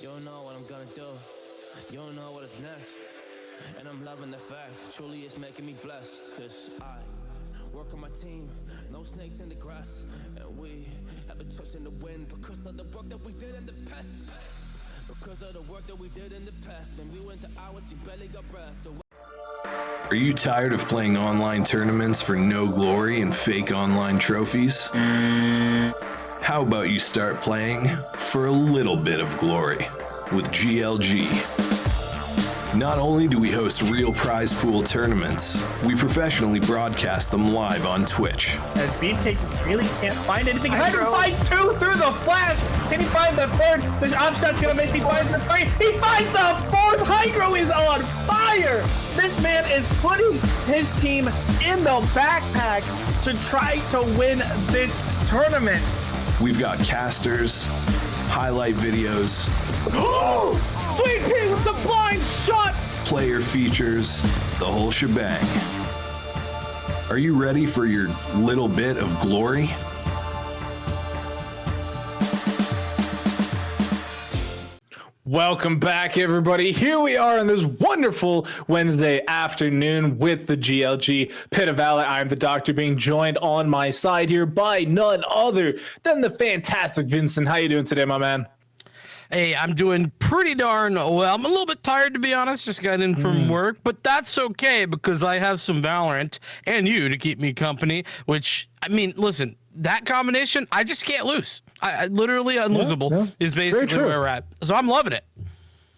You don't know what I'm gonna do. You don't know what is next. And I'm loving the fact, truly it's making me blessed. Cause I work on my team, no snakes in the grass. And we have been twisting the wind because of the work that we did in the past. Because of the work that we did in the past. When we went to hours, you barely got breath. So are you tired of playing online tournaments for no glory and fake online trophies? How about you start playing for a little bit of glory with GLG? Not only do we host real prize pool tournaments, we professionally broadcast them live on Twitch. As Beefcake really can't find anything. Hydro finds two through the flash. Can he find the third? The offset's gonna miss. He finds the three. He finds the fourth. Hydro is on fire. This man is putting his team in the backpack to try to win this tournament. We've got casters, highlight videos, oh! Sweet Pea with the blind shot! Player features, the whole shebang. Are you ready for your little bit of glory? Welcome back, everybody. Here we are on this wonderful Wednesday afternoon with the GLG Pit of Valor. I'm the Doctor, being joined on my side here by none other than the fantastic Vincent. How you doing today, my man? Hey, I'm doing pretty darn well. I'm a little bit tired, to be honest. Just got in from work, but that's okay because I have some Valorant and you to keep me company, which, I mean, listen, that combination, I just can't lose. I literally unlosable is basically where we're at. So I'm loving it.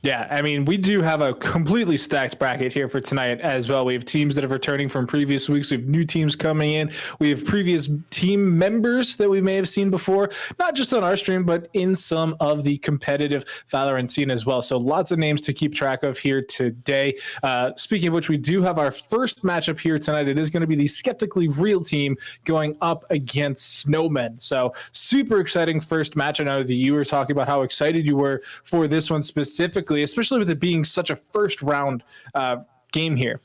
Yeah, I mean, we do have a completely stacked bracket here for tonight as well. We have teams that are returning from previous weeks. We have new teams coming in. We have previous team members that we may have seen before, not just on our stream, but in some of the competitive Valorant scene as well. So lots of names to keep track of here today. Speaking of which, we do have our first matchup here tonight. It is going to be the Skeptically Real team going up against Snowmen. So super exciting first match. I know that you were talking about how excited you were for this one specifically, especially with it being such a first round game here.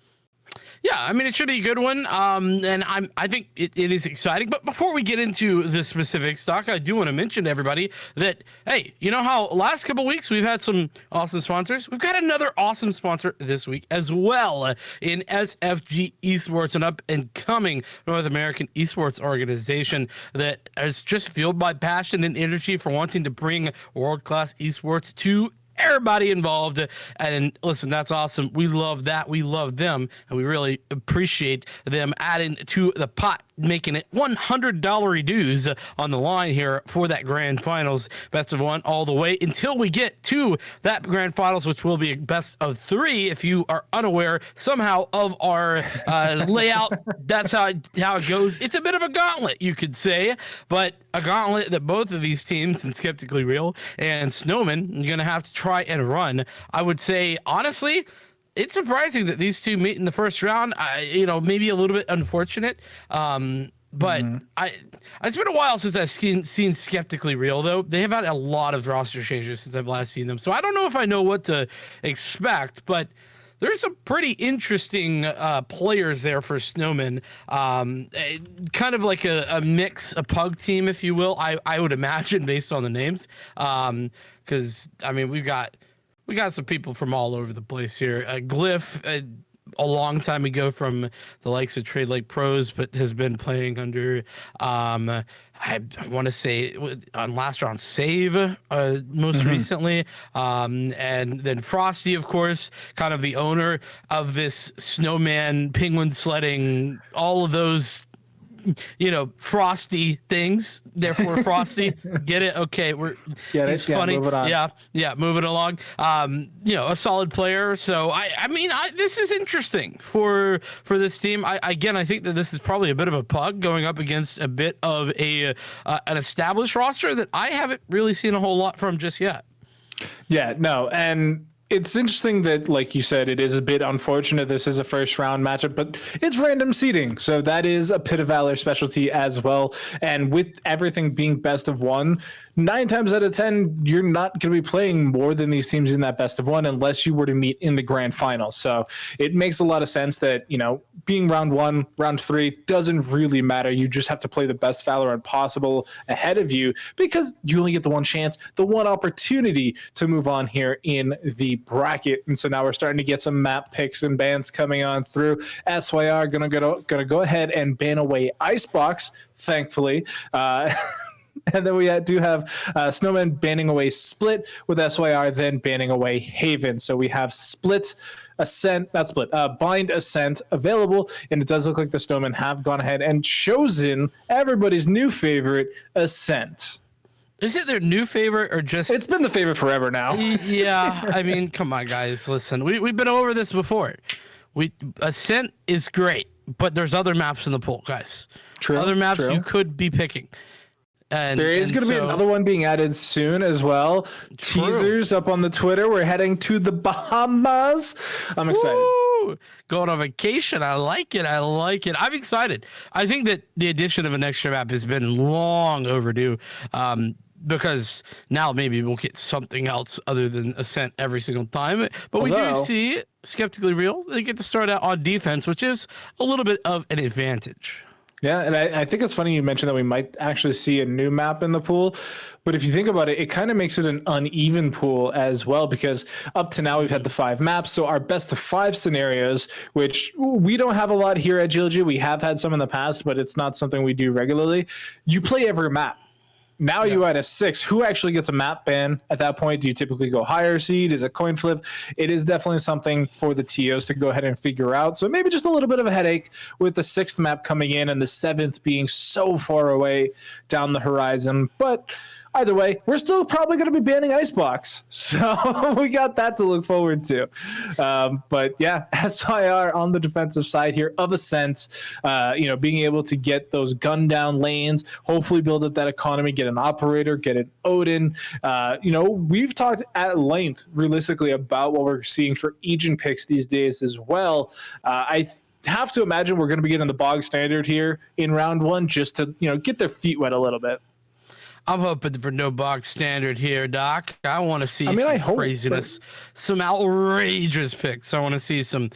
Yeah, I mean, it should be a good one, and I think it is exciting. But before we get into the specifics, Doc, I do want to mention to everybody that, hey, you know how last couple weeks we've had some awesome sponsors? We've got another awesome sponsor this week as well in SFG Esports, an up-and-coming North American esports organization that is just fueled by passion and energy for wanting to bring world-class esports to everybody involved. And listen, that's awesome. We love that. We love them, and we really appreciate them adding to the pot, making it $100 dues on the line here for that grand finals, best of one all the way until we get to that grand finals, which will be a best of three. If you are unaware somehow of our layout, that's how it goes. It's a bit of a gauntlet, you could say, but a gauntlet that both of these teams, and Skeptically Real and Snowman, are going to have to try and run. I would say, honestly, it's surprising that these two meet in the first round. Maybe a little bit unfortunate. But it's been a while since I've seen Skeptically Real, though. They have had a lot of roster changes since I've last seen them. So I don't know if I know what to expect, but there's some pretty interesting players there for Snowman. Kind of like a mix, a pug team, if you will, I would imagine, based on the names. Because, I mean, we got some people from all over the place here. Glyph, a long time ago from the likes of Trade Lake Pros, but has been playing under, I want to say, on last round Save most recently. And then Frosty, of course, kind of the owner of this Snowman, penguin sledding, all of those frosty things. Therefore, frosty. Get it? Okay, he's funny. Moving on. Yeah, moving along. A solid player. So this is interesting for this team. I think that this is probably a bit of a pug going up against a bit of an established roster that I haven't really seen a whole lot from just yet. Yeah, no, and it's interesting that, like you said, it is a bit unfortunate this is a first round matchup, but it's random seeding. So that is a Pit of Valor specialty as well. And with everything being best of one, 9 times out of 10, you're not going to be playing more than these teams in that best of one unless you were to meet in the grand final. So it makes a lot of sense that, being round 1, round 3 doesn't really matter. You just have to play the best Valorant possible ahead of you because you only get the one chance, the one opportunity to move on here in the bracket. And so now we're starting to get some map picks and bans coming on through. SYR gonna go ahead and ban away Icebox, thankfully. And then we do have Snowman banning away Split with SYR, then banning away Haven. So we have Bind Ascent available, and it does look like the Snowmen have gone ahead and chosen everybody's new favorite, Ascent. Is it their new favorite or just... It's been the favorite forever now. Yeah, come on, guys. Listen, we've been over this before. Ascent is great, but there's other maps in the pool, guys. Other maps you could be picking. And there is going to be another one being added soon as well. True. Teasers up on the Twitter. We're heading to the Bahamas. I'm excited. Woo! Going on vacation. I like it. I'm excited. I think that the addition of an extra map has been long overdue. Because now maybe we'll get something else other than Ascent every single time. But we do see, Skeptically Real, they get to start out on defense, which is a little bit of an advantage. Yeah, and I think it's funny you mentioned that we might actually see a new map in the pool. But if you think about it, it kind of makes it an uneven pool as well, because up to now we've had the 5 maps. So our best of 5 scenarios, which we don't have a lot here at GLG. We have had some in the past, but it's not something we do regularly. You play every map. Now you add a 6. Who actually gets a map ban at that point? Do you typically go higher seed? Is it coin flip? It is definitely something for the TOs to go ahead and figure out. So maybe just a little bit of a headache with the 6th map coming in and the 7th being so far away down the horizon. But either way, we're still probably going to be banning Icebox. So we got that to look forward to. But yeah, SYR on the defensive side here of Ascent, being able to get those gun down lanes, hopefully build up that economy, get an operator, get an Odin. We've talked at length realistically about what we're seeing for agent picks these days as well. I have to imagine we're going to be getting the bog standard here in round 1 just to, get their feet wet a little bit. I'm hoping for no box standard here, Doc. I want to see some craziness, some outrageous picks. I want to see some,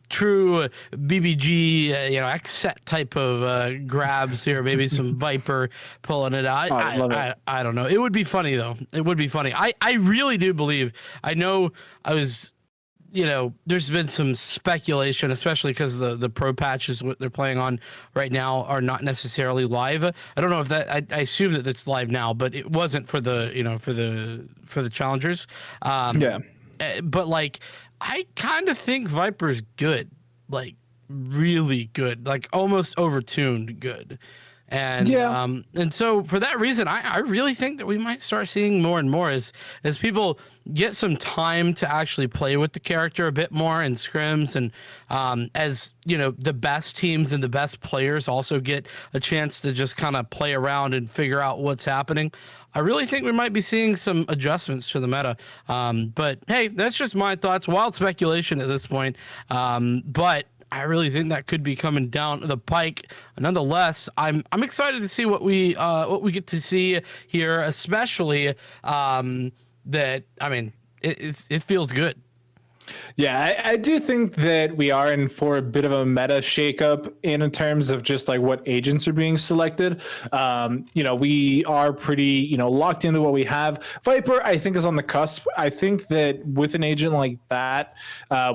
true BBG, X set type of grabs here. Maybe some Viper pulling it out. I don't know. It would be funny though. It would be funny. I really do believe. I know I was. There's been some speculation, especially because the pro patches what they're playing on right now are not necessarily live. I don't know if that. I assume that it's live now, but it wasn't for the for the challengers. But I kind of think Viper's good, really good, almost overtuned good. And and so for that reason, I really think that we might start seeing more and more as people get some time to actually play with the character a bit more in scrims, and as the best teams and the best players also get a chance to just kind of play around and figure out what's happening. I really think we might be seeing some adjustments to the meta. But hey, that's just my thoughts. Wild speculation at this point. But I really think that could be coming down the pike. Nonetheless, I'm excited to see what we get to see here, especially it feels good. Yeah, I do think that we are in for a bit of a meta shakeup in terms of just what agents are being selected. We are pretty, locked into what we have. Viper, I think, is on the cusp. I think that with an agent like that,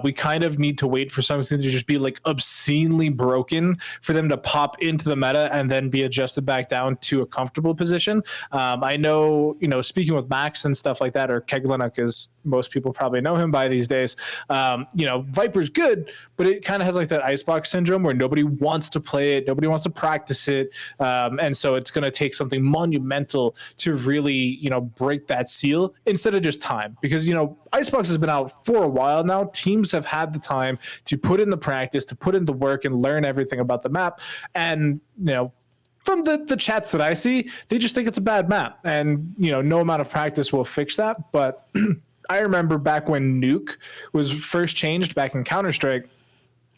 we kind of need to wait for something to just be obscenely broken for them to pop into the meta and then be adjusted back down to a comfortable position. I know, speaking with Max and stuff like that, or Keglinuk, as most people probably know him by these days, Viper's good, but it kind of has like that icebox syndrome where nobody wants to play it, nobody wants to practice it, and so it's going to take something monumental to really break that seal instead of just time, because icebox has been out for a while now. Teams have had the time to put in the practice, to put in the work, and learn everything about the map, and from the chats that I see, they just think it's a bad map, and no amount of practice will fix that. But I remember back when Nuke was first changed back in Counter-Strike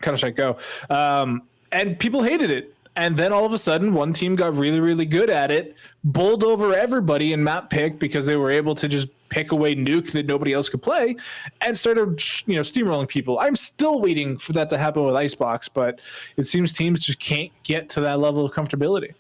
Go, and people hated it. And then all of a sudden, one team got really, really good at it, bowled over everybody in map pick because they were able to just pick away Nuke that nobody else could play, and started steamrolling people. I'm still waiting for that to happen with Icebox, but it seems teams just can't get to that level of comfortability.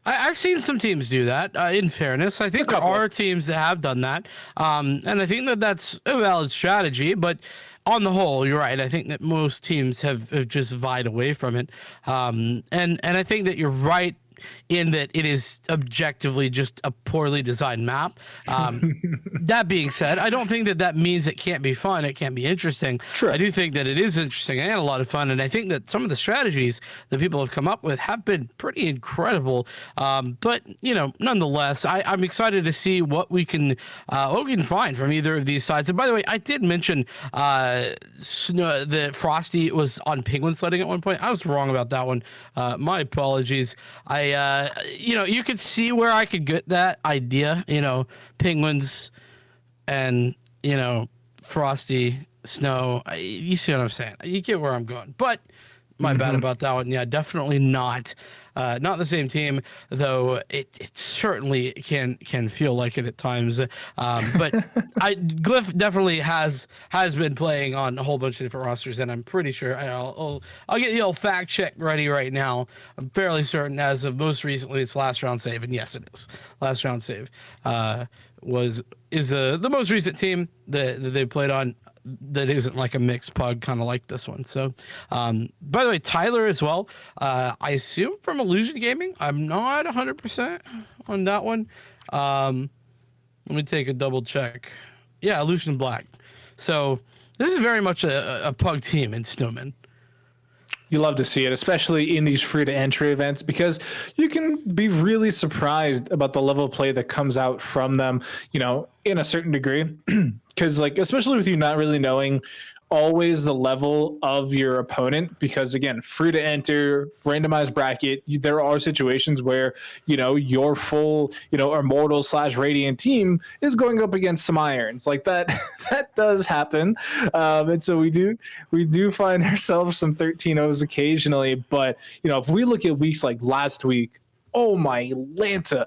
I've seen some teams do that. In fairness, I think there are teams that have done that, and I think that that's a valid strategy. But on the whole, you're right. I think that most teams have just vied away from it, and I think that you're right in that it is objectively just a poorly designed map. That being said, I don't think that means it can't be fun. It can't be interesting. True. I do think that it is interesting and a lot of fun. And I think that some of the strategies that people have come up with have been pretty incredible. But nonetheless, I'm excited to see what we can find from either of these sides. And by the way, I did mention that Frosty was on penguin sledding at one point. I was wrong about that one. My apologies. You could see where I could get that idea, penguins and, Frosty, snow. You see what I'm saying? You get where I'm going. But my bad about that one. Yeah, definitely not. Not the same team, though it certainly can feel like it at times. But Glyph definitely has been playing on a whole bunch of different rosters, and I'm pretty sure I'll get the old fact check ready right now. I'm fairly certain as of most recently it's last round save, and yes, it is. Last round save is the most recent team that they played on. That isn't like a mixed pug, kind of like this one. So, by the way, Tyler as well. I assume from Illusion Gaming. I'm not 100% on that one. Let me take a double check. Yeah, Illusion Black. So this is very much a pug team in Snowman. You love to see it, especially in these free-to-entry events, because you can be really surprised about the level of play that comes out from them, in a certain degree. Because, especially with you not really knowing always the level of your opponent, because, again, free-to-enter, randomized bracket, there are situations where, your full, Immortal/Radiant team is going up against some irons. Like that, that does happen. And so we do find ourselves some 13-0s occasionally. But, if we look at weeks like last week, oh my Lanta,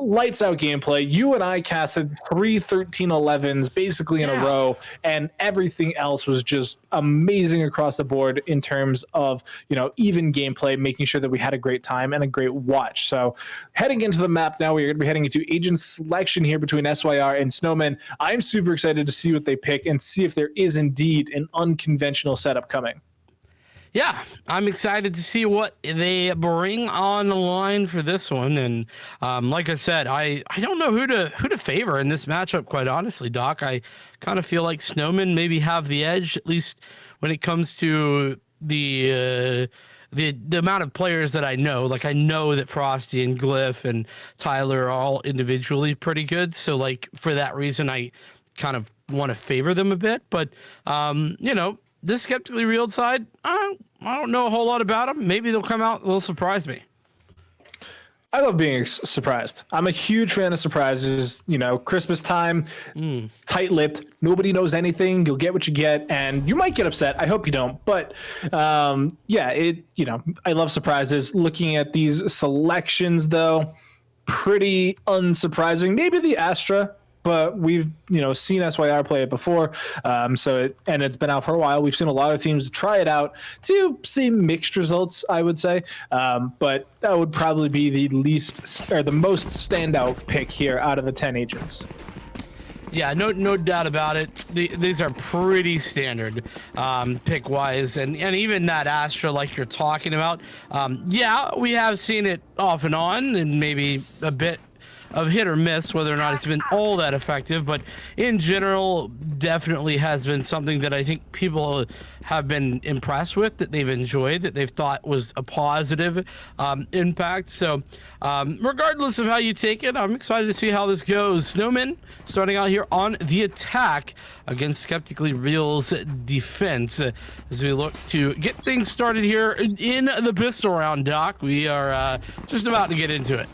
lights out gameplay. You and I casted 3 13-11s basically in a row, and everything else was just amazing across the board in terms of, even gameplay, making sure that we had a great time and a great watch. So heading into the map now, we're going to be heading into agent selection here between SYR and Snowman. I'm super excited to see what they pick and see if there is indeed an unconventional setup coming. Yeah, I'm excited to see what they bring on the line for this one. And like I said, I don't know who to favor in this matchup, quite honestly, Doc. I kind of feel like Snowman maybe have the edge, at least when it comes to the amount of players that I know. Like, I know that Frosty and Glyph and Tyler are all individually pretty good. So, for that reason, I kind of want to favor them a bit. But, this Skeptically Reeled side, I don't know a whole lot about them. Maybe they'll come out, they'll surprise me. I love being surprised. I'm a huge fan of surprises. Christmas time, tight-lipped. Nobody knows anything. You'll get what you get, and you might get upset. I hope you don't. But I love surprises. Looking at these selections, though, pretty unsurprising. Maybe the Astra, but we've seen SYR play it before, and it's been out for a while. We've seen a lot of teams try it out to see mixed results, I would say, but that would probably be the most standout pick here out of the 10 agents. Yeah, no doubt about it. These are pretty standard pick wise, and even that Astra, like you're talking about. We have seen it off and on, and maybe a bit of hit or miss whether or not it's been all that effective, but in general, definitely has been something that I think people have been impressed with, that they've enjoyed, that they've thought was a positive impact. So regardless of how you take it, I'm excited to see how this goes. Snowmen starting out here on the attack against Skeptically Real's defense as we look to get things started here in the pistol round. Doc, we are just about to get into it.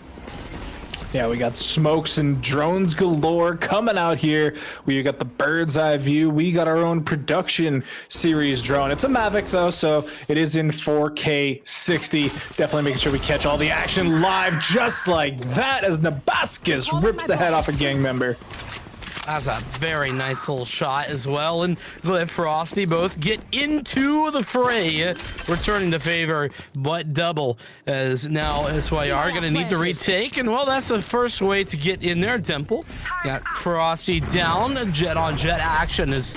Yeah, we got smokes and drones galore coming out here. We got the bird's eye view. We got our own production series drone. It's a Mavic though, so it is in 4K 60. Definitely making sure we catch all the action live just like that as Nabascus rips the head off a gang member. That's a very nice little shot as well. And Glyph, Frosty both get into the fray, returning the favor, but double as now SYR going to need to retake. And well, that's the first way to get in there. Temple got Frosty down. Jet on jet action is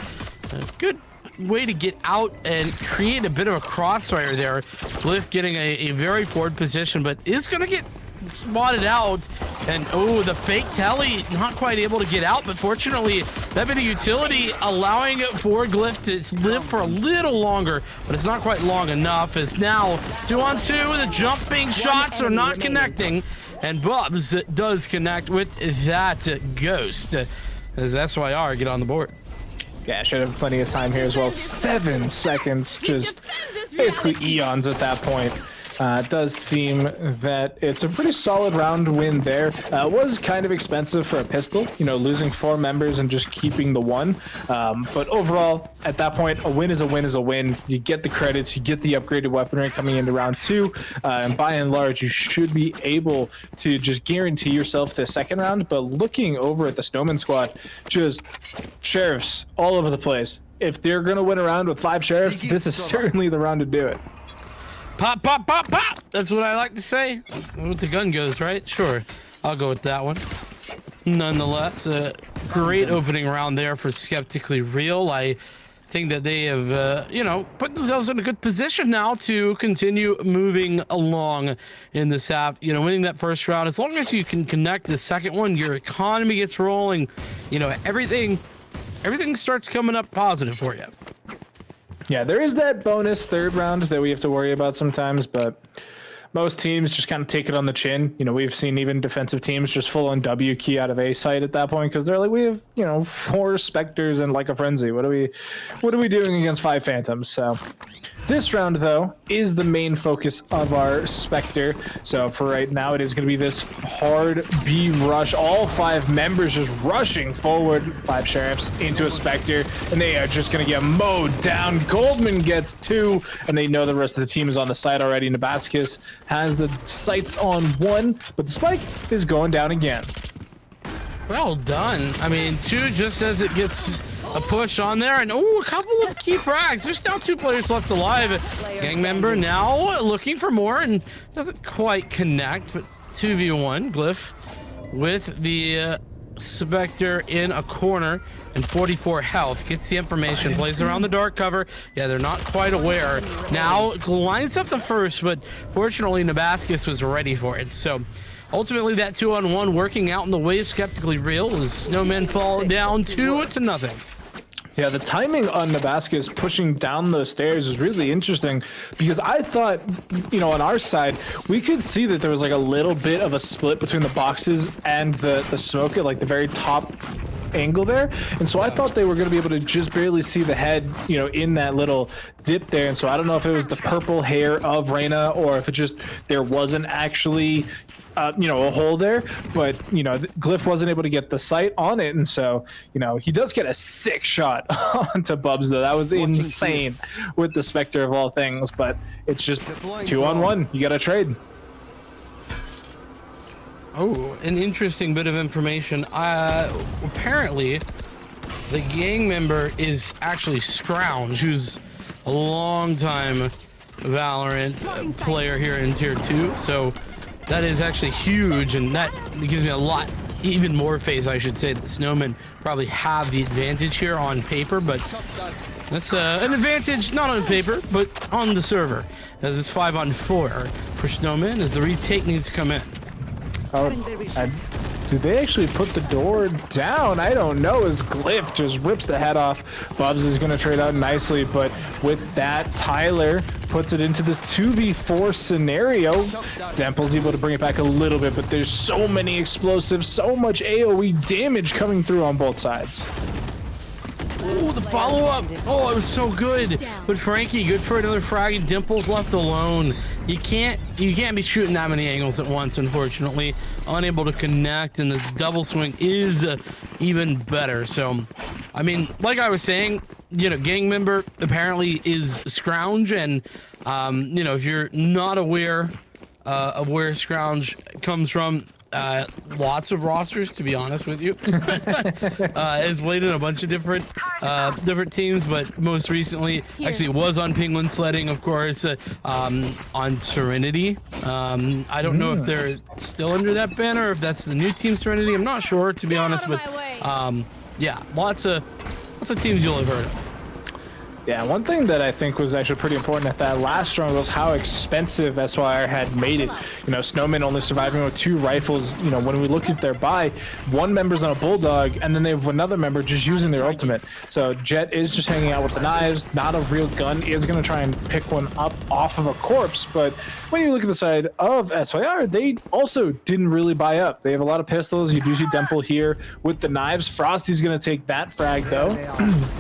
a good way to get out and create a bit of a crossfire there. Glyph getting a very forward position, but is going to get spotted out. And oh, the fake tele not quite able to get out, but fortunately that bit of utility allowing for Glyph to live for a little longer, but it's not quite long enough. As now 2-on-2, the jumping shots are not connecting, and Bubs does connect with that ghost as SYR get on the board. Yeah, should have plenty of time here as well. 7 seconds, just basically eons at that point. It does seem that it's a pretty solid round win there. It was kind of expensive for a pistol, you know, losing 4 members and just keeping the 1. But overall, at that point, a win is a win is a win. You get the credits, you get the upgraded weaponry coming into round 2. And by and large, you should be able to just guarantee yourself the second round. But looking over at the Snowman squad, just sheriffs all over the place. If they're going to win a round with 5 sheriffs, this is certainly the round to do it. Pop, pop, pop, pop. That's what I like to say. That's what the gun goes, right? Sure. I'll go with that one. Nonetheless, a great opening round there for Skeptically Real. I think that they have, you know, put themselves in a good position now to continue moving along in this half. You know, winning that first round, as long as you can connect the second one, your economy gets rolling. You know, everything starts coming up positive for you. Yeah, there is that bonus third round that we have to worry about sometimes, but most teams just kind of take it on the chin. You know, we've seen even defensive teams just full on W key out of A site at that point because they're like, we have, you know, 4 Spectres and like a frenzy. What are we doing against 5 Phantoms? So this round, though, is the main focus of our Spectre. So for right now, it is going to be this hard B rush. All 5 members just rushing forward, 5 sheriffs into a Spectre, and they are just going to get mowed down. Goldman gets 2, and they know the rest of the team is on the site already. Nabascus has the sights on 1, but the spike is going down again. Well done. I mean, 2 just as it gets a push on there, and oh, a couple of key frags. There's now 2 players left alive. Gang member now looking for more and doesn't quite connect, but 2v1. Glyph with the Spectre in a corner and 44 health. Gets the information, plays around the dark cover. Yeah, they're not quite aware. Now lines up the first, but fortunately Nabascus was ready for it. So ultimately that 2-on-1 working out in the way of Skeptically Real as Snowmen fall down 2-0. Yeah, the timing on Nabascus pushing down those stairs is really interesting because I thought, you know, on our side, we could see that there was like a little bit of a split between the boxes and the smoke at like the very top angle there. And so I thought they were going to be able to just barely see the head, you know, in that little dip there. And so I don't know if it was the purple hair of Reyna or if it just, there wasn't actually you know, a hole there, but you know, Glyph wasn't able to get the sight on it, and so you know, he does get a sick shot onto Bubs though. That was insane with the Spectre of all things, but it's just 2-on-1. You gotta trade. Oh, an interesting bit of information. Apparently the gang member is actually Scrounge, who's a long time Valorant player here in tier 2, so that is actually huge, and that gives me a lot, even more faith, I should say, that the Snowmen probably have the advantage here on paper, but that's an advantage not on paper, but on the server, as it's 5-on-4 for Snowmen, as the retake needs to come in. Oh, Did they actually put the door down? I don't know, as Glyph just rips the head off. Bubs is going to trade out nicely, but with that, Tyler puts it into this 2v4 scenario. Demple's able to bring it back a little bit, but there's so many explosives, so much AoE damage coming through on both sides. Oh, the follow-up. Oh, it was so good. But Frankie, good for another frag, and Dimple's left alone. You can't be shooting that many angles at once, unfortunately. Unable to connect, and the double swing is even better. So, I mean, like I was saying, you know, gang member apparently is Scrounge, and, you know, if you're not aware of where Scrounge comes from, lots of rosters, to be honest with you. Has played in a bunch of different teams, but most recently actually was on Penguin Sledding, of course, on Serenity. I don't know if they're still under that banner, or if that's the new team Serenity. I'm not sure, to be honest, but yeah, lots of teams you'll have heard of. Yeah, one thing that I think was actually pretty important at that last round was how expensive SYR had made it. You know, Snowman only surviving with 2 rifles. You know, when we look at their buy, one member's on a Bulldog, and then they have another member just using their ultimate. So Jet is just hanging out with the knives, not a real gun, is going to try and pick one up off of a corpse. But when you look at the side of SYR, they also didn't really buy up. They have a lot of pistols. You do see Demple here with the knives. Frosty's going to take that frag, though.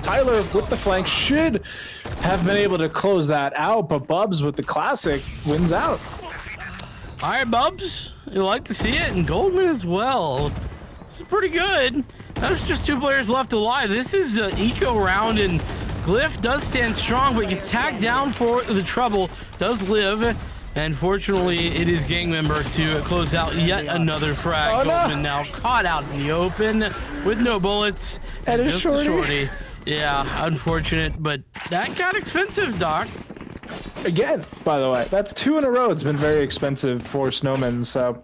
Tyler with the flank should have been able to close that out, but Bubs with the classic wins out. All right, Bubs, you like to see it, and Goldman as well. This is pretty good. There's just 2 players left alive. This is an eco round, and Glyph does stand strong, but gets tagged down for the trouble. Does live, and fortunately, it is gang member to close out yet another frag. Oh, Goldman now caught out in the open with no bullets. And just a a shorty. Yeah, unfortunate, but that got expensive, Doc. Again, by the way, that's 2 in a row. It's been very expensive for Snowmen, so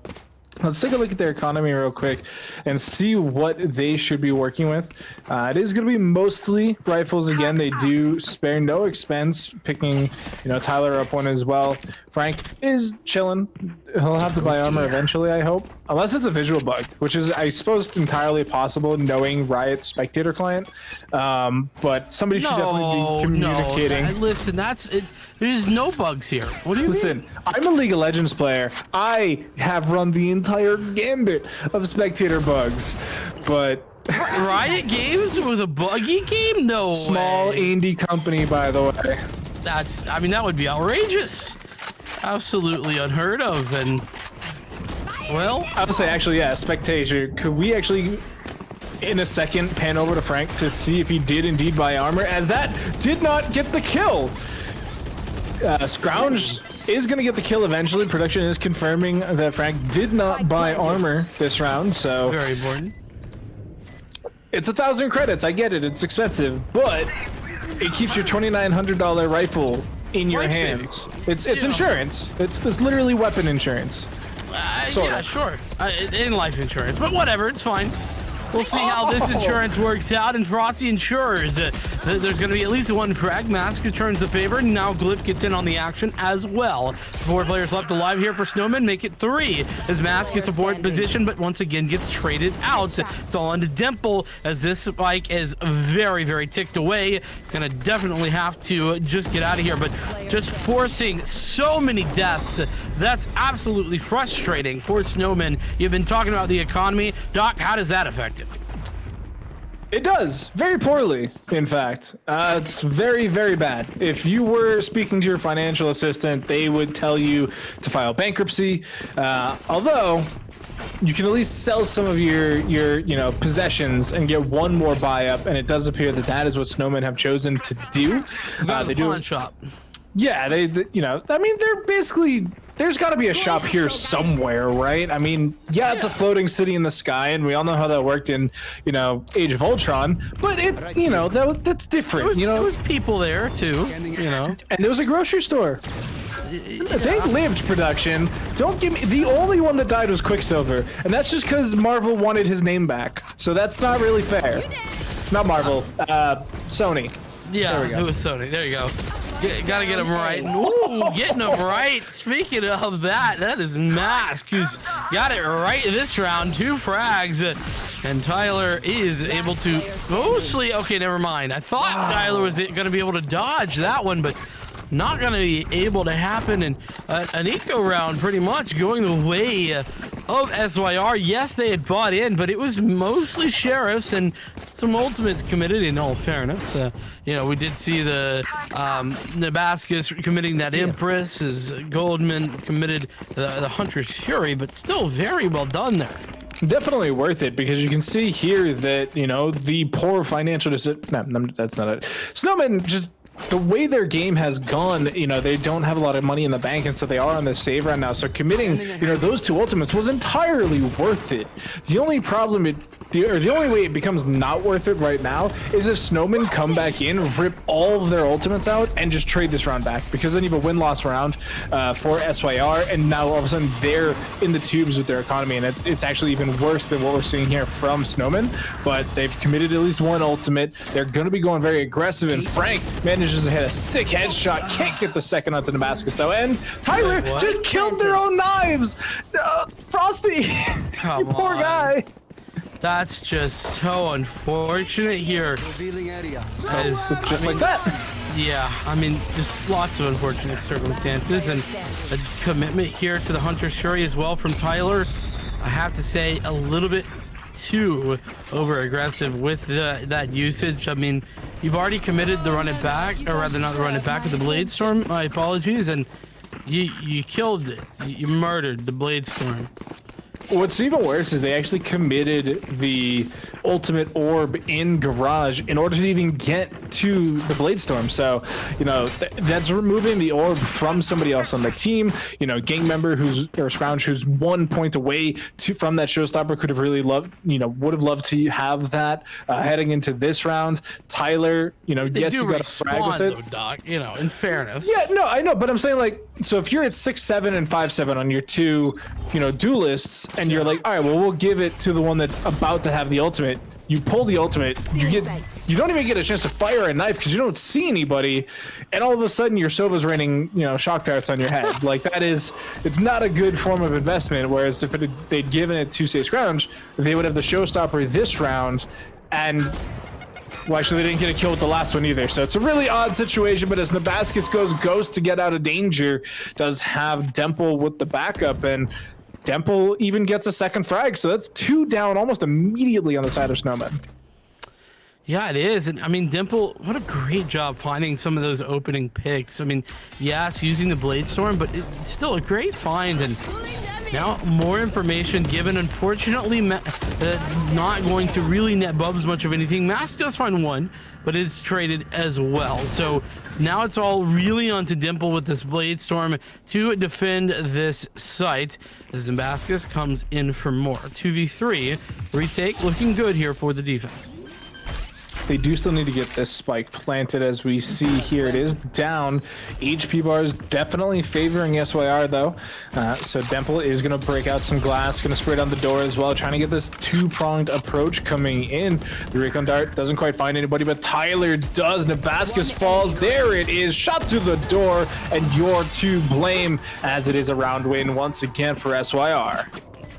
let's take a look at their economy real quick and see what they should be working with. It is going to be mostly rifles again. They do spare no expense, picking, you know, Tyler up one as well. Frank is chilling. He'll have to buy armor eventually, I hope. Unless it's a visual bug, which is, I suppose, entirely possible knowing Riot's spectator client. But somebody should definitely be communicating. No, listen, there's no bugs here. What do you mean? I'm a League of Legends player. I have run the entire gambit of spectator bugs, but Riot Games with a buggy game? No small way. indie company, by the way. I mean, that would be outrageous. Absolutely unheard of. And well, I would say, actually, yeah, spectator. Could we actually, in a second, pan over to Frank to see if he did indeed buy armor, as that did not get the kill. Scrounge is going to get the kill eventually. Production is confirming that Frank did not buy armor this round, so very important. It's 1,000 credits. I get it. It's expensive, but it keeps your $2,900 rifle in your hands. It's insurance. It's literally weapon insurance. Yeah, sure. In life insurance, but whatever. It's fine. We'll see how this insurance works out, and Frosty ensures that there's going to be at least 1 frag. Mask returns the favor, and now Glyph gets in on the action as well. 4 players left alive here for Snowman, make it 3 as Mask gets a 4th position, but once again gets traded out. It's all onto Dimple as this spike is very, very ticked away. Gonna definitely have to just get out of here, but just forcing so many deaths, that's absolutely frustrating for Snowman. You've been talking about the economy. Doc, how does that affect it? It does very poorly, in fact. It's very, very bad. If you were speaking to your financial assistant, they would tell you to file bankruptcy. Although you can at least sell some of your possessions and get 1 more buy up, and it does appear that that is what Snowmen have chosen to do. They do pawn shop. Yeah, they I mean, they're basically. There's got to be a shop here somewhere, right? I mean, yeah, it's a floating city in the sky, and we all know how that worked in, Age of Ultron. But it's, that's different. There was people there too, And there was a grocery store. They lived production. Don't give me. The only one that died was Quicksilver, and that's just because Marvel wanted his name back. So that's not really fair. Not Marvel. Sony. Yeah, it was Sony. There you go. Gotta get him right. Ooh, getting him right. Speaking of that, that is Mask, who's got it right this round. 2 frags. And Tyler is able to mostly... Okay, never mind. I thought Tyler was going to be able to dodge that one, but not going to be able to happen. And an eco round pretty much going the way of SYR. Yes, they had bought in, but it was mostly Sheriffs and some ultimates committed, in all fairness. You know, we did see the Nabascus committing that Empress, as Goldman committed the Hunter's Fury, but still very well done there. Definitely worth it, because you can see here that, you know, the poor financial no, that's not it. Snowman, just the way their game has gone, you know, they don't have a lot of money in the bank, and so they are on the save right now. So committing, you know, those 2 ultimates was entirely worth it. The only problem, the only way it becomes not worth it right now is if Snowmen come back in, rip all of their ultimates out, and just trade this round back, because then you have a win-loss round for SYR, and now all of a sudden they're in the tubes with their economy, and it's actually even worse than what we're seeing here from Snowmen. But they've committed at least 1 ultimate. They're going to be going very aggressive, and Frank manages to hit a sick headshot. Can't get the second onto Damascus though, and Tyler just killed their own knives. Frosty, you poor guy. That's just so unfortunate here. Just like that. Yeah, I mean, just lots of unfortunate circumstances, and a commitment here to the Hunter's Fury as well from Tyler. I have to say, a little bit too over aggressive with that usage. I mean, you've already committed the run it back, or rather not the run it back, with the Blade Storm. My apologies, and you killed it. You murdered the Blade Storm. What's even worse is they actually committed the ultimate orb in garage in order to even get to the Blade Storm. So, you know, that's removing the orb from somebody else on the team. You know, gang member or Scrounge who's 1 point away from that showstopper could have really loved, you know, would have loved to have that heading into this round. Tyler, you know, yes, you got to frag with it. Though, Doc, you know, in fairness. Yeah, no, I know, but I'm saying, like, so if you're at 6-7 and 5-7 on your 2, you know, duelists, and you're like, all right, well, we'll give it to the one that's about to have the ultimate. You pull the ultimate, you don't even get a chance to fire a knife because you don't see anybody, and all of a sudden your Sova's raining, you know, shock darts on your head. Like, it's not a good form of investment. Whereas if they'd given it to, say, Scrounge, they would have the showstopper this round, and well, actually, they didn't get a kill with the last one either. So it's a really odd situation, but as Nabascus goes ghost to get out of danger, does have Demple with the backup, and Demple even gets a second frag. So that's 2 down almost immediately on the side of Snowman. Yeah, it is. And I mean, Dimple, what a great job finding some of those opening picks. I mean, yes, using the Blade Storm, but it's still a great find. And now more information given. Unfortunately, that's not going to really net Bubs much of anything. Mask does find 1, but it's traded as well. So now it's all really onto Dimple with this Blade Storm to defend this site as Damascus comes in for more. 2v3 retake looking good here for the defense. They do still need to get this spike planted, as we see here. It is down. HP bars definitely favoring SYR, though. So Demple is going to break out some glass, going to spray down the door as well, trying to get this 2-pronged approach coming in. The Recon Dart doesn't quite find anybody, but Tyler does. Nabascus falls. There it is. Shot to the door, and you're to blame, as it is a round win once again for SYR.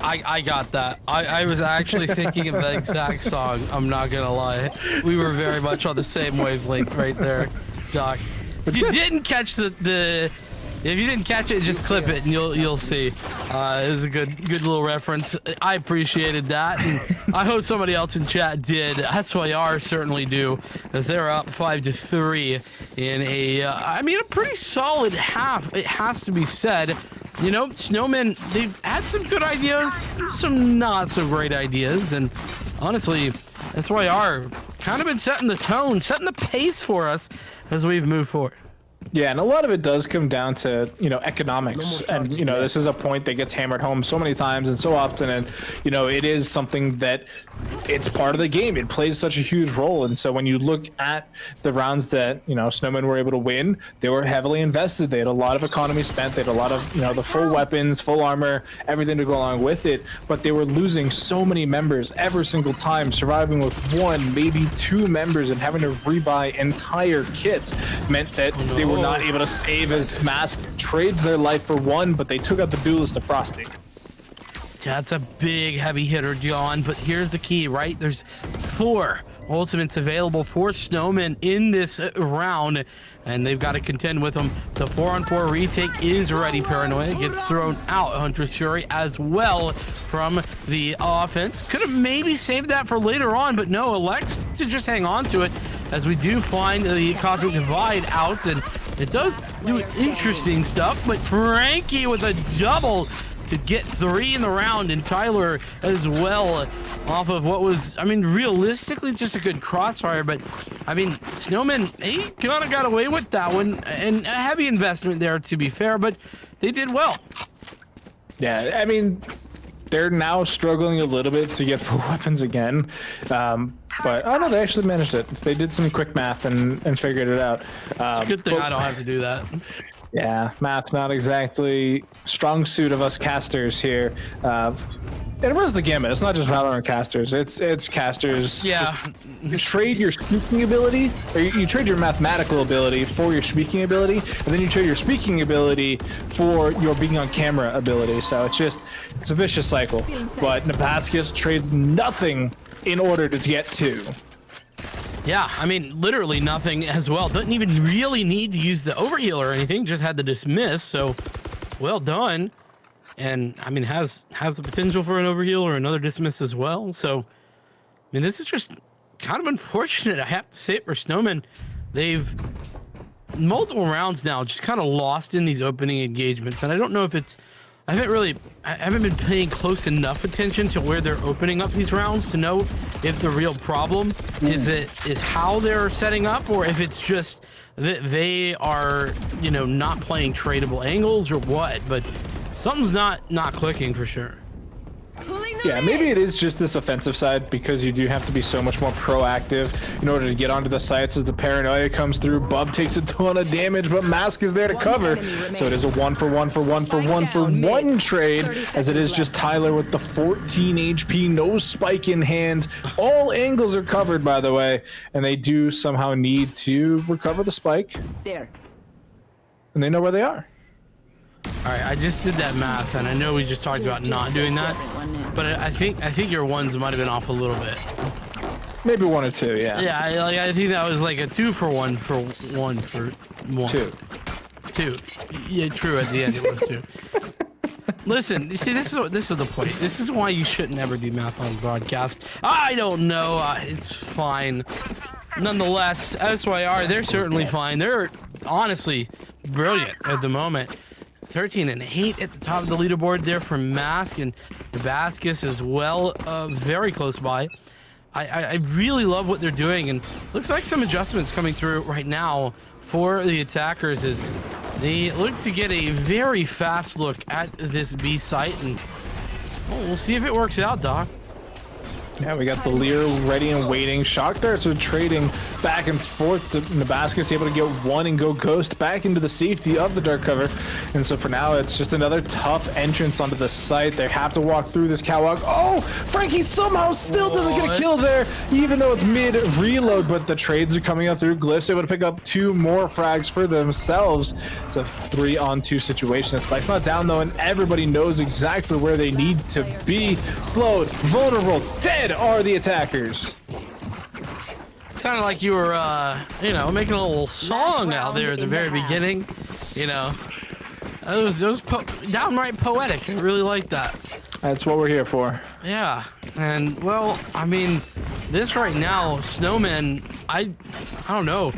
I got that. I was actually thinking of that exact song. I'm not gonna lie. We were very much on the same wavelength right there, Doc. If you didn't catch if you didn't catch it, just clip it and you'll see. It was a good little reference. I appreciated that, and I hope somebody else in chat did. SYR certainly do, as they're up 5-3 in I mean, a pretty solid half. It has to be said. You know, Snowmen, they've had some good ideas, some not so great ideas, and honestly, SYR kind of been setting the tone, setting the pace for us as we've moved forward. Yeah, and a lot of it does come down to, you know, economics. And, you know, this is a point that gets hammered home so many times and so often. And, you know, it is something that it's part of the game. It plays such a huge role. And so when you look at the rounds that, you know, Snowmen were able to win, they were heavily invested. They had a lot of economy spent. They had a lot of, you know, the full weapons, full armor, everything to go along with it. But they were losing so many members every single time, surviving with 1, maybe 2 members, and having to rebuy entire kits meant that they were were not able to save as Mask trades their life for one, but they took out the duelist to Frosty. That's a big heavy hitter, John, but here's the key, right? There's 4 ultimates available for Snowmen in this round, and they've got to contend with them. The 4-on-4 retake is ready. Paranoia gets thrown out. Hunter's Fury as well from the offense. Could have maybe saved that for later on, but no, elects to just hang on to it as we do find the Cosmic Divide out, and it does do interesting stuff, but Frankie with a double to get 3 in the round, and Tyler as well off of what was, I mean, realistically just a good crossfire, but I mean, Snowmen, he kind of got away with that one, and a heavy investment there to be fair, but they did well. Yeah, I mean, they're now struggling a little bit to get full weapons again, but oh no, they actually managed it. They did some quick math and figured it out. It's a good thing I don't have to do that. Yeah, math's not exactly strong suit of us casters here. It runs the gamut. It's not just Valorant casters. It's casters. Yeah. You trade your speaking ability, or you trade your mathematical ability for your speaking ability, and then you trade your speaking ability for your being on camera ability. So it's a vicious cycle. But Nabascus trades nothing in order to get 2. Yeah, I mean, literally nothing as well. Doesn't even really need to use the overheal or anything. Just had the dismiss, so well done. And I mean, has the potential for an overheal or another dismiss as well. So, I mean, this is just kind of unfortunate. I have to say it for Snowmen. They've multiple rounds now just kind of lost in these opening engagements, and I don't know if it's. I haven't been paying close enough attention to where they're opening up these rounds to know if the real problem is how they're setting up, or if it's just that they are, you know, not playing tradable angles or what. But something's not clicking for sure. Yeah, maybe it is just this offensive side, because you do have to be so much more proactive in order to get onto the sites as the Paranoia comes through. Bub takes a ton of damage, but Mask is there to cover. So it is a 1-for-1 trade, as it is just Tyler with the 14 HP, no spike in hand. All angles are covered, by the way, and they do somehow need to recover the spike. There. And they know where they are. All right, I just did that math, and I know we just talked about not doing that, but I think your ones might have been off a little bit. Maybe 1 or 2, yeah. Yeah, I think that was like a 2-for-1 for 1 for 1. 2. Yeah, true. At the end, it was 2. Listen, you see, this is the point. This is why you shouldn't ever do math on broadcast. I don't know. It's fine. Nonetheless, SYR, they're certainly fine. They're honestly brilliant at the moment. 13 and 8 at the top of the leaderboard there for Mask, and Nabascus as well, very close by. I really love what they're doing, and looks like some adjustments coming through right now for the attackers as they look to get a very fast look at this B site, and we'll see if it works out, Doc. Yeah, we got the Lear ready and waiting. Shock darts are trading back and forth to Nabascus, able to get 1 and go ghost back into the safety of the dark cover. And so for now, it's just another tough entrance onto the site. They have to walk through this catwalk. Oh, Frankie somehow still doesn't get a kill there, even though it's mid reload, but the trades are coming out through. Glyphs able to pick up 2 more frags for themselves. It's a 3-on-2 situation. Spike's not down though, and everybody knows exactly where they need to be. Slowed, vulnerable, dead are the attackers. Sounded like you were, you know, making a little song out there at the very beginning. You know, it was downright poetic. I really like that. That's what we're here for. Yeah, and well, I mean, this right now, Snowmen, I don't know.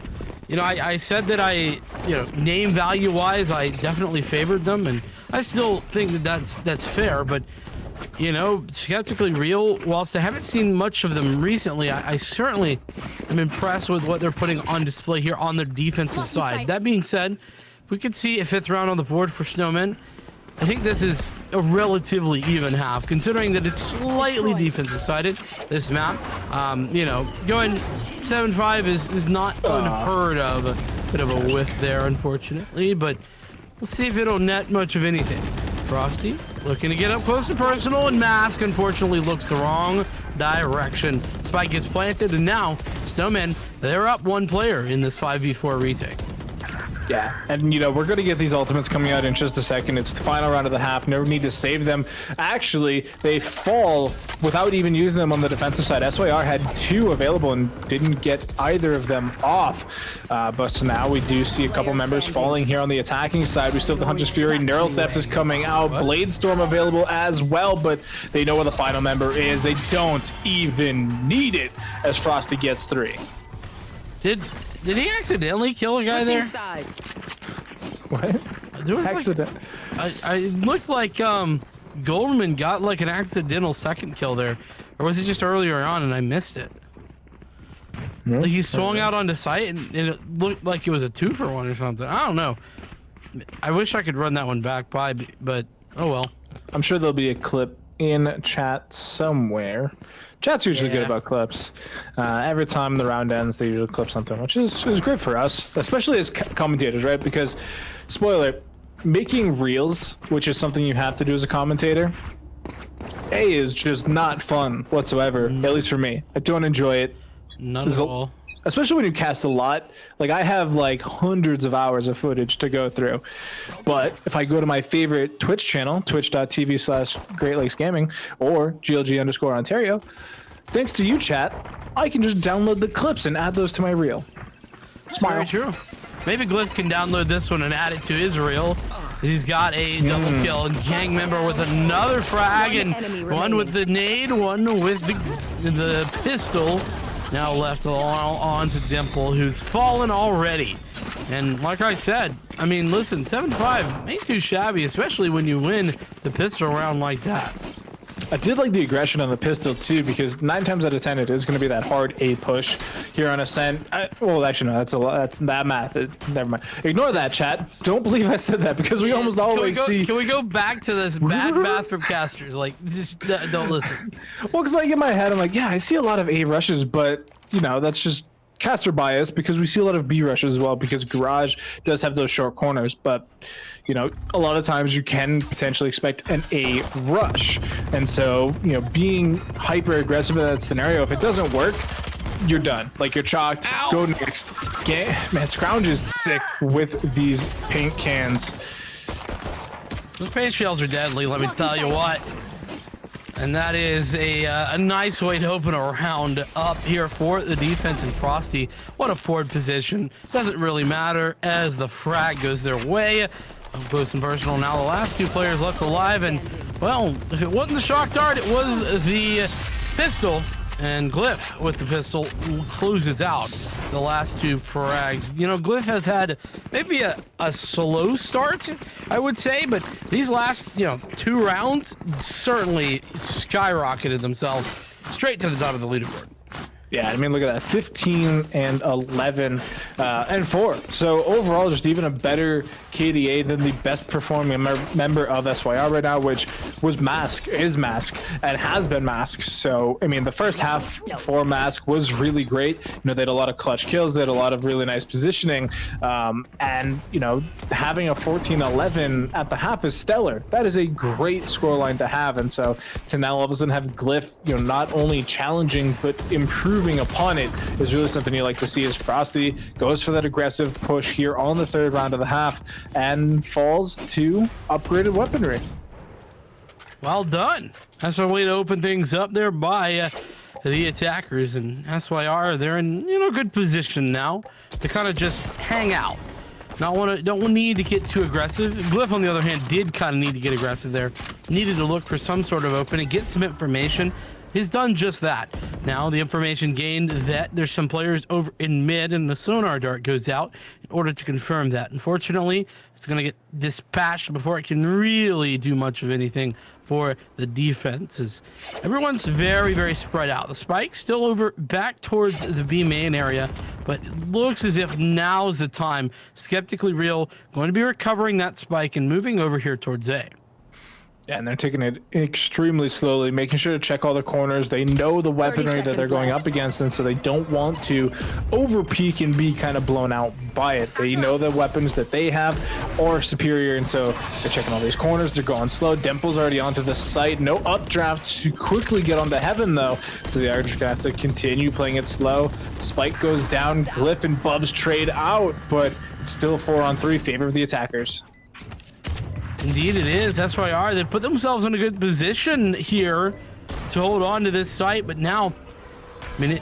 You know, I said that name value wise, I definitely favored them, and I still think that that's fair, but. You know, skeptically real, whilst I haven't seen much of them recently, I certainly am impressed with what they're putting on display here on the defensive side. That being said, if we could see a 5th round on the board for Snowmen, I think this is a relatively even half, considering that it's slightly defensive sided, this map. You know, going 7-5 is not unheard of. A bit of a whiff there, unfortunately, but we'll see if it'll net much of anything. Frosty looking to get up close and personal, and Mask unfortunately looks the wrong direction. Spike gets planted, and now Snowmen, they're up 1 player in this 5v4 retake. Yeah, and you know, we're going to get these ultimates coming out in just a second. It's the final round of the half. No need to save them. Actually, they fall without even using them on the defensive side. SYR had 2 available and didn't get either of them off. But so now we do see a couple members falling here on the attacking side. We still have the Hunter's Fury. Neural Theft is coming out. Blade Storm available as well, but they know where the final member is. They don't even need it as Frosty gets 3. Did he accidentally kill a guy there? What? Accident. It looked like Goldman got like an accidental second kill there, or was it just earlier on and I missed it? Like he swung out onto site and it looked like it was a 2-for-1 or something. I don't know. I wish I could run that one back by, but oh well. I'm sure there'll be a clip in chat somewhere. Chat's usually good about clips. Every time the round ends, they usually clip something, which is great for us, especially as commentators, right? Because, spoiler, making reels, which is something you have to do as a commentator, is just not fun whatsoever, at least for me. I don't enjoy it. Not at all. Especially when you cast a lot. Like, I have like hundreds of hours of footage to go through. But if I go to my favorite Twitch channel, twitch.tv/Great Lakes Gaming or GLG_Ontario, thanks to you, chat, I can just download the clips and add those to my reel. Very true. Maybe Glyph can download this one and add it to his reel. He's got a double kill and gang member with another frag, and one with the nade, one with the pistol. Now left all on to Dimple, who's fallen already. And like I said, I mean, listen, 7-5 ain't too shabby, especially when you win the pistol round like that. I did like the aggression on the pistol too, because 9 times out of 10 it is going to be that hard A push here on Ascent. Well, actually no, that's that math. Never mind. Ignore that, chat. Don't believe I said that, because we almost always see. Can we go back to this bad math from casters? Like, just don't listen. Well, because like in my head I'm like, yeah, I see a lot of A rushes, but you know, that's just caster bias, because we see a lot of B rushes as well, because Garage does have those short corners. But you know, a lot of times you can potentially expect an A rush, and so you know, being hyper aggressive in that scenario, if it doesn't work, you're done. Like, you're chalked. Ow. Go next. Man, Scrounge is sick with these paint cans. Those paint shells are deadly, let me tell you what. And that is a nice way to open a round up here for the defense and Frosty. What a forward position. Doesn't really matter as the frag goes their way. Close and personal. Now the last 2 players left alive, and well, if it wasn't the shock dart, it was the pistol. And Glyph with the pistol closes out the last 2 frags. You know, Glyph has had maybe a slow start, I would say, but these last, 2 rounds certainly skyrocketed themselves straight to the top of the leaderboard. Yeah, I mean, look at that, 15 and 11 and 4. So overall, just even a better KDA than the best performing member of SYR right now, which was Mask, is Mask, and has been Mask. So, I mean, the first half for Mask was really great. You know, they had a lot of clutch kills, they had a lot of really nice positioning, and, you know, having a 14-11 at the half is stellar. That is a great scoreline to have, and so to now all of a sudden have Glyph, you know, not only challenging, but improving upon it is really something you like to see, as Frosty goes for that aggressive push here on the 3rd round of the half and falls to upgraded weaponry. Well done. That's a way to open things up there by the attackers, and SYR, they're in good position now to kind of just hang out. Don't need to get too aggressive. Glyph, on the other hand, did kind of need to get aggressive there. Needed to look for some sort of opening, get some information. He's done just that. Now the information gained that there's some players over in mid, and the sonar dart goes out in order to confirm that. Unfortunately, it's going to get dispatched before it can really do much of anything for the defenses. Everyone's very, very spread out. The spike's still over back towards the B main area, but it looks as if now's the time. Skeptically Real going to be recovering that spike and moving over here towards A. Yeah, and they're taking it extremely slowly, making sure to check all the corners. They know the weaponry that they're going up against, and so they don't want to over peak and be kind of blown out by it. They know the weapons that they have are superior, and so they're checking all these corners. They're going slow. Dimple's already onto the site. No updraft to quickly get onto Heaven, though, so they are just going to have to continue playing it slow. Spike goes down. Glyph and Bubs trade out, but still 4-on-3, favor of the attackers. Indeed it is. SYR, they put themselves in a good position here to hold on to this site, but now, I mean,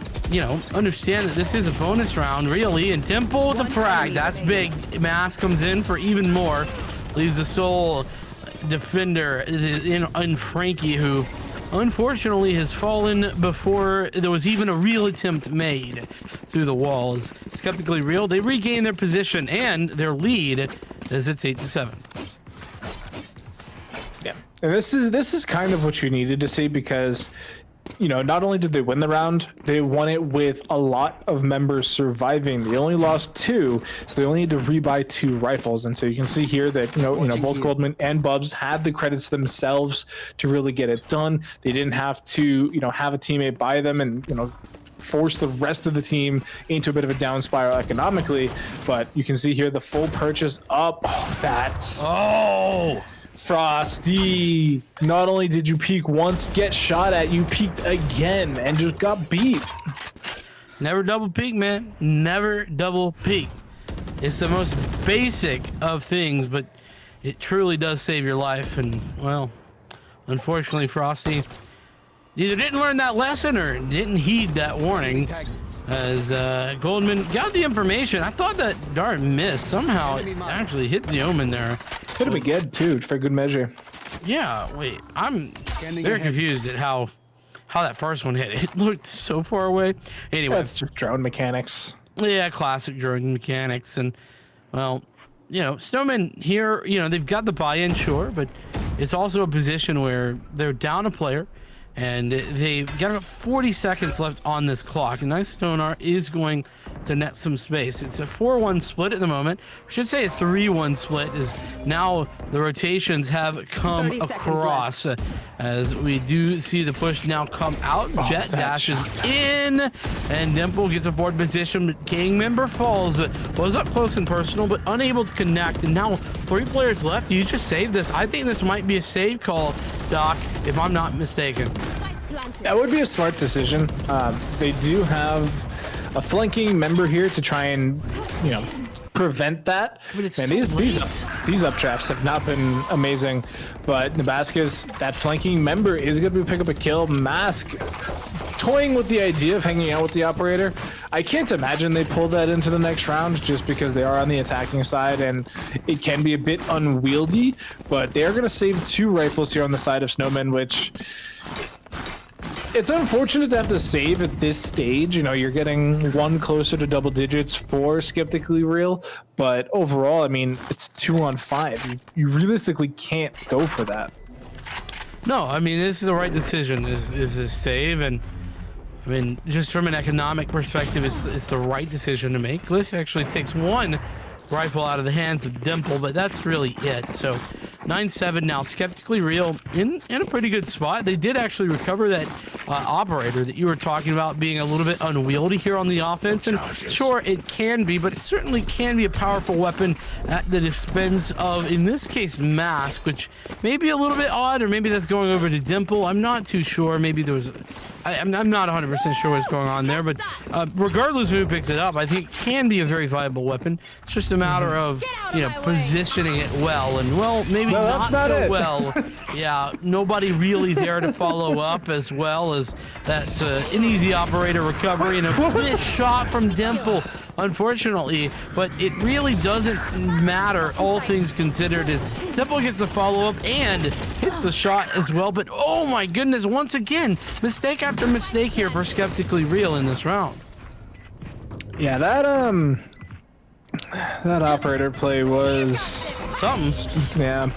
understand that this is a bonus round, really, and Dimple with the frag, that's big. Mask comes in for even more, leaves the sole defender in Frankie, who unfortunately has fallen before there was even a real attempt made through the walls. Skeptically Real, they regain their position and their lead as it's 8-7. Yeah, and this is kind of what you needed to see, because not only did they win the round, they won it with a lot of members surviving. They only lost 2, so they only had to rebuy 2 rifles. And so you can see here that both Goldman and Bubs had the credits themselves to really get it done. They didn't have to have a teammate buy them and force the rest of the team into a bit of a down spiral economically. But you can see here the full purchase up. Frosty, not only did you peek once, get shot at, you peeked again and just got beat. Never double peek, man. Never double peek. It's the most basic of things, but it truly does save your life. And, well, unfortunately, Frosty either didn't learn that lesson or didn't heed that warning, as Goldman got the information. I thought that dart missed. Somehow it actually hit the Omen there. Could have been good too, for good measure. Yeah, wait, I'm very confused at how that first one hit. It looked so far away. Anyway, that's just drone mechanics. Yeah, classic drone mechanics. And, well, Snowmen here, they've got the buy-in, sure, but it's also a position where they're down a player, and they've got about 40 seconds left on this clock. And Nice Stonar is going to net some space. It's a 4-1 split at the moment. I should say a 3-1 split, is now the rotations have come across, as we do see the push now come out. Jet dashes in, and Dimple gets a board position, but gang member falls. Was up close and personal, but unable to connect. And now 3 players left. You just saved this. I think this might be a save call, Doc, if I'm not mistaken. That would be a smart decision. They do have a flanking member here to try and prevent that. And so these up traps have not been amazing, but Nebraska's that flanking member is going to pick up a kill. Mask toying with the idea of hanging out with the operator. I can't imagine they pull that into the next round, just because they are on the attacking side and it can be a bit unwieldy, but they are going to save 2 rifles here on the side of Snowmen, which it's unfortunate to have to save at this stage. You're getting 1 closer to double digits for Skeptically Real, but overall, I mean, it's 2-on-5. You realistically can't go for that. No, I mean, this is the right decision, is this save. And I mean, just from an economic perspective, it's the right decision to make. Glyph actually takes 1 rifle out of the hands of Dimple, but that's really it. So 9-7 now. Skeptically Real in a pretty good spot. They did actually recover that operator that you were talking about being a little bit unwieldy here on the offense. And sure, it can be, but it certainly can be a powerful weapon at the expense of, in this case, Mask, which may be a little bit odd, or maybe that's going over to Dimple. I'm not too sure. Maybe there was... I'm not 100% sure what's going on there, but regardless of who picks it up, I think it can be a very viable weapon. It's just a matter of, positioning it well, and, well, maybe not so well. Yeah, nobody really there to follow up, as well as that an easy operator recovery and a missed shot from Dimple, unfortunately. But it really doesn't matter, all things considered, as Dimple gets the follow-up and hits the shot as well. But, oh my goodness, once again, mistake after mistake here for Skeptically Real in this round. Yeah, that operator play was something. Yeah.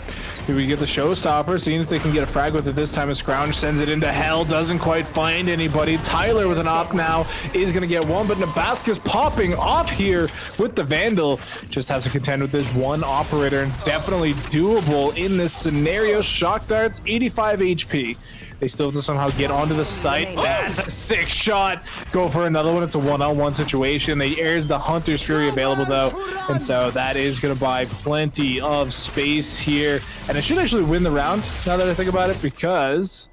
Here we get the showstopper, seeing if they can get a frag with it this time. As Scrounge sends it into hell, doesn't quite find anybody. Tyler with an op now is going to get 1, but Nebraska's popping off here with the Vandal. Just has to contend with this 1 operator, and it's definitely doable in this scenario. Shock darts, 85 HP. They still have to somehow get onto the site. That's a 6 shot. Go for another one. It's a 1-on-1 situation. They airs the Hunter's Fury available, though. And so that is going to buy plenty of space here. And it should actually win the round, now that I think about it, because...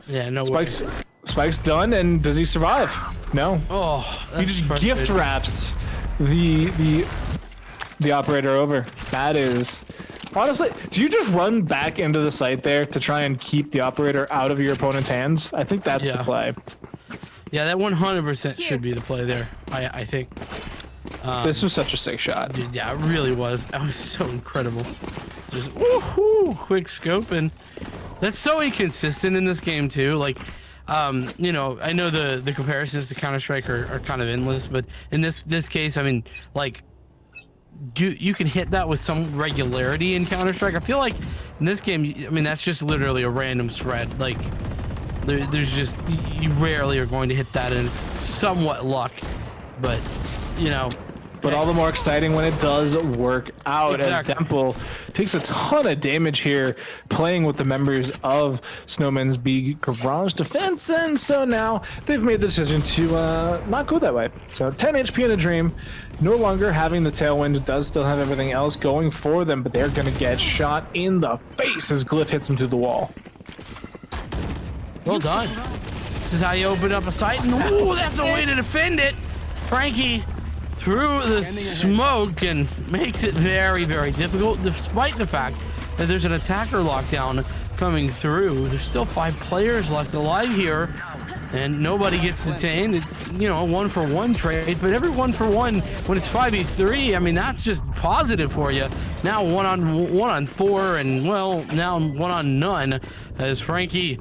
Yeah, no Spike's done, and does he survive? No. Oh, he just gift wraps the the operator over. That is... Honestly, do you just run back into the site there to try and keep the operator out of your opponent's hands? I think that's the play. Yeah, that 100% should be the play there, I think. This was such a sick shot. Dude, yeah, it really was. That was so incredible. Just woohoo, quick scope, and that's so inconsistent in this game too. Like, you know, I know the comparisons to Counter-Strike are kind of endless, but in this case, I mean, like, you can hit that with some regularity in Counter-Strike. I feel like in this game, I mean, that's just literally a random spread. Like, there's just, you rarely are going to hit that, and it's somewhat luck, but, you know. But all the more exciting when it does work out. Exactly. As Demple takes a ton of damage here, playing with the members of Snowman's B Garage Defense, and so now they've made the decision to not go that way. So 10 HP in a dream, no longer having the tailwind, does still have everything else going for them, but they're going to get shot in the face as Glyph hits him to the wall. Well done. This is how you open up a site, and ooh, that's the way to defend it. Frankie through the smoke and makes it very, very difficult, despite the fact that there's an attacker lockdown coming through. There's still 5 players left alive here, and nobody gets detained. It's, you know, a 1-for-1 trade, but every 1-for-1 when it's 5v3, I mean, that's just positive for you. Now 1-on-4, and well, now 1-on-none as Frankie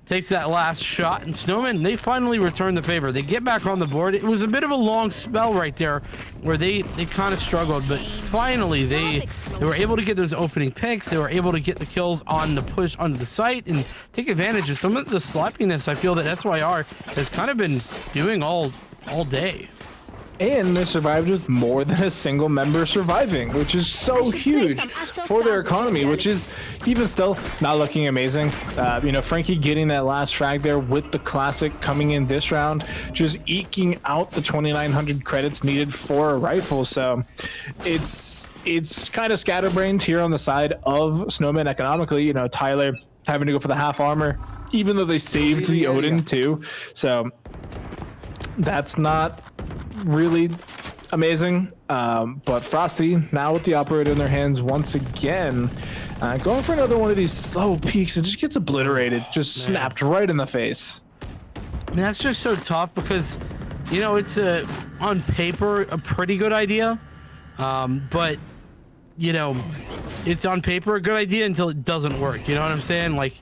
takes that last shot, and Snowman, they finally return the favor. They get back on the board. It was a bit of a long spell right there where they kind of struggled, but finally they were able to get those opening picks. They were able to get the kills on the push onto the site and take advantage of some of the sloppiness I feel that SYR has kind of been doing all day. And they survived with more than a single member surviving, which is so huge for their economy, which is even still not looking amazing. You know, Frankie getting that last frag there with the classic coming in this round, just eking out the 2,900 credits needed for a rifle. So it's kind of scatterbrained here on the side of Snowman economically. You know, Tyler having to go for the half armor, even though they saved the Odin too. So that's not really amazing, but Frosty now with the operator in their hands once again, going for another one of these slow peaks. It just gets obliterated, just snapped right in the face. I mean, that's just so tough because, you know, it's on paper a pretty good idea, but you know, it's on paper a good idea until it doesn't work. You know what I'm saying? Like,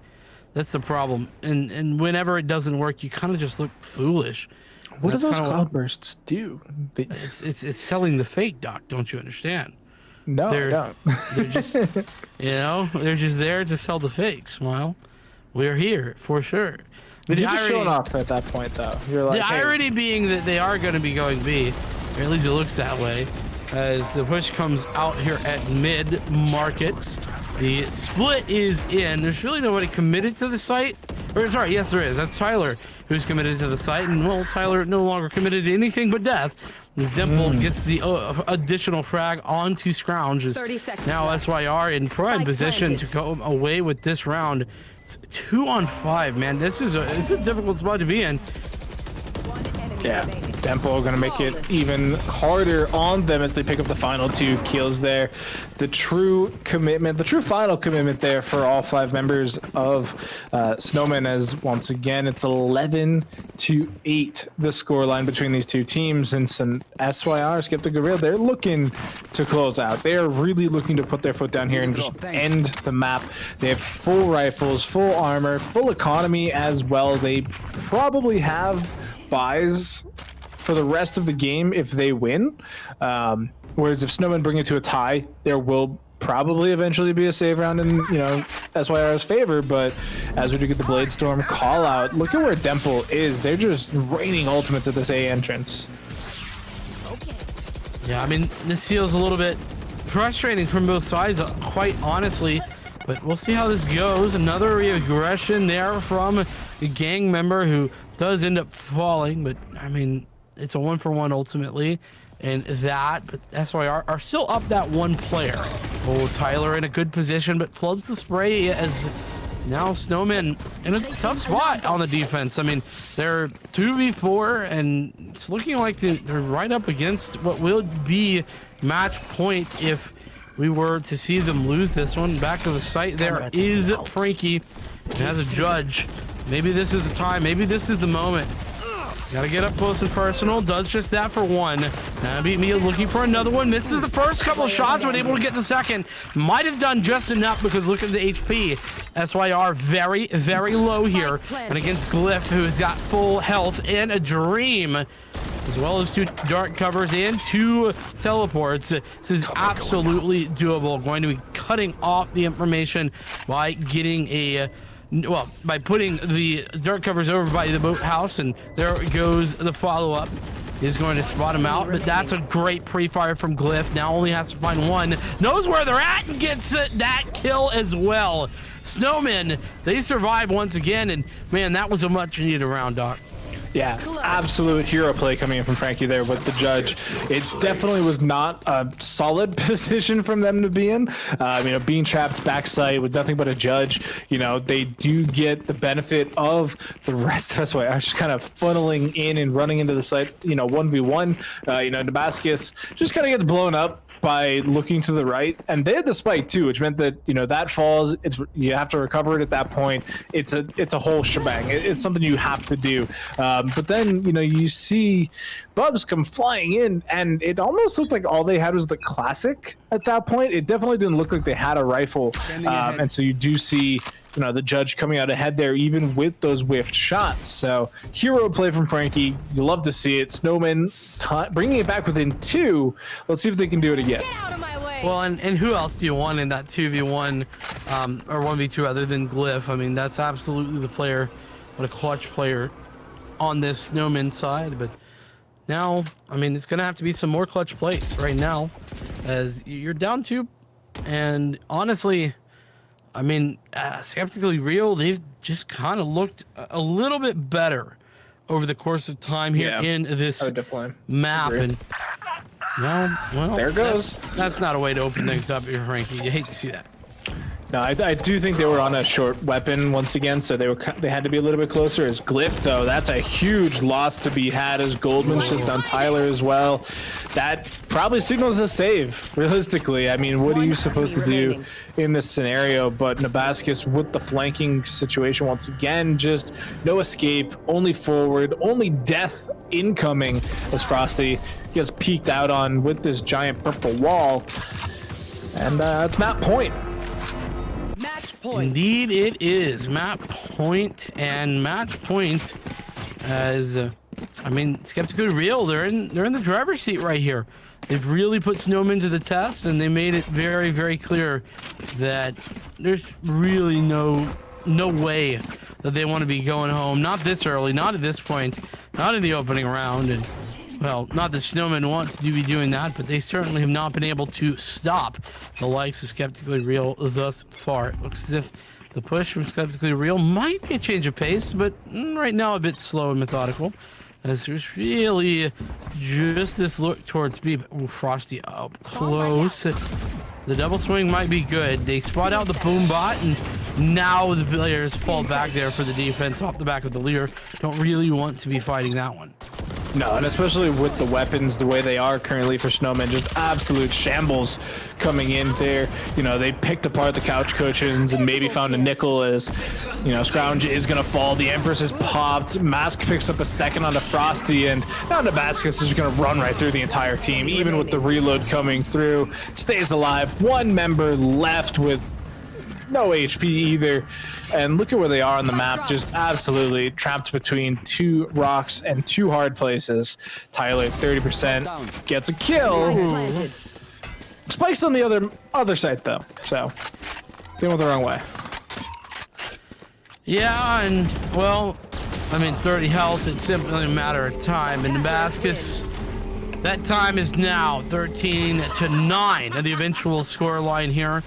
that's the problem, and whenever it doesn't work, you kind of just look foolish. What do those cloudbursts do? It's selling the fake, Doc. Don't you understand? No, they're just, you know, they're just there to sell the fakes. Well, we're here for sure. But you're just showing off at that point, though. You're like, the irony being that they are going to be going B, or at least it looks that way, as the push comes out here at mid market. The split is in. There's really nobody committed to the site. Or sorry, yes there is. That's Tyler who's committed to the site, and well, Tyler no longer committed to anything but death. This Dimple gets the additional frag onto Scrounge. Now SYR in prime position to go away with this round. It's 2-on-5, man. This is a difficult spot to be in. Yeah, Dempo gonna make it even harder on them as they pick up the final 2 kills there. The true commitment, the true final commitment there for all 5 members of Snowman, as once again it's 11-8 the scoreline between these 2 teams, and some SYR Skeptic Gorilla, they're looking to close out. They are really looking to put their foot down here and just end the map. They have full rifles, full armor, full economy as well. They probably have buys for the rest of the game if they win, whereas if Snowman bring it to a tie, there will probably eventually be a save round in, you know, SYR's favor. But as we do get the Blade Storm call out, look at where Demple is. They're just raining ultimates at this A entrance. Yeah, I mean, this feels a little bit frustrating from both sides, quite honestly, but we'll see how this goes. Another reaggression there from a gang member who does end up falling, but I mean, it's a 1-for-1 ultimately, and that, but SYR are still up that 1 player. Oh, Tyler in a good position, but flubs the spray as now Snowman in a tough spot on the defense. I mean, they're 2v4, and it's looking like they're right up against what will be match point if we were to see them lose this one. Back to the site there is Frankie. And as a judge, maybe this is the time, maybe this is the moment. Gotta get up close and personal. Does just that for one. Now beat me looking for another one. Misses the first couple of shots, but able to get the second. Might have done just enough because look at the HP. SYR very, very low here. And against Glyph, who's got full health and a dream, as well as 2 dart covers and 2 teleports. This is absolutely doable. Going to be cutting off the information by getting a... well, by putting the dart covers over by the boathouse, and there goes the follow-up. Is going to spot him out, but that's a great pre-fire from Glyph. Now only has to find one. Knows where they're at and gets that kill as well. Snowmen, they survive once again, and man, that was a much-needed round, Doc. Yeah, absolute hero play coming in from Frankie there with the judge. It definitely was not a solid position from them to be in. Being trapped backside with nothing but a judge, they do get the benefit of the rest of us. I was just kind of funneling in and running into the site, 1v1. Damascus just kind of gets blown up by looking to the right, and they had the spike too, which meant that that falls. You have to recover it at that point. It's a whole shebang. It's something you have to do. But then you see Bubs come flying in, and it almost looked like all they had was the classic at that point. It definitely didn't look like they had a rifle, and so you do see the judge coming out ahead there, even with those whiffed shots. So hero play from Frankie. You love to see it. Snowman bringing it back within 2. Let's see if they can do it again. Get out of my way. Well, and who else do you want in that 2v1 or 1v2 other than Glyph? I mean, that's absolutely the player. What a clutch player on this Snowman side. But now, it's going to have to be some more clutch plays right now as you're down 2. And honestly, Skeptically Real, they've just kind of looked a little bit better over the course of time here in this map. And well, there it goes. That's not a way to open things up here, Frankie. You hate to see that. No, I do think they were on a short weapon once again, so they had to be a little bit closer. As Glyph, though, that's a huge loss to be had as Goldman shuts down Tyler as well. That probably signals a save, realistically. What are you supposed to do in this scenario? But Nabascus with the flanking situation once again, just no escape, only forward, only death incoming as Frosty gets peeked out on with this giant purple wall. And it's map point. Indeed it is. Map point and match point as Skeptically Real, they're in the driver's seat right here. They've really put Snowman to the test, and they made it very, very clear that there's really no way that they want to be going home. Not this early, not at this point, not in the opening round. And well, not that Snowman wants to be doing that, but they certainly have not been able to stop the likes of Skeptically Real thus far. It looks as if the push from Skeptically Real might be a change of pace, but right now a bit slow and methodical, as there's really just this look towards B. Ooh, Frosty up close. The double swing might be good. They spot out the boom bot, and now the players fall back there for the defense off the back of the leader. Don't really want to be fighting that one. No, and especially with the weapons the way they are currently for Snowman, just absolute shambles coming in there. They picked apart the couch cushions and maybe found a nickel as, Scrounge is going to fall. The Empress is popped. Mask picks up a second onto Frosty, and now Nabascus is just going to run right through the entire team, even with the reload coming through. Stays alive. One member left with no HP either. And look at where they are on the map, just absolutely trapped between 2 rocks and 2 hard places. Tyler, 30%, gets a kill. Spike's on the other side, though, so they went the wrong way. Yeah, and, 30 health, it's simply a matter of time. And Nabascus, that time is now 13-9 at the eventual score line here.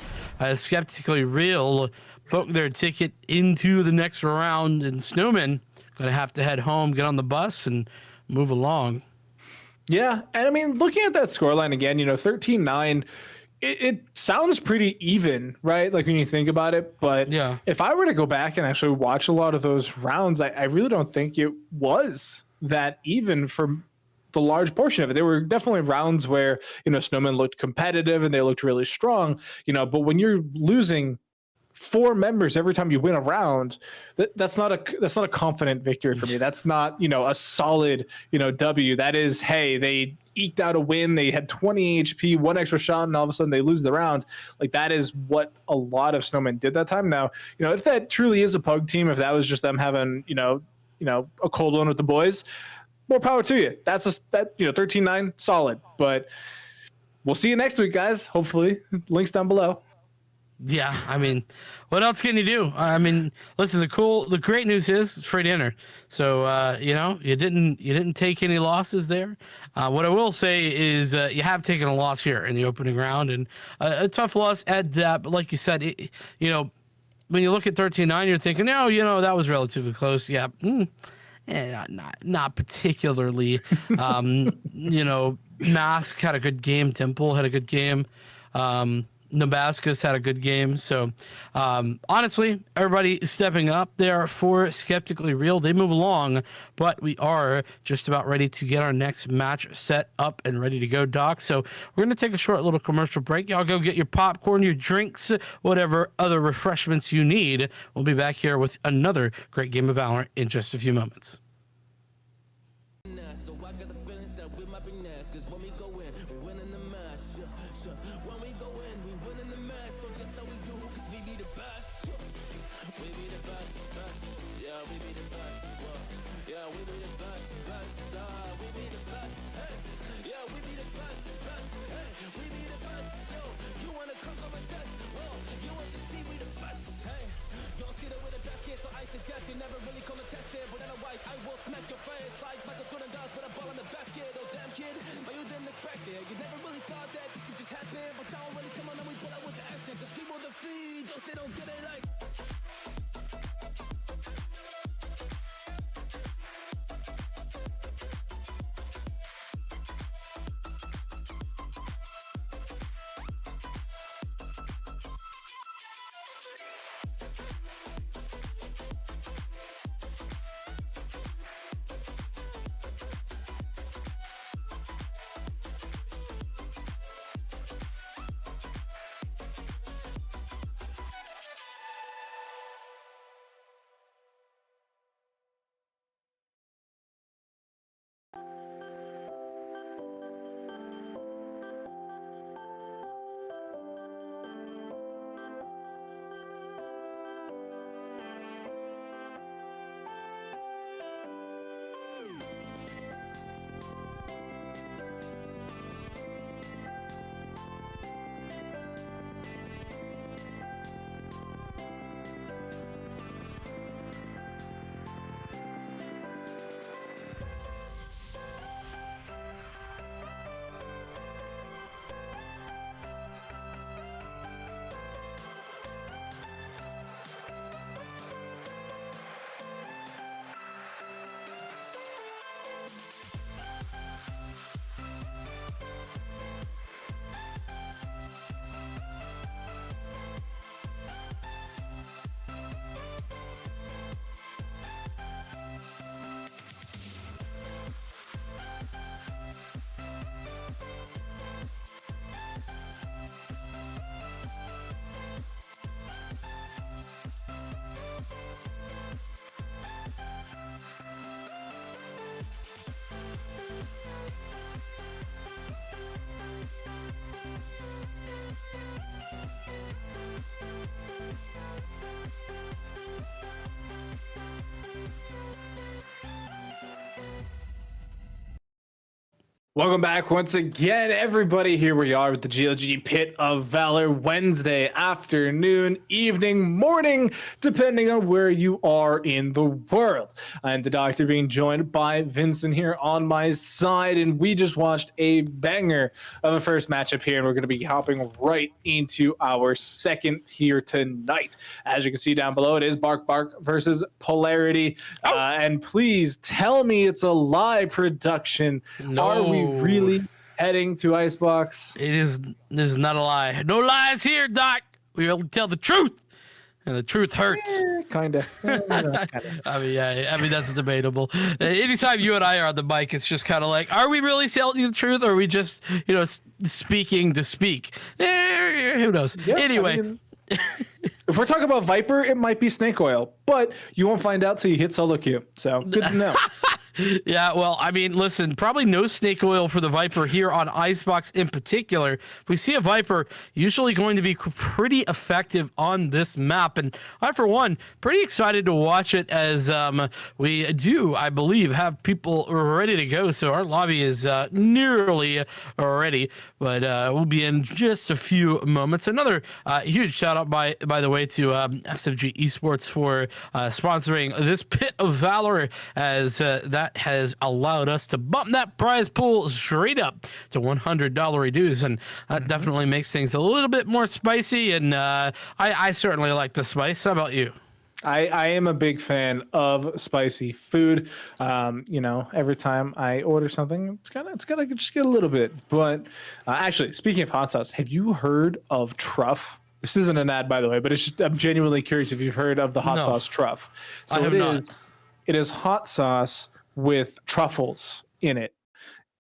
Skeptically Real book their ticket into the next round, and Snowman gonna have to head home, get on the bus, and move along. Yeah, and looking at that scoreline again, 13-9, it sounds pretty even, right? Like when you think about it, but yeah, if I were to go back and actually watch a lot of those rounds, I really don't think it was that even for the large portion of it. There were definitely rounds where, Snowman looked competitive and they looked really strong, but when you're losing 4 members every time you win a round, that's not a confident victory for me. That's not, a solid, W. That is, hey, they eked out a win. They had 20 HP, 1 extra shot, and all of a sudden they lose the round. Like, that is what a lot of Snowmen did that time. Now, if that truly is a pug team, if that was just them having, a cold one with the boys, more power to you. That's 13-9, solid. But we'll see you next week, guys. Hopefully, links down below. Yeah, I mean, what else can you do? I mean, listen, the great news is it's free to enter. So, you didn't take any losses there. What I will say is you have taken a loss here in the opening round, and a tough loss at that. But like you said, when you look at 13-9, you're thinking, that was relatively close. Yeah, not particularly. Mask had a good game. Temple had a good game. Nebraska's had a good game. So, honestly, everybody is stepping up there for Skeptically Real. They move along, but we are just about ready to get our next match set up and ready to go, Doc. So we're going to take a short little commercial break. Y'all go get your popcorn, your drinks, whatever other refreshments you need. We'll be back here with another great game of Valor in just a few moments. So I got the feelings that we might be next. Cause when we go in, we're winning the match. When we go in, we winning the match. So that's how we do, cause we be the best. We be the best, best. Yeah, we be the best. Yeah, we be the best, best. We be the best. Hey, yeah, we be the best, best. Hey, we be the best. Yo, you wanna come and test? Well, you want to see we the best. Hey, you don't see that we're the best kid, so I suggest you never really come and test it. But otherwise, I will smack your face like Michael Jordan does with a ball in the basket. Oh damn kid, but you didn't expect it. You never really thought that this could just happen. But now when it come on and we pull out with the action, just people the feed, those they don't get it like. Welcome back once again, everybody. Here we are with the GLG Pit of Valor, Wednesday afternoon, evening, morning, depending on where you are in the world. I'm the Doctor, being joined by Vincent here on my side, and we just watched a banger of a first matchup here, and we're going to be hopping right into our second here tonight. As you can see down below, it is Bark Bark versus Polarity, and please tell me it's a live production. No. Are we really heading to Icebox? This is not a lie. No lies here, Doc. We will tell the truth. and the truth hurts. Kind of. I mean, yeah, I mean that's debatable. Anytime you and I are on the mic, it's just kind of like, are we really telling you the truth, or are we just, speaking to speak? Who knows? Yeah, anyway. I mean, if we're talking about Viper, it might be snake oil, but you won't find out till you hit solo queue. So good to know. Yeah, well, I mean, listen, probably no snake oil for the Viper here on Icebox in particular. If we see a Viper, usually going to be pretty effective on this map. And I, for one, pretty excited to watch it as we do, I believe, have people ready to go. So our lobby is nearly ready, but we'll be in just a few moments. Another huge shout out, by the way, to SFG Esports for sponsoring this Pit of Valor, as that has allowed us to bump that prize pool straight up to $100 dues, and that definitely makes things a little bit more spicy, and I certainly like the spice. How about you? I am a big fan of spicy food. Every time I order something, it's gotta just get a little bit. But actually, speaking of hot sauce, have you heard of truff? This isn't an ad, by the way, but it's just, I'm genuinely curious if you've heard of the hot sauce truff. So I have not. It is hot sauce with truffles in it.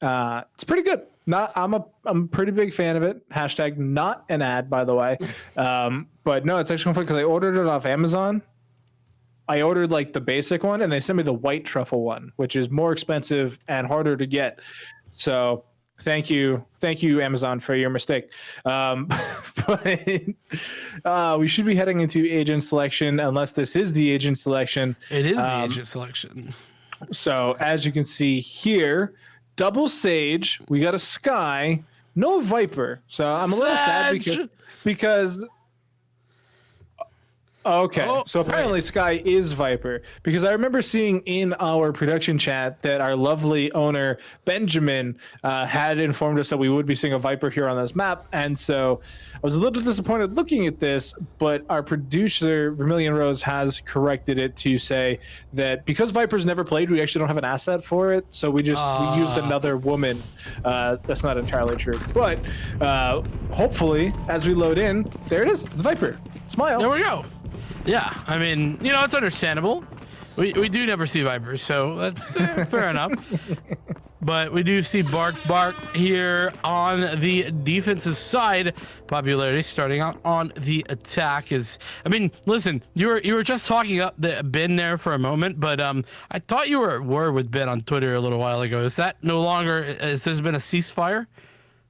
It's pretty good. I'm a pretty big fan of it. Hashtag not an ad, by the way. But no, it's actually fun because I ordered it off Amazon. I ordered like the basic one, and they sent me the white truffle one, which is more expensive and harder to get. So thank you, Amazon, for your mistake. But we should be heading into agent selection, unless this is the agent selection. It is the agent selection. So as you can see here, double Sage, we got a Sky, no Viper. So I'm a little sad because okay, so apparently Sky is Viper, because I remember seeing in our production chat that our lovely owner Benjamin had informed us that we would be seeing a Viper here on this map, and so I was a little disappointed looking at this, but our producer Vermilion Rose has corrected it to say that because Viper's never played, we actually don't have an asset for it, so we used another woman. That's not entirely true, but hopefully as we load in, there it is, it's Viper. Smile. There we go. Yeah, I mean, it's understandable. We do never see Vipers, so that's fair enough. But we do see Bark here on the defensive side. Popularity starting out on the attack is, I mean, listen, you were just talking up the Ben there for a moment, but I thought you were at war with Ben on Twitter a little while ago. Is that no longer? Has there been a ceasefire?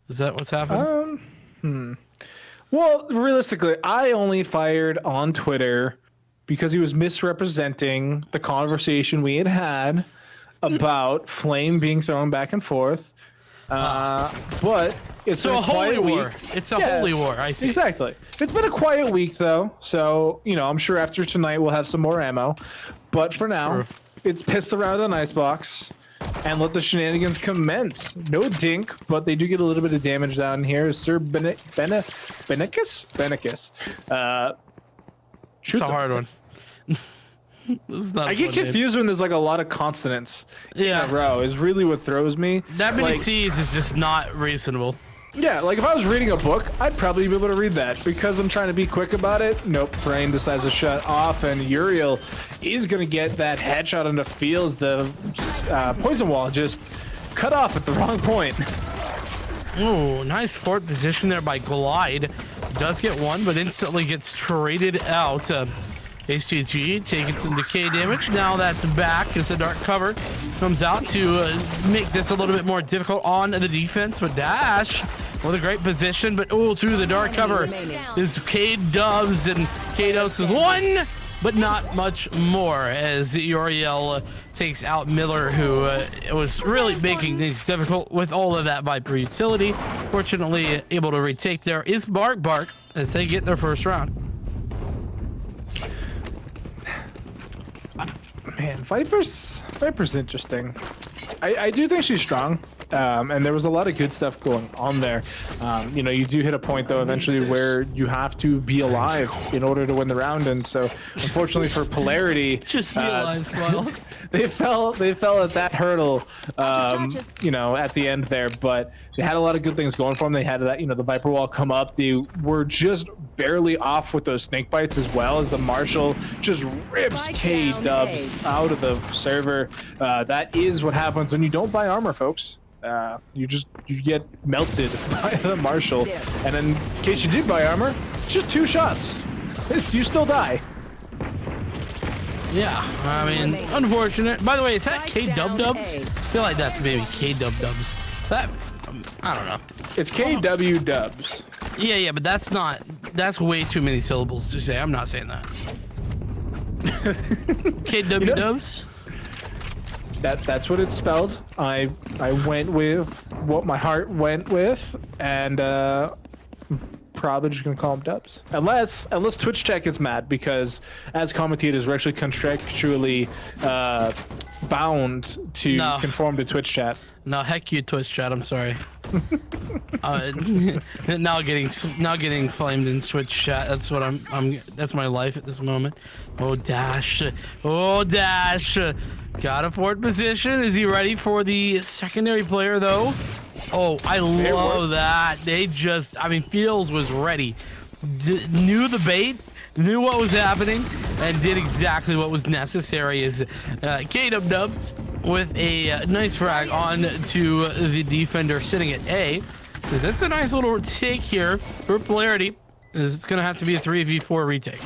Is that what's happened? Well, realistically, I only fired on Twitter because he was misrepresenting the conversation we had about Flame being thrown back and forth. But it's a holy war. Week. It's a holy war. I see. Exactly. It's been a quiet week, though. So, I'm sure after tonight we'll have some more ammo. But for now, it's pissed around on Icebox and let the shenanigans commence. No dink, but they do get a little bit of damage down here. Sir Benicus? It's a hard one. I get confused when there's like a lot of consonants in a row. Is really what throws me. That many C's is just not reasonable. Yeah, like if I was reading a book, I'd probably be able to read that. Because I'm trying to be quick about it, nope, brain decides to shut off, and Uriel is going to get that headshot into Fields. The poison wall just cut off at the wrong point. Ooh, nice fort position there by Glide. Does get one, but instantly gets traded out. HGG taking some decay damage. Now that's back as the dark cover comes out to make this a little bit more difficult on the defense. But Dash with a great position, but through the dark cover is K-Dubs, and K-Dubs is one, but not much more, as Uriel takes out Miller, who was really making things difficult with all of that Viper utility. Fortunately, able to retake there is Bark as they get their first round. Man, Viper's interesting. I do think she's strong. And there was a lot of good stuff going on there. You know, you do hit a point though eventually where you have to be alive in order to win the round, and so unfortunately for Polarity, Just be alive, Smile. they fell at that hurdle, you know, at the end there, but they had a lot of good things going for them. They had that, you know, the Viper Wall come up. They were just barely off with those snake bites, as well as the Marshall just rips K-Dubs out of the server. That is what happens when you don't buy armor, folks. You get melted by the Marshall, and then in case you did buy armor, just 2 shots. You still die. Yeah, I mean, unfortunate. By the way, is that K-Dub-Dubs? I feel like that's maybe K-Dub-Dubs. That, I don't know. It's KW Dubs. Yeah, but that's way too many syllables to say. I'm not saying that. KW Dubs? That's what it's spelled. I went with what my heart went with, and probably just gonna call them Dubs. Unless Twitch chat gets mad, because as commentators we're actually contractually bound to conform to Twitch chat. No, heck you, Twitch chat. I'm sorry. Now getting flamed in Twitch chat. That's what that's my life at this moment. Oh Dash. Got a forward position. Is he ready for the secondary player though? Oh, I love that. They just, I mean, Fields was ready. Knew the bait, knew what was happening, and did exactly what was necessary. Is K-Dub-Dubs with a nice frag on to the defender sitting at A. Because that's a nice little take here for Polarity. It's going to have to be a 3v4 retake.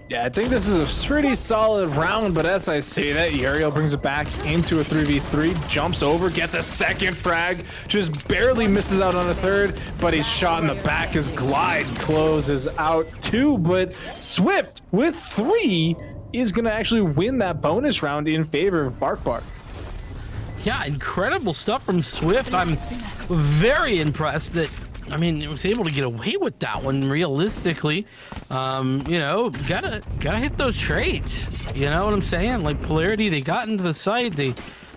Yeah, I think this is a pretty solid round, but as I say that, Uriel brings it back into a 3v3, jumps over, gets a second frag, just barely misses out on a third, but he's shot in the back. His glide closes out 2, but Swift with 3 is going to actually win that bonus round in favor of Bark. Yeah, incredible stuff from Swift. I'm very impressed that, I mean, it was able to get away with that one realistically. You know, gotta hit those trades. You know what I'm saying? Like Polarity, they got into the site, they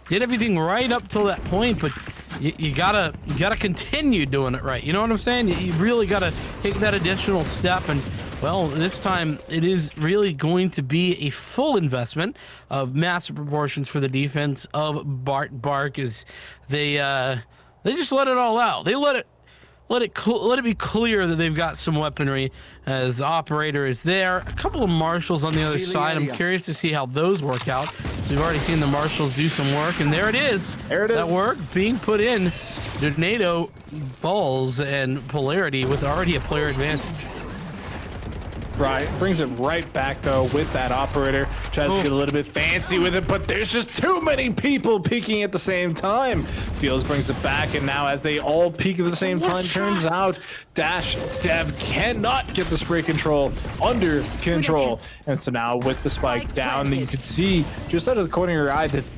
did everything right up till that point, but you gotta continue doing it right. You know what I'm saying? You really gotta take that additional step, and well, this time it is really going to be a full investment of massive proportions for the defense of Bark as they just let it all out. They let it be clear that they've got some weaponry, as the operator is there. A couple of marshals on the other side. I'm curious to see how those work out. So we've already seen the marshals do some work, and there it is. That work being put in. Tornado balls and Polarity with already a player advantage. Right, brings it right back though with that operator. Tries to get a little bit fancy with it, but there's just too many people peeking at the same time. Fields brings it back, and now as they all peek at the same time, turns out Dash Dev cannot get the spray control under control. And so now with the spike down, you can see just out of the corner of your eye that,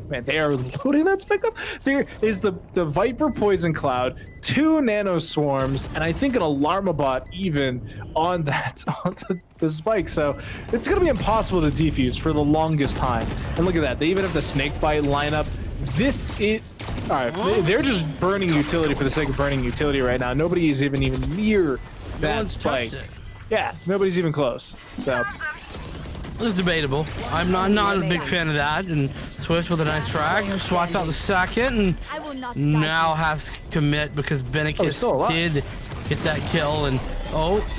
man, they are loading that spike up. There is the Viper Poison Cloud, 2 Nano Swarms, and I think an Alarmabot even on that, on the spike. So it's going to be impossible to defuse for the longest time. And look at that. They even have the Snake Bite lineup. This is... All right, they're just burning utility for the sake of burning utility right now. Nobody is even near that spike. Yeah, nobody's even close. So... It's debatable. I'm not a big fan of that. And Swift with a nice frag, swats out the second, and now has to commit because Benicus did get that kill, and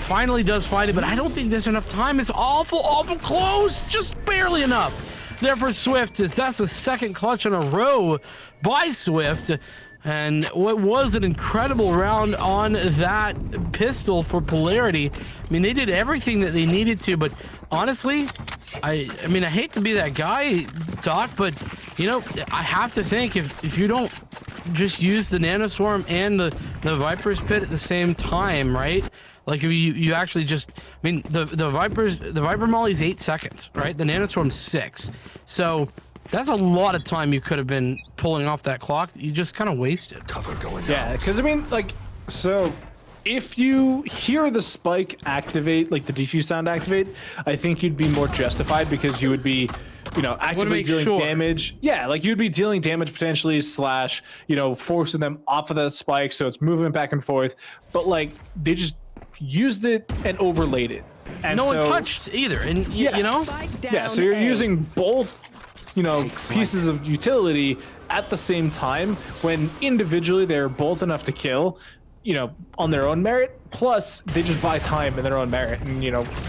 finally does find it, but I don't think there's enough time. It's awful close, just barely enough there for Swift, as that's the second clutch in a row by Swift. And what was an incredible round on that pistol for Polarity. I mean, they did everything that they needed to, but honestly, I mean, I hate to be that guy, Doc, but, you know, I have to think if you don't just use the Nanoswarm and the Viper's Pit at the same time, right? Like if you actually just, I mean, the Viper Molly's 8 seconds, right? The Nanoswarm's 6. So that's a lot of time you could have been pulling off that clock that you just kind of wasted. Cover going yeah, because I mean, like, so if you hear the spike activate, like the defuse sound activate, I think you'd be more justified because you would be actively make dealing sure. damage. Yeah, like you'd be dealing damage potentially / forcing them off of the spike, so it's movement back and forth. But like they just used it and overlaid it. And no one touched either, and so you're using both pieces of utility at the same time when individually they're both enough to kill on their own merit, plus they just buy time in their own merit, and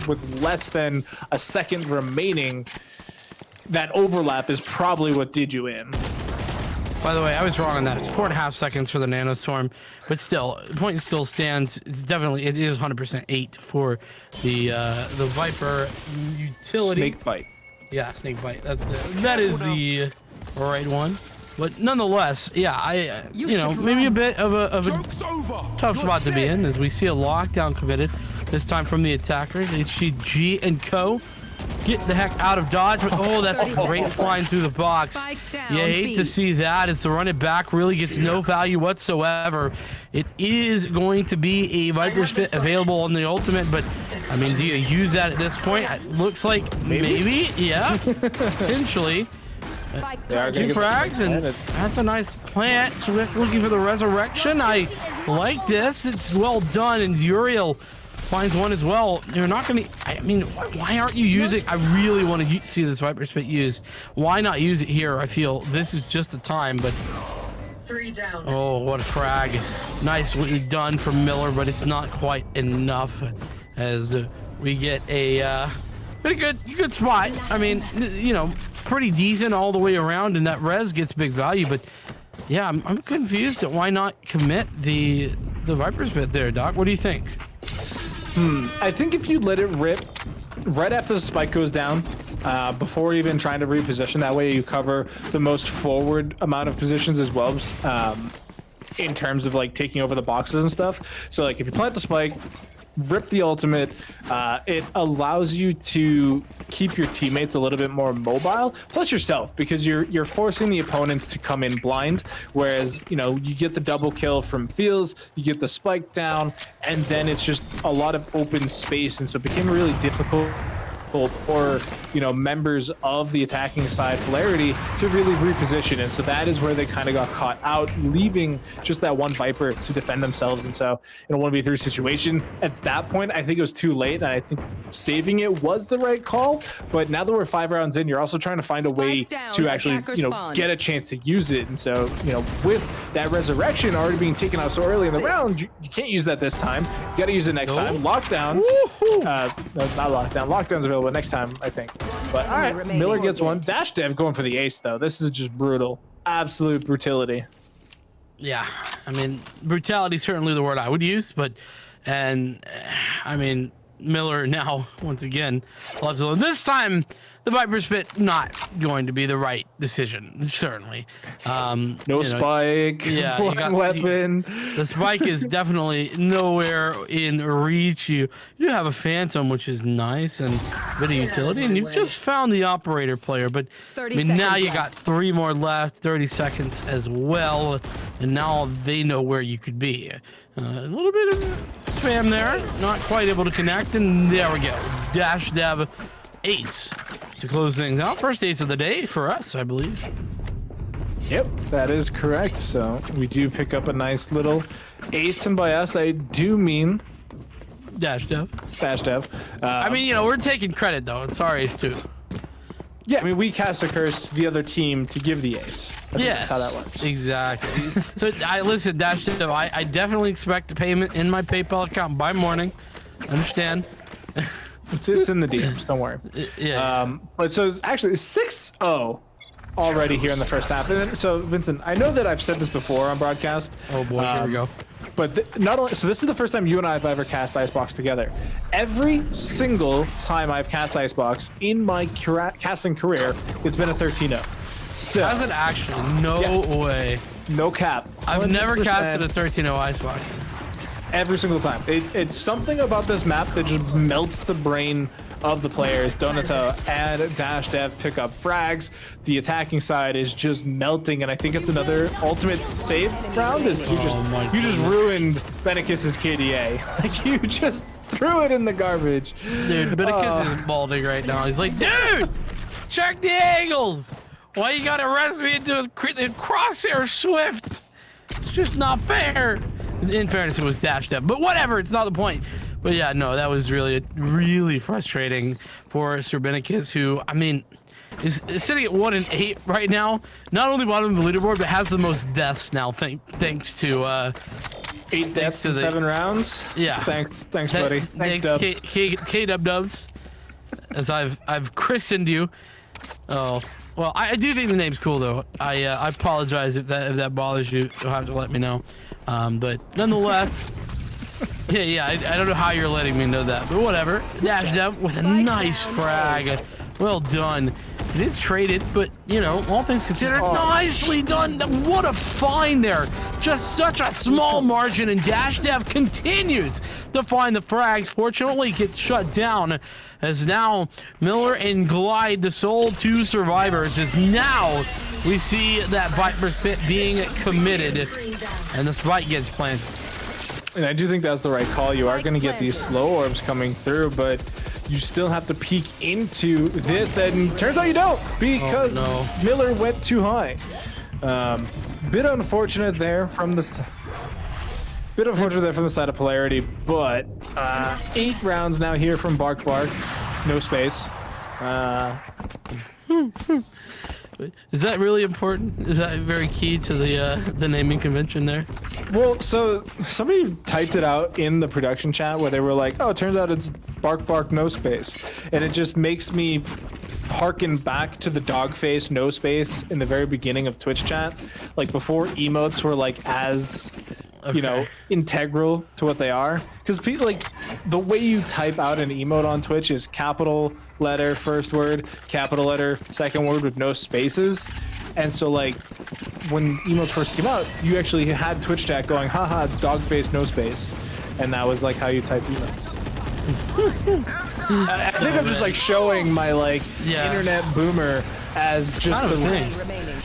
with less than a second remaining, that overlap is probably what did you in. By the way, I was wrong on that. It's 4.5 seconds for the nanostorm, but still, the point still stands. It is 100% 8 for the Viper utility. Snake bite. Yeah, snake bite. That is the right one. But nonetheless, yeah, maybe a bit of a tough spot to be in, as we see a lockdown committed this time from the attackers. HCG and co. Get the heck out of dodge. But, that's great flying through the box. You hate to see that, as the run it back really gets no value whatsoever. It is going to be a Viper Spit available on the ultimate, but I mean, do you use that at this point? It looks like maybe yeah, potentially. They are 2 frags, and that's a nice plant. Swift looking for the resurrection. I like this. It's well done, and Uriel finds one as well. You're not going to... I mean, why aren't you using... I really want to see this Viper Spit used. Why not use it here? I feel this is just the time, but... 3 down. Oh, what a frag. Nicely done from Miller, but it's not quite enough, as we get a pretty good spot. I mean, pretty decent all the way around, and that res gets big value, but yeah, I'm confused at why not commit the Viper Spit there, Doc. What do you think? I think if you let it rip right after the spike goes down, before even trying to reposition, that way you cover the most forward amount of positions as well, in terms of like taking over the boxes and stuff. So like if you plant the spike, rip the ultimate, it allows you to keep your teammates a little bit more mobile, plus yourself, because you're forcing the opponents to come in blind, whereas you get the double kill from Fields, you get the spike down, and then it's just a lot of open space, and so it became really difficult for members of the attacking side polarity to really reposition, and so that is where they kind of got caught out, leaving just that one Viper to defend themselves. And so in a 1v3 situation at that point, I think it was too late, and I think saving it was the right call. But now that we're 5 rounds in, you're also trying to find a way to actually get a chance to use it. And so with that resurrection already being taken out so early in the round, you can't use that this time. You got to use it next time. Lockdown, no, not lockdown. Lockdown's available next time, I think. But all right, Miller gets one. Dash Dev going for the ace, though. This is just brutal. Absolute brutality. Yeah, I mean, brutality is certainly the word I would use, but, and I mean, Miller now, once again, loves to learn. This time, the Viper Spit not going to be the right decision, certainly. No spike, yeah, one weapon. The spike is definitely nowhere in reach. You do have a Phantom, which is nice, and a bit of utility, and you've just found the operator player, but I mean, now you got 3 more left, 30 seconds as well, and now they know where you could be. A little bit of spam there, not quite able to connect, and there we go. Dash Dev ace to close things out. First ace of the day for us, I believe. Yep, that is correct. So we do pick up a nice little ace, and by us, I do mean Dash Dev. Dash Dev. I mean, we're taking credit though. It's our ace too. Yeah, I mean, we cast a curse to the other team to give the ace. Yeah, that's how that works. Exactly. So I listen, Dash Dev. I definitely expect a payment in my PayPal account by morning. Understand? It's in the DMs. Don't worry. Yeah. But so actually 6-0 already here in the first half. And so Vincent, I know that I've said this before on broadcast. Oh boy, here we go. But not only so, this is the first time you and I have ever cast Icebox together. Every single time I've cast Icebox in my casting career, it's been a 13-0. So That's an actually no way. No cap. I've never casted a 13-0 Icebox. Every single time. It's something about this map that just melts the brain of the players. Donato and Dash Dev pick up frags. The attacking side is just melting, and I think it's another ultimate save round. Is you just ruined Benicus's KDA. Like you just threw it in the garbage. Dude, Benicus is balding right now. He's like, dude, Check the angles. Why you gotta rush me into the crosshair Swift? It's just not fair. In fairness, it was dash dev, but whatever. It's not the point. But yeah, no, that was really frustrating for Serbenicus, who, I mean, is sitting at 1-8 right now. Not only bottom of the leaderboard, but has the most deaths now. Thanks to 8 deaths in 7 rounds. Yeah. Thanks, buddy. Thanks, Dub. K Dubs, as I've christened you. Oh, well, I do think the name's cool though. I apologize if that bothers you. You'll have to let me know. But nonetheless, yeah. I don't know how you're letting me know that, but whatever. Dashed up with a nice frag. Well done. It is traded, but you know, all things considered, nicely done. What a find there. Just such a small margin, and Dash Dev continues to find the frags. Fortunately, gets shut down as now Miller and Glide, the sole 2 survivors, is now we see that Viper's Pit being committed, and this fight gets planted. And I do think that's the right call. You are going to get these slow orbs coming through, but you still have to peek into this, and turns out you don't, because Miller went too high. Bit unfortunate there from the side of Polarity, but 8 rounds now here from Bark, no space. Is that really important? Is that very key to the naming convention there? Well, so somebody typed it out in the production chat where they were like, oh, it turns out it's Bark, no space. And it just makes me harken back to the dog face, no space in the very beginning of Twitch chat. Like before emotes were like as, you know, integral to what they are. Because people, like, the way you type out an emote on Twitch is capital letter first word, capital letter second word with no spaces. And so like when emotes first came out, you actually had Twitch chat going, haha, it's dog face, no space. And that was like how you type emotes. I think I'm just like showing my like internet boomer as just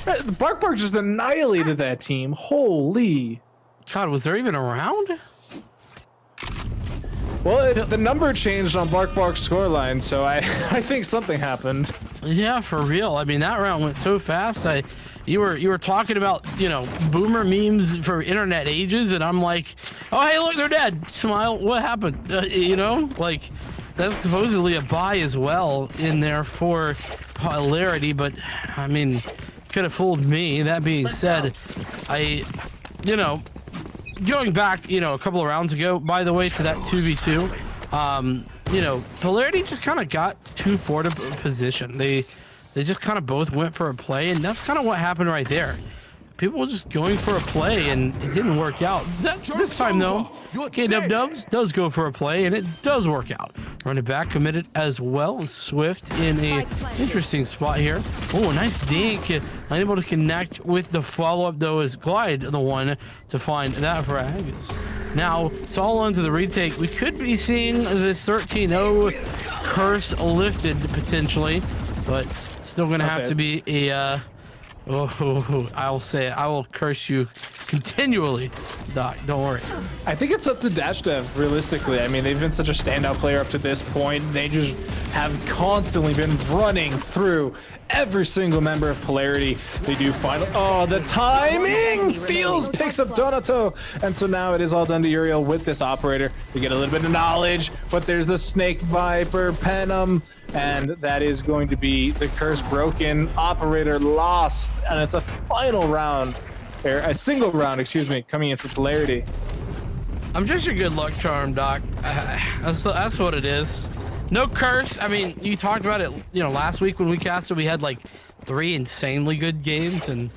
the Bark just annihilated that team. Holy God, was there even a round? Well, the number changed on Bark's scoreline, so I think something happened. Yeah, for real. I mean, that round went so fast. You were talking about, you know, boomer memes for internet ages, and I'm like, oh hey, look, they're dead. Smile. What happened? You know, like that's supposedly a buy as well in there for Polarity, but I mean, could have fooled me. That being said, you know. Going back, you know, a couple of rounds ago, by the way, to that 2v2, you know, Polarity just kind of got too forward a position. They just kind of both went for a play, and that's kind of what happened right there. People were just going for a play, and it didn't work out. This time, though, K-Dubs does go for a play, and it does work out. Running back committed as well. Swift in a interesting spot here. Oh, nice dink. Unable to connect with the follow-up, though, is Glide the one to find that frag. Now, it's all onto the retake. We could be seeing this 13-0 curse lifted, potentially, but still going to have to be a... I'll say it. I will curse you continually, Doc. Don't worry. I think it's up to Dash Dev, realistically. I mean, they've been such a standout player up to this point. They just have constantly been running through every single member of Polarity. They do find... Oh, the timing! Feels picks up Donato. And so now it is all done to Uriel with this operator. We get a little bit of knowledge, but there's the Snake Viper, Penum, and that is going to be the curse broken. Operator lost, and it's a final round, or a single round, excuse me, coming in for Polarity. I'm just your good luck charm, Doc. That's what it is. No curse. I mean, you talked about it, you know, last week when we casted, we had like 3 insanely good games, and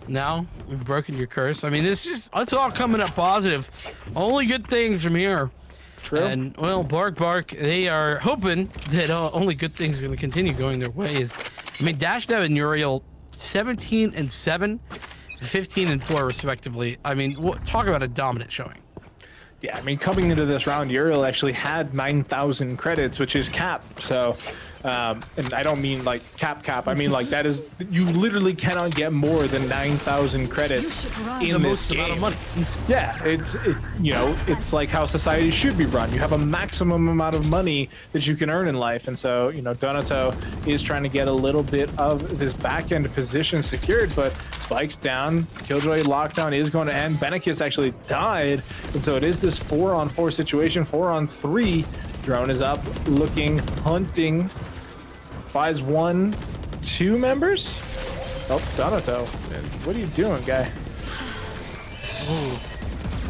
now we've broken your curse. I mean, it's all coming up positive. Only good things from here. True. And well, Bark, they are hoping that only good things are going to continue going their ways. I mean, Dash Dev and Uriel, 17-7, 15-4 respectively. I mean, talk about a dominant showing. Yeah, I mean, coming into this round, Uriel actually had 9,000 credits, which is capped. So and I don't mean like cap. I mean like that is, you literally cannot get more than 9,000 credits in this game. Amount of money. Yeah, it's like how society should be run. You have a maximum amount of money that you can earn in life, and so Donato is trying to get a little bit of this back end position secured, but Spike's down. Killjoy lockdown is going to end. Benekis actually died, and so it is this 4-on-4 situation, 4-on-3. Drone is up, looking, hunting. Fies 1, 2 members. Oh, Donato, man, what are you doing, guy? Ooh,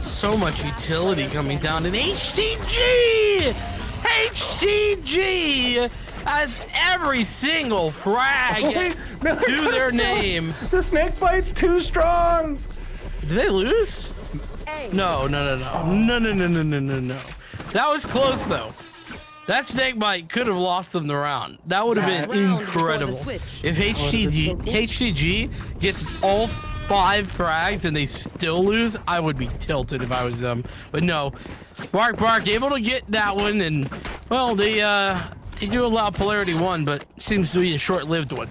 so much utility coming down in HTG. HTG has every single frag to their name. The snake bite's too strong. Did they lose? No. That was close though. That snake bite could have lost them the round. That would have been incredible. If HTG gets all 5 frags and they still lose, I would be tilted if I was them. But no, Bark able to get that one, and well, they do allow Polarity 1, but seems to be a short-lived one.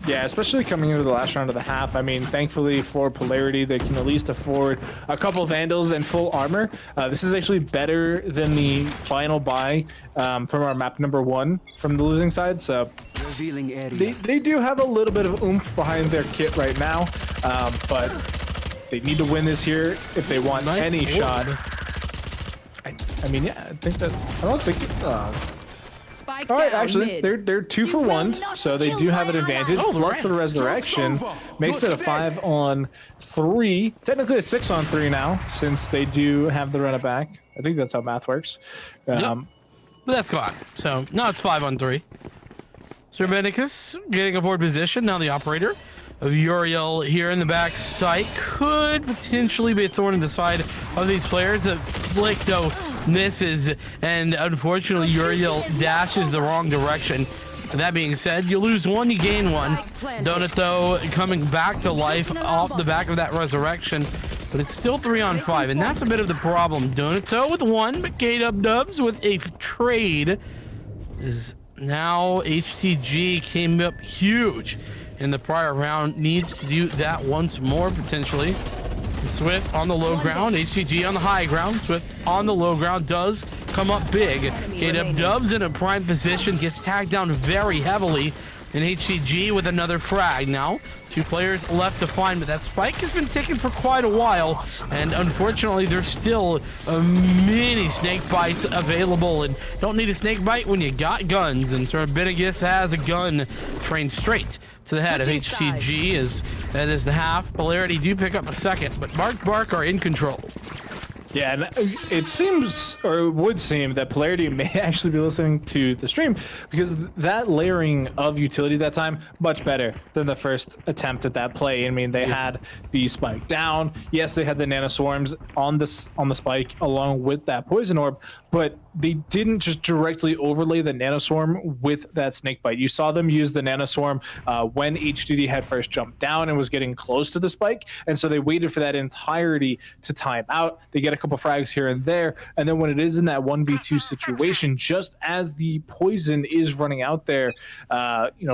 Yeah, especially coming into the last round of the half. I mean, thankfully for Polarity, they can at least afford a couple Vandals and full armor. This is actually better than the final buy from our map number 1 from the losing side. So revealing area. They do have a little bit of oomph behind their kit right now, but they need to win this here if they want any shot. I mean, yeah, I think that, I don't think all right, actually, they're 2 for 1, so they do have an advantage. Plus the resurrection makes it a 5-on-3, technically a 6-on-3 now, since they do have the run it back. I think that's how math works. But that's gone. So now it's 5-on-3. Serbenicus getting a forward position. Now the operator of Uriel here in the back site could potentially be a thorn in the side of these players. The Blake though misses, and unfortunately Uriel dashes the wrong direction. That being said, you lose 1, you gain 1. Donut though coming back to life off the back of that resurrection, but it's still 3-on-5, and that's a bit of the problem. Donut though with 1, but K-Dubs with a trade. Is now HTG came up huge in the prior round, needs to do that once more potentially. Swift on the low ground, HTG on the high ground. Swift on the low ground does come up big. K-Dubs in a prime position, gets tagged down very heavily, and HTG with another frag. Now 2 players left to find, but that spike has been taken for quite a while, and unfortunately there's still many snake bites available, and don't need a snake bite when you got guns, and so Benegus has a gun trained straight to the head of HTG. That is the half. Polarity do pick up a second, but Bark are in control. Yeah, and it seems, or it would seem, that Polarity may actually be listening to the stream, because that layering of utility that time, much better than the first attempt at that play. I mean, they had the spike down. Yes, they had the nanoswarms on the spike along with that poison orb, but they didn't just directly overlay the nanoswarm with that snake bite. You saw them use the nanoswarm when HDD had first jumped down and was getting close to the spike, and so they waited for that entirety to time out. They get a couple frags here and there, and then when it is in that 1v2 situation, just as the poison is running out there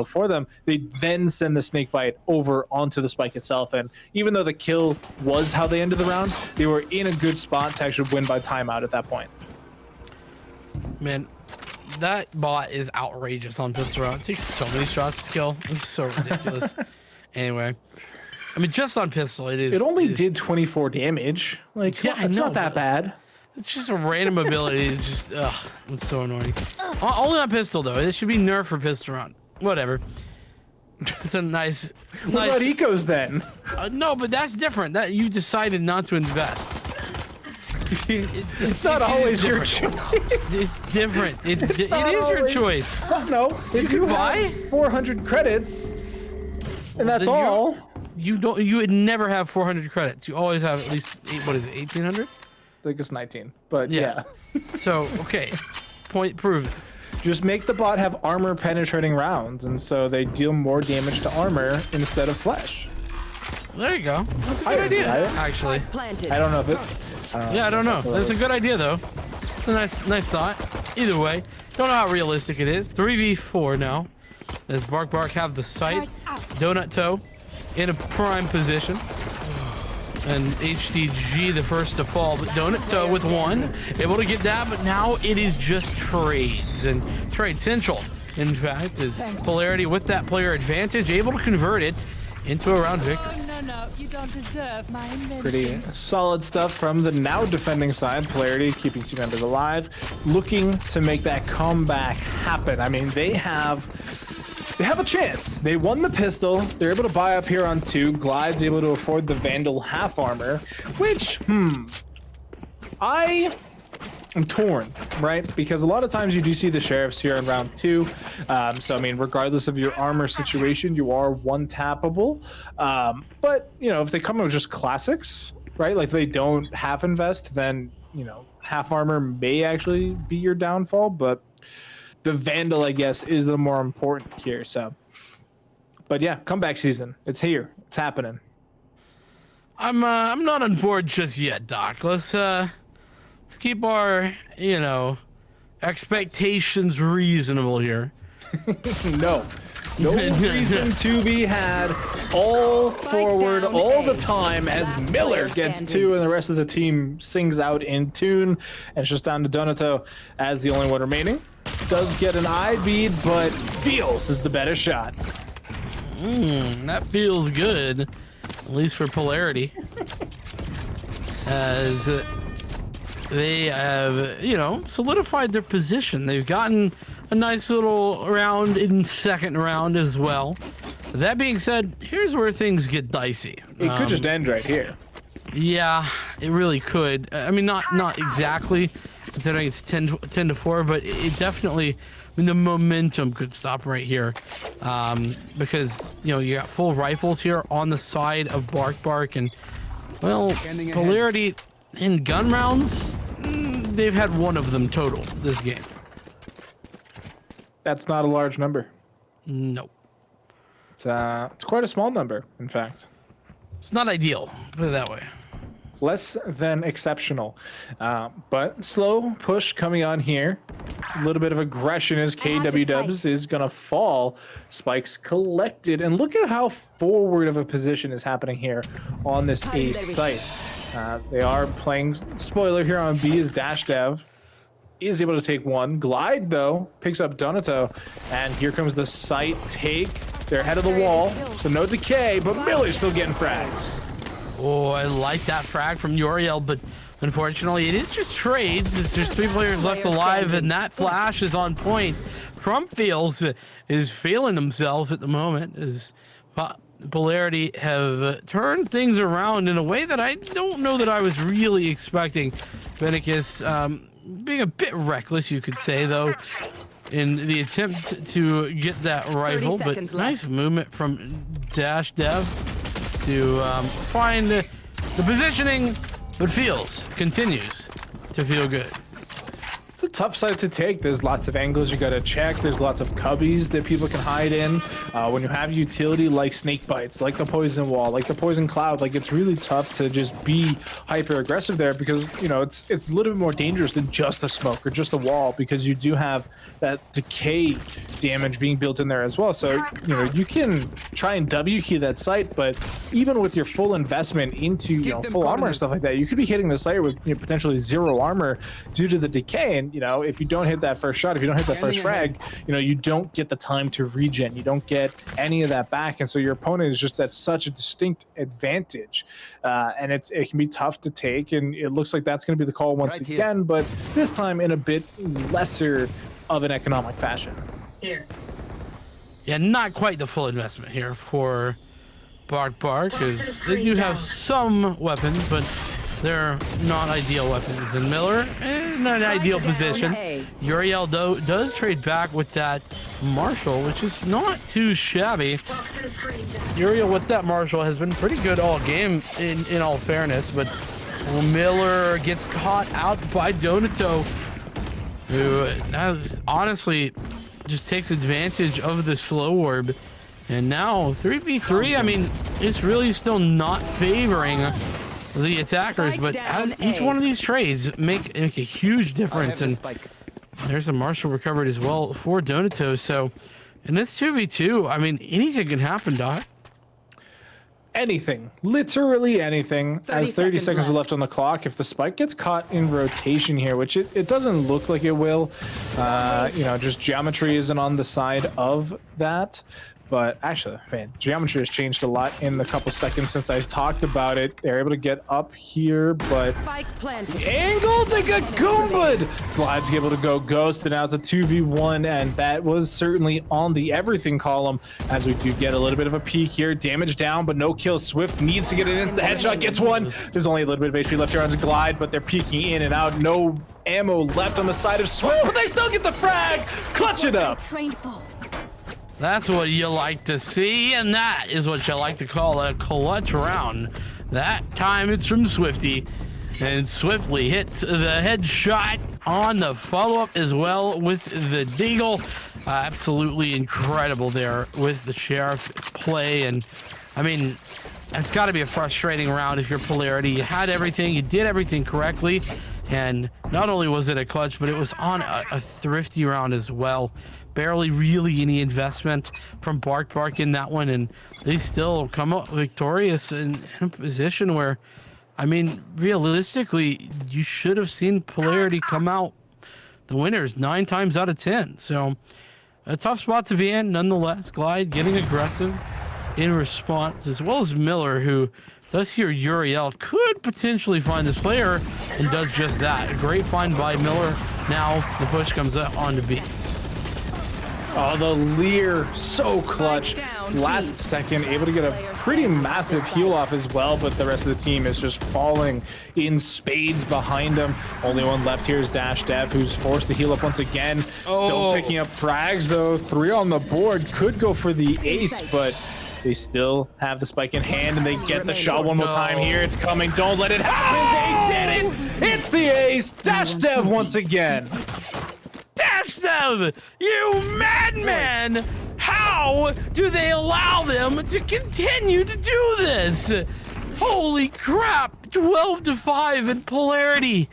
for them, they then send the snake bite over onto the spike itself. And even though the kill was how they ended the round, they were in a good spot to actually win by timeout at that point. Man, that bot is outrageous on pistol round. It takes so many shots to kill. It's so ridiculous. Anyway, I mean, just on pistol, it only did 24 damage. Like, yeah, it's not that bad. It's just a random ability. It's just, it's so annoying. Only on pistol though. It should be nerf for pistol round. Whatever. It's a nice. What about ecos then? No, but that's different. That you decided not to invest. It's not always your choice. It's different. It is your choice. No, if you buy 400 credits, and that's all. You would never have 400 credits. You always have at least 1,800? I think it's 19, but yeah. So, okay. Point proven. Just make the bot have armor penetrating rounds, and so they deal more damage to armor instead of flesh. There you go. That's a good idea, actually. I don't know if it. I don't know. That's a good idea, though. It's a nice thought. Either way, Don't know how realistic it is. 3v4 now. As Bark have the sight. Donut Toe in a prime position. And HDG the first to fall, but Donut Toe with one. Able to get that, but now it is just trades. And Trade Central, in fact, is Polarity with that player advantage, able to convert it into a round victory. No, you don't deserve my inventions. Pretty solid stuff from the now defending side. Polarity keeping two members alive, looking to make that comeback happen. I mean, they have a chance. They won the pistol. They're able to buy up here on 2. Glide's able to afford the Vandal half armor, which, I am torn, right? Because a lot of times you do see the sheriffs here in round 2. So, I mean, regardless of your armor situation, you are one tappable. But, you know, if they come in with just classics, right? Like if they don't half invest, then, you know, half armor may actually be your downfall, but the Vandal, I guess, is the more important here. So, but yeah, comeback season. It's here. It's happening. I'm not on board just yet, Doc. Let's keep our, you know, expectations reasonable here. No reason to be had. All forward, all the time, as Miller gets 2 and the rest of the team sings out in tune. And it's just down to Donato as the only one remaining. Does get an eye bead, but feels is the better shot. That feels good, at least for Polarity. As they have, you know, solidified their position. They've gotten a nice little round in second round as well. That being said, here's where things get dicey. It could just end right here. Yeah, it really could. I mean, not exactly, considering it's 10 to 4, but it definitely, I mean, the momentum could stop right here. Because, you know, you got full rifles here on the side of Bark, and, well, Polarity in gun rounds, they've had one of them total this game. That's not a large number. No. It's quite a small number, in fact. It's not ideal, put it that way. Less than exceptional. But slow push coming on here. A little bit of aggression as KW Dubs is going to fall. Spikes collected. And look at how forward of a position is happening here on this A site. They are playing spoiler here on B is Dash Dev. Is able to take one. Glide, though, picks up Donato. And here comes the site take. They're ahead of the wall, so no decay, but Miller's still getting frags. Oh, I like that frag from Uriel, but unfortunately it is just trades. There's 3 players left alive, and that flash is on point. Fields is feeling himself at the moment, as Polarity have turned things around in a way that I don't know that I was really expecting. Venicus being a bit reckless, you could say, though, in the attempt to get that rifle, but nice movement from Dash Dev to find the positioning, but continues to feel good. It's a tough site to take. There's lots of angles you gotta check. There's lots of cubbies that people can hide in. When you have utility like snake bites, like the poison wall, like the poison cloud, like it's really tough to just be hyper aggressive there, because you know it's a little bit more dangerous than just a smoke or just a wall, because you do have that decay damage being built in there as well. So you know you can try and W key that site, but even with your full investment into full armor and stuff like that, you could be hitting the site with potentially 0 armor due to the decay. And if you don't hit that first shot, if you don't hit that first frag, you don't get the time to regen. You don't get any of that back, and so your opponent is just at such a distinct advantage, and it can be tough to take. And it looks like that's going to be the call once again, but this time in a bit lesser of an economic fashion. Here. Yeah, not quite the full investment here for Bark, because they do have some weapons, but they're not ideal weapons. And Miller, not an ideal position. Uriel, though, does trade back with that Marshall, which is not too shabby. Uriel with that Marshall has been pretty good all game, in all fairness, but Miller gets caught out by Donato, who has honestly just takes advantage of the slow orb. And now 3v3, I mean, it's really still not favoring the attackers, but each one of these trades make a huge difference. And There's a Marshall recovered as well for Donato. So in this 2v2, I mean, anything can happen, Doc. Anything, literally anything. 30 As 30 seconds seconds are left on the clock, if the spike gets caught in rotation here, which it doesn't look like it will, just geometry isn't on the side of that. But actually, man, geometry has changed a lot in the couple seconds since I talked about it. They're able to get up here, but Spike planted. angled, they got Goomba'd. Glide's able to go ghost, and now it's a 2v1, and that was certainly on the everything column, as we do get a little bit of a peek here. Damage down, but no kill. Swift needs to get an instant headshot, gets one. There's only a little bit of HP left here on the Glide, but they're peeking in and out. No ammo left on the side of Swift, but they still get the frag. Clutch it up. Trained for. That's what you like to see, and that is what you like to call a clutch round. That time it's from Swifty, and swiftly hits the headshot on the follow-up as well with the Deagle. Absolutely incredible there with the Sheriff play, and I mean, it's got to be a frustrating round if you're Polarity. You had everything, you did everything correctly, and not only was it a clutch, but it was on a thrifty round as well. Barely really any investment from Bark in that one, and they still come up victorious in a position where, I mean, realistically, you should have seen Polarity come out the winners 9 times out of 10. So a tough spot to be in nonetheless. Glide getting aggressive in response, as well as Miller, who does hear Uriel could potentially find this player and does just that. A great find by Miller. Now the push comes up on to B. Oh, the Lear, so clutch. Last second, able to get a pretty massive heal off as well, but the rest of the team is just falling in spades behind him. Only one left here is Dash Dev, who's forced to heal up once again. Still picking up frags, though. 3 on the board. Could go for the ace, but they still have the spike in hand, and they get the shot one more time here. It's coming. Don't let it happen. They did it. It's the ace. Dash Dev once again. Dash Dev, you madman! How do they allow them to continue to do this? Holy crap! 12-5 in Polarity.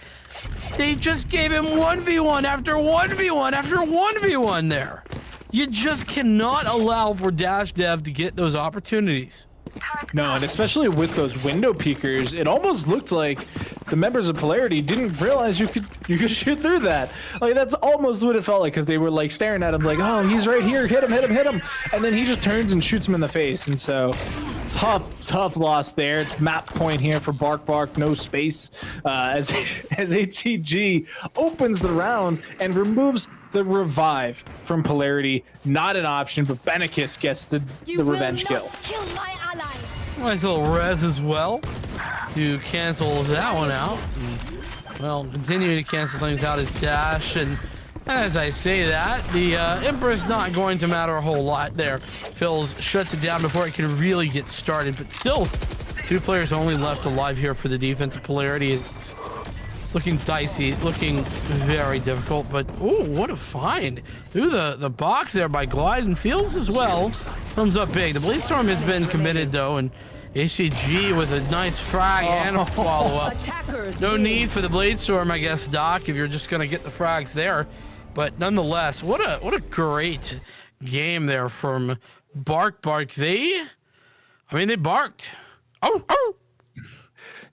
They just gave him 1v1 after 1v1 after 1v1 there. You just cannot allow for Dash Dev to get those opportunities. No, and especially with those window peekers, it almost looked like the members of Polarity didn't realize you could shoot through that. Like, that's almost what it felt like, because they were like staring at him like, oh, he's right here, hit him, and then he just turns and shoots him in the face. And so tough loss there. It's map point here for Bark, no space, as HEG opens the round and removes the revive from Polarity. Not an option, but Benekis gets the revenge kill. Nice little res as well to cancel that one out. And, well, continuing to cancel things out is Dash, and as I say that, the Emperor's not going to matter a whole lot there. Phils shuts it down before it can really get started, but still 2 players only left alive here for the defensive Polarity. It's looking dicey, looking very difficult, but oh, what a find through the box there by Glide, and Fields as well. Thumbs up big. The Blade Storm has been committed though, and HCG with a nice frag and a follow-up. No need for the Blade Storm, I guess, Doc, if you're just gonna get the frags there. But nonetheless, what a great game there from Bark. They barked. Oh.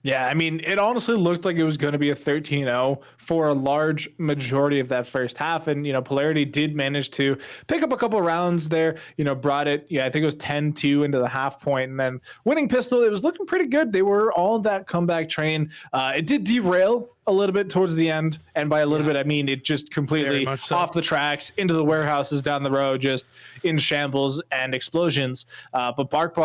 Yeah, I mean, it honestly looked like it was going to be a 13-0 for a large majority of that first half. And, Polarity did manage to pick up a couple rounds there, brought it, I think it was 10-2 into the half point. And then winning pistol, it was looking pretty good. They were on that comeback train. It did derail a little bit towards the end, and by a little bit I mean it just completely off the tracks into the warehouses down the road, just in shambles and explosions. But Bark,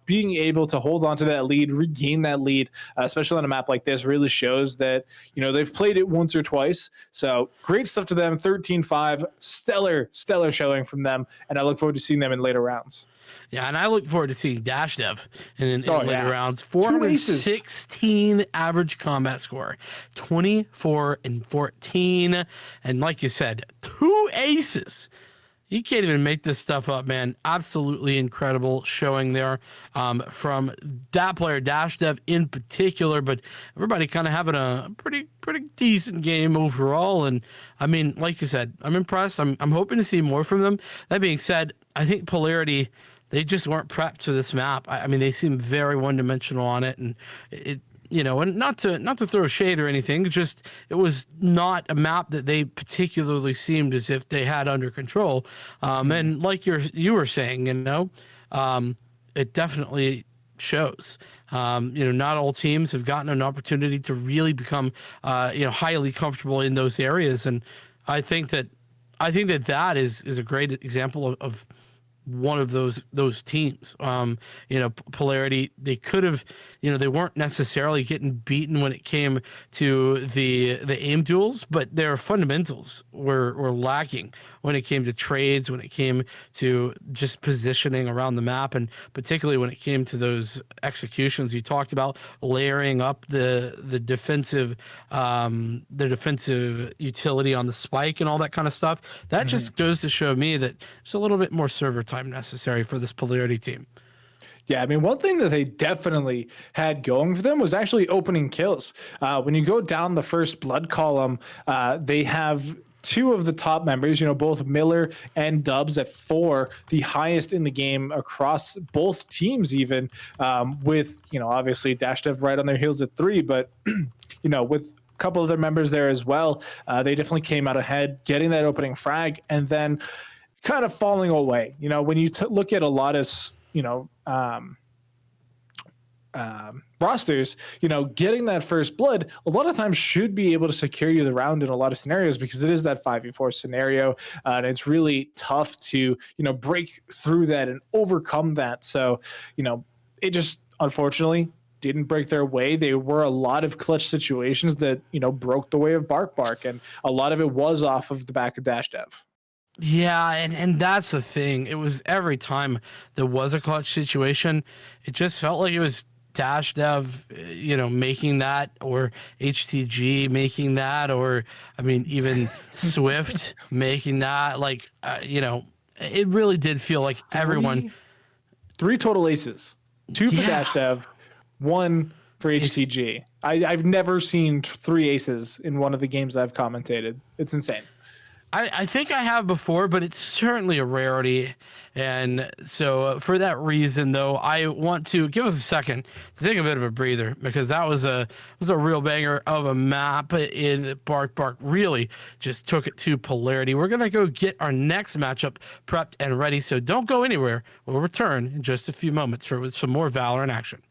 being able to hold on to that lead, regain that lead, especially on a map like this, really shows that they've played it once or twice. So great stuff to them. 13-5, stellar showing from them, and I look forward to seeing them in later rounds. Yeah, and I look forward to seeing Dash Dev in later rounds. 416 average combat score, 24-14, and like you said, 2 aces. You can't even make this stuff up, man. Absolutely incredible showing there from that player, Dash Dev in particular, but everybody kind of having a pretty decent game overall. And I mean, like you said, I'm impressed. I'm hoping to see more from them. That being said, I think Polarity, they just weren't prepped for this map. I mean, they seem very one-dimensional on it, and it and not to throw shade or anything, just it was not a map that they particularly seemed as if they had under control. And like you were saying, it definitely shows. Not all teams have gotten an opportunity to really become, highly comfortable in those areas, and I think that that is a great example of one of those teams. Polarity, they could have, they weren't necessarily getting beaten when it came to the aim duels, but their fundamentals were lacking when it came to trades, when it came to just positioning around the map, and particularly when it came to those executions you talked about, layering up the defensive utility on the spike and all that kind of stuff. That just goes to show me that there's a little bit more server time necessary for this Polarity team. Yeah, I mean, one thing that they definitely had going for them was actually opening kills. When you go down the first blood column, they have two of the top members, both Miller and Dubs at 4, the highest in the game across both teams, even with, obviously Dash Dev right on their heels at 3, but, with a couple of their members there as well, they definitely came out ahead, getting that opening frag, and then kind of falling away. When you look at a lot of, rosters, getting that first blood a lot of times should be able to secure you the round in a lot of scenarios, because it is that 5v4 scenario, and it's really tough to break through that and overcome that. So it just unfortunately didn't break their way. There were a lot of clutch situations that broke the way of Bark, and a lot of it was off of the back of Dash Dev. Yeah, and that's the thing. It was every time there was a clutch situation, it just felt like it was Dash Dev, making that, or HTG making that, or I mean, even Swift making that. Like, it really did feel like everyone. 3 total aces, 2 for Dash Dev, 1 for HTG. I've never seen 3 aces in one of the games I've commentated. It's insane. I think I have before, but it's certainly a rarity. And so for that reason, though, I want to give us a second to take a bit of a breather, because that was a real banger of a map. In Bark really just took it to Polarity. We're going to go get our next matchup prepped and ready. So don't go anywhere. We'll return in just a few moments for some more Valor in action.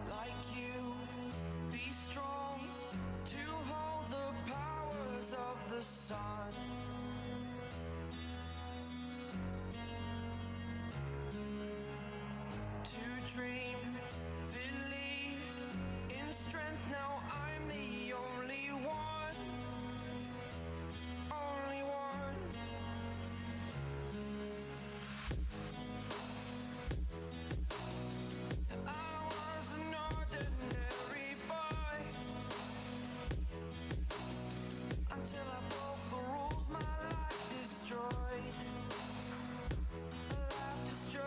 like you. Be strong to hold the powers of the sun. To dream, believe in strength. Now I'm the only one. Only one. I was an ordinary boy until I broke the rules. My life destroyed. Life destroyed.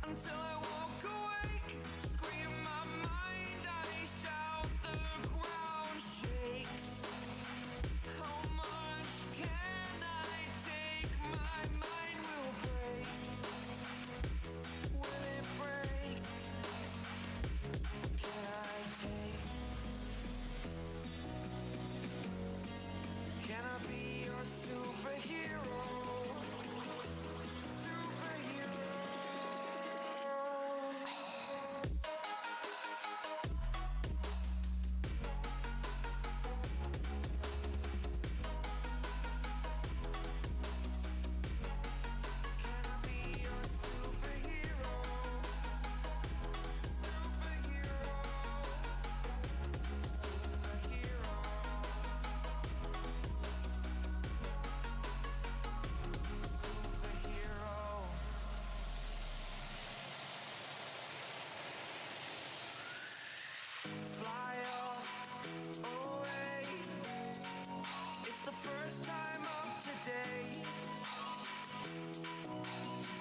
Until I walk awake, scream my mind, I shout, the ground shakes. How much can I take? My mind will break. Will it break? Can I take? Can I be your superhero? Superhero. Can I be your superhero? Superhero. Superhero. Superhero. Fly away. It's the first time of today.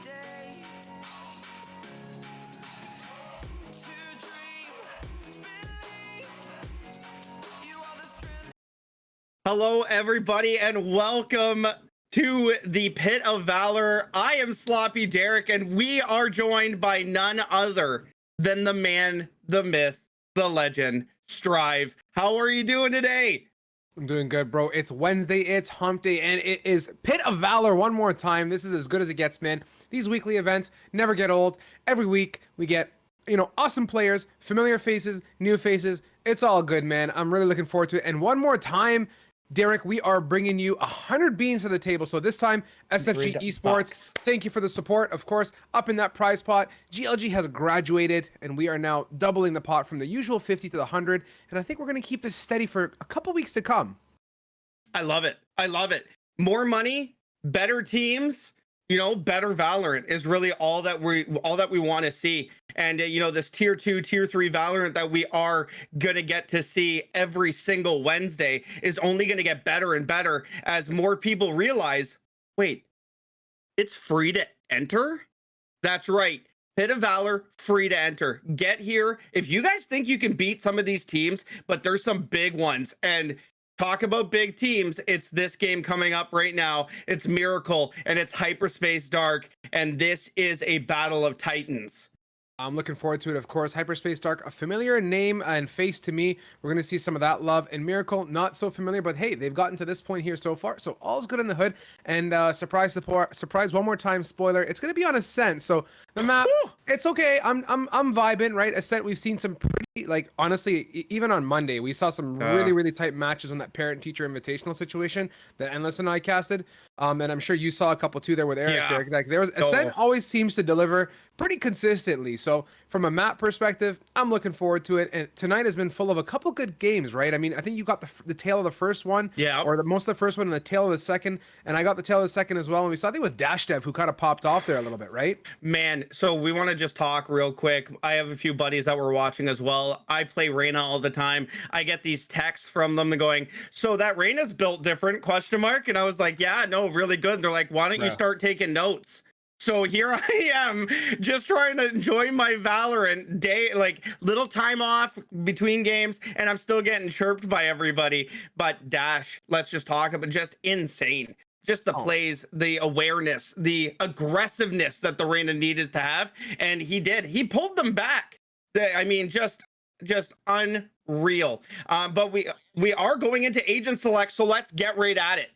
Today. To dream, believe. You are the strength. Hello, everybody, and welcome to the Pit of Valor. I am Sloppy Derek, and we are joined by none other than the man, the myth, the legend, Strive. How are you doing today? I'm doing good, bro. It's Wednesday, it's hump day, and it is Pit of Valor one more time. This is as good as it gets, man. These weekly events never get old. Every week we get, awesome players, familiar faces, new faces. It's all good, man. I'm really looking forward to it. And one more time, Derek, we are bringing you 100 beans to the table. So this time, SFG Esports, thank you for the support. Of course, up in that prize pot, GLG has graduated, and we are now doubling the pot from the usual 50 to the 100. And I think we're going to keep this steady for a couple weeks to come. I love it. I love it. More money, better teams, better Valorant is really all that we want to see. And this tier 2, tier 3 Valorant that we are going to get to see every single Wednesday is only going to get better and better as more people realize, wait, it's free to enter? That's right. Pit of Valor, free to enter. Get here. If you guys think you can beat some of these teams, but there's some big ones, and talk about big teams, it's this game coming up right now. It's Miracle, and it's Hyperspace Dark, and this is a battle of titans. I'm looking forward to it, of course. Hyperspace Dark, a familiar name and face to me. We're going to see some of that love. And Miracle, not so familiar, but hey, they've gotten to this point here so far. So all's good in the hood. And surprise one more time, spoiler, it's going to be on Ascent. So the map, it's okay. I'm vibing, right? Ascent, we've seen some pretty, honestly, even on Monday, we saw some really tight matches on that parent-teacher invitational situation that Endless and I casted. And I'm sure you saw a couple too there with Eric. Yeah. Like Ascent always seems to deliver pretty consistently. So from a map perspective, I'm looking forward to it. And tonight has been full of a couple good games, right? I mean, I think you got the tail of the first one, or most of the first one, and the tail of the second. And I got the tail of the second as well. And we saw, I think it was Dash Dev who kind of popped off there a little bit, right? Man, so we want to just talk real quick. I have a few buddies that were watching as well. I play Reyna all the time. I get these texts from them going, so that Reyna's built different, ? And I was like, yeah, no, really good. They're like, why don't you start taking notes? So here I am, just trying to enjoy my Valorant day, like little time off between games, and I'm still getting chirped by everybody. But Dash, let's just talk about just insane. Just the plays, the awareness, the aggressiveness that the Reyna needed to have, and he did. He pulled them back. I mean, just unreal. But we are going into agent select, so let's get right at it.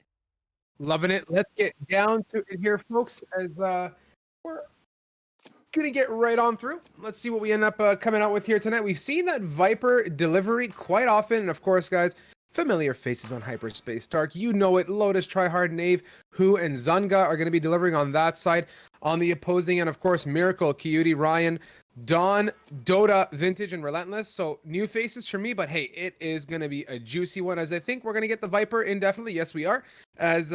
Loving it. Let's get down to it here, folks, as we're gonna get right on through. Let's see what we end up coming out with here tonight. We've seen that Viper delivery quite often, and of course, guys, familiar faces on Hyperspace Dark. You know it. Lotus, Tryhard, Knave, Who, and Zunga are going to be delivering on that side. On the opposing end, of course, Miracle, Coyote, Ryan, Dawn, Dota, Vintage, and Relentless. So new faces for me, but hey, it is going to be a juicy one, as I think we're going to get the Viper indefinitely. Yes, we are. As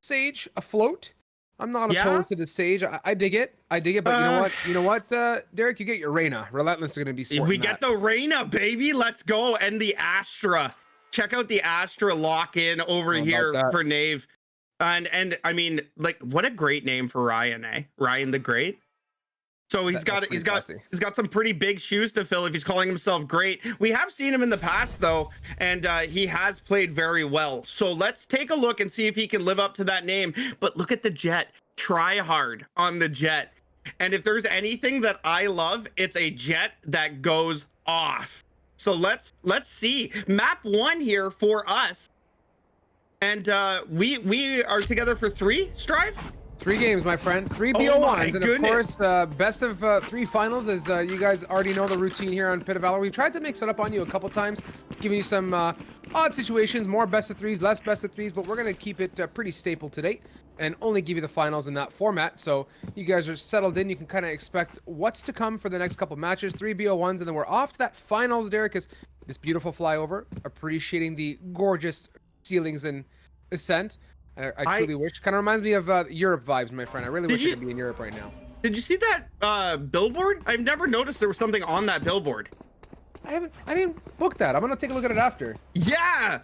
Sage afloat. I'm not opposed to the Sage. I dig it. But you know what? You know what, Derek? You get your Reyna. Relentless is going to be sporting We get the Reyna, baby. Let's go. And the Astra. Check out the Astra lock-in over here for Knave. And I mean, like, what a great name for Ryan, eh? Ryan the Great. So he's got some pretty big shoes to fill if he's calling himself great. We have seen him in the past though, and he has played very well. So let's take a look and see if he can live up to that name. But look at the Jet. Try hard on the Jet. And if there's anything that I love, it's a Jet that goes off. So let's see. Map 1 here for us. And we are together for 3, Strive? 3 games, my friend. 3 BO1s. And of course, best of 3 finals, as you guys already know the routine here on Pit of Valor. We've tried to mix it up on you a couple times, giving you some odd situations, more best of 3s, less best of 3s, but we're going to keep it pretty staple today and only give you the finals in that format. So you guys are settled in. You can kind of expect what's to come for the next couple matches. 3 BO1s, and then we're off to that finals, Derek, is this beautiful flyover. Appreciating the gorgeous ceilings and ascent. I truly wish. Kind of reminds me of Europe vibes, my friend. I really wish I could be in Europe right now. Did you see that billboard? I've never noticed there was something on that billboard. I didn't book that. I'm gonna take a look at it after. Yeah.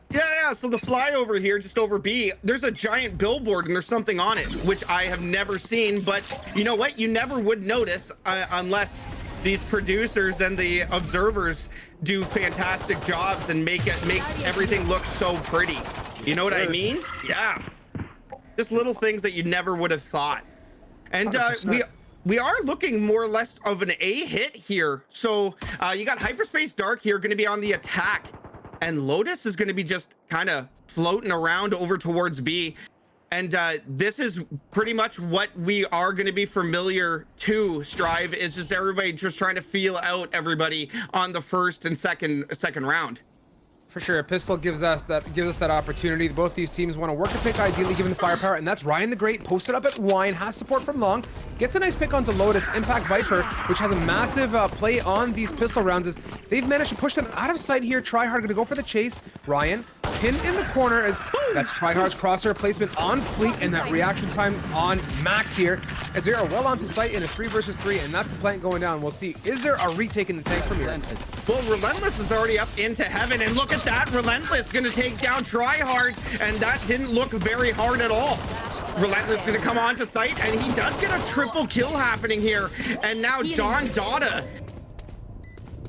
So the flyover here, just over B, there's a giant billboard and there's something on it, which I have never seen. But you know what? You never would notice unless these producers and the observers do fantastic jobs and make everything look so pretty. You know what I mean? Yeah. Just little things that you never would have thought. And we are looking more or less of an A hit here. So you got Hyperspace Dark here going to be on the attack, and Lotus is going to be just kind of floating around over towards B. And this is pretty much what we are going to be familiar to. Strive is just everybody just trying to feel out everybody on the first and second round. For sure, a pistol gives us that opportunity. Both these teams want to work a pick, ideally given the firepower, and that's Ryan the Great, posted up at Wine, has support from Long, gets a nice pick onto Lotus. Impact Viper, which has a massive play on these pistol rounds, as they've managed to push them out of sight here. Tryhard going to go for the chase. Ryan pinned in the corner, as that's Tryhard's crosshair placement on Fleet, and that reaction time on Max here, as they are well onto sight in a 3 versus 3, and that's the plant going down. We'll see, is there a retake in the tank from here? Well, Relentless is already up into heaven, and look at that. Relentless gonna take down Tryhard, and that didn't look very hard at all. Relentless gonna come onto site, and he does get a triple kill happening here. And now Don Dada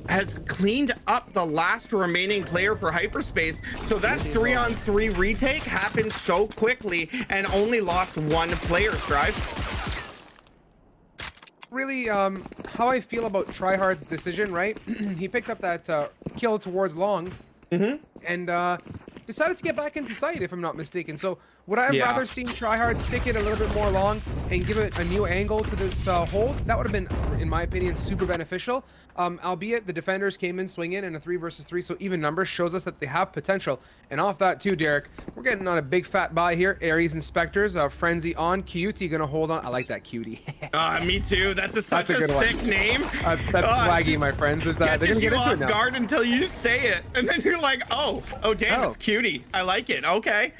has cleaned up the last remaining player for Hyperspace. So that 3-on-3 retake happened so quickly and only lost 1 player, Strive. Really, how I feel about Tryhard's decision, right? He picked up that kill towards Long, and decided to get back into sight, if I'm not mistaken. So would I have rather seen Tryhard stick it a little bit more long and give it a new angle to this hold? That would have been, in my opinion, super beneficial. Albeit the defenders came in swinging in a 3 versus 3, so even numbers shows us that they have potential. And off that too, Derek, we're getting on a big fat buy here. Ares Inspectors, Frenzy on. Cutie gonna hold on. I like that Cutie. Me too. That's such a good sick name. That's swaggy, my friends. Is that they're gonna get into it now. Guard until you say it, and then you're like, oh damn, it's Cutie. I like it. Okay.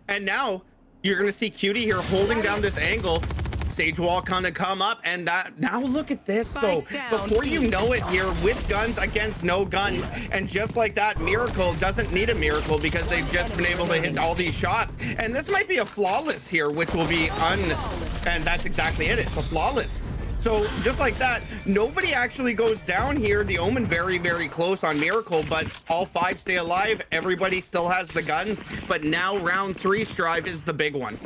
And now you're gonna see Cutie here holding down this angle. Sage Wall kind of come up, and that now look at this though. Before you know it here, with guns against no guns, and just like that, Miracle doesn't need a miracle because they've just been able to hit all these shots. And this might be a flawless here, which will be and that's exactly it. It's a flawless. So just like that, nobody actually goes down here. The Omen very, very close on Miracle, but all 5 stay alive. Everybody still has the guns, but now round 3 Strive is the big one.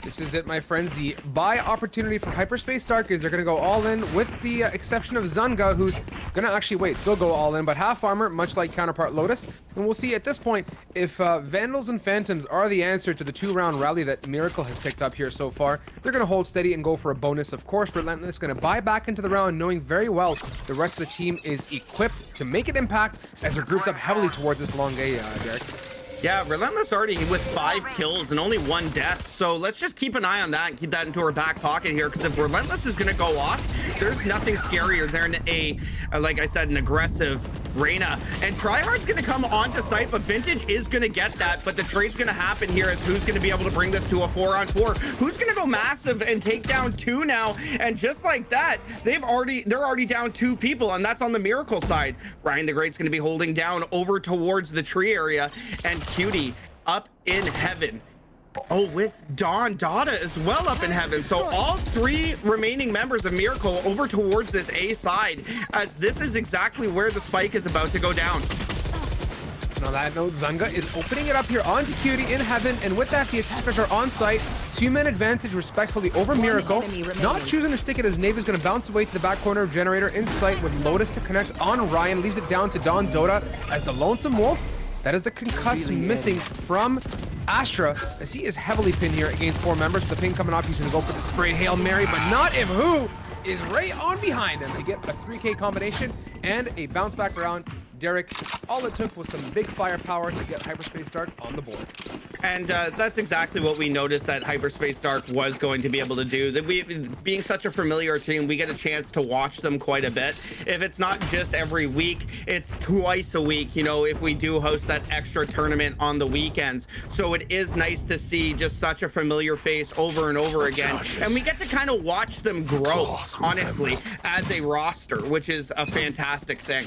This is it, my friends. The buy opportunity for Hyperspace Dark is they're going to go all in, with the exception of Zunga, who's going to actually still go all in, but half armor, much like counterpart Lotus. And we'll see at this point if Vandals and Phantoms are the answer to the 2-round rally that Miracle has picked up here so far. They're going to hold steady and go for a bonus. Of course, Relentless going to buy back into the round, knowing very well the rest of the team is equipped to make an impact as they're grouped up heavily towards this long A, Derek. Yeah, Relentless already with 5 kills and only 1 death. So let's just keep an eye on that and keep that into our back pocket here. Because if Relentless is going to go off, there's nothing scarier than like I said, an aggressive Reyna. And Tryhard's going to come onto site, but Vintage is going to get that. But the trade's going to happen here is who's going to be able to bring this to a 4-on-4. Who's going to go massive and take down 2 now? And just like that, they're already down 2 people, and that's on the Miracle side. Ryan the Great's going to be holding down over towards the tree area, and Cutie up in heaven. Oh, with Don Dada as well up in heaven. So all 3 remaining members of Miracle over towards this A side, as this is exactly where the spike is about to go down. And on that note, Zunga is opening it up here onto Cutie in heaven, and with that, the attackers are on site. 2-man advantage respectfully over Miracle. Not choosing to stick it as Nave is going to bounce away to the back corner of Generator in sight with Lotus to connect on Ryan. Leaves it down to Don Dota as the Lonesome Wolf. That is the concuss missing from Astra, as he is heavily pinned here against 4 members. The ping coming off, he's going to go for the spray Hail Mary, but not if who is right on behind him to get a 3K combination and a bounce back round. Derek, all it took was some big firepower to get Hyperspace Dark on the board. And that's exactly what we noticed that Hyperspace Dark was going to be able to do. That we, being such a familiar team, we get a chance to watch them quite a bit. If it's not just every week, it's twice a week, you know, if we do host that extra tournament on the weekends. So it is nice to see just such a familiar face over and over again. And we get to kind of watch them grow, honestly, as a roster, which is a fantastic thing.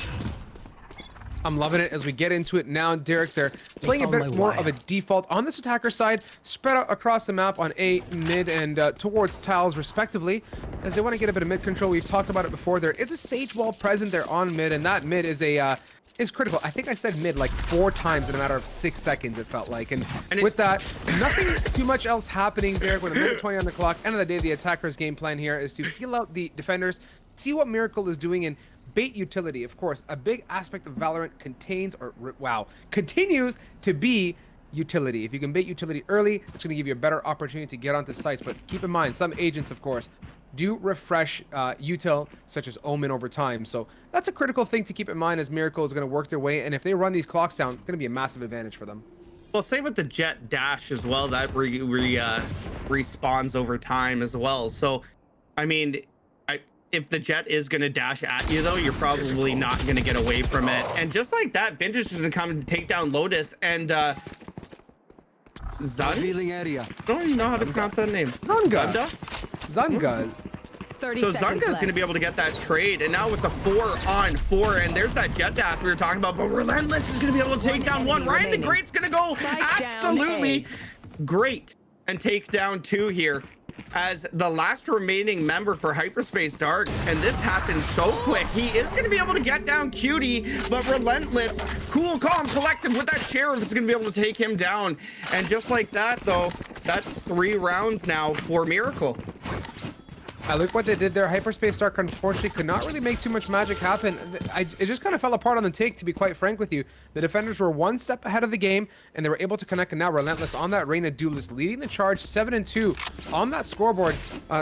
I'm loving it as we get into it now, Derek. They're playing a bit more of a default on this attacker side, spread out across the map on A, mid, and towards tiles, respectively, as they want to get a bit of mid control. We've talked about it before. There is a Sage Wall present there on mid, and that mid is is critical. I think I said mid like 4 times in a matter of 6 seconds, it felt like. And with that, nothing too much else happening, Derek. With a minute 20 on the clock, end of the day, the attacker's game plan here is to feel out the defenders, see what Miracle is doing, and bait utility. Of course, a big aspect of Valorant continues to be utility. If you can bait utility early, it's going to give you a better opportunity to get onto sites. But keep in mind, some agents, of course, do refresh util, such as Omen, over time. So that's a critical thing to keep in mind as Miracle is going to work their way. And if they run these clocks down, it's going to be a massive advantage for them. Well, same with the Jet Dash as well. That respawns over time as well. So, I mean, if the Jet is going to dash at you, though, you're probably not going to get away from it. And just like that, Vintage is going to come and take down Lotus. And Zun? I don't even know how to pronounce that name. Zunga. So Zunga is going to be able to get that trade. And now it's a 4-on-4. And there's that Jet Dash we were talking about. But Relentless is going to be able to take down 1. Ryan the Great's going to go absolutely great and take down 2 here as the last remaining member for Hyperspace Dark. And this happened so quick. He is going to be able to get down Cutie, but Relentless, cool, calm, collective with that Sheriff is going to be able to take him down. And just like that, though, that's 3 rounds now for Miracle. I look what they did there. Hyperspace Dark, unfortunately, could not really make too much magic happen. It just kind of fell apart on the take, to be quite frank with you. The defenders were 1 step ahead of the game, and they were able to connect, and now Relentless on that Reyna duelist, leading the charge 7-2 on that scoreboard.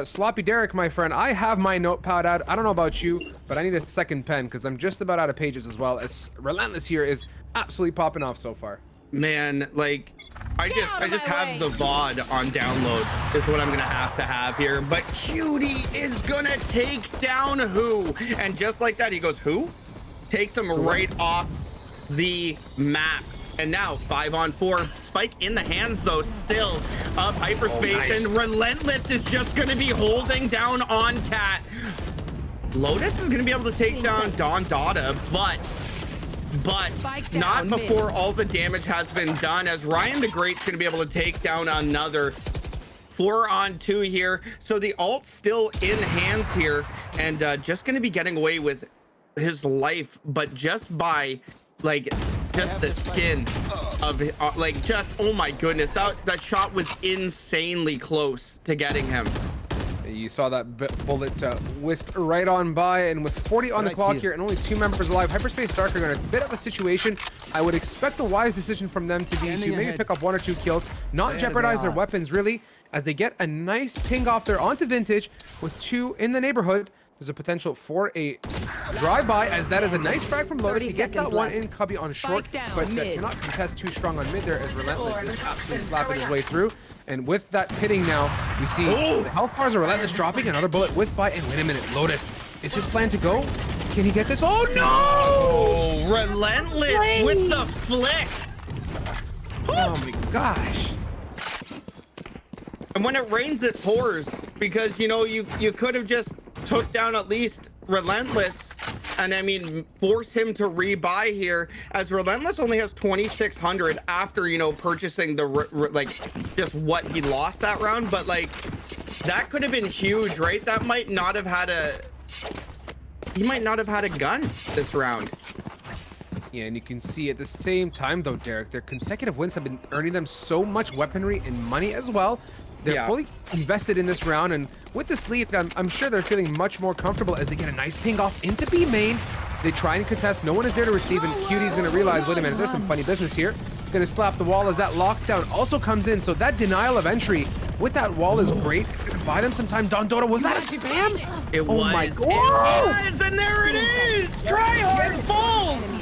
Sloppy Derek, my friend, I have my notepad out. I don't know about you, but I need a second pen, because I'm just about out of pages as well, as Relentless here is absolutely popping off so far. Man, like, I just have the VOD on download is what I'm gonna have here. But Cutie is gonna take down who? And just like that, he goes, who? Takes him right off the map. And now 5-on-4. Spike in the hands, though, still of Hyperspace. Oh, nice. And Relentless is just gonna be holding down on Cat. Lotus is gonna be able to take down Don Dada, but not before all the damage has been done, as Ryan the Great's going to be able to take down another 4-on-2 here. So the ult's still in hands here, and just going to be getting away with his life, but just by like just the skin of it, like just, oh my goodness, that shot was insanely close to getting him. You saw that bullet wisp right on by, and with 40 on the clock here and only 2 members alive, Hyperspace Dark are in a bit of a situation. I would expect a wise decision from them to be to maybe pick up 1 or 2 kills, not jeopardize their weapons really, as they get a nice ping off there onto Vintage with 2 in the neighborhood. There's a potential for a drive-by, as that is a nice frag from Lotus. He gets that one in Cubby on short, but cannot contest too strong on mid there, as Relentless is absolutely slapping his way through. And with that pitting now, we see the health bars are Relentless dropping, another bullet whisked by, and wait a minute, Lotus, is his plan to go? Can he get this? Oh no! Oh, Relentless with the flick. Oh my gosh. And when it rains, it pours, because, you know, you could have just took down at least Relentless, and I mean, force him to rebuy here, as Relentless only has 2,600 after, you know, purchasing the like just what he lost that round. But like, that could have been huge, right? That might not have had he might not have had a gun this round. Yeah, and you can see at the same time though, Derek, their consecutive wins have been earning them so much weaponry and money as well. They're fully invested in this round, and with this lead, I'm sure they're feeling much more comfortable as they get a nice ping off into B main. They try and contest, no one is there to receive, and Cutie's gonna realize, wait a minute, there's some funny business here. Gonna slap the wall as that lockdown also comes in, so that denial of entry with that wall is great. Gonna buy them some time. Don Dota, was that a spam? It was. Oh my God. It was, and there it is! Tryhard falls!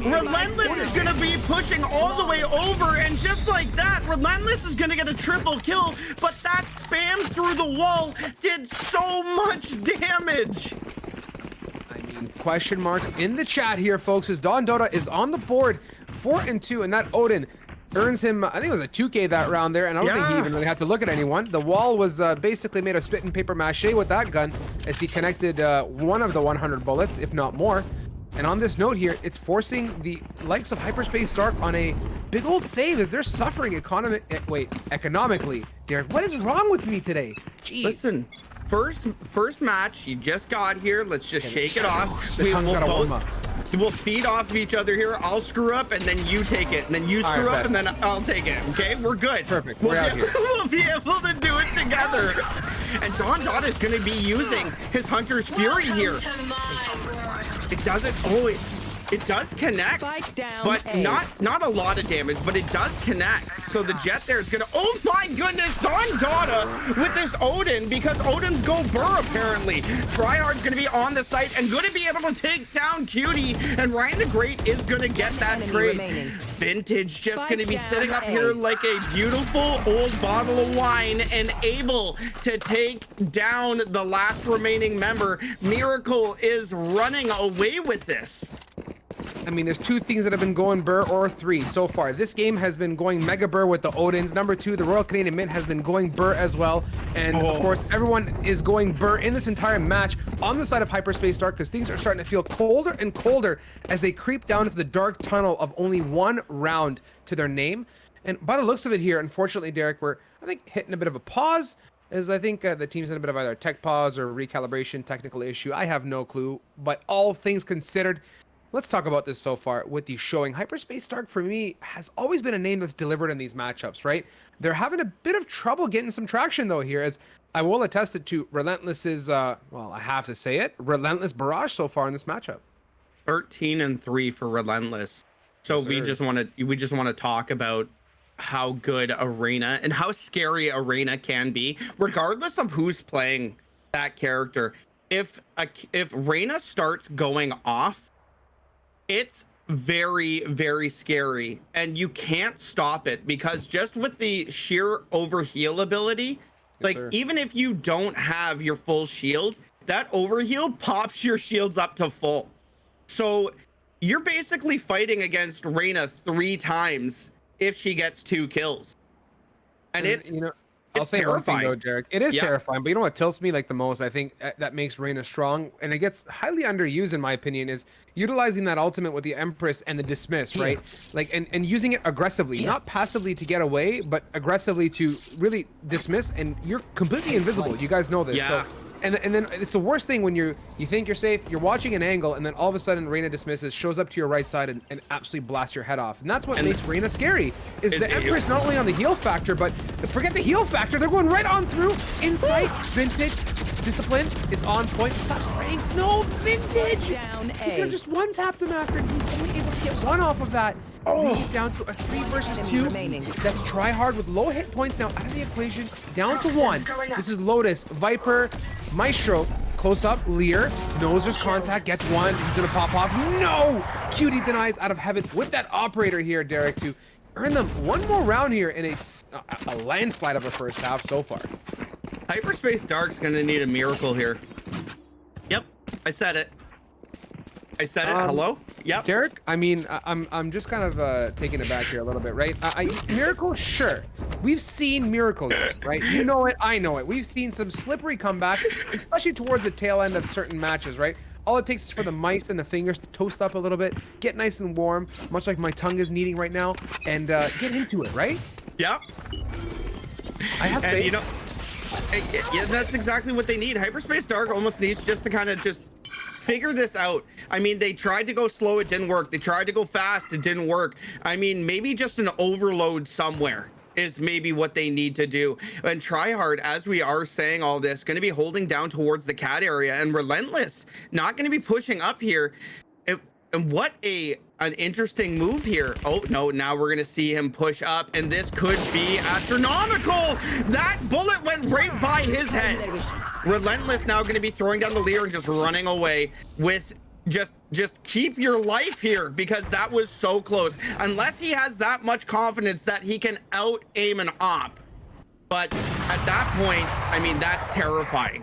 Relentless is going to be pushing all the way over, and just like that, Relentless is going to get a triple kill, but that spam through the wall did so much damage. I mean, question marks in the chat here, folks, as Don Dota is on the board 4-2, and that Odin earns him, I think it was a 2K that round there, and I don't think he even really had to look at anyone. The wall was basically made of spit and paper mache with that gun, as he connected one of the 100 bullets, if not more. And on this note here, it's forcing the likes of Hyperspace Dark on a big old save, as they're suffering economically. Derek, what is wrong with me today? Jeez. Listen, first match, you just got here. Let's just shake it off. We'll feed off of each other here. I'll screw up, and then you take it, and then you screw up, and then I'll take it. Okay, we're good. Perfect. We'll be able to do it together. And Don Dot is going to be using his Hunter's Fury here. It doesn't. Oh, it does connect, but not a lot of damage, but it does connect. So the Jet there is gonna, oh my goodness, Don Dota with this Odin, because Odin's go burr apparently. Tryhard's gonna be on the site and gonna be able to take down Cutie, and Ryan the Great is gonna get that trade. Vintage just gonna be sitting up here like a beautiful old bottle of wine and able to take down the last remaining member. Miracle is running away with this. I mean, there's 2 things that have been going burr, or 3 so far. This game has been going mega burr with the Odins. Number 2, the Royal Canadian Mint has been going burr as well. And of course, everyone is going burr in this entire match on the side of Hyperspace Dark, because things are starting to feel colder and colder as they creep down into the dark tunnel of only 1 round to their name. And by the looks of it here, unfortunately, Derek, we're, I think, hitting a bit of a pause, as I think the team's in a bit of either a tech pause or recalibration, technical issue. I have no clue, but all things considered, let's talk about this so far with the showing. Hyperspace Dark, for me, has always been a name that's delivered in these matchups, right? They're having a bit of trouble getting some traction, though, here, as I will attest it to Relentless's, well, I have to say it, Relentless barrage so far in this matchup. 13-3 for Relentless. So we just want to talk about how good Arena and how scary Arena can be, regardless of who's playing that character. If Reyna starts going off, it's very, very scary, and you can't stop it, because just with the sheer overheal ability, even if you don't have your full shield, that overheal pops your shields up to full. So you're basically fighting against Reyna 3 times if she gets 2 kills. And it's, you know, I'll say terrifying. One thing though, Derek. It is terrifying, but you know what tilts me like the most, I think that makes Reyna strong, and it gets highly underused in my opinion, is utilizing that ultimate with the Empress and the Dismiss, right? Like, and using it aggressively, not passively to get away, but aggressively to really dismiss, and you're completely invisible. You guys know this. So And then it's the worst thing when you think you're safe, you're watching an angle, and then all of a sudden Reyna dismisses, shows up to your right side, and absolutely blasts your head off. And that's what makes Reyna scary. Is the Empress not only on the heal factor, but forget the heal factor, they're going right on through. Insight, Vintage, Discipline is on point. Stop spraying. No, Vintage! Down He could have just one-tapped him after, and he's only able to get one off of that. Lead down to a 3 versus 2. That's Tryhard with low hit points now out of the equation, down to 1. This is Lotus, Viper, Maestro, close up, Lear, knows there's contact, gets one, he's gonna pop off. No! Cutie denies out of heaven with that operator here, Derek, to earn them one more round here in a landslide of a first half so far. Hyperspace Dark's gonna need a miracle here. Yep, I said it. I said it. Hello? Yep. Derek, I mean, I'm just kind of taking it back here a little bit, right? Miracle, sure. We've seen miracles, right? You know it, I know it. We've seen some slippery comebacks, especially towards the tail end of certain matches, right? All it takes is for the mice and the fingers to toast up a little bit, get nice and warm, much like my tongue is needing right now, and get into it, right? Yep. I have faith. And you know, yeah, that's exactly what they need. Hyperspace Dark almost needs just to kind of just figure this out. I mean, they tried to go slow, it didn't work. They tried to go fast, it didn't work. I mean, maybe just an overload somewhere is maybe what they need to do. And Tryhard, as we are saying all this, going to be holding down towards the cat area, and Relentless not going to be pushing up here. And what an interesting move here. Oh no, now we're gonna see him push up, and this could be astronomical. That bullet went right by his head. Relentless now gonna be throwing down the Lear and just running away with just keep your life here, because that was so close. Unless he has that much confidence that he can out aim an op. But at that point, I mean, that's terrifying.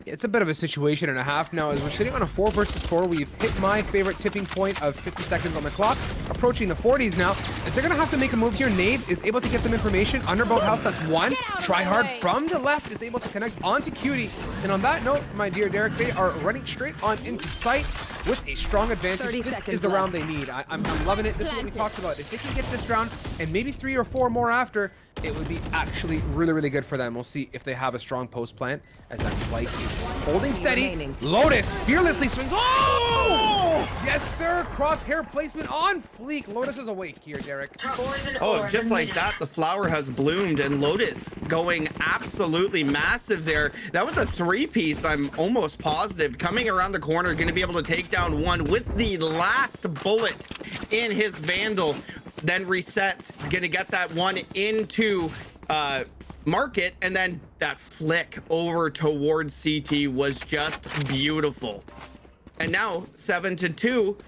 It's a bit of a situation and a half now as we're sitting on a 4 versus 4. We've hit my favorite tipping point of 50 seconds on the clock, approaching the 40s now. If they're gonna have to make a move here, Knave is able to get some information. Underboat House, that's 1. Tryhard from the left is able to connect onto Cutie. And on that note, my dear Derek, they are running straight on into sight with a strong advantage. This is the round they need. I'm loving it. This is what we talked about. If they can get this round and maybe 3 or 4 more after, it would be actually really, really good for them. We'll see if they have a strong post plant as that spike is holding steady. Lotus fearlessly swings. Oh! Yes, sir. Crosshair placement on fleek. Lotus is awake here, Derek. Oh, just like that, the flower has bloomed, and Lotus going absolutely massive there. That was a 3-piece, I'm almost positive. Coming around the corner, going to be able to take down one with the last bullet in his Vandal. Then resets, gonna get that one into market, and then that flick over towards CT was just beautiful. And now 7-2,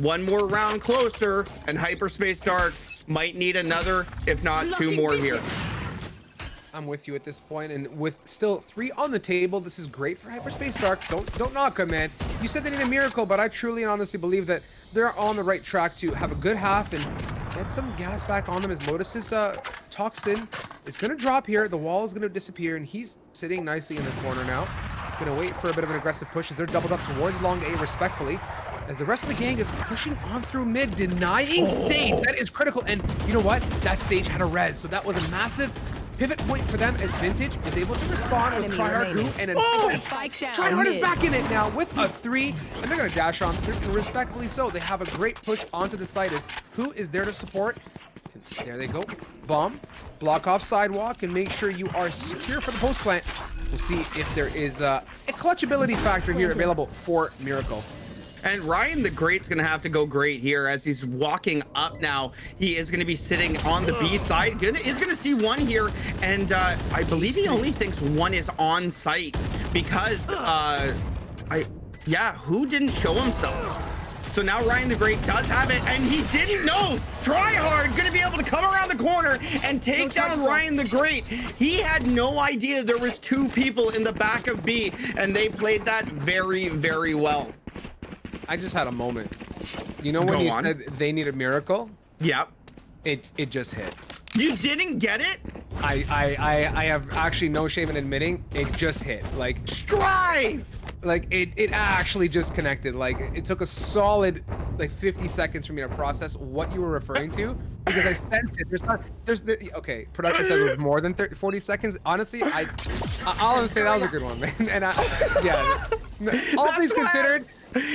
one more round closer, and Hyperspace Dark might need another, if not 2 more here. I'm with you at this point, and with still 3 on the table, this is great for Hyperspace Dark. Don't knock them, man. You said they need a miracle, but I truly and honestly believe that they're on the right track to have a good half and get some gas back on them as Lotus's toxin is gonna drop here. The wall is gonna disappear, and he's sitting nicely in the corner now. Gonna wait for a bit of an aggressive push as they're doubled up towards long A respectfully, as the rest of the gang is pushing on through mid, denying Sage. That is critical, and you know what? That Sage had a res, so that was a massive pivot point for them as Vintage is able to respond with Tryhard, who, and Tryhard is back in it now with a 3, and they're gonna dash on through, and respectfully so. They have a great push onto the site as who is there to support. And there they go. Bomb, block off sidewalk, and make sure you are secure for the post plant. We'll see if there is a clutchability factor here available for Miracle. And Ryan the Great's gonna have to go great here as he's walking up now. He is gonna be sitting on the B side. Is gonna see one here, and I believe he only thinks one is on site because who didn't show himself? So now Ryan the Great does have it, and he didn't know. Tryhard gonna be able to come around the corner and take down Ryan the Great. He had no idea there was 2 people in the back of B, and they played that very, very well. I just had a moment. You know when you said they need a miracle? Yep. It just hit. You didn't get it? I have actually no shame in admitting it just hit. Like Strive! Like it actually just connected. Like it took a solid like 50 seconds for me to process what you were referring to because I sensed it. Okay, production says it was more than 40 seconds. Honestly, I'll say that was a good one, man. And all things considered,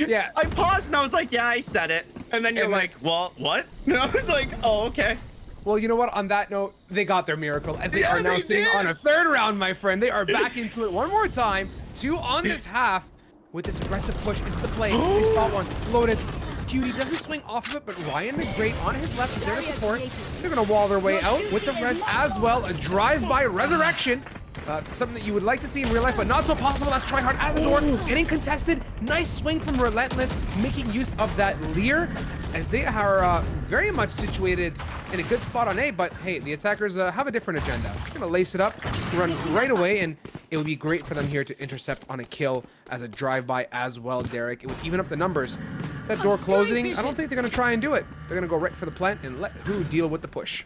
yeah. I paused and I was like, yeah, I said it. And then you're like, well, what? And I was like, oh, okay. Well, you know what? On that note, they got their miracle as they are now sitting on a third round, my friend. They are back into it one more time. 2 on this half with this aggressive push. It's the play. They spot one. Lotus. Cutie doesn't swing off of it, but Ryan the Great on his left is there to support. They're going to wall their way out with the res as well. A drive-by resurrection. Something that you would like to see in real life, but not so possible. That's Tryhard out of the door, getting contested. Nice swing from Relentless, making use of that leer as they are very much situated in a good spot on A, but hey, the attackers have a different agenda. They're gonna lace it up, run right away, and it would be great for them here to intercept on a kill as a drive-by as well, Derek. It would even up the numbers. That door closing, I don't think they're gonna try and do it. They're gonna go right for the plant and let Who deal with the push.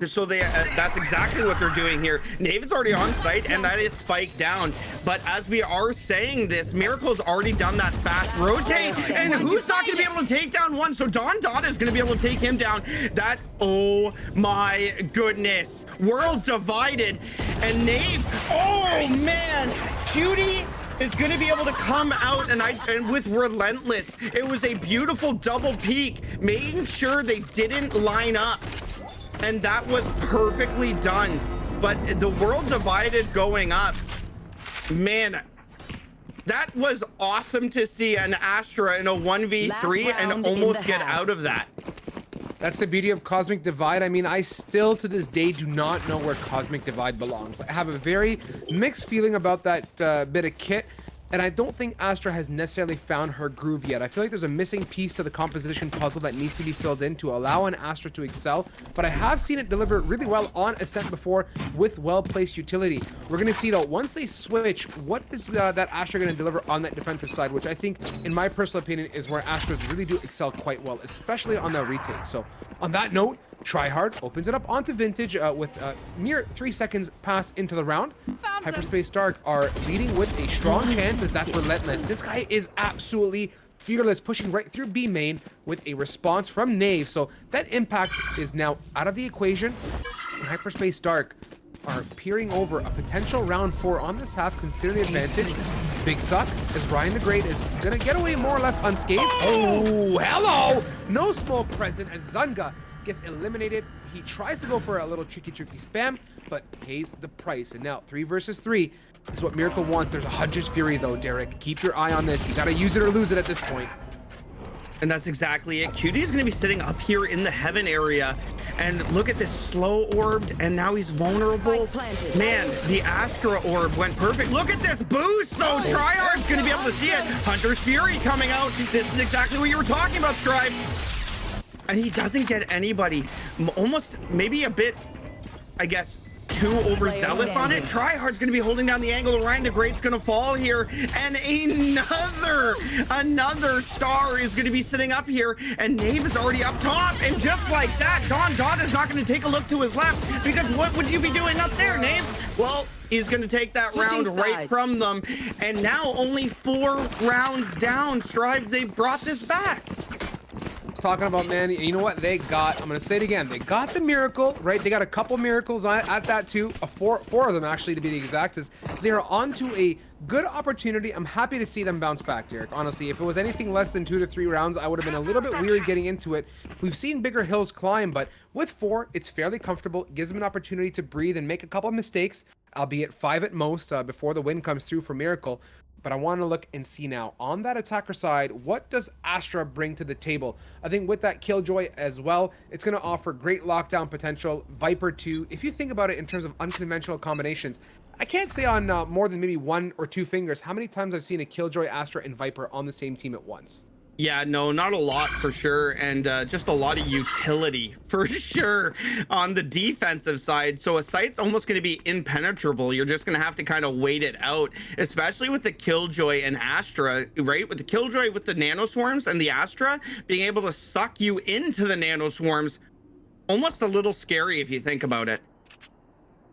So that's exactly what they're doing here. Knave is already on site, and that is spiked down. But as we are saying this, Miracle's already done that fast rotate, and who's not going to be able to take down one? So Don Dot is going to be able to take him down. That, oh my goodness. World divided, and Knave, oh man, Cutie is going to be able to come out and with Relentless. It was a beautiful double peek, making sure they didn't line up. And that was perfectly done. But the world divided going up, man, that was awesome to see an Astra in a 1v3 and almost get out of that. That's the beauty of Cosmic Divide. I mean, I still to this day do not know where Cosmic Divide belongs. I have a very mixed feeling about that bit of kit. And I don't think Astra has necessarily found her groove yet. I feel like there's a missing piece to the composition puzzle that needs to be filled in to allow an Astra to excel. But I have seen it deliver really well on Ascent before with well-placed utility. We're going to see, though, once they switch, what is that Astra going to deliver on that defensive side, which I think, in my personal opinion, is where Astras really do excel quite well, especially on the retake. So on that note, Tryhard opens it up onto Vintage with mere 3 seconds pass into the round. Hyperspace Dark are leading with a strong chance as that's Relentless. This guy is absolutely fearless, pushing right through B main with a response from Knave. So that impact is now out of the equation. And Hyperspace Dark are peering over a potential round 4 on this half, consider the advantage. Big suck as Ryan the Great is gonna get away more or less unscathed. Oh, hello! No smoke present as Zunga gets eliminated. He tries to go for a little tricky spam, but pays the price. And now 3 versus 3 is what Miracle wants. There's a Hunter's Fury though, Derek. Keep your eye on this. You gotta use it or lose it at this point. And that's exactly it. Cutie is going to be sitting up here in the heaven area. And look at this, slow orbed, and now he's vulnerable. Man, the Astra orb went perfect. Look at this boost, though. Tryhard's going to be able to see it. Hunter's Fury coming out. This is exactly what you were talking about, Strive. And he doesn't get anybody. Almost, maybe a bit, I guess, too overzealous on it. Tryhard's going to be holding down the angle. Ryan the Great's going to fall here. And another star is going to be sitting up here. And Knave is already up top. And just like that, Don Dot is not going to take a look to his left. Because what would you be doing up there, Knave? Well, he's going to take that round right from them. And now only 4 rounds down. Strive, they brought this back. Talking about, man, you know what they got? I'm gonna say it again. They got the miracle, right? They got a couple miracles at that too. Four of them actually, to be the exact. As they are onto a good opportunity. I'm happy to see them bounce back, Derek. Honestly, if it was anything less than 2 to 3 rounds, I would have been a little bit weary getting into it. We've seen bigger hills climb, but with 4, it's fairly comfortable. It gives them an opportunity to breathe and make a couple of mistakes, albeit 5 at most, before the win comes through for Miracle. But I want to look and see now on that attacker side, what does Astra bring to the table? I think with that Killjoy as well, it's going to offer great lockdown potential. Viper too. If you think about it in terms of unconventional combinations, I can't say on more than maybe 1 or 2 fingers how many times I've seen a Killjoy, Astra, and Viper on the same team at once. Yeah, no, not a lot for sure. And just a lot of utility for sure on the defensive side. So a site's almost going to be impenetrable. You're just going to have to kind of wait it out, especially with the Killjoy and Astra, right? With the Killjoy, with the nanoswarms and the Astra being able to suck you into the nanoswarms. Almost a little scary if you think about it.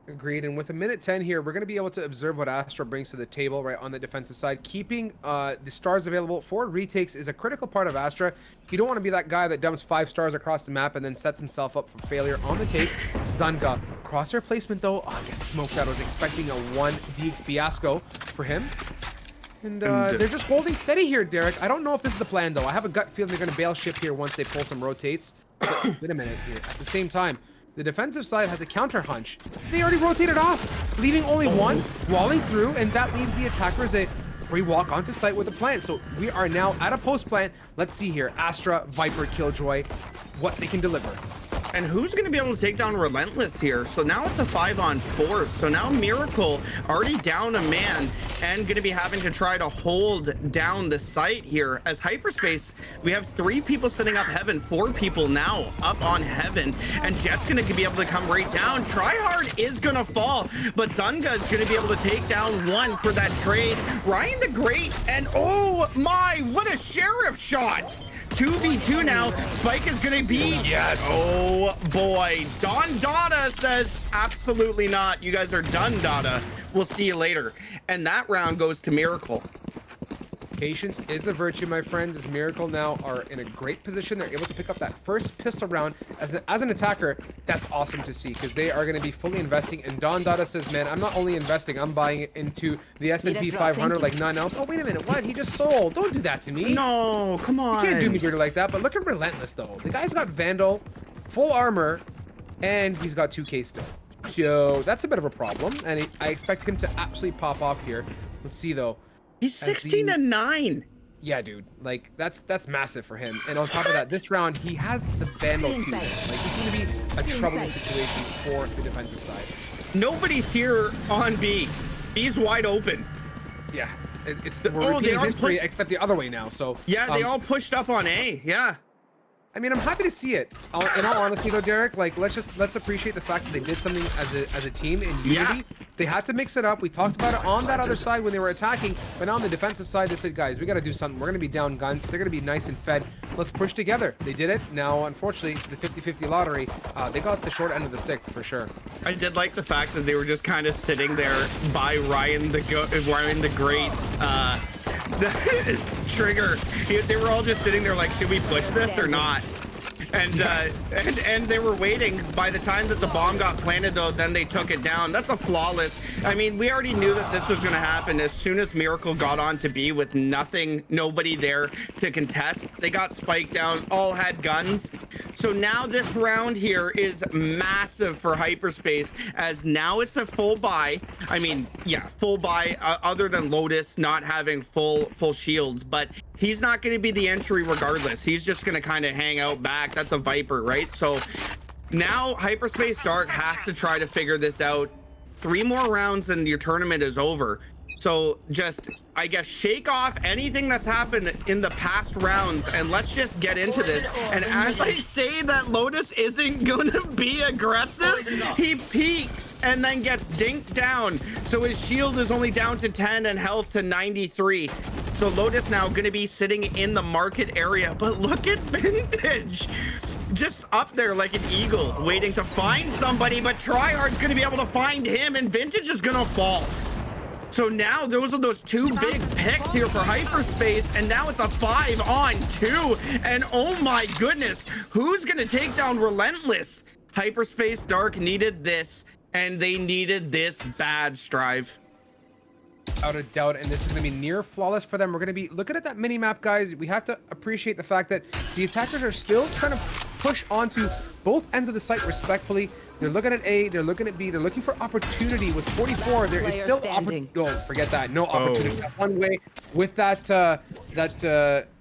Agreed. And with a minute 10 here, we're going to be able to observe what Astra brings to the table right on the defensive side. Keeping the stars available for retakes is a critical part of Astra. You don't want to be that guy that dumps 5 stars across the map and then sets himself up for failure on the take. Zunga, crosshair placement though, gets smoked out. I was expecting a 1 Deeg fiasco for him. And they're just holding steady here, Derek. I don't know if this is the plan though. I have a gut feeling they're going to bail ship here once they pull some rotates. But wait a minute here. At the same time, the defensive side has a counter hunch. They already rotated off, leaving only one, walling through, and that leaves the attackers a free walk onto site with a plant. So we are now at a post plant. Let's see here. Astra, Viper, Killjoy, what they can deliver. And who's going to be able to take down Relentless here? So now it's a 5-on-4. So now Miracle already down a man and going to be having to try to hold down the site here. As Hyperspace, we have 3 people sitting up Heaven, 4 people now up on Heaven. And Jet's going to be able to come right down. Tryhard is going to fall, but Zunga is going to be able to take down 1 for that trade. Ryan the Great, and oh my, what a Sheriff shot! 2v2 now. Spike is gonna be, yes. Oh boy. Don Dada says absolutely not. You guys are done, Dada. We'll see you later. And that round goes to Miracle. Patience is a virtue, my friends, as Miracle now are in a great position. They're able to pick up that first pistol round. As an attacker, that's awesome to see because they are going to be fully investing. And Don Dada says, man, I'm not only investing, I'm buying into the S&P 500 like none else. Oh, wait a minute. What? He just sold. Don't do that to me. No, come on. You can't do me dirty like that. But look at Relentless, though. The guy's got Vandal, full armor, and he's got 2K still. So that's a bit of a problem. And I expect him to absolutely pop off here. Let's see, though. He's 16-9. Yeah, dude. Like that's massive for him. And on top of that, this round he has the Vandal too. Like this is gonna be a troubling situation for the defensive side. Nobody's here on B. B's wide open. Yeah, we're repeating history except the other way now. So yeah, they all pushed up on A. Yeah. I mean, I'm happy to see it. In all honesty, though, Derek, like let's appreciate the fact that they did something as a team in unity. Yeah. They had to mix it up. We talked about it on that other side when they were attacking, but now on the defensive side, they said, guys, we got to do something. We're going to be down guns. They're going to be nice and fed. Let's push together. They did it. Now, unfortunately, the 50-50 lottery, they got the short end of the stick for sure. I did like the fact that they were just kind of sitting there by Ryan the Great's the trigger. They were all just sitting there like, should we push this or not? And they were waiting. By the time that the bomb got planted, though, then they took it down. That's a flawless. I mean, we already knew that this was going to happen as soon as Miracle got on to B with nobody there to contest. They got spiked down, all had guns. So now this round here is massive for Hyperspace, as now it's a full buy. I mean, yeah, full buy, other than Lotus not having full shields, but he's not going to be the entry regardless. He's just going to kind of hang out back. That's a Viper, right? So now Hyperspace Dark has to try to figure this out. 3 more rounds and your tournament is over. So just, I guess, shake off anything that's happened in the past rounds and let's just get into this. And as I say that Lotus isn't going to be aggressive, he peeks and then gets dinked down. So his shield is only down to 10 and health to 93. So Lotus now going to be sitting in the market area. But look at Vintage. Just up there like an eagle, waiting to find somebody. But Tryhard's going to be able to find him and Vintage is going to fall. So now those are those 2 big picks here for Hyperspace, and now it's a 5-on-2. And oh my goodness, who's gonna take down Relentless? Hyperspace Dark needed this, and they needed this bad, Strive. Without a doubt, and this is going to be near flawless for them. We're going to be looking at that mini-map, guys. We have to appreciate the fact that the attackers are still trying to push onto both ends of the site respectfully. They're looking at A, they're looking at B, they're looking for opportunity. With 44, there is still opportunity. Oh, forget that. No opportunity. One way with that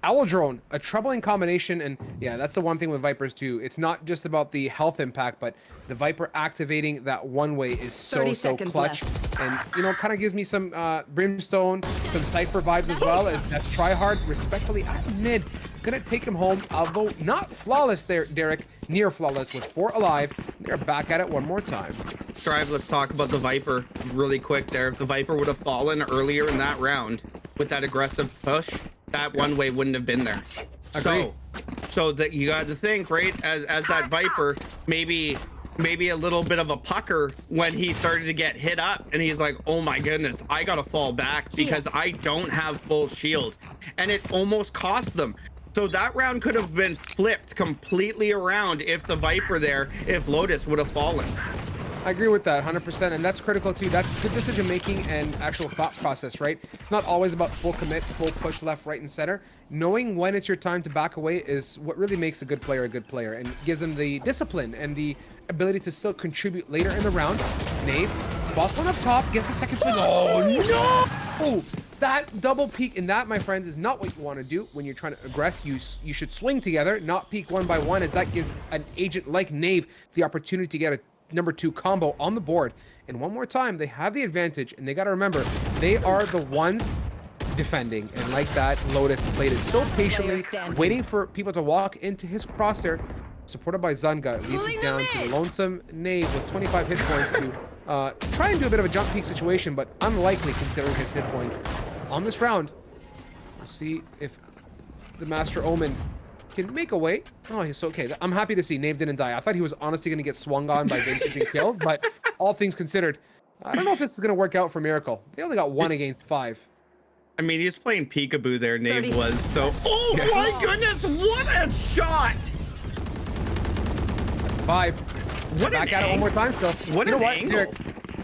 owl drone, a troubling combination. And yeah, that's the one thing with Vipers too. It's not just about the health impact, but the Viper activating that one way is so clutch. Left. And you know, kind of gives me some Brimstone, some Cypher vibes as well, as that's Tryhard respectfully at mid. Gonna take him home, although not flawless there, Derek. Near flawless with 4 alive. They're back at it one more time. Strive, let's talk about the Viper really quick there. If the Viper would have fallen earlier in that round with that aggressive push, that one way wouldn't have been there. Agreed. So So that you got to think, right, as that Viper, maybe a little bit of a pucker when he started to get hit up, and he's like, oh my goodness, I gotta fall back because I don't have full shield, and it almost cost them. So that round could have been flipped completely around if the Viper there, if Lotus would have fallen. I agree with that 100%, and that's critical too. That's good decision making and actual thought process, right? It's not always about full commit, full push left, right, and center. Knowing when it's your time to back away is what really makes a good player, and gives them the discipline and the ability to still contribute later in the round. Nave spots one up top, gets a second swing. Oh no! That double peek, and that, my friends, is not what you want to do when you're trying to aggress. You should swing together, not peek one by one, as that gives an agent like Nave the opportunity to get a number 2 combo on the board. And one more time, they have the advantage, and they got to remember, they are the ones defending. And like that, Lotus played it so patiently, waiting for people to walk into his crosshair, supported by Zunga. Leaves it down to the lonesome Nave with 25 hit points to try and do a bit of a jump peek situation, but unlikely considering his hit points. On this round, we'll see if the Master Omen can make a way. Oh, he's okay. I'm happy to see Nave didn't die. I thought he was honestly going to get swung on by Vintage and killed, but all things considered, I don't know if this is going to work out for Miracle. They only got 1 against 5. I mean, he's playing peekaboo there, Nave was, so... Oh my goodness, what a shot! That's 5. What Back at it one more time, so... What you know an what, angle! Derek?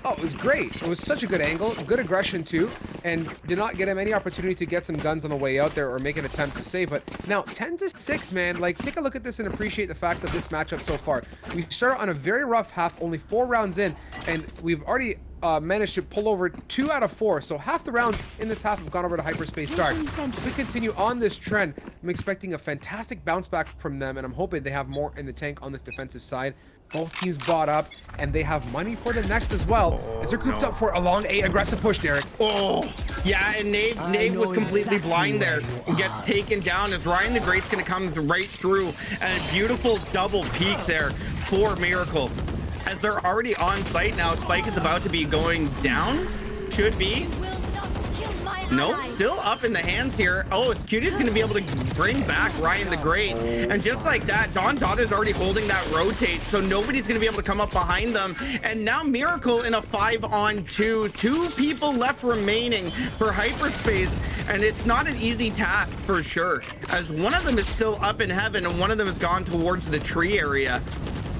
Oh, it was great. It was such a good angle, good aggression too, and did not get him any opportunity to get some guns on the way out there or make an attempt to save. But now 10-6, man, like take a look at this and appreciate the fact of this matchup so far. We started on a very rough half, only 4 rounds in, and we've already managed to pull over 2 out of 4. So half the rounds in this half have gone over to Hyperspace Dark. If we continue on this trend, I'm expecting a fantastic bounce back from them, and I'm hoping they have more in the tank on this defensive side. Both teams bought up, and they have money for the next as well. As they're grouped up for a long A aggressive push, Derek. Oh, yeah, and Nave was completely blind there. He gets taken down as Ryan the Great's going to come right through, and a beautiful double peek there for Miracle. As they're already on site now, Spike is about to be going down. Should be. Nope, still up in the hands here. Oh, it's Cutie's going to be able to bring back Ryan the Great. And just like that, Don Dot is already holding that rotate, so nobody's going to be able to come up behind them. And now Miracle in a 5-on-2. 2 people left remaining for Hyperspace, and it's not an easy task for sure, as one of them is still up in heaven and one of them has gone towards the tree area.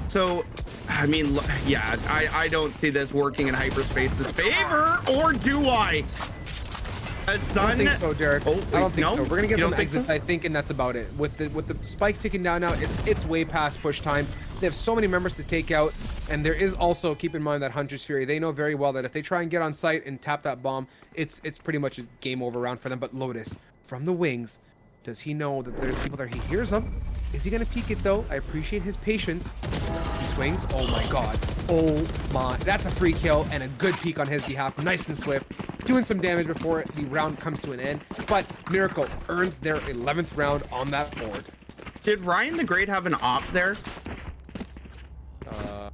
So, I mean, yeah, I don't see this working in Hyperspace's favor, or do I? I don't think so, Derek. Oh, I don't think no? so. We're gonna get You some don't think exits, so? I think, and that's about it. With the spike ticking down now, it's way past push time. They have so many members to take out, and there is also, keep in mind, that Hunter's Fury. They know very well that if they try and get on site and tap that bomb, it's pretty much a game over round for them. But Lotus, from the wings, does he know that there's people there? He hears them. Is he gonna peek it though? I appreciate his patience. He swings. Oh my god. Oh my. That's a free kill and a good peek on his behalf. Nice and swift. Doing some damage before the round comes to an end. But Miracle earns their 11th round on that board. Did Ryan the Great have an op there?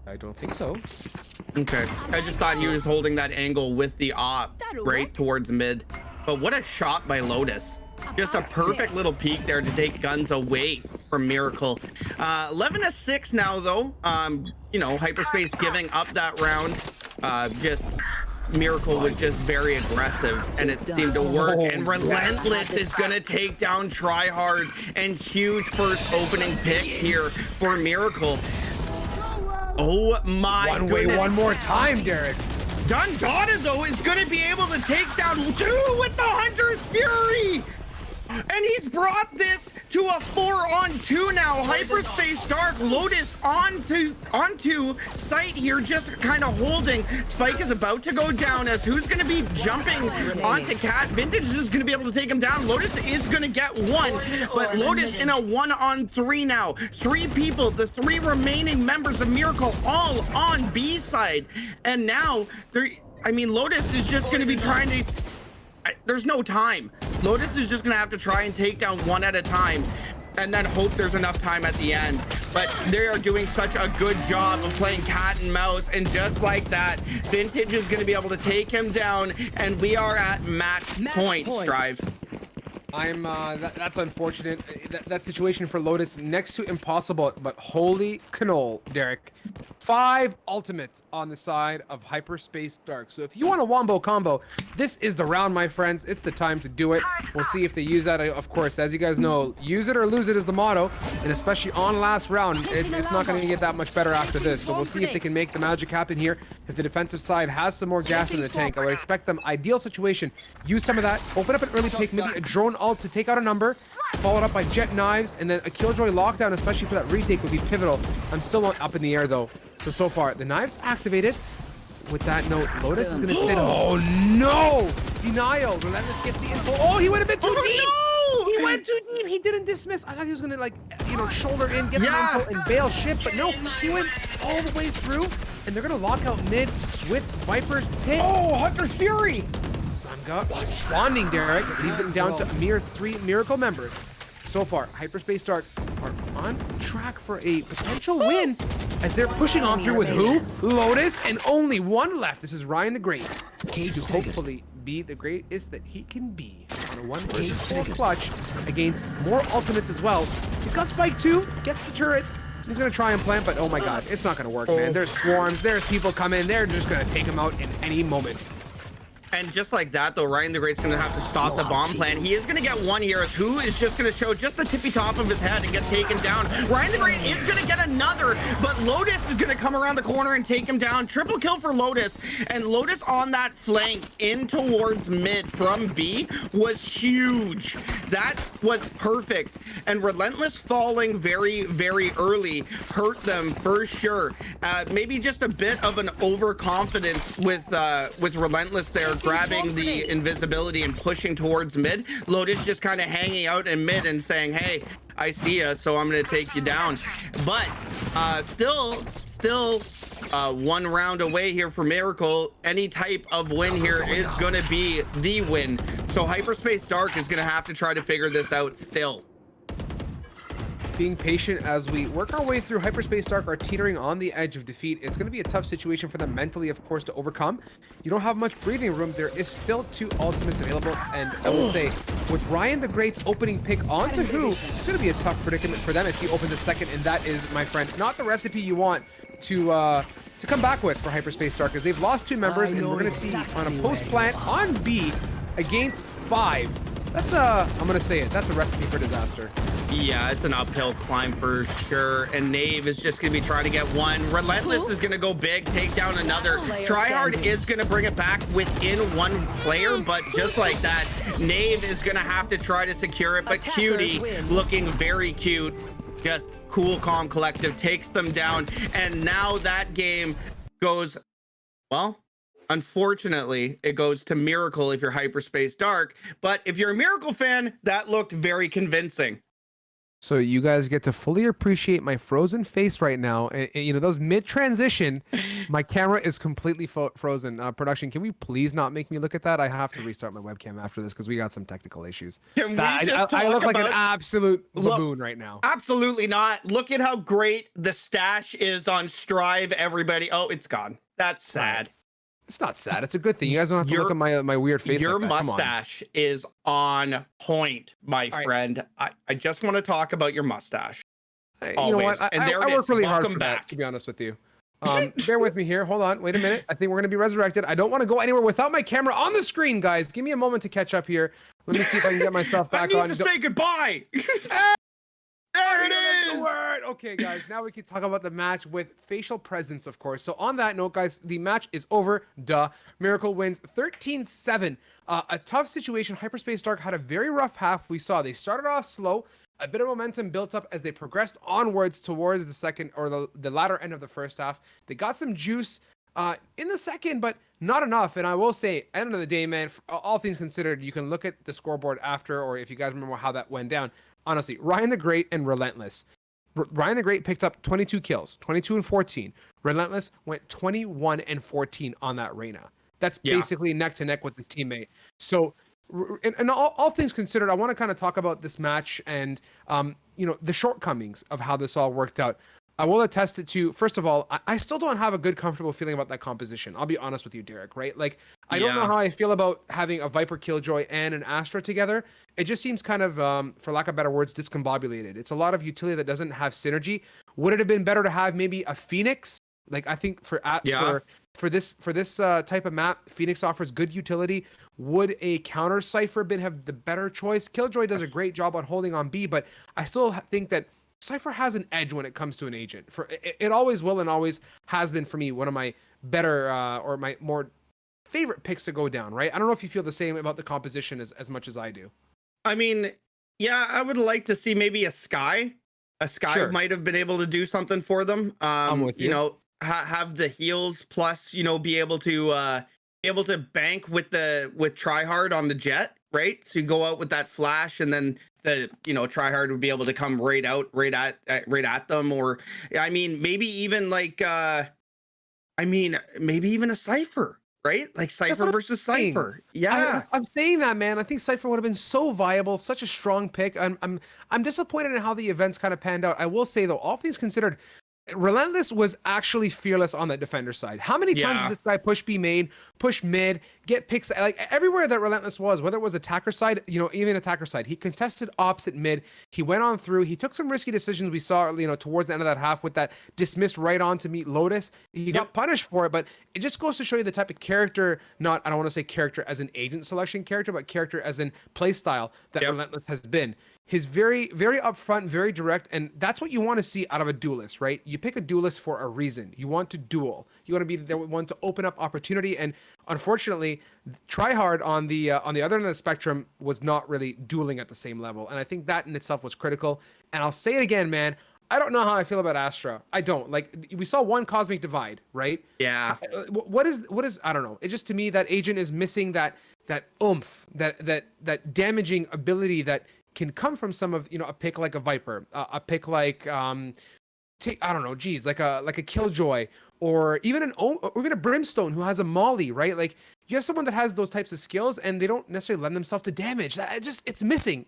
I don't think so. Okay. I just thought he was holding that angle with the op right towards mid. But what a shot by Lotus. Just a perfect little peek there to take guns away from Miracle. 11-6 now, though. You know, Hyperspace giving up that round. Just Miracle was just very aggressive, and it seemed to work. And Relentless is going to take down Tryhard, and huge first opening pick here for Miracle. Oh my goodness. One way, one more time, Derek. Dundada, though, is going to be able to take down 2 with the Hunter's Fury. And he's brought this to a 4-on-2 now. Hyperspace Dark, Lotus onto site here, just kind of holding. Spike is about to go down, as who's going to be jumping onto Cat. Vintage is going to be able to take him down. Lotus is going to get 1, but Lotus in a 1-on-3 now. 3 people, the 3 remaining members of Miracle, all on B side. And now, Lotus is just going to be trying to... There's no time. Lotus is just gonna have to try and take down 1 at a time, and then hope there's enough time at the end. But they are doing such a good job of playing cat and mouse, and just like that, Vintage is gonna be able to take him down, and we are at match point, Strive. That's unfortunate. That situation for Lotus next to impossible, but holy cannoli, Derek. 5 ultimates on the side of Hyperspace Dark. So if you want a wombo combo, this is the round, my friends. It's the time to do it. We'll see if they use that. Of course, as you guys know, use it or lose it is the motto. And especially on last round, it's not going to get that much better after this. So we'll see if they can make the magic happen here. If the defensive side has some more gas in the tank, I would expect them, ideal situation, use some of that, open up an early pick, maybe a drone ult to take out a number, followed up by jet knives, and then a killjoy lockdown, especially for that retake, would be pivotal. I'm still up in the air though. So far, the knives activated. With that note, Lotus is gonna sit. Oh no! Denial. Relentless gets the info. Oh, he went a bit too deep. No! He went too deep. He didn't dismiss. I thought he was gonna shoulder in, get some info, and bail ship, but no, he went all the way through, and they're gonna lock out mid with Viper's Pit. Oh, Hunter's Fury! Zanga responding, Derek. Leaves it down to a mere 3 Miracle members. So far, Hyperspace Dark are on track for a potential win as they're pushing on through with who? Lotus, and only one left. This is Ryan the Great to hopefully be the greatest that he can be on a 1-4 clutch against more ultimates as well. He's got Spike too, gets the turret. He's gonna try and plant, but oh my god, it's not gonna work, man. There's swarms, there's people coming, they're just gonna take him out in any moment. And just like that, though, Ryan the Great's going to have to stop the bomb plan. He is going to get one here. Who is just going to show just the tippy top of his head and get taken down. Ryan the Great is going to get another, but Lotus is going to come around the corner and take him down. Triple kill for Lotus. And Lotus on that flank in towards mid from B was huge. That was perfect. And Relentless falling very, very early hurt them for sure. Maybe just a bit of an overconfidence with Relentless there, grabbing the invisibility and pushing towards mid. Lotus just kind of hanging out in mid and saying, hey, I see ya, so I'm gonna take you down. But still 1 round away here for Miracle. Any type of win here is gonna be the win. So Hyperspace Dark is gonna have to try to figure this out still. Being patient as we work our way through. Hyperspace Dark are teetering on the edge of defeat. It's going to be a tough situation for them mentally, of course, to overcome. You don't have much breathing room. There is still 2 ultimates available, and I will say, with Ryan the Great's opening pick onto who, it's going to be a tough predicament for them as he opens a second, and that is, my friend, not the recipe you want to come back with for Hyperspace Dark, as they've lost 2 members, and we're going to see on a post plant on B against 5. That's I'm gonna say it, that's a recipe for disaster. Yeah, it's an uphill climb for sure. And Knave is just gonna be trying to get one. Relentless is gonna go big, take down another. Tryhard is gonna bring it back within 1 player, but just like that, Knave is gonna have to try to secure it. But Cutie, looking very cute, just cool, calm, collective, takes them down. And now that game goes, well, unfortunately, it goes to Miracle if you're Hyperspace Dark. But if you're a Miracle fan, that looked very convincing. So you guys get to fully appreciate my frozen face right now. And you know, those mid-transition, my camera is completely frozen. Production, can we please not make me look at that? I have to restart my webcam after this because we got some technical issues. I look like an absolute baboon right now. Absolutely not. Look at how great the stash is on Strive, everybody. Oh, it's gone. That's sad. It's not sad. It's a good thing. You guys don't have to look at my weird face. Your like that. mustache is on point, my friend. I just want to talk about your mustache. You know what? I work really hard for that, to be honest with you. Bear with me here. Hold on. Wait a minute. I think we're going to be resurrected. I don't want to go anywhere without my camera on the screen, guys. Give me a moment to catch up here. Let me see if I can get myself back on. I need to say goodbye. There it is! The word. Okay, guys, now we can talk about the match with facial presence, of course. So on that note, guys, the match is over. Duh. Miracle wins 13-7. A tough situation. Hyperspace Dark had a very rough half. We saw they started off slow. A bit of momentum built up as they progressed onwards towards the second or the latter end of the first half. They got some juice in the second, but not enough. And I will say, end of the day, man, all things considered, you can look at the scoreboard after, or if you guys remember how that went down. Honestly, Ryan the Great and Relentless. Ryan the Great picked up 22 kills, 22 and 14. Relentless went 21 and 14 on that Reyna. That's basically neck to neck with his teammate. So, and all things considered, I want to kind of talk about this match and, you know, the shortcomings of how this all worked out. I will attest it to, first of all, I still don't have a good, comfortable feeling about that composition. I'll be honest with you, Derek, right? Like, I don't know how I feel about having a Viper Killjoy and an Astra together. It just seems kind of, for lack of better words, discombobulated. It's a lot of utility that doesn't have synergy. Would it have been better to have maybe a Phoenix? Like, I think for this type of map, Phoenix offers good utility. Would a counter Cypher have the better choice? Killjoy does a great job on holding on B, but I still think that Cypher has an edge when it comes to an agent. It always will and always has been for me one of my better or my more favorite picks to go down, right? I don't know if you feel the same about the composition as much as I do. I mean, yeah, I would like to see maybe a Sky. A Sky might have been able to do something for them. I'm with you. You know, have the heals plus, you know, be able to bank with Tryhard on the Jet, right? So you go out with that flash, and then Tryhard would be able to come right at them. Or I mean, maybe even like maybe even a Cypher, right? Like Cypher versus Cypher. Yeah. I'm saying that, man. I think Cypher would have been so viable, such a strong pick. I'm disappointed in how the events kind of panned out. I will say though, all things considered, Relentless was actually fearless on that defender side. How many times did this guy push B main, push mid, get picks? Like everywhere that Relentless was, whether it was attacker side, even attacker side, he contested opposite mid. He went on through. He took some risky decisions. We saw, towards the end of that half with that dismissed right on to meet Lotus. He got punished for it, but it just goes to show you the type of character. I don't want to say character as an agent selection character, but character as in play style that Relentless has been. He's very, very upfront, very direct, and that's what you want to see out of a duelist, right? You pick a duelist for a reason. You want to duel. You want to be the one to open up opportunity, and unfortunately, Tryhard on the other end of the spectrum was not really dueling at the same level, and I think that in itself was critical. And I'll say it again, man. I don't know how I feel about Astra. I don't. Like, we saw one Cosmic Divide, right? Yeah. What is I don't know. It just, to me, that agent is missing that oomph, that damaging ability that can come from some of a pick like a Viper, a pick like I don't know, like a Killjoy, or even a Brimstone who has a Molly, right? Like, you have someone that has those types of skills and they don't necessarily lend themselves to damage. It's missing.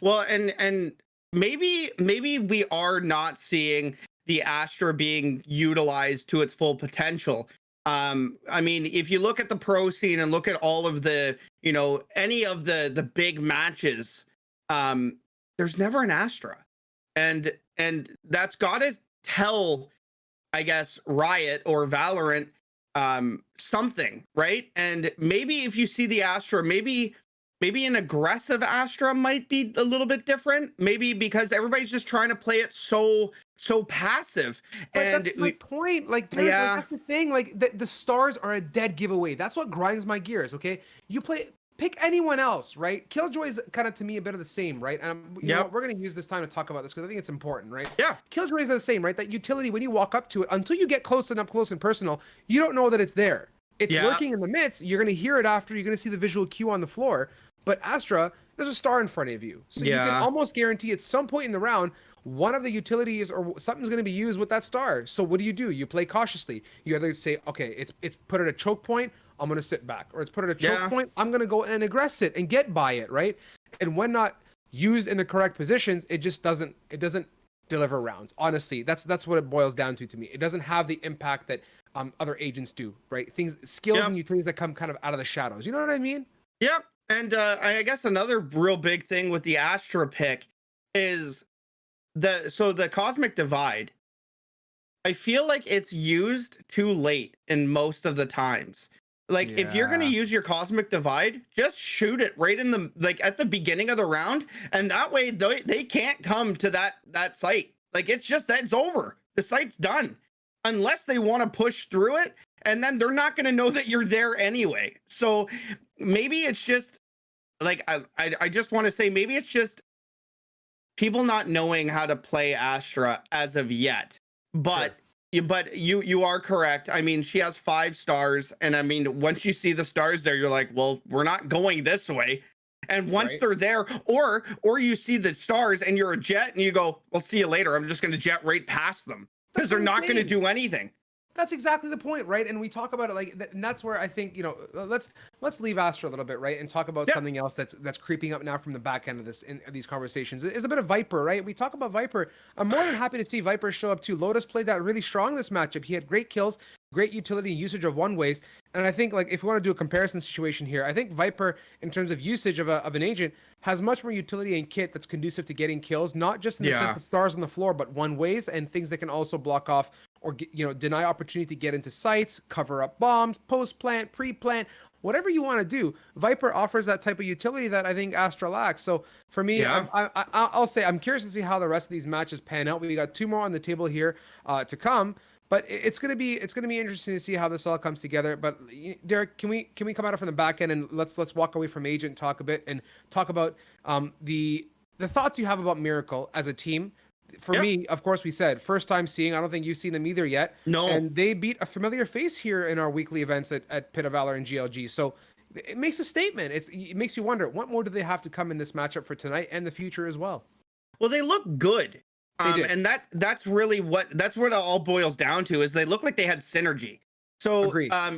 Well, and maybe we are not seeing the Astra being utilized to its full potential. I mean, if you look at the pro scene and look at all of the, any of the big matches, there's never an Astra, and that's got to tell, I guess, Riot or Valorant something, right? And maybe if you see the Astra, maybe an aggressive Astra might be a little bit different. Maybe because everybody's just trying to play it so passive. But and that's my point. Like, dude, that's the thing. Like, the stars are a dead giveaway. That's what grinds my gears. Okay, pick anyone else, right? Killjoy is kind of, to me, a bit of the same, right? And you know what? We're gonna use this time to talk about this because I think it's important, right? Yeah. Killjoy is the same, right? That utility, when you walk up to it, until you get close and personal, you don't know that it's there. It's lurking in the midst. You're gonna hear it after. You're gonna see the visual cue on the floor. But Astra, there's a star in front of you. So you can almost guarantee at some point in the round, one of the utilities or something's going to be used with that star. So what do? You play cautiously. You either say, okay, it's put at a choke point, I'm going to sit back. Or it's put at a choke point, I'm going to go and aggress it and get by it, right? And when not used in the correct positions, it just doesn't deliver rounds. Honestly, that's what it boils down to me. It doesn't have the impact that other agents do, right? Skills and utilities that come kind of out of the shadows. You know what I mean? Yep. And I guess another real big thing with the Astra pick is the Cosmic Divide. I feel like it's used too late in most of the times. Like, if you're going to use your Cosmic Divide, just shoot it right in at the beginning of the round. And that way they can't come to that site. Like, it's over. The site's done. Unless they want to push through it. And then they're not going to know that you're there anyway. So maybe it's just like, I just want to say, maybe it's just people not knowing how to play Astra as of yet. But you are correct. I mean, she has 5 stars. And I mean, once you see the stars there, you're like, well, we're not going this way. And once they're there, or you see the stars and you're a Jet and you go, well, see you later. I'm just going to jet right past them because they're not going to do anything. That's exactly the point, right? And we talk about it and that's where I think, let's leave Astro a little bit, right, and talk about something else that's creeping up now from the back end of these conversations. Is a bit of Viper, right? We talk about Viper. I'm more than happy to see Viper show up too. Lotus played that really strong this matchup. He had great kills, great utility and usage of one ways. And I think if we want to do a comparison situation here, I think Viper, in terms of usage of an agent, has much more utility and kit that's conducive to getting kills, not just in the sense of stars on the floor, but one ways and things that can also block off or deny opportunity to get into sites, cover up bombs, post plant, pre plant, whatever you want to do. Viper offers that type of utility that I think Astra lacks. So for me, I'll say I'm curious to see how the rest of these matches pan out. We got 2 more on the table here to come. But it's gonna be interesting to see how this all comes together. But Derek, can we come at it from the back end and let's walk away from Agent, talk a bit and talk about the thoughts you have about Miracle as a team. For me, of course, we said first time seeing. I don't think you've seen them either yet. No. And they beat a familiar face here in our weekly events at Pit of Valor and GLG. So it makes a statement. It makes you wonder what more do they have to come in this matchup for tonight and the future as well. Well, they look good. And that's really what it all boils down to is they look like they had synergy. So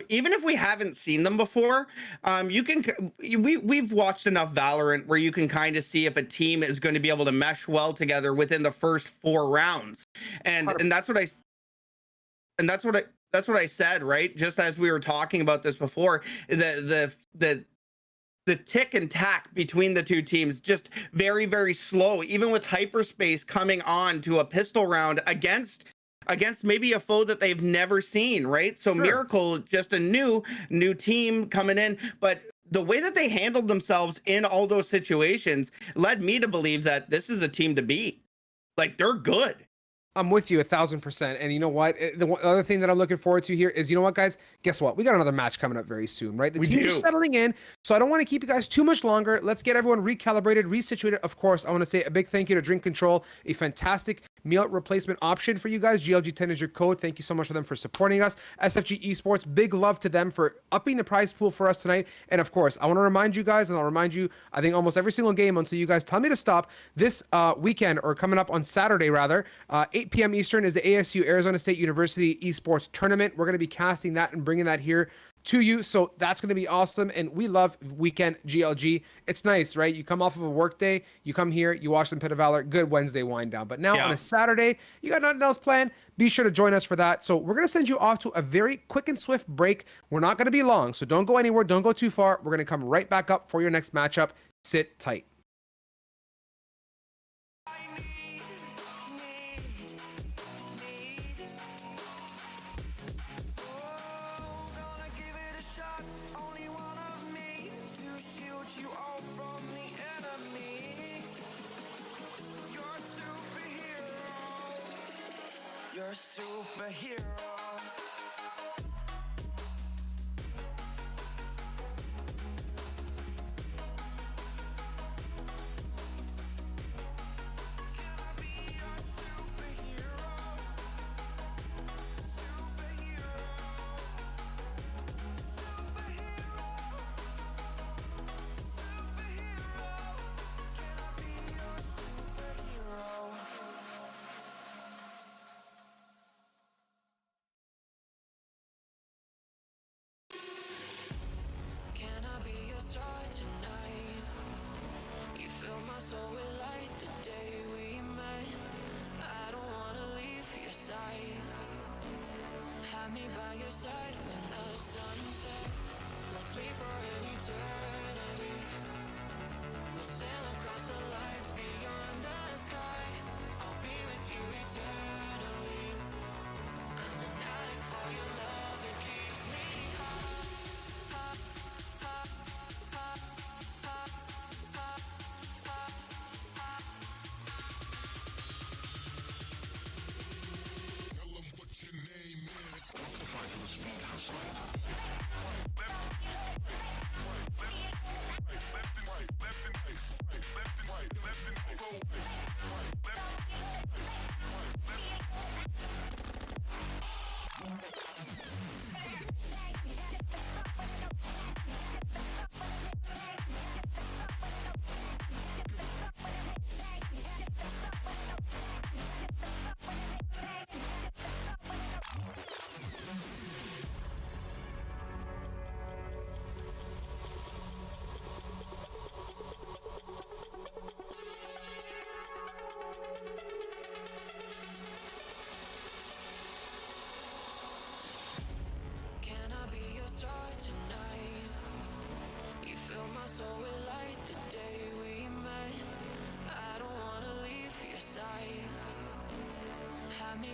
even if we haven't seen them before, we've watched enough Valorant where you can kind of see if a team is going to be able to mesh well together within the first 4 rounds. And that's what I said, right? Just as we were talking about this before, the tick and tack between the two teams just very, very slow, even with hyperspace coming on to a pistol round against maybe a foe that they've never seen, right? So Miracle, just a new team coming in, but the way that they handled themselves in all those situations led me to believe that this is a team to beat. Like, they're good. I'm with you 1,000%. And you know what? The other thing that I'm looking forward to here is, you know what, guys? Guess what? We got another match coming up very soon, right? The teams are settling in, so I don't want to keep you guys too much longer. Let's get everyone recalibrated, resituated. Of course, I want to say a big thank you to Drink Control, a fantastic meal replacement option for you guys. GLG10 is your code. Thank you so much for them for supporting us. SFG Esports, big love to them for upping the prize pool for us tonight. And of course, I want to remind you guys, and I'll remind you, I think almost every single game until you guys tell me to stop, this weekend, or coming up on Saturday rather, 8 p.m. Eastern is the ASU Arizona State University Esports Tournament. We're going to be casting that and bringing that here to you. So that's going to be awesome. And we love weekend GLG. It's nice, right? You come off of a work day, you come here, you watch some Pit of Valor, good Wednesday wind down. But now on a Saturday, you got nothing else planned, be sure to join us for that. So we're going to send you off to a very quick and swift break. We're not going to be long, so don't go anywhere. Don't go too far. We're going to come right back up for your next matchup. Sit tight. You're a superhero. So we light the day we met. I don't wanna leave your side. Have me by your side when the sun sets. Let's leave for an eternity. We'll sail across the lights beyond the sky. I'll be with you eternally. I'm an addict for your love, it keeps me high.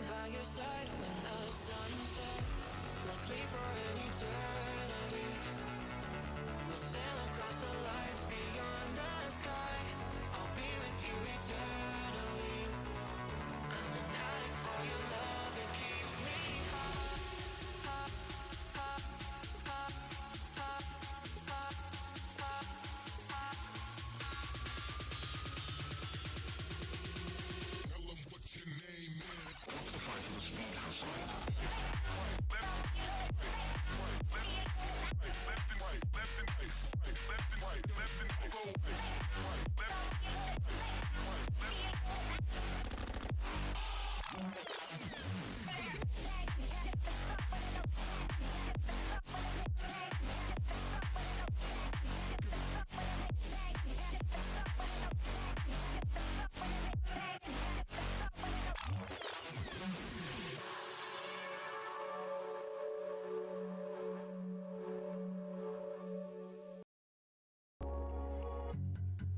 by your side when the sun sets. Let's leave for an eternity. We'll sail across the lights beyond the sky. I'll be with you eternally. I'm an addict for your love, it keeps me high.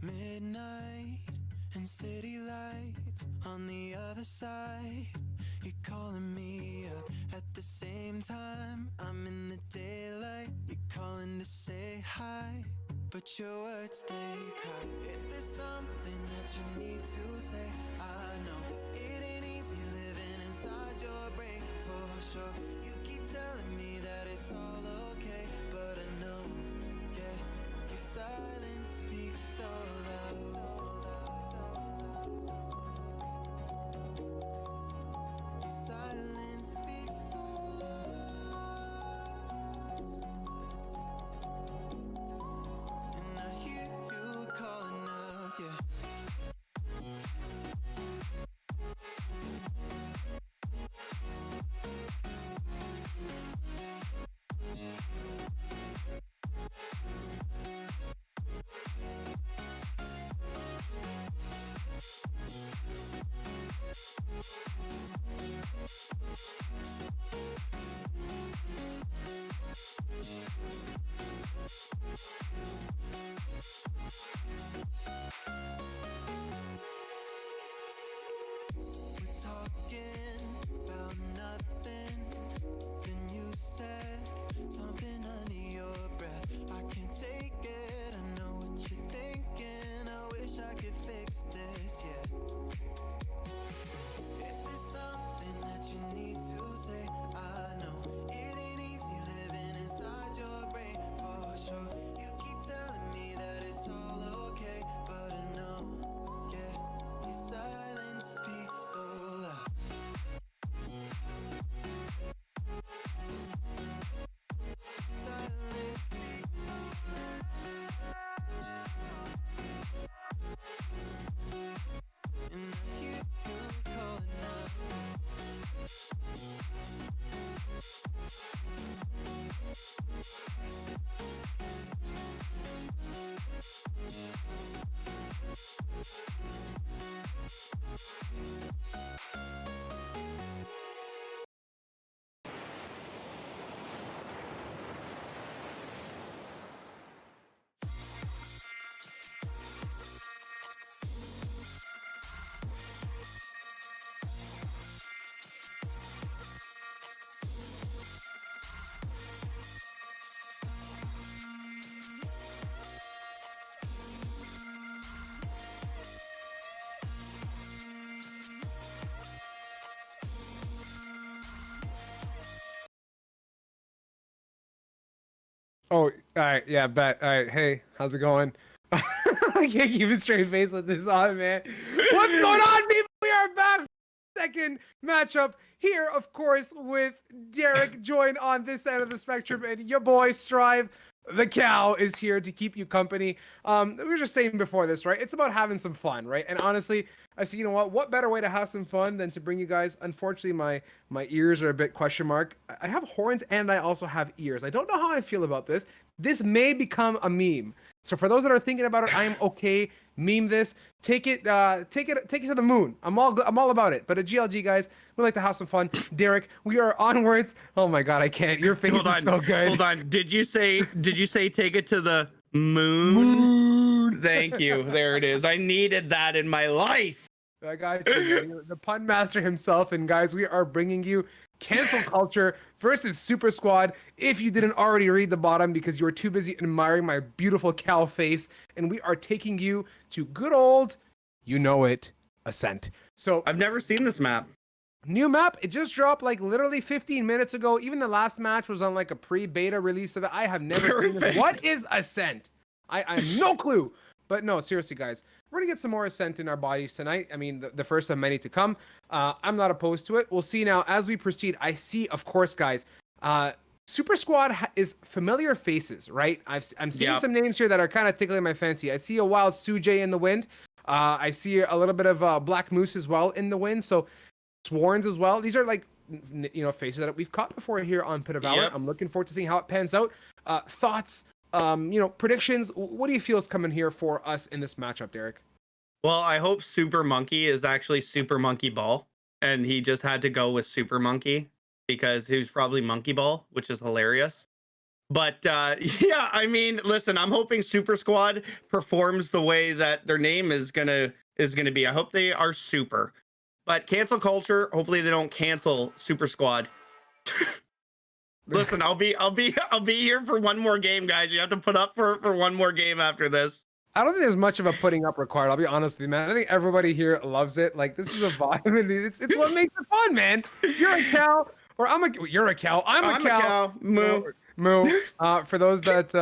Midnight and city lights on the other side. You're calling me up at the same time. I'm in the daylight. You're calling to say hi, but your words they cry. If there's something that you need to say, I know it ain't easy living inside your brain for sure. You keep telling me that it's all okay, but I know, yeah, your silence speaks so loud. Your silence speaks so loud. And I hear you calling out, yeah. We're talking about nothing. Then you said something under your breath. I can't take it. I know what you're thinking. I wish I could fix this, yeah. If there's something that you need to say, I know it ain't easy living inside your brain for sure. You keep telling me that it's all okay, but I know, yeah, your silence speaks so loud. Silence speaks so loud. And I hear you calling out. Oh, all right, yeah, bet. All right, hey, how's it going? I can't keep a straight face with this on, man. What's going on, people? We are back. Second matchup here, of course, with Derek joined on this side of the spectrum, and your boy Strive, the cow, is here to keep you company. We were just saying before this, right? It's about having some fun, right? And honestly, I said, you know what better way to have some fun than to bring you guys. Unfortunately, my ears are a bit question mark. I have horns and I also have ears. I don't know how I feel about this. This may become a meme. So for those that are thinking about it, I am okay. Meme this. Take it to the moon. I'm all about it. But at GLG, guys, we like to have some fun. Derek, we are onwards. Oh my God, I can't. Your face is so good. Hold on. Did you say take it to the moon? Thank you. There it is. I needed that in my life. I got you, man. The pun master himself. And guys, we are bringing you Cancel Culture versus Super Squad. If you didn't already read the bottom because you were too busy admiring my beautiful cow face, and we are taking you to good old, you know it, Ascent. So I've never seen this map. new map, it just dropped like literally 15 minutes ago. Even the last match was on like a pre-beta release of it. I have never seen this. What is Ascent? I have no clue. But no, seriously, guys, we're gonna get some more Ascent in our bodies tonight. I mean, the first of many to come. I'm not opposed to it. We'll see now as we proceed. I see, of course, guys, Super Squad is familiar faces, right? I'm seeing some names here that are kind of tickling my fancy. I see a wild Sujay in the wind. I see a little bit of Black Moose as well in the wind. So Swarns as well. These are like, faces that we've caught before here on Pit of Valor. Yep. I'm looking forward to seeing how it pans out. Thoughts, predictions. What do you feel is coming here for us in this matchup, Derek? Well, I hope Super Monkey is actually Super Monkey Ball, and he just had to go with Super Monkey because he was probably Monkey Ball, which is hilarious. But yeah, I mean, listen, I'm hoping Super Squad performs the way that their name is gonna be. I hope they are super. But Cancel Culture, hopefully they don't cancel Super Squad. Listen, I'll be here for one more game, guys. You have to put up for one more game after this. I don't think there's much of a putting up required. I'll be honest with you, man. I think everybody here loves it. Like, this is a vibe. And it's what makes it fun, man. You're a cow, or you're a cow. I'm a cow. Moo. Moo. For those that,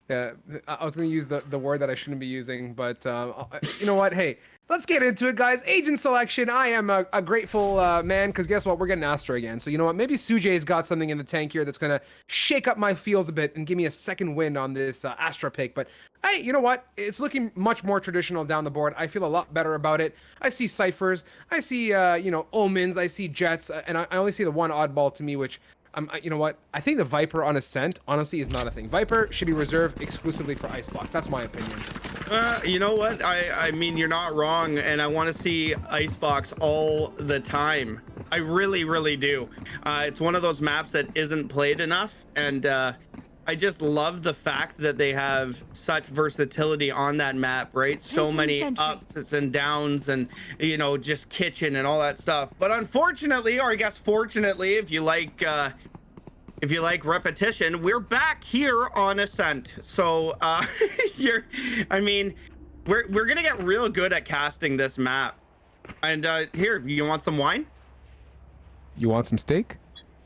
yeah, I was going to use the word that I shouldn't be using, but you know what? Hey, let's get into it, guys. Agent selection. I am a grateful man, because guess what? We're getting Astra again. So you know what? Maybe Sujay's got something in the tank here that's going to shake up my feels a bit and give me a second wind on this Astra pick. But hey, you know what? It's looking much more traditional down the board. I feel a lot better about it. I see Ciphers. I see, Omens. I see Jets. And I only see the one oddball to me, which... you know what? I think the Viper on Ascent, honestly, is not a thing. Viper should be reserved exclusively for Icebox. That's my opinion. You know what? I mean, you're not wrong, and I want to see Icebox all the time. I really, really do. It's one of those maps that isn't played enough, and I just love the fact that they have such versatility on that map, right? So many ups and downs and, just kitchen and all that stuff. But unfortunately, or I guess fortunately, if you like repetition, we're back here on Ascent. So we're gonna get real good at casting this map. And here, you want some wine? You want some steak?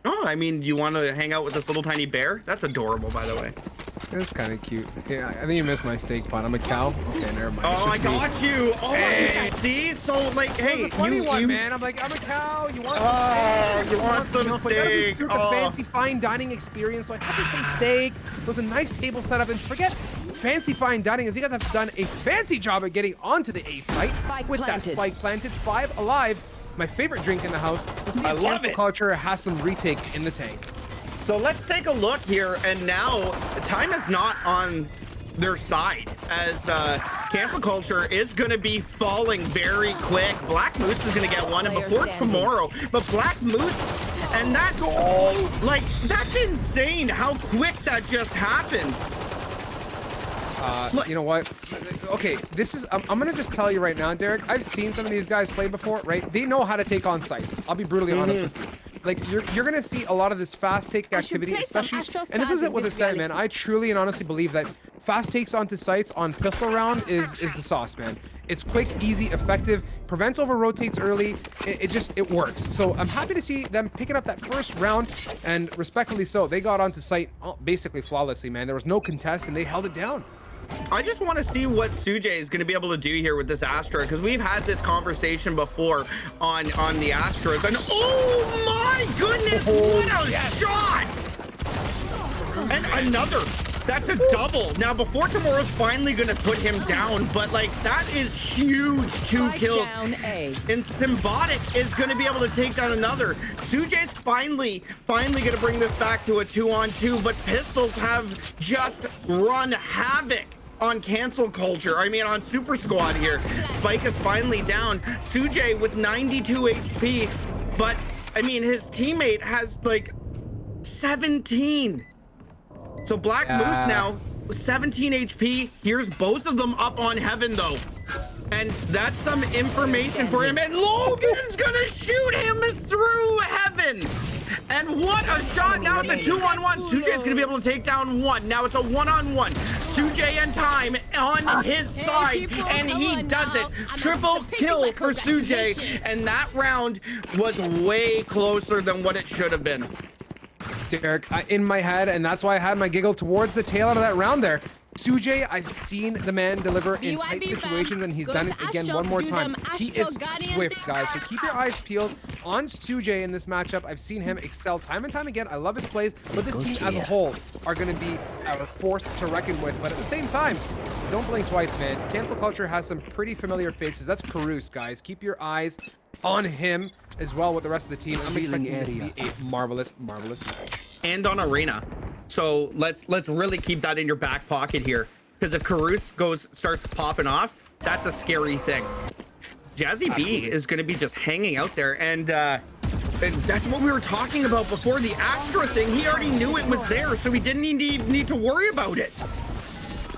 Oh, I mean, you want to hang out with this little tiny bear? That's adorable, by the way. It's kind of cute. Yeah, I think you missed my steak pun. I'm a cow. Okay, never mind. Oh, I got you. Oh, hey. See? So, like, hey, you man. I'm a cow. You want some steak? You want some steak? Like, a fancy fine dining experience. So I had some steak. It was a nice table setup. And forget fancy fine dining, as you guys have done a fancy job at getting onto the A site with that spike planted. 5 alive. My favorite drink in the house. We'll see if Cancel Culture has some retake in the tank. So let's take a look here, and now time is not on their side, as Cancel Culture is going to be falling very quick. Black Moose is going to get one, and before tomorrow, but Black Moose, and that's that's insane how quick that just happened. You know what? Okay, I'm gonna just tell you right now, Derek. I've seen some of these guys play before, right? They know how to take on sites. I'll be brutally honest with you. Like, you're gonna see a lot of this fast take activity, especially, and this is it with Ascent, man. I truly and honestly believe that fast takes onto sites on pistol round is the sauce, man. It's quick, easy, effective, prevents over rotates early. It works. So I'm happy to see them picking up that first round, and respectfully so. They got onto site basically flawlessly, man. There was no contest, and they held it down. I just want to see what Sujay is going to be able to do here with this Astra, because we've had this conversation before on the Astras, and oh my goodness, what a shot! And another. That's a double. Now, before tomorrow's finally going to put him down, but like, that is huge. 2 kills. And Symbiotic is going to be able to take down another. Sujay's finally going to bring this back to a 2-on-2, but pistols have just run havoc on Cancel Culture. I mean, on Super Squad here. Spike is finally down. Sujay with 92 HP, but I mean, his teammate has like 17. So Black Moose now with 17 HP. Here's both of them up on heaven, though. And that's some information for him. And Logan's gonna shoot him through heaven. And what a shot. Now it's a 2-on-1. Sujay's gonna be able to take down one. Now it's a 1-on-1. Sujay and Time on his side, and he does it. Triple kill for Sujay. And that round was way closer than what it should have been. Derek, in my head, and that's why I had my giggle towards the tail end of that round there. Sujay, I've seen the man deliver in tight situations, and he's done it again one more time. He is swift, guys, so keep your eyes peeled on Sujay in this matchup. I've seen him excel time and time again. I love his plays, but this team as a whole are going to be a force to reckon with. But at the same time, don't blink twice, man. Cancel Culture has some pretty familiar faces. That's Caruso, guys. Keep your eyes on him as well with the rest of the team. I'm expecting this to be a marvelous, marvelous match. And on Arena. So let's really keep that in your back pocket here, because if Caruso starts popping off, that's a scary thing. Jazzy B is going to be just hanging out there, and that's what we were talking about before. The Astra thing, he already knew it was there, so he didn't need to worry about it.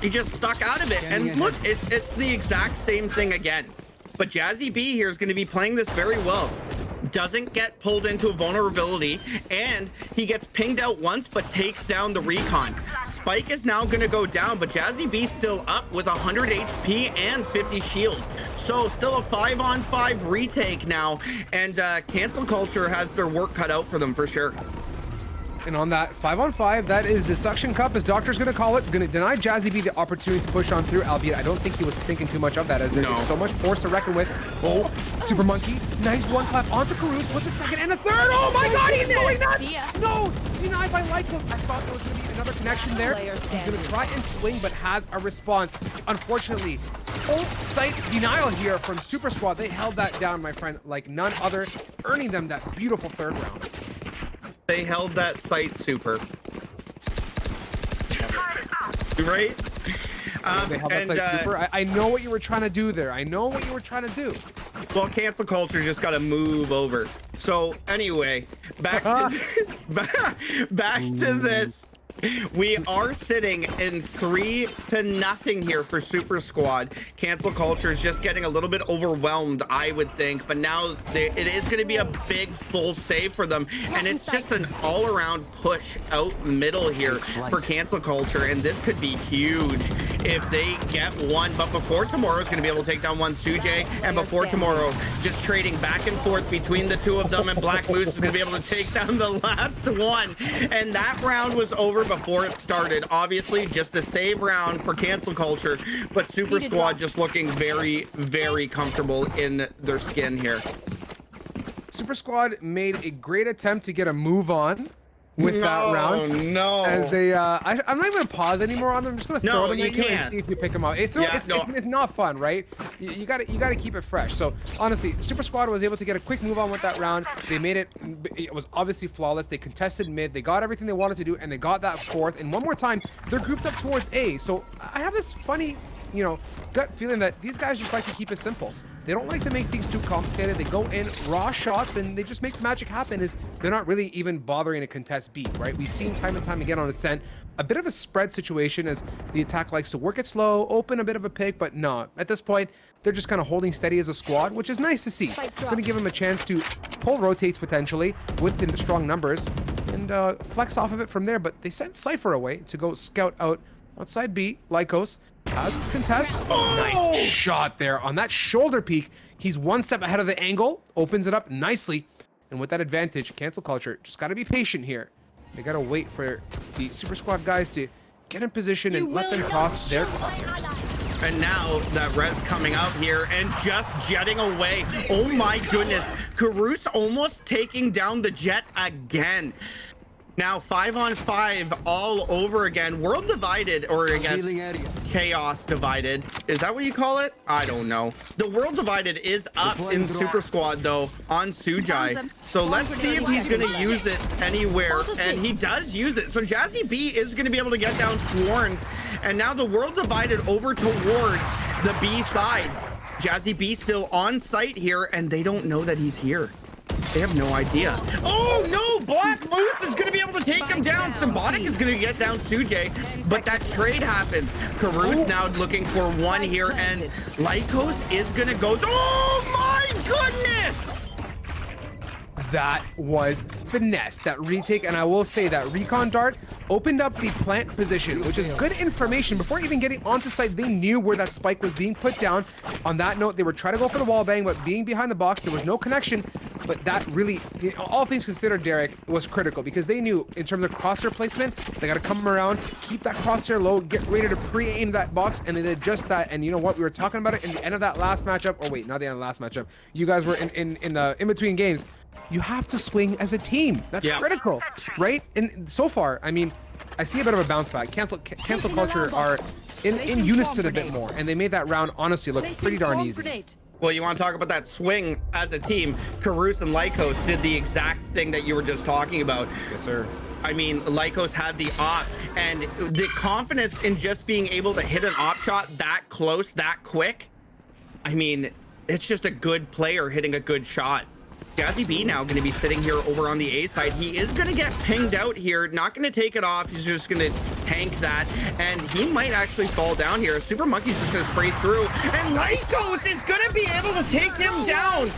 He just stuck out of it, and look, it's the exact same thing again. But Jazzy B here is going to be playing this very well. Doesn't get pulled into a vulnerability, and he gets pinged out once but takes down the recon. Spike is now going to go down, but Jazzy B still up with 100 HP and 50 shield. So still a 5-on-5 retake now, and Cancel Culture has their work cut out for them for sure. And on that 5-on-5, that is the suction cup, as Doctor's going to call it. Going to deny Jazzy B the opportunity to push on through, albeit I don't think he was thinking too much of that, as there is so much force to reckon with. Oh, Super Monkey, nice one clap onto Caruso with the second and a third. Oh my God, he's doing that! No, denied by Lycos. I thought there was going to be another connection there. He's going to try and swing, but has a response. Unfortunately, full site denial here from Super Squad. They held that down, my friend, like none other, earning them that beautiful third round. They held that site super. Right? They held that site super. I know what you were trying to do there. I know what you were trying to do. Well, Cancel Culture just got to move over. So anyway, back to this. We are sitting in 3-0 here for Super Squad. Cancel Culture is just getting a little bit overwhelmed, I would think, but now it is going to be a big full save for them, and it's just an all-around push out middle here for Cancel Culture, and this could be huge if they get one. But before tomorrow is going to be able to take down one Sujay, and before tomorrow, just trading back and forth between the two of them, and Black Moose is going to be able to take down the last one. And that round was over before it started. Obviously, just a save round for Cancel Culture, but Super Squad just looking very, very comfortable in their skin here. Super Squad made a great attempt to get a move on with that round. No, as they, I'm not even gonna pause anymore on them. I'm just gonna throw them at you and see if you pick them out. It's not fun, right? You gotta keep it fresh. So honestly, Super Squad was able to get a quick move on with that round. They made it. It was obviously flawless. They contested mid. They got everything they wanted to do, and they got that fourth. And one more time, they're grouped up towards A. So I have this funny, gut feeling that these guys just like to keep it simple. They don't like to make things too complicated. They go in raw shots and they just make the magic happen. They're not really even bothering to contest B, right? We've seen time and time again on Ascent a bit of a spread situation as the attack likes to work it slow, open a bit of a pick, but no. At this point, they're just kind of holding steady as a squad, which is nice to see. It's going to give them a chance to pull rotates potentially with the strong numbers and flex off of it from there. But they sent Cypher away to go scout out outside B. Lycos has contest. Oh, nice shot there on that shoulder peek. He's one step ahead of the angle, opens it up nicely, and with that advantage, Cancel Culture just got to be patient here. They got to wait for the Super Squad guys to get in position and let them cross their crosshairs. And now that res coming out here and just jetting away. Oh my goodness, Caruso almost taking down the jet again. Now 5-on-5 all over again. World divided, or I guess chaos divided. Is that what you call it? I don't know. The world divided is up in Super Squad though on Sujay. So let's see if he's gonna use it anywhere, and he does use it. So Jazzy B is gonna be able to get down Swarms, and now the world divided over towards the B side. Jazzy B still on site here, and they don't know that he's here. They have no idea. Oh no, Black Moose is gonna be able to take him down. Symbiotic is gonna get down Sujay, but that trade happens. Karus now looking for one here, and Lycos is gonna go. Oh my goodness! That was finesse, that retake, and I will say that Recon Dart opened up the plant position, which is good information. Before even getting onto site, they knew where that spike was being put down. On that note, they were trying to go for the wall bang, but being behind the box, there was no connection. But that really, all things considered, Derek, was critical because they knew in terms of crosshair placement, they got to come around, keep that crosshair low, get ready to pre-aim that box, and they did just that. And you know what? We were talking about it in the end of that last matchup. Or wait, not the end of the last matchup. You guys were in between games. You have to swing as a team. That's critical, right? And so far, I mean, I see a bit of a bounce back. Cancel culture are in unison a bit more, and they made that round honestly look pretty darn easy. Well, you want to talk about that swing as a team? Karus and Lycos did the exact thing that you were just talking about. Yes, sir. I mean, Lycos had the op, and the confidence in just being able to hit an op shot that close, that quick. I mean, it's just a good player hitting a good shot. Jazzy B now going to be sitting here over on the A side. He is going to get pinged out here. Not going to take it off. He's just going to tank that. And he might actually fall down here. Super Monkey's just going to spray through. And Lycos is going to be able to take him down.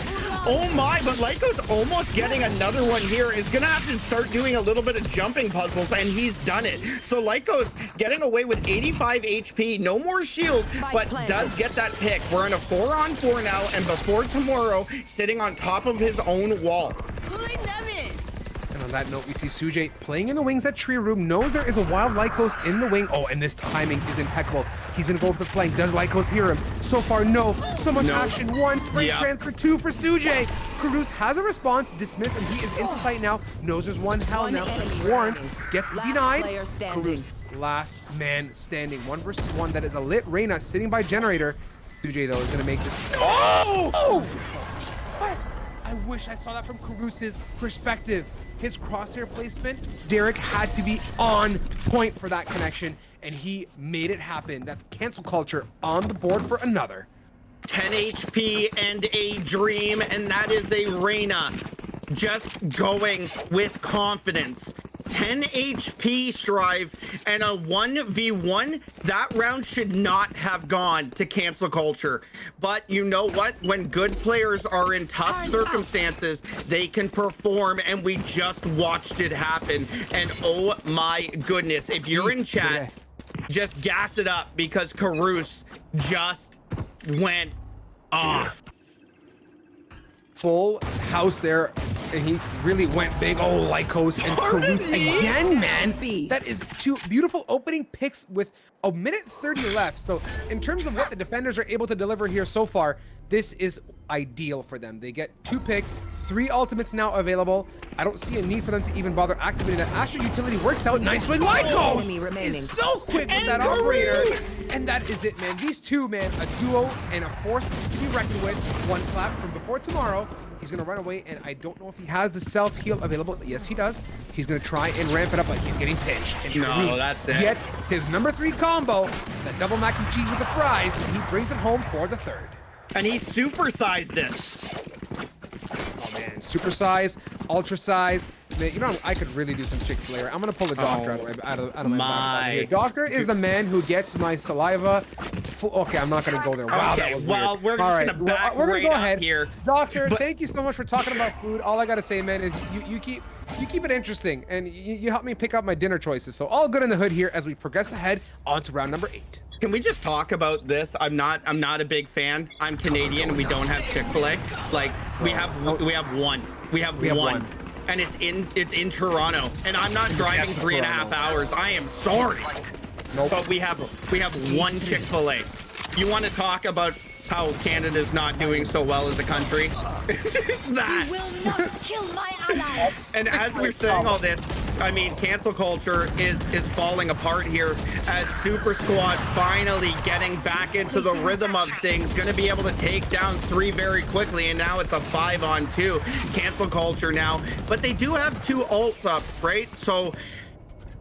Oh my, but Lycos almost getting another one here. Is going to have to start doing a little bit of jumping puzzles, and he's done it. So Lycos getting away with 85 HP. No more shield, but does get that pick. We're in a 4-on-4 now, and before tomorrow, sitting on top of his own wall. And on that note, we see Sujay playing in the wings at Tree Room, knows there is a wild Lycos in the wing. Oh, and this timing is impeccable. He's gonna go for the flank. Does Lycos hear him? So far, no. So much action. One spray transfer, two for Sujay. Karus has a response, dismiss, and he is into sight now. Knows there's one hell now. Swarms, gets denied. Karus, last man standing. 1 versus 1. That is a lit Reyna sitting by generator. Sujay, though, is gonna make this. Oh! I wish I saw that from Karus's perspective. His crosshair placement, Derek had to be on point for that connection, and he made it happen. That's cancel culture on the board for another. 10 HP and a dream, and that is a Reyna. Just going with confidence. 10 HP Strive and a 1v1. That round should not have gone to cancel culture. But you know what? When good players are in tough circumstances, they can perform, and we just watched it happen. And oh my goodness, if you're in chat, just gas it up because Karus just went off. Full house there, and he really went big. Oh, Lycos and Karus again, man. That is two beautiful opening picks with a minute 30 left. So in terms of what the defenders are able to deliver here so far, this is ideal for them. They get 2 picks, 3 ultimates now available. I don't see a need for them to even bother activating that. Astro utility works out. Nice with Lycos. Is so quick with that operator. And that is it, man. These two, man, a duo and a force to be reckoned with. One clap from before tomorrow. He's going to run away, and I don't know if he has the self-heal available. Yes, he does. He's going to try and ramp it up, but he's getting pinched. And no, that's it. Gets his number 3 combo, that double mac and cheese with the fries, and he brings it home for the 3rd. And he supersized it. Oh man, super size, ultra size. Man, you know, I could really do some Chick-fil-A. I'm gonna pull the doctor out of my box here. Doctor is the man who gets my saliva. Okay, I'm not gonna go there. Wow, okay, that was well, weird. we're just gonna back we're gonna go up ahead here. Doctor, thank you so much for talking about food. All I gotta say, man, is you keep it interesting, and you help me pick up my dinner choices. So all good in the hood here as we progress ahead on to round number 8. Can we just talk about this? I'm not a big fan. I'm Canadian. We don't have Chick-fil-A. Like we have one. We have one. And it's in Toronto. And I'm not driving 3.5 hours. I am sorry. Nope. But we have one Chick-fil-A. You want to talk about how Canada's not doing so well as a country? It's that. You will not kill my ally. And as we're saying all this, I mean, cancel culture is falling apart here as Super Squad finally getting back into the rhythm of things, going to be able to take down 3 very quickly, and now it's a 5-on-2. Cancel culture now, but they do have 2 ults up, right? So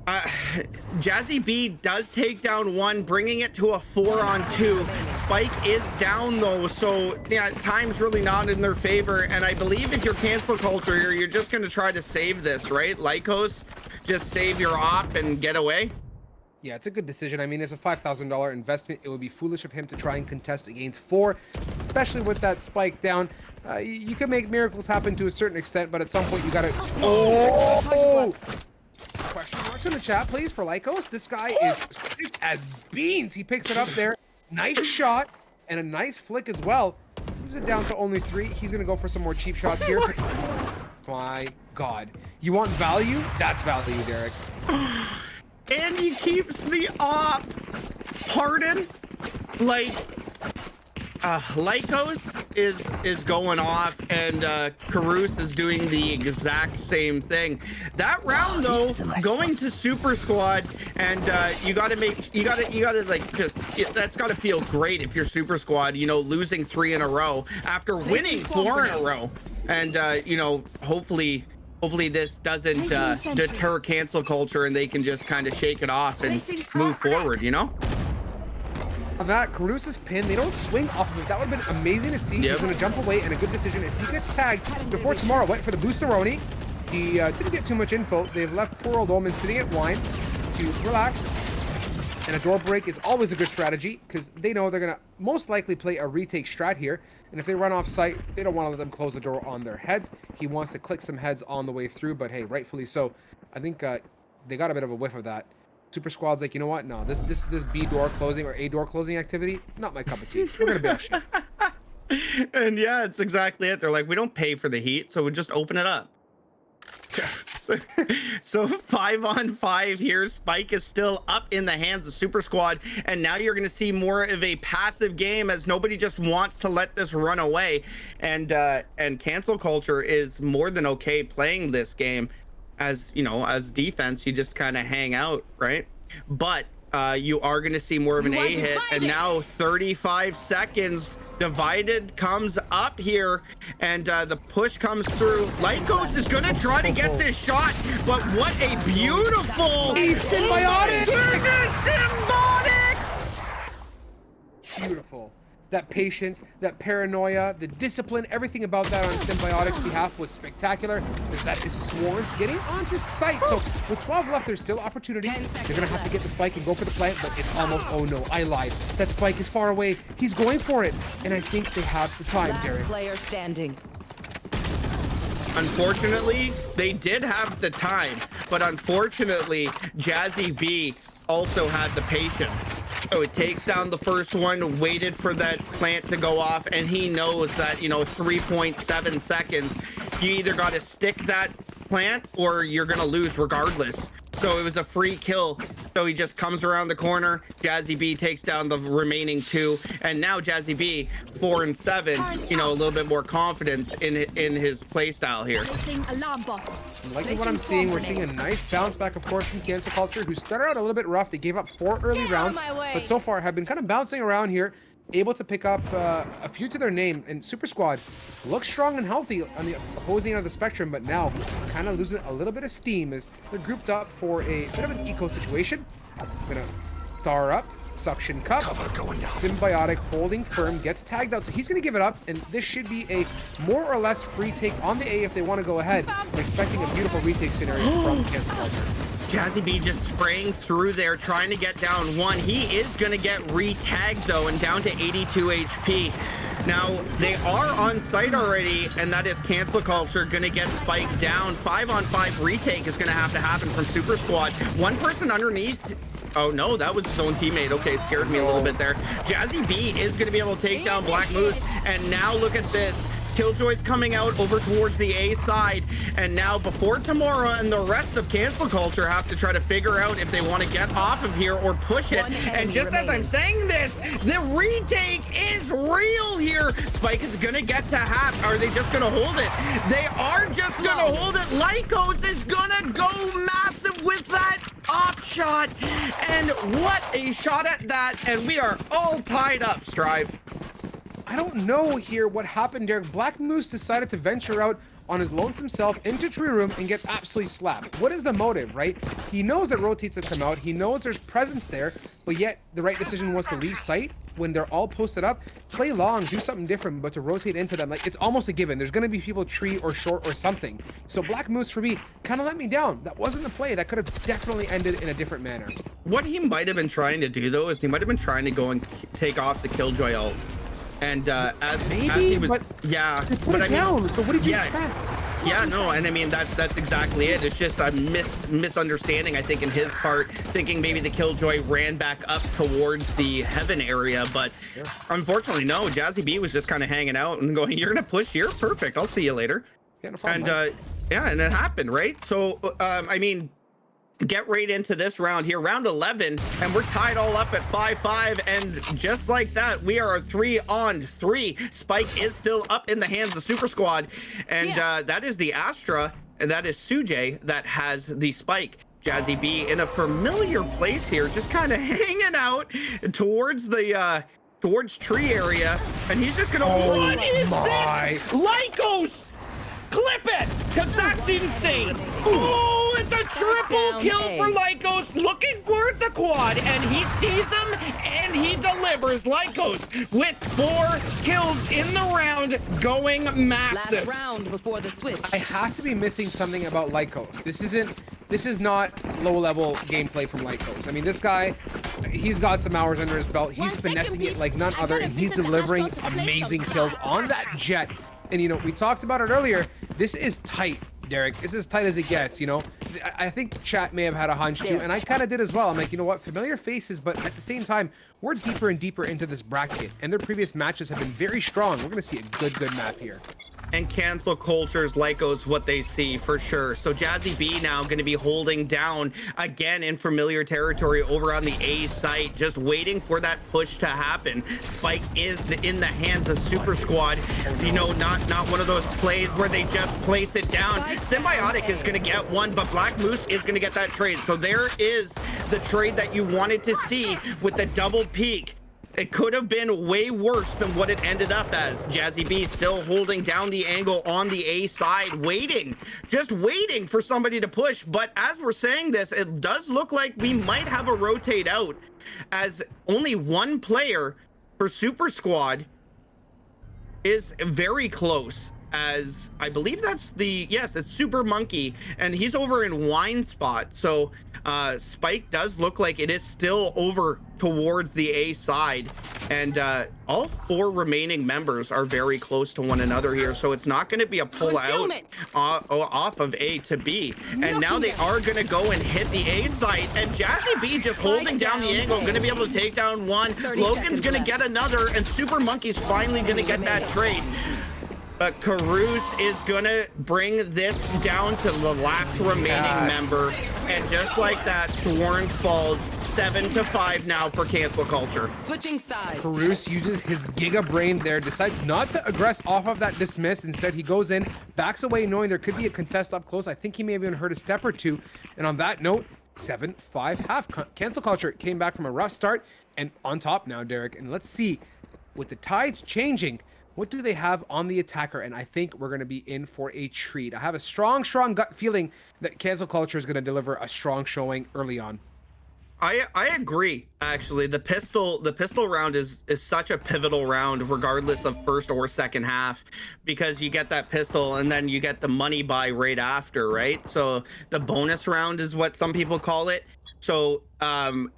Jazzy B does take down one, bringing it to a 4-on-2. Spike is down though, so yeah, time's really not in their favor. And I believe if you're cancel culture here, you're just gonna try to save this, right? Lycos, just save your op and get away. Yeah, it's a good decision. I mean, it's a $5,000 investment. It would be foolish of him to try and contest against 4, especially with that spike down. You can make miracles happen to a certain extent, but at some point you gotta. Oh! Question marks in the chat, please, for Lycos. This guy is swift as beans. He picks it up there. Nice shot and a nice flick as well. Moves it down to only 3. He's gonna go for some more cheap shots here. My God, you want value? That's value, Derek. And he keeps the op. Pardon? Like, Lycos is going off, and Caruso is doing the exact same thing. That round though, going to Super Squad, and you gotta like that's gotta feel great if you're Super Squad. You know, losing 3 in a row after winning 4 in a row, and you know, hopefully this doesn't deter cancel culture, and they can just kind of shake it off and move forward. You know. On that, Caruso's pin, they don't swing off of it. That would have been amazing to see. Yep. He's going to jump away, and a good decision is he gets tagged before tomorrow. Went for the boosteroni. He didn't get too much info. They've left poor old Omen sitting at wine to relax. And a door break is always a good strategy because they know they're going to most likely play a retake strat here. And if they run off site, they don't want to let them close the door on their heads. He wants to click some heads on the way through, but hey, rightfully so. I think they got a bit of a whiff of that. Super Squad's like, you know what? No, this B door closing or A door closing activity, not my cup of tea. We're gonna bail shit. And yeah, it's exactly it. They're like, we don't pay for the heat, so we just open it up. So 5-on-5 here. Spike is still up in the hands of Super Squad, and now you're going to see more of a passive game as nobody just wants to let this run away. And cancel culture is more than okay playing this game. As you know, as defense, you just kind of hang out, right? But you are going to see more of an A hit, and now 35 seconds. Divided comes up here, and the push comes through. Lycos is going to try to get this shot, but what a beautiful... He's symbiotic! Symbiotic! Beautiful. That patience, that paranoia, the discipline, everything about that on Symbiotic's behalf was spectacular. Because that is Swarms getting onto site. So with 12 left, there's still opportunity. They're going to have to get the spike and go for the plant, but it's almost, oh no, I lied. That spike is far away. He's going for it. And I think they have the time, Derek. Player standing. Unfortunately, they did have the time, but unfortunately, Jazzy B also had the patience. So it takes down the first one, waited for that plant to go off, and he knows that, you know, 3.7 seconds, you either got to stick that plant or you're going to lose regardless. So it was a free kill. So he just comes around the corner. Jazzy B takes down the remaining 2. And now Jazzy B, 4 and 7, you know, a little bit more confidence in his play style here. Liking what I'm seeing, we're seeing a nice bounce back, of course, from Cancel Culture, who started out a little bit rough. They gave up 4 early rounds, but so far have been kind of bouncing around here, able to pick up a few to their name. And Super Squad looks strong and healthy on the opposing end of the spectrum, but now kind of losing a little bit of steam as they're grouped up for a bit of an eco situation. Gonna star up, suction cup, Symbiotic holding firm, gets tagged out, so he's gonna give it up, and this should be a more or less free take on the A if they want to go ahead. I'm expecting a beautiful retake scenario from Cancel Culture. Jazzy B just spraying through there, trying to get down 1. He is going to get re-tagged, though, and down to 82 HP. Now, they are on site already, and that is Cancel Culture going to get spiked down. 5-on-5 retake is going to happen from Super Squad. One person underneath. Oh, no, that was his own teammate. Okay, scared me a little bit there. Jazzy B is going to be able to take down Black Moose, and now look at this. Killjoy's coming out over towards the A side, and now before tomorrow and the rest of Cancel Culture have to try to figure out if they want to get off of here or push it. And just as I'm saying this, the retake is real here. Spike is gonna get to half. Are they just gonna hold it? They are just gonna hold it. Lycos is gonna go massive with that op shot, and what a shot at that, and we are all tied up, Strive. I don't know here what happened there. Black Moose decided to venture out on his lonesome self into tree room and get absolutely slapped. What is the motive, right? He knows that rotates have come out. He knows there's presence there, but yet the right decision was to leave sight when they're all posted up. Play long, do something different, but to rotate into them, like, it's almost a given. There's going to be people tree or short or something. So Black Moose, for me, kind of let me down. That wasn't the play. That could have definitely ended in a different manner. What he might have been trying to do, though, is he might have been trying to go and take off the Killjoy ult. And as he was, but yeah, they put it down. So what did you expect? Yeah, no, and I mean that's exactly it. It's just a misunderstanding, I think, in his part, thinking maybe the Killjoy ran back up towards the heaven area, but unfortunately, no. Jazzy B was just kind of hanging out and going, "You're gonna push here, perfect. I'll see you later." Yeah, no problem, and yeah, and it happened, right? So I mean, get right into this round here, round 11, and we're tied all up at 5-5, and just like that, we are a 3-on-3. Spike is still up in the hands of Super Squad, and that is the Astra, and that is Sujay that has the Spike. Jazzy B in a familiar place here, just kind of hanging out towards the towards tree area, and he's just gonna what is this? Lycos! Clip it, because that's insane. Oh, it's a triple kill for Lycos, looking for the quad, and he sees them and he delivers. Lycos with 4 kills in the round, going massive. Last round before the switch. I have to be missing something about Lycos. This is not low-level gameplay from Lycos. I mean, this guy, he's got some hours under his belt. He's finessing it like none other, and he's delivering amazing kills on that jet. And, you know, we talked about it earlier. This is tight, Derek. It's as tight as it gets, you know. I think chat may have had a hunch too, and I kind of did as well. I'm like, you know what? Familiar faces, but at the same time, we're deeper and deeper into this bracket, and their previous matches have been very strong. We're going to see a good map here. And cancel cultures, Lycos, what they see for sure. So Jazzy B now going to be holding down again in familiar territory over on the A site, just waiting for that push to happen. Spike is in the hands of Super Squad. You know, not one of those plays where they just place it down. Symbiotic is going to get one, but Black Moose is going to get that trade. So there is the trade that you wanted to see with the double peak. It could have been way worse than what it ended up as. Jazzy B still holding down the angle on the A side, just waiting for somebody to push. But as we're saying this, it does look like we might have a rotate out, as only one player for Super Squad is very close. As I believe that's it's Super Monkey, and he's over in Wine Spot. So Spike does look like it is still over towards the A side, and all 4 remaining members are very close to one another here, so it's not going to be a pull out off of A to B. And now they are going to go and hit the A site, and Jazzy B just holding down the angle, going to be able to take down one. Logan's going to get another, and Super Monkey's finally going to get that trade. But Caruso is gonna bring this down to the last remaining member, and just like that, Swarns falls 7-5 now for cancel culture. Switching sides. Caruso uses his Giga Brain there, decides not to aggress off of that dismiss. Instead, he goes in, backs away, knowing there could be a contest up close. I think he may have even heard a step or two. And on that note, 7-5 half. Cancel culture came back from a rough start and on top now, Derek. And let's see, with the tides changing, what do they have on the attacker? And I think we're going to be in for a treat. I have a strong gut feeling that cancel culture is going to deliver a strong showing early on. I agree, actually. The pistol round is such a pivotal round, regardless of first or second half, because you get that pistol and then you get the money buy right after, right? So the bonus round is what some people call it. So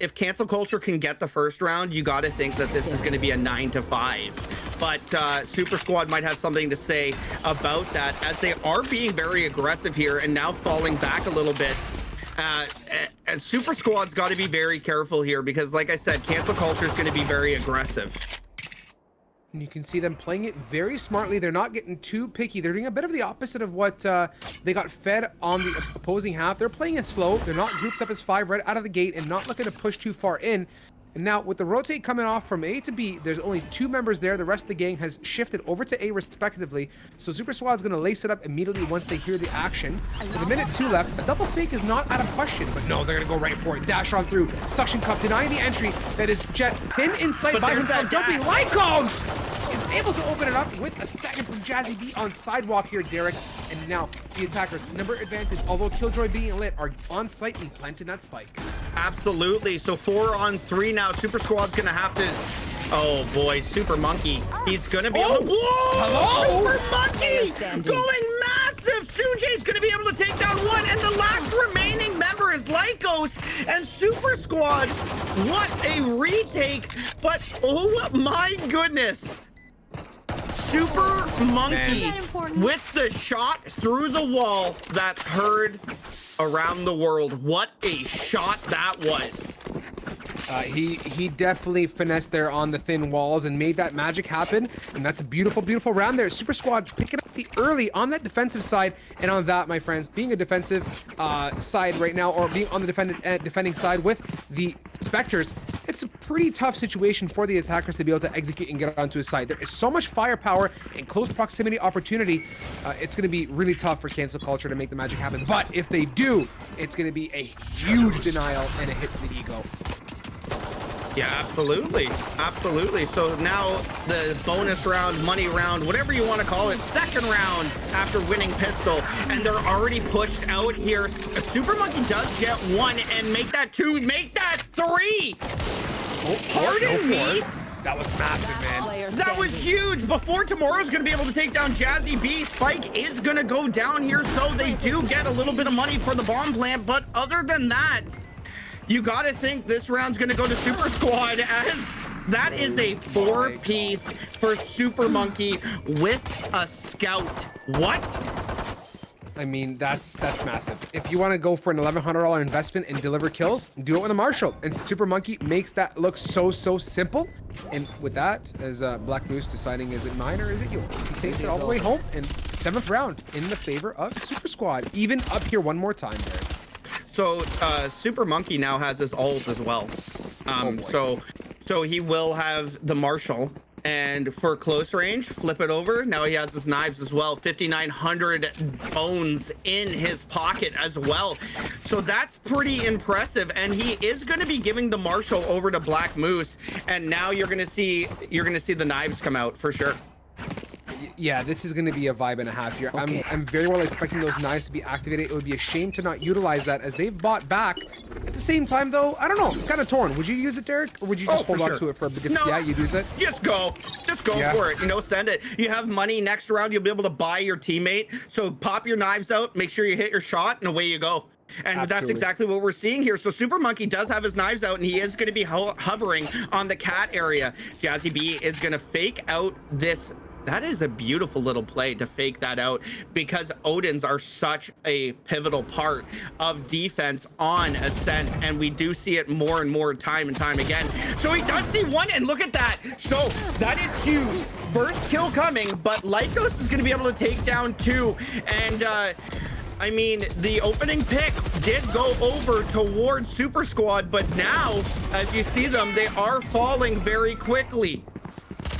if cancel culture can get the first round, you got to think that this is going to be a 9-5. But Super Squad might have something to say about that, as they are being very aggressive here and now falling back a little bit. And Super Squad's got to be very careful here, because like I said, cancel culture is going to be very aggressive. And you can see them playing it very smartly. They're not getting too picky. They're doing a bit of the opposite of what they got fed on the opposing half. They're playing it slow. They're not grouped up as 5 right out of the gate and not looking to push too far in. And now with the rotate coming off from A to B, there's only 2 members there. The rest of the gang has shifted over to A respectively. So Super Squad's going to lace it up immediately once they hear the action. With a minute 2 left, a double fake is not out of question. But no, they're going to go right for it. Dash on through. Suction cup denying the entry. That is Jet pinned in sight by himself. Jumping. Lycos is able to open it up with a second from Jazzy B on sidewalk here, Derek. And now the attackers, number advantage, although Killjoy being lit, are on slightly planting that spike. Absolutely. So 4-on-3 now. Super Squad's gonna have to. Oh boy, Super Monkey. He's gonna be. Oh, whoa! Super Monkey going massive. Sujay's gonna be able to take down one, and the last remaining member is Lycos and Super Squad. What a retake! But oh my goodness. Super Monkey with the shot through the wall that's heard around the world. What a shot that was. He definitely finessed there on the thin walls and made that magic happen. And that's a beautiful, beautiful round there. Super Squad picking up the early on that defensive side. And on that, my friends, being a defensive side right now, or being on the defending side with the Spectres, it's a pretty tough situation for the attackers to be able to execute and get onto his side. There is so much firepower and close proximity opportunity. It's going to be really tough for Cancel Culture to make the magic happen. But if they do, it's going to be a huge denial and a hit to the ego. Yeah, absolutely. Absolutely. So now the bonus round, money round, whatever you want to call it, second round after winning pistol, and they're already pushed out here. Super Monkey does get one and make that two, make that three. Pardon me. That was massive, man. That was huge. Before tomorrow's going to be able to take down Jazzy B, Spike is going to go down here, so they do get a little bit of money for the bomb plant. But other than that, you got to think this round's going to go to Super Squad, as that is a 4-piece for Super Monkey with a scout. What? I mean, that's massive. If you want to go for an $1,100 investment and deliver kills, do it with a Marshall. And Super Monkey makes that look so simple. And with that, as Black Moose deciding, is it mine or is it yours? He takes it all the way home. And 7th round in the favor of Super Squad. Even up here one more time there. So Super Monkey now has his ult as well. So he will have the Marshall, and for close range, flip it over. Now he has his knives as well. 5,900 bones in his pocket as well. So that's pretty impressive. And he is going to be giving the Marshall over to Black Moose. And now you're going to see the knives come out for sure. Yeah, this is going to be a vibe and a half here. Okay. I'm very well expecting those knives to be activated. It would be a shame to not utilize that, as they've bought back. At the same time, though, I don't know. I'm kind of torn. Would you use it, Derek? Or would you just hold on to it for a bit? No, yeah, you'd use it? Just go for it. You know, send it. You have money next round. You'll be able to buy your teammate. So pop your knives out. Make sure you hit your shot, and away you go. And that's exactly what we're seeing here. So Super Monkey does have his knives out, and he is going to be hovering on the cat area. Jazzy B is going to fake out this. That is a beautiful little play to fake that out, because Odins are such a pivotal part of defense on Ascent, and we do see it more and more time and time again. So he does see one, and look at that. So that is huge. First kill coming, but Lycos is going to be able to take down two. And I mean, the opening pick did go over towards Super Squad, but now, as you see them, they are falling very quickly.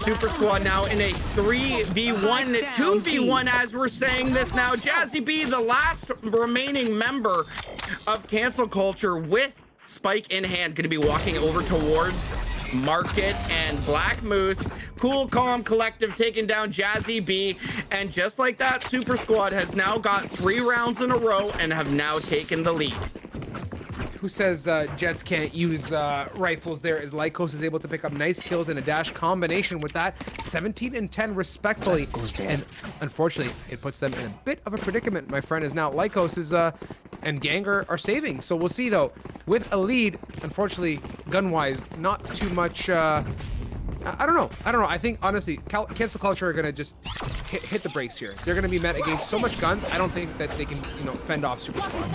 Super Squad now in a 3v1, 2v1 as we're saying this now. Jazzy B, the last remaining member of Cancel Culture with Spike in hand, going to be walking over towards Market and Black Moose. Cool, calm, collective taking down Jazzy B. And just like that, Super Squad has now got 3 rounds in a row and have now taken the lead. Who says Jets can't use rifles there, as Lycos is able to pick up nice kills in a dash combination with that. 17 and 10 respectfully. And unfortunately, it puts them in a bit of a predicament, my friend, is now Lycos is and Ganger are saving. So we'll see, though. With a lead, unfortunately, gun-wise, not too much... I don't know. I think, honestly, Cancel Culture are going to just hit the brakes here. They're going to be met against so much guns, I don't think that they can, fend off Super Squad.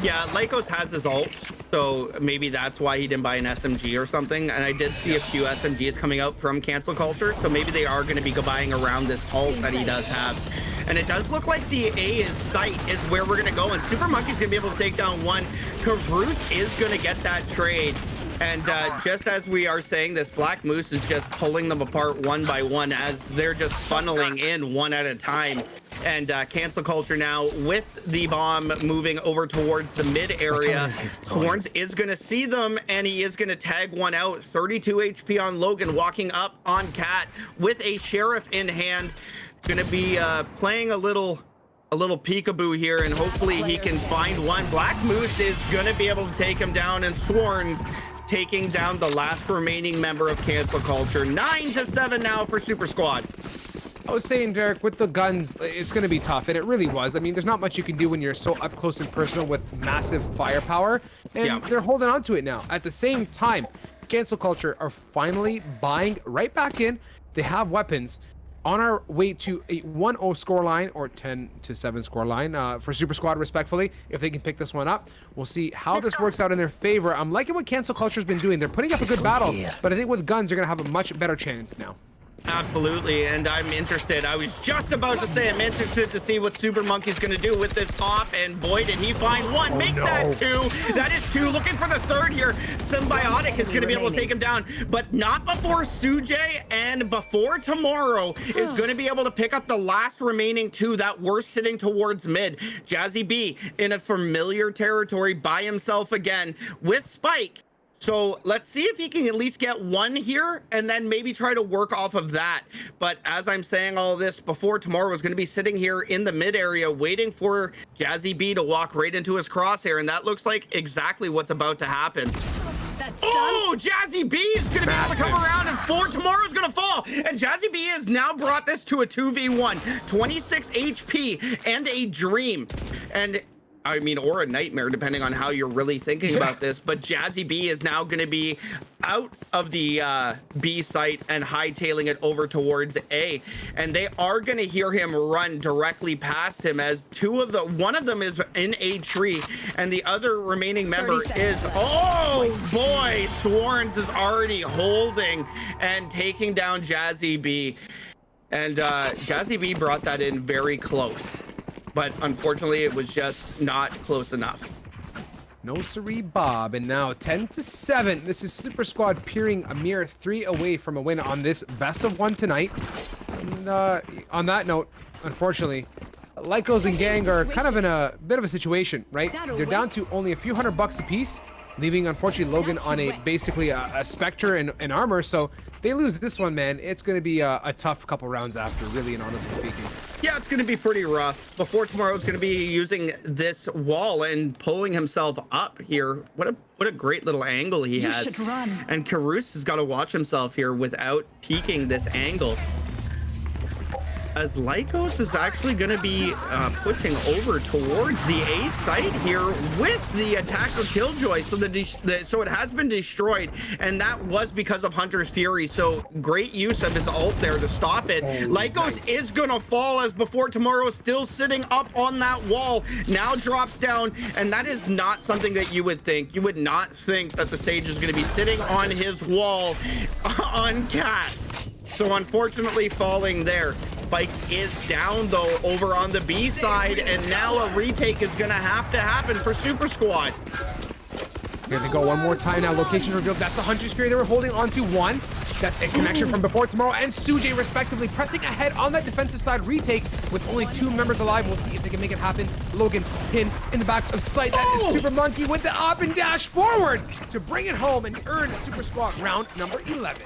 Yeah, Lycos has his ult, so maybe that's why he didn't buy an SMG or something. And I did see a few SMGs coming out from Cancel Culture, so maybe they are going to be buying around this ult that he does have. And it does look like the A is site is where we're going to go, and Super Monkey's going to be able to take down one. Carouse is going to get that trade. And just as we are saying this, Black Moose is just pulling them apart one by one as they're just funneling in one at a time. And Cancel Culture now with the bomb moving over towards the mid area. Sworns is going to see them, and he is going to tag one out. 32 HP on Logan, walking up on Cat with a Sheriff in hand. Going to be playing a little peekaboo here, and hopefully he can find one. Black Moose is going to be able to take him down, and Sworns taking down the last remaining member of Cancel Culture. 9-7 now for Super Squad. I was saying, Derek, with the guns, it's going to be tough, and it really was. I mean, there's not much you can do when you're so up close and personal with massive firepower, and they're holding on to it now. At the same time, Cancel Culture are finally buying right back in. They have weapons. On our way to a 1-0 scoreline, or 10-7 scoreline for Super Squad, respectfully. If they can pick this one up, we'll see how this works out in their favor. I'm liking what Cancel Culture's been doing. They're putting up a good battle, but I think with guns, they're going to have a much better chance now. Absolutely, and I'm interested. I was just about to say I'm interested to see what Super Monkey's going to do with this op, and boy, did he find one. Make that two. That is two. Looking for the third here. Symbiotic is going to be able to take him down, but not before Sujay, and before Tomorrow is going to be able to pick up the last remaining two that were sitting towards mid. Jazzy B in a familiar territory by himself again with Spike. So let's see if he can at least get one here and then maybe try to work off of that. But as I'm saying all of this, before Tomorrow is going to be sitting here in the mid area waiting for Jazzy B to walk right into his crosshair. And that looks like exactly what's about to happen. Oh, Jazzy B is going to be able to come around, and Tomorrow is going to fall. And Jazzy B has now brought this to a 2v1. 26 HP and a dream. And I mean, or a nightmare, depending on how you're really thinking about this. But Jazzy B is now going to be out of the B site and hightailing it over towards A. And they are going to hear him run directly past him, as one of them is in a tree, and the other remaining member is, oh boy, Sworns is already holding and taking down Jazzy B. And Jazzy B brought that in very close. But unfortunately, it was just not close enough. No siree, Bob. And now 10-7. This is Super Squad peering a mere 3 away from a win on this best of 1 tonight. And on that note, unfortunately, Lycos and Gang are kind of in a bit of a situation, right? They're down to only a few $100 a piece, leaving, unfortunately, Logan on basically a Spectre and armor. So they lose this one, man. It's going to be a tough couple rounds after, really and honestly speaking. Yeah, it's going to be pretty rough. Before Tomorrow is going to be using this wall and pulling himself up here. What a great little angle he has. You should run. And Carouse has got to watch himself here without peeking this angle, as Lycos is actually going to be pushing over towards the A site here with the attack of Killjoy. So so it has been destroyed, and that was because of Hunter's Fury. So great use of his ult there to stop it. Lycos is going to fall, as Before Tomorrow is still sitting up on that wall. Now drops down, and that is not something that you would think. You would not think that the Sage is going to be sitting on his wall on Cat. So unfortunately falling there. Spike is down though over on the B side, and now a retake is gonna have to happen for Super Squad. Here they go one more time now. Location revealed. That's the Hunter's Fury they were holding onto one. That's a connection from Before Tomorrow and Sujay respectively, pressing ahead on that defensive side retake with only 2 members alive. We'll see if they can make it happen. Logan pinned in the back of sight. That is Super Monkey with the up and dash forward to bring it home and earn Super Squad round number 11.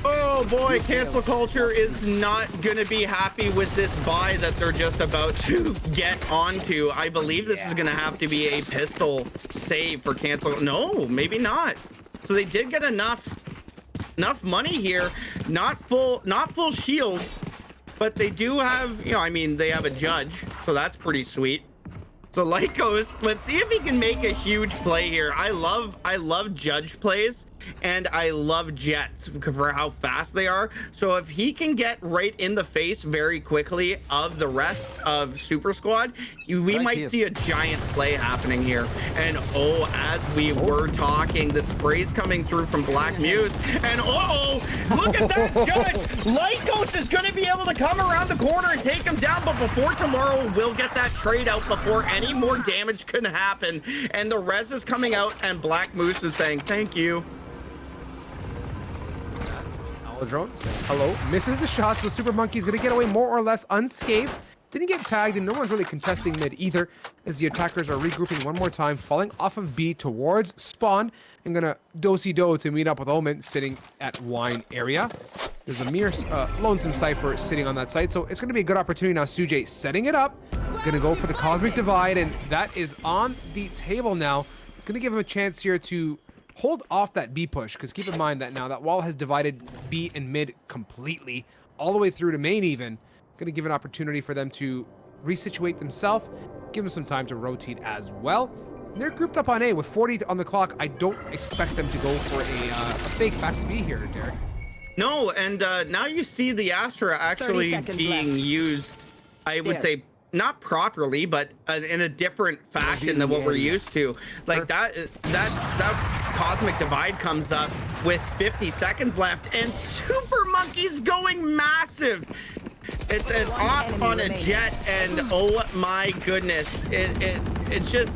Oh boy, Cancel Culture is not gonna be happy with this buy that they're just about to get onto. I believe this is gonna have to be a pistol save for Cancel. No, maybe not. So they did get enough money here. Not full shields, but they do have, I mean, they have a judge, so that's pretty sweet. So Lycos, let's see if he can make a huge play here. I love judge plays, and I love jets for how fast they are. So if he can get right in the face very quickly of the rest of Super Squad, we might see a giant play happening here. And as we were talking, the spray's coming through from Black Muse, and look at that judge. Lycos is going to be able to come around the corner and take him down, but Before Tomorrow will get that trade out before any more damage can happen. And the res is coming out, and Black Moose is saying thank you. Drone says hello, misses the shot, so Super Monkey's gonna get away more or less unscathed. Didn't get tagged, and no one's really contesting mid either, as the attackers are regrouping one more time, falling off of B towards spawn, and gonna do-si-do to meet up with Omen sitting at wine area. There's a mere lonesome Cypher sitting on that site, so it's gonna be a good opportunity now. Sujay setting it up, gonna go for the Cosmic Divide, and that is on the table now. It's gonna give him a chance here to hold off that B push, because keep in mind that now that wall has divided B and mid completely, all the way through to main even. Going to give an opportunity for them to resituate themselves, give them some time to rotate as well. And they're grouped up on A with 40 on the clock. I don't expect them to go for a fake back to B here, Derek. No, and now you see the Astra actually being used, I would say, not properly, but in a different fashion than what we're used to. Like that Cosmic Divide comes up with 50 seconds left, and Super Monkey's going massive. It's an op on a jet, and oh my goodness, it's just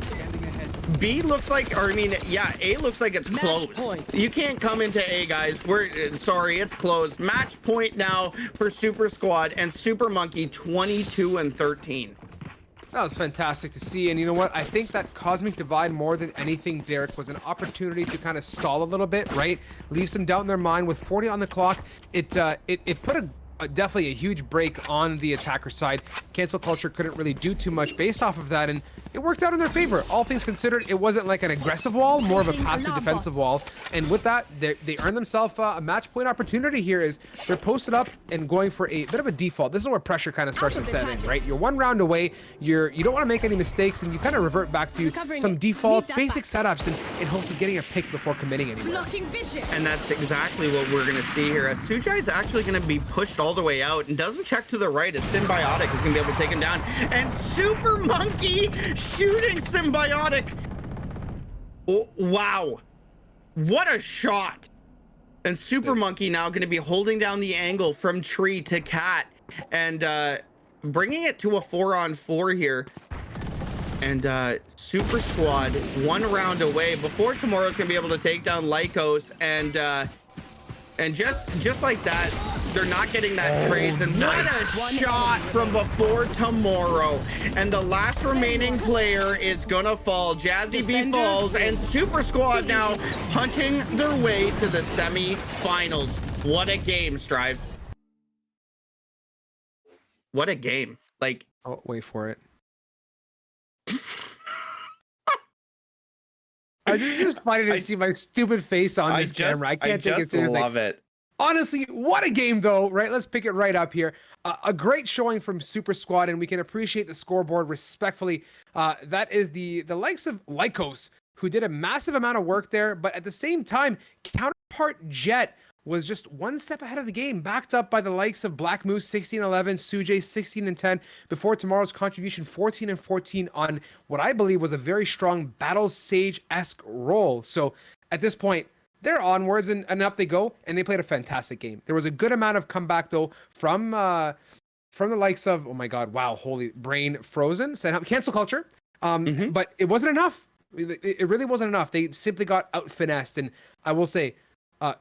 B looks like, or I mean, yeah, A looks like it's closed. You can't come into A, guys. We're sorry, it's closed. Match point now for Super Squad and Super Monkey, 22-13. That was fantastic to see, and you know what? I think that Cosmic Divide, more than anything, Derek, was an opportunity to kind of stall a little bit, right? Leave some doubt in their mind. With 40 on the clock, it put definitely a huge break on the attacker side. Cancel culture couldn't really do too much based off of that, and it worked out in their favor. All things considered, it wasn't like an aggressive wall, more of a passive defensive wall. And with that, they earned themselves a match point opportunity here. Is they're posted up and going for a bit of a default. This is where pressure kind of starts to set in, right? You're one round away. You don't want to make any mistakes, and you kind of revert back to some default basic setups in hopes of getting a pick before committing anywhere. And that's exactly what we're going to see here. As Sujai is actually going to be pushed all the way out and doesn't check to the right, as Symbiotic is going to be able to take him down. And Super Monkey shooting Symbiotic. Oh, wow. What a shot. And Super Monkey now going to be holding down the angle from tree to cat and bringing it to a 4-on-4 here. And Super Squad 1 round away before tomorrow's going to be able to take down Lycos. And just like that, they're not getting that trades. And what a shot from before tomorrow. And the last remaining player is gonna fall. Jazzy B falls, and Super Squad now punching their way to the semi-finals. What a game, Strive. What a game. Like, oh, wait for it. I just funny to see my stupid face on this camera. I can't take it seriously. I love it. Honestly, what a game, though, right? Let's pick it right up here. A great showing from Super Squad, and we can appreciate the scoreboard respectfully. That is the likes of Lycos, who did a massive amount of work there, but at the same time, counterpart Jet was just one step ahead of the game, backed up by the likes of Black Moose 16-11, Sujay 16-10, before tomorrow's contribution 14-14 on what I believe was a very strong Battle Sage-esque role. So at this point, they're onwards and up they go, and they played a fantastic game. There was a good amount of comeback though from the likes of, oh my god, wow, holy brain frozen, cancel culture. But it wasn't enough. It really wasn't enough. They simply got out finessed, and I will say,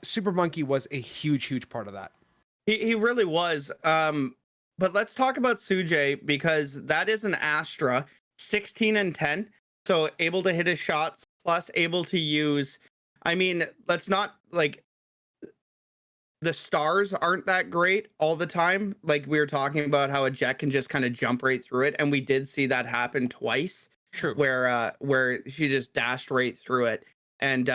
Super Monkey was a huge part of that. He really was. But let's talk about Sujay, because that is an Astra 16-10, so able to hit his shots plus able to use. I mean, let's not, like, the stars aren't that great all the time. Like, we were talking about how a jet can just kind of jump right through it, and we did see that happen twice. True. Where she just dashed right through it. And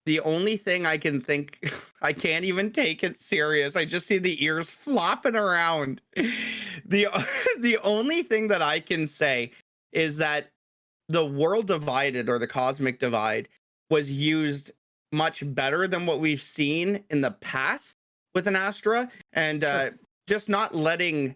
the only thing I can think, I can't even take it serious. I just see the ears flopping around. The only thing that I can say is that the World Divided, or the Cosmic Divide, was used much better than what we've seen in the past with an Astra, and just not letting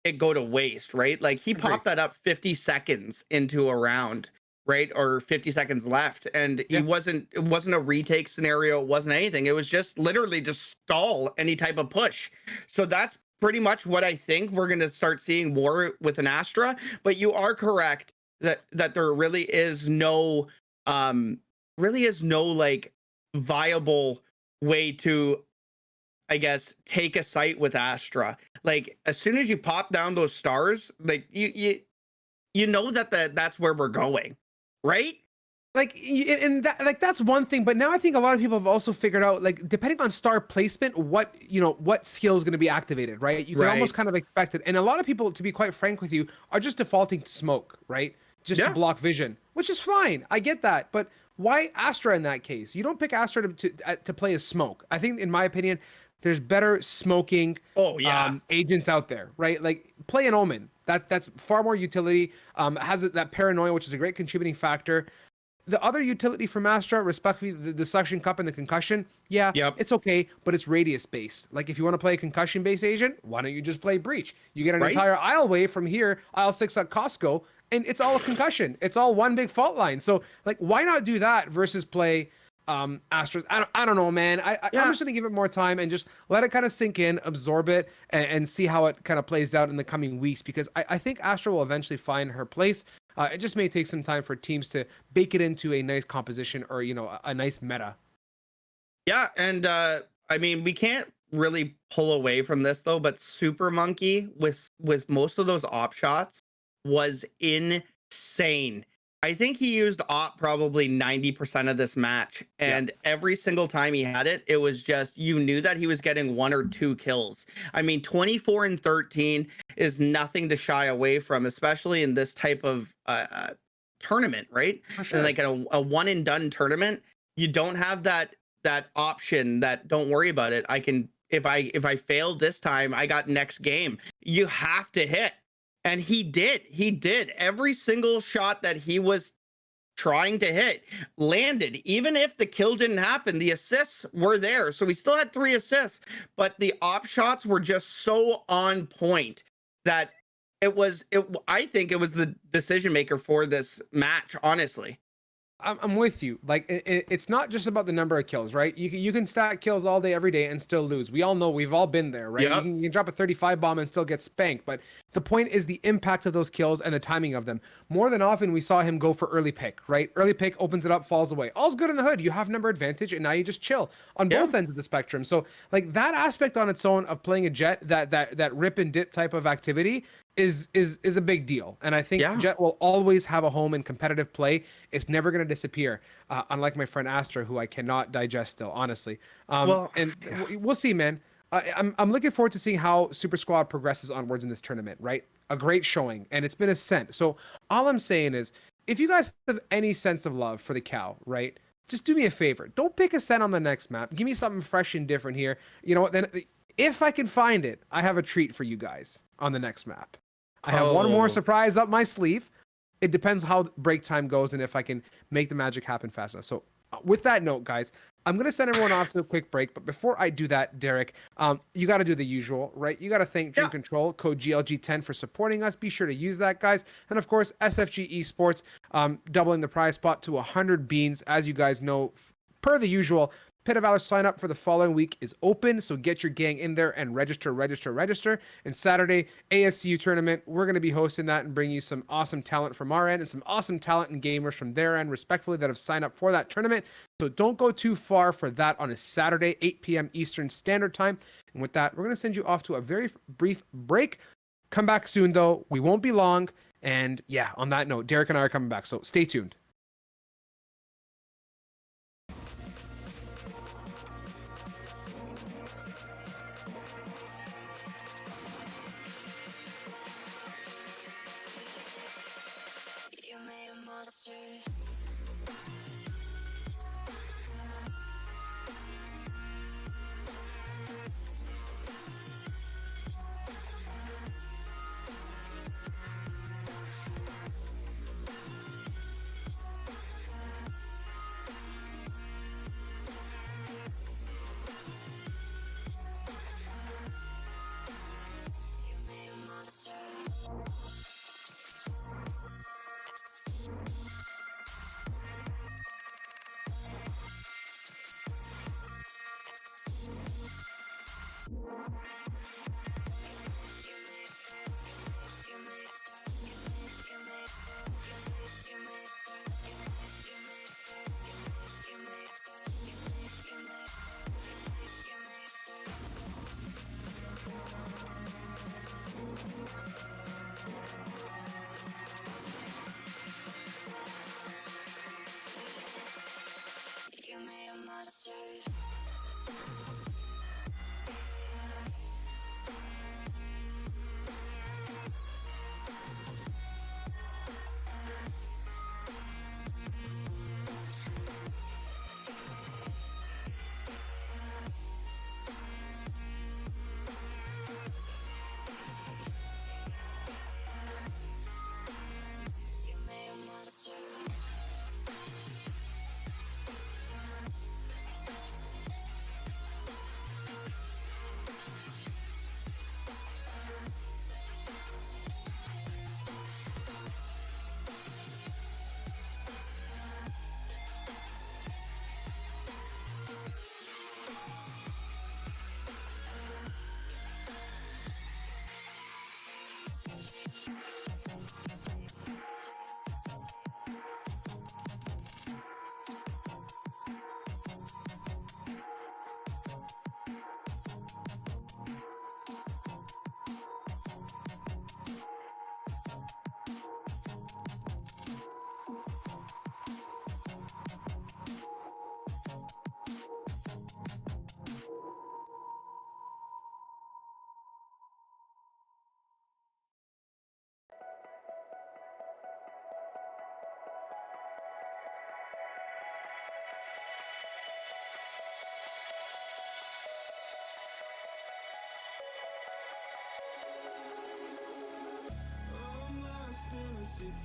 it go to waste, right? Like, he popped that up 50 seconds into a round, right? Or 50 seconds left, and it wasn't a retake scenario, it wasn't anything. It was just literally just stall any type of push. So that's pretty much what I think we're going to start seeing more with an Astra. But you are correct that there really is no like viable way to I guess, take a sight with Astra. Like as soon as you pop down those stars, like you know that that's where we're going, right? Like and that, like that's one thing, but now I think a lot of people have also figured out, like, depending on star placement, what what skill is going to be activated, right? You can almost kind of expect it, and a lot of people, to be quite frank with you, are just defaulting to smoke, right? Just to block vision, which is fine. I get that, but why Astra in that case? You don't pick Astra to play as smoke. I think, in my opinion, there's better smoking agents out there, right? Like play an Omen. That's far more utility. Has that paranoia, which is a great contributing factor. The other utility from Astra, respectively, the suction cup and the concussion, it's okay, but it's radius based. Like if you want to play a concussion based agent, why don't you just play Breach? You get an entire aisle wave from here, aisle 6 at Costco, and it's all a concussion. It's all one big fault line. So like, why not do that versus play Astra? I don't know, man. I'm just gonna give it more time and just let it kind of sink in, absorb it, and see how it kind of plays out in the coming weeks, because I think Astra will eventually find her place. It just may take some time for teams to bake it into a nice composition or, a nice meta. Yeah, and I mean, we can't really pull away from this though, but Super Monkey with most of those op shots was insane. I think he used op probably 90% of this match, and every single time he had it, it was just, you knew that he was getting 1 or 2 kills. I mean, 24 and 13 is nothing to shy away from, especially in this type of tournament, right? Sure. And like a one and done tournament, you don't have that option that, don't worry about it, I can, if I fail this time, I got next game. You have to hit. And he did every single shot that he was trying to hit landed. Even if the kill didn't happen, the assists were there. So we still had 3 assists, but the op shots were just so on point that I think it was the decision maker for this match, honestly. I'm with you. Like it's not just about the number of kills, right? You can stack kills all day, every day, and still lose. We all know, we've all been there, right? Yep. You can drop a 35 bomb and still get spanked. But the point is the impact of those kills and the timing of them. More than often, we saw him go for early pick, right? Early pick opens it up, falls away. All's good in the hood. You have number advantage, and now you just chill on both ends of the spectrum. So like that aspect on its own of playing a Jet, that rip and dip type of activity is a big deal. And I think Jet will always have a home in competitive play. It's never going to disappear, unlike my friend Astra, who I cannot digest still, honestly. We'll see, man. I'm looking forward to seeing how Super Squad progresses onwards in this tournament, right? A great showing, and it's been a scent. So all I'm saying is, if you guys have any sense of love for the cow, right, just do me a favor. Don't pick a scent on the next map. Give me something fresh and different here. You know what? Then if I can find it, I have a treat for you guys on the next map. I have one more surprise up my sleeve. It depends how break time goes and if I can make the magic happen fast enough. So with that note, guys, I'm going to send everyone off to a quick break. But before I do that, Derek, you got to do the usual, right? You got to thank Dream Control, code GLG10 for supporting us. Be sure to use that, guys. And of course, SFG Esports, doubling the prize spot to 100 beans. As you guys know, per the usual, Pit of Valor sign up for the following week is open, so get your gang in there and register. And Saturday, ASU tournament, we're going to be hosting that and bring you some awesome talent from our end and some awesome talent and gamers from their end, respectfully, that have signed up for that tournament. So don't go too far for that on a Saturday, 8 p.m. Eastern Standard Time. And with that, we're going to send you off to a very brief break. Come back soon, though. We won't be long. And yeah, on that note, Derek and I are coming back, so stay tuned.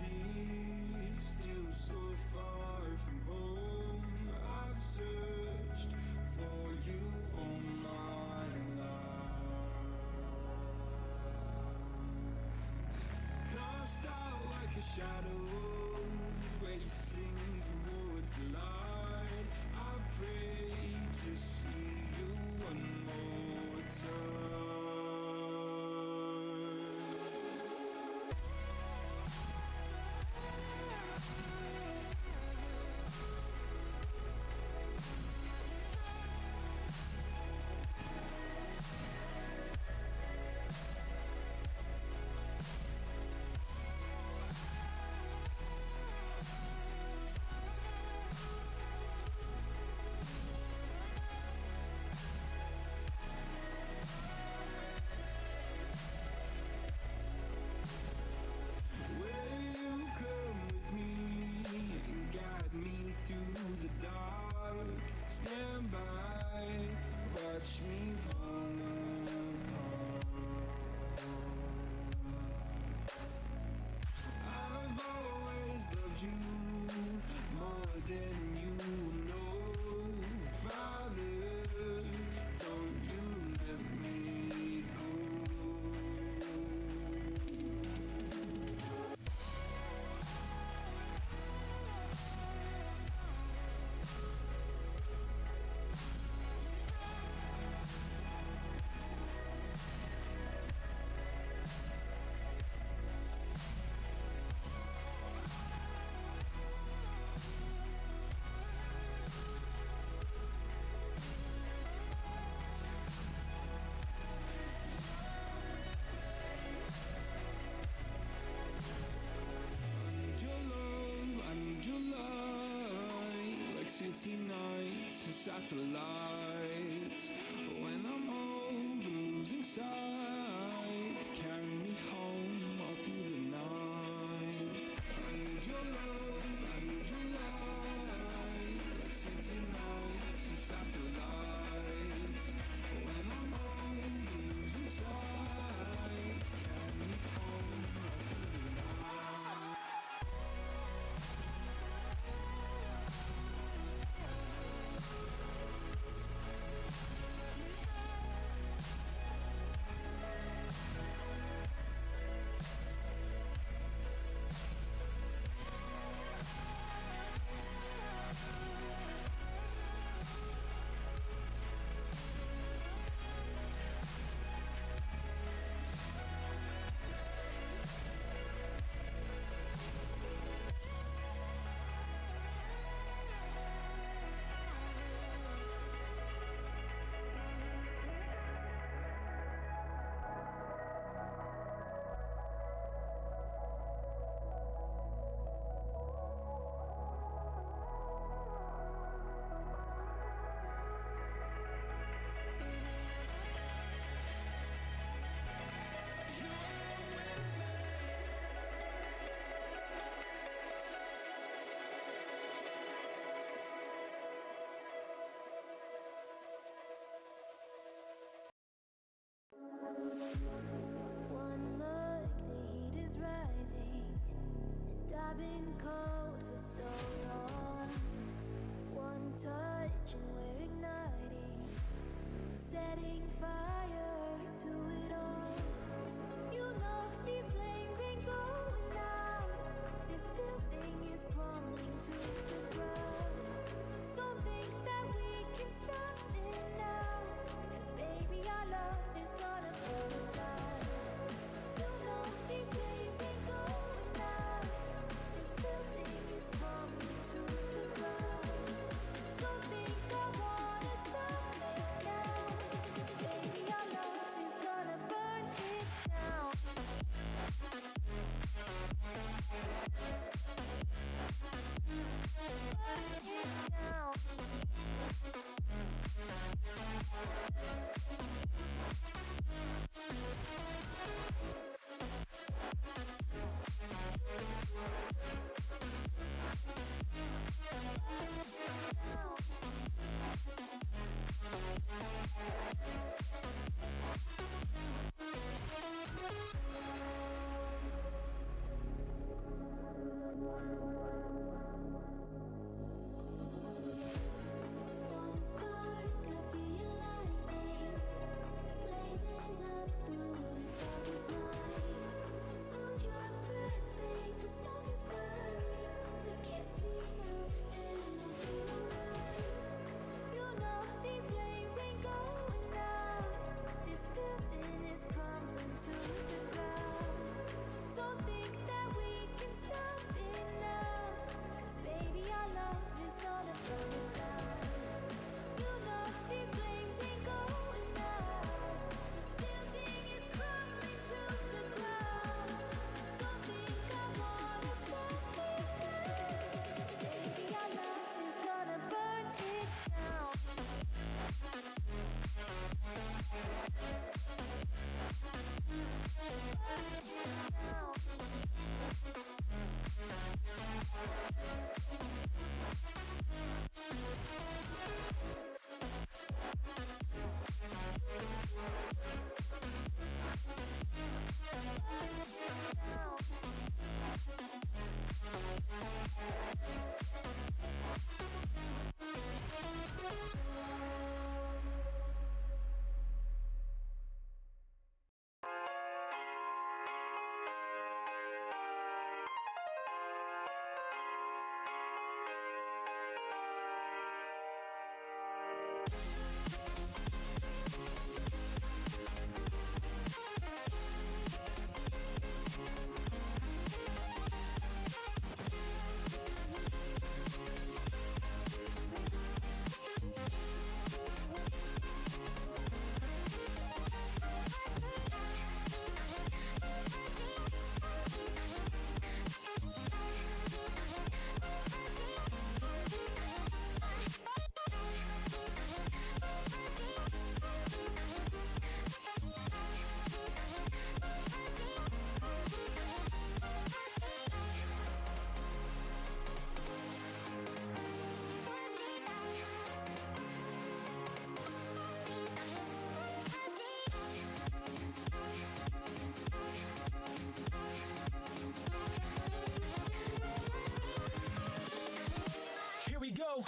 empty, still so far from home. I've searched for you all my life. Cast out like a shadow, racing towards the light. I pray to see you one more time. Stand by, watch me fall apart. I've always loved you more than you know. Father, don't you let me go. City nights and satellites. When I'm old and losing sight, carry me home all through the night. I need your love, I need your light. Like city nights and satellites. When I'm old and losing sight, carry me home all through the night. One look, the heat is rising, and I've been cold for so long. One touch and we're igniting, setting fire to it all. You know these flames ain't going out. This building is crumbling to the ground. Don't think that we can stop it now, 'cause baby our love is gonna burn down. You know these days ain't going out. This building is crumbling to the ground. Don't think I wanna stop it now, 'cause baby our love is gonna burn it down. Here we go.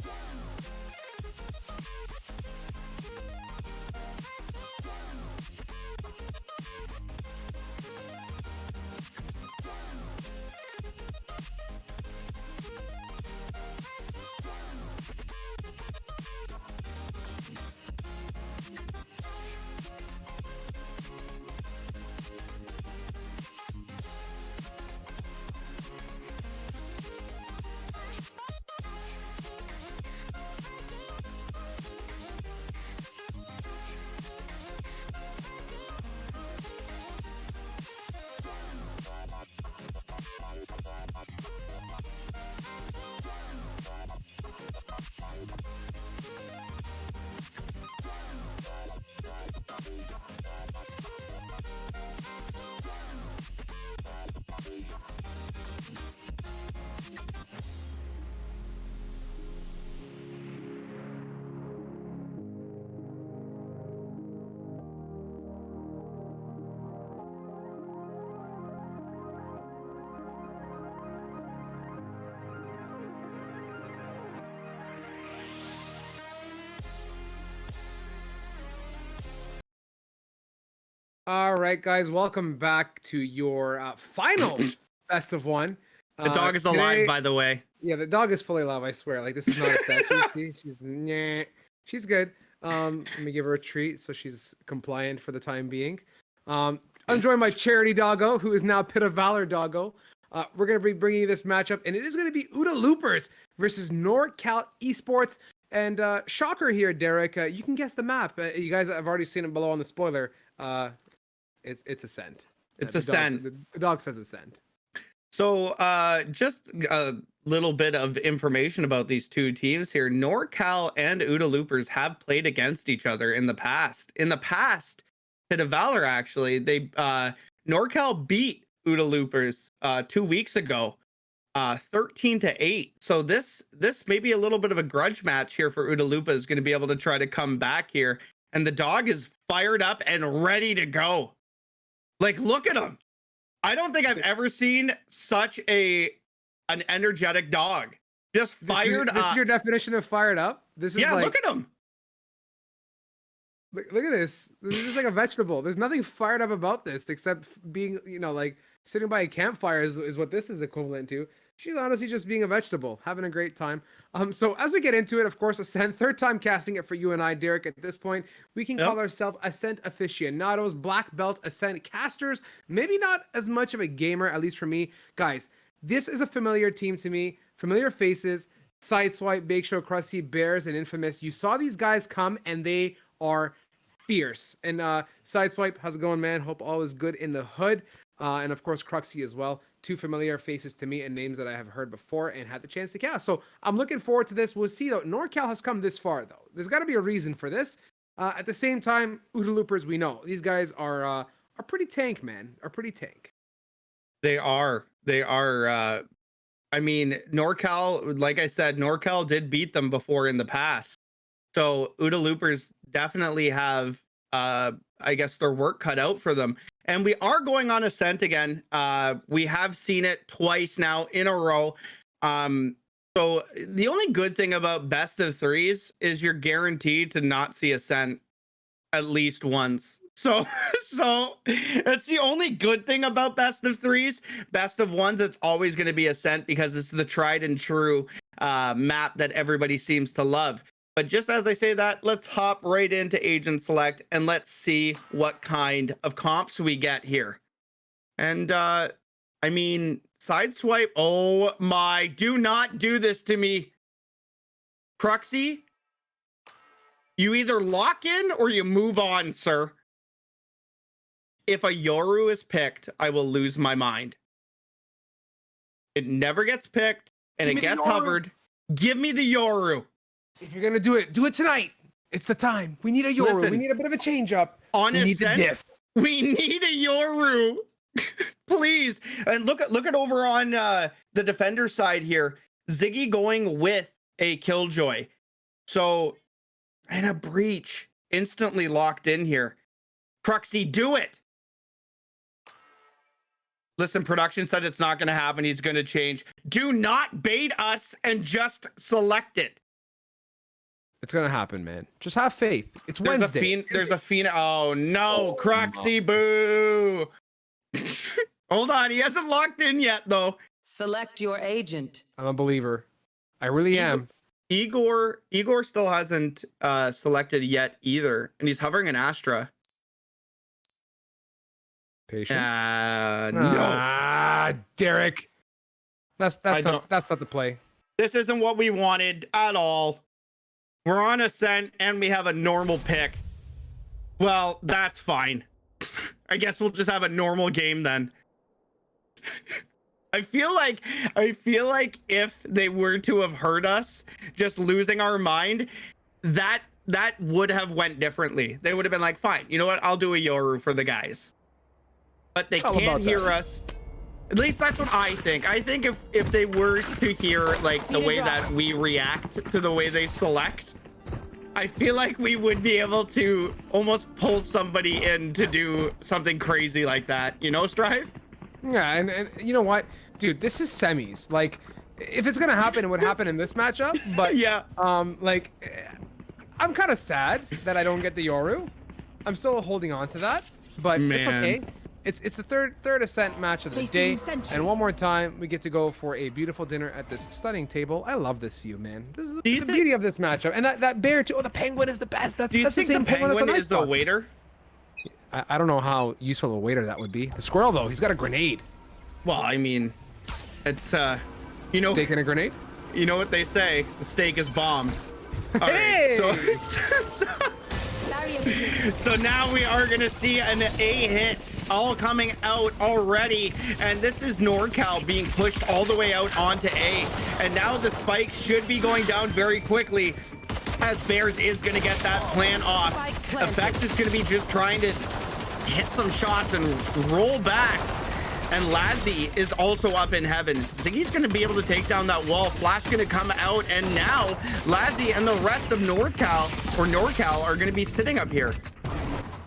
All right, guys, welcome back to your final best of one. The dog is alive, by the way. Yeah, the dog is fully alive, I swear. Like, this is not a statue. See, she's good. Let me give her a treat so she's compliant for the time being. I'm joined by Charity Doggo, who is now Pit of Valor Doggo. We're going to be bringing you this matchup, and it is going to be Uda Loopers versus NorCal Esports. And shocker here, Derek, you can guess the map. You guys have already seen it below on the spoiler. It's Ascent. It's Ascent. The dog says Ascent. So just a little bit of information about these two teams here. NorCal and Uda Loopers have played against each other in the past. Pit of Valor, actually, they NorCal beat Uda Loopers 2 weeks ago, 13-8. So this may be a little bit of a grudge match here for Uda Loopers, is going to be able to try to come back here. And the dog is fired up and ready to go. Like, look at him. I don't think I've ever seen such an energetic dog. Just fired up. This is your definition of fired up? This is like, look at him. Look at this. This is just like a vegetable. There's nothing fired up about this except being, like sitting by a campfire is what this is equivalent to. She's honestly just being a vegetable, having a great time. So as we get into it, of course, Ascent, third time casting it for you and I, Derek. At this point, we can call ourselves Ascent aficionados, black belt Ascent casters. Maybe not as much of a gamer, at least for me. Guys, this is a familiar team to me. Familiar faces, Sideswipe, Bake Show, Krusty, Bears, and Infamous. You saw these guys come, and they are fierce. And Sideswipe, how's it going, man? Hope all is good in the hood. And of course, Cruxy as well. Two familiar faces to me and names that I have heard before and had the chance to cast. So I'm looking forward to this. We'll see, though. NorCal has come this far, though. There's got to be a reason for this. At the same time, Uda Loopers, we know. These guys are pretty tank, man. Are pretty tank. They are. I mean, NorCal, like I said, NorCal did beat them before in the past. So OODA Loopers definitely have, I guess, their work cut out for them. And we are going on Ascent again. We have seen it twice now in a row. So the only good thing about best of threes is you're guaranteed to not see Ascent at least once. So that's the only good thing about best of threes. Best of ones, it's always going to be Ascent because it's the tried and true map that everybody seems to love. But just as I say that, let's hop right into Agent Select and let's see what kind of comps we get here. And I mean, Sideswipe, oh my, do not do this to me. Cruxy, you either lock in or you move on, sir. If a Yoru is picked, I will lose my mind. It never gets picked and it gets hovered. Give me the Yoru. If you're gonna do it tonight. It's the time. We need a Yoru. Listen, we need a bit of a change up. On we need the Ascent, gift. we need a Yoru. Please. And look at over on the defender side here. Ziggy going with a Killjoy. So, and a Breach instantly locked in here. Cruxy, do it. Listen, production said it's not going to happen. He's going to change. Do not bait us and just select it. It's gonna happen, man. Just have faith. It's Wednesday. There's a fiend. Oh no, Cruxy, boo. Hold on, he hasn't locked in yet though. Select your agent. I'm a believer. I really am. Igor still hasn't selected yet either, and he's hovering an Astra. Patience. No, Derek. That's not the play. This isn't what we wanted at all. We're on Ascent and we have a normal pick. Well, that's fine. I guess we'll just have a normal game then. I feel like if they were to have heard us just losing our mind, that would have went differently. They would have been like, fine, you know what? I'll do a Yoru for the guys. But they can't hear us. At least that's what I think. I think if they were to hear like the way that we react to the way they select, I feel like we would be able to almost pull somebody in to do something crazy like that. You know, Strive? Yeah, and you know what? Dude, this is semis. Like, if it's gonna happen, it would happen in this matchup. But yeah, like, I'm kind of sad that I don't get the Yoru. I'm still holding on to that, but it's okay. It's the third Ascent match of the day, and one more time we get to go for a beautiful dinner at this stunning table. I love this view, man. This is the beauty of this matchup, and that bear too. Oh, the penguin is the best. That's the same penguin is the waiter. I don't know how useful a waiter that would be. The squirrel though, he's got a grenade. Well, I mean, it's you know, steak and a grenade. You know what they say? The steak is bombed. All hey! Right, so now we are gonna see an A hit all coming out already, and this is NorCal being pushed all the way out onto A, and now the spike should be going down very quickly as Bears is going to get that plan off. Effect is going to be just trying to hit some shots and roll back, and Lazzy is also up in heaven. Ziggy's going to be able to take down that wall. Flash going to come out, and now Lazzy and the rest of NorCal are going to be sitting up here.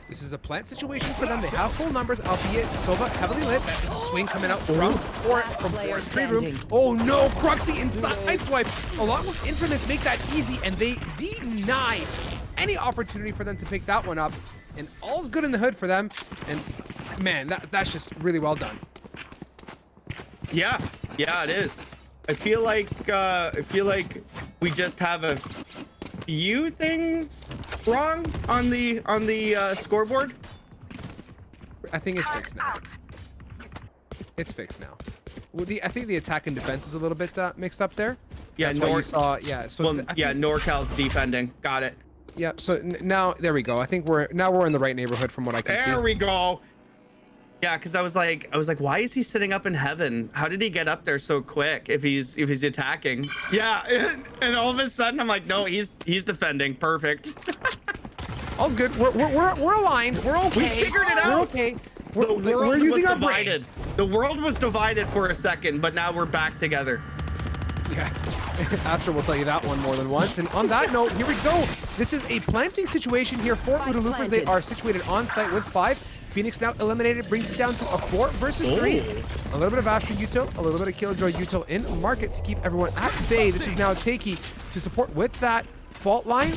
This is a plant situation for them. They have full numbers, albeit Sova heavily lit. That is a swing coming out from Forest Trade Room. Oh no, Cruxy inside swipe. Along with Infamous make that easy, and they deny any opportunity for them to pick that one up. And all's good in the hood for them. And man, that's just really well done. Yeah, it is. I feel like we just have a few things wrong on the scoreboard. I think it's fixed now. It's fixed now. I think the attack and defense was a little bit mixed up there. Yeah, That's what you saw. Yeah. So well, NorCal's defending. Got it. Yep. So now there we go. I think we're in the right neighborhood from what I can see. There we go. Yeah, because I was like, why is he sitting up in heaven? How did he get up there so quick if he's attacking? Yeah, and all of a sudden I'm like, no, he's defending. Perfect. All's good. We're aligned. We're okay. We figured it out. We're okay. We're using our divided. brains. The world was divided for a second, but now we're back together. Yeah, Astro will tell you that one more than once. And on that note, here we go. This is a planting situation here for OODA Loopers. They are situated on site with 5. Phoenix now eliminated, brings it down to a 4 versus 3. A little bit of Astro Util, a little bit of Killjoy Util in market to keep everyone at bay. This is now Takey to support with that fault line,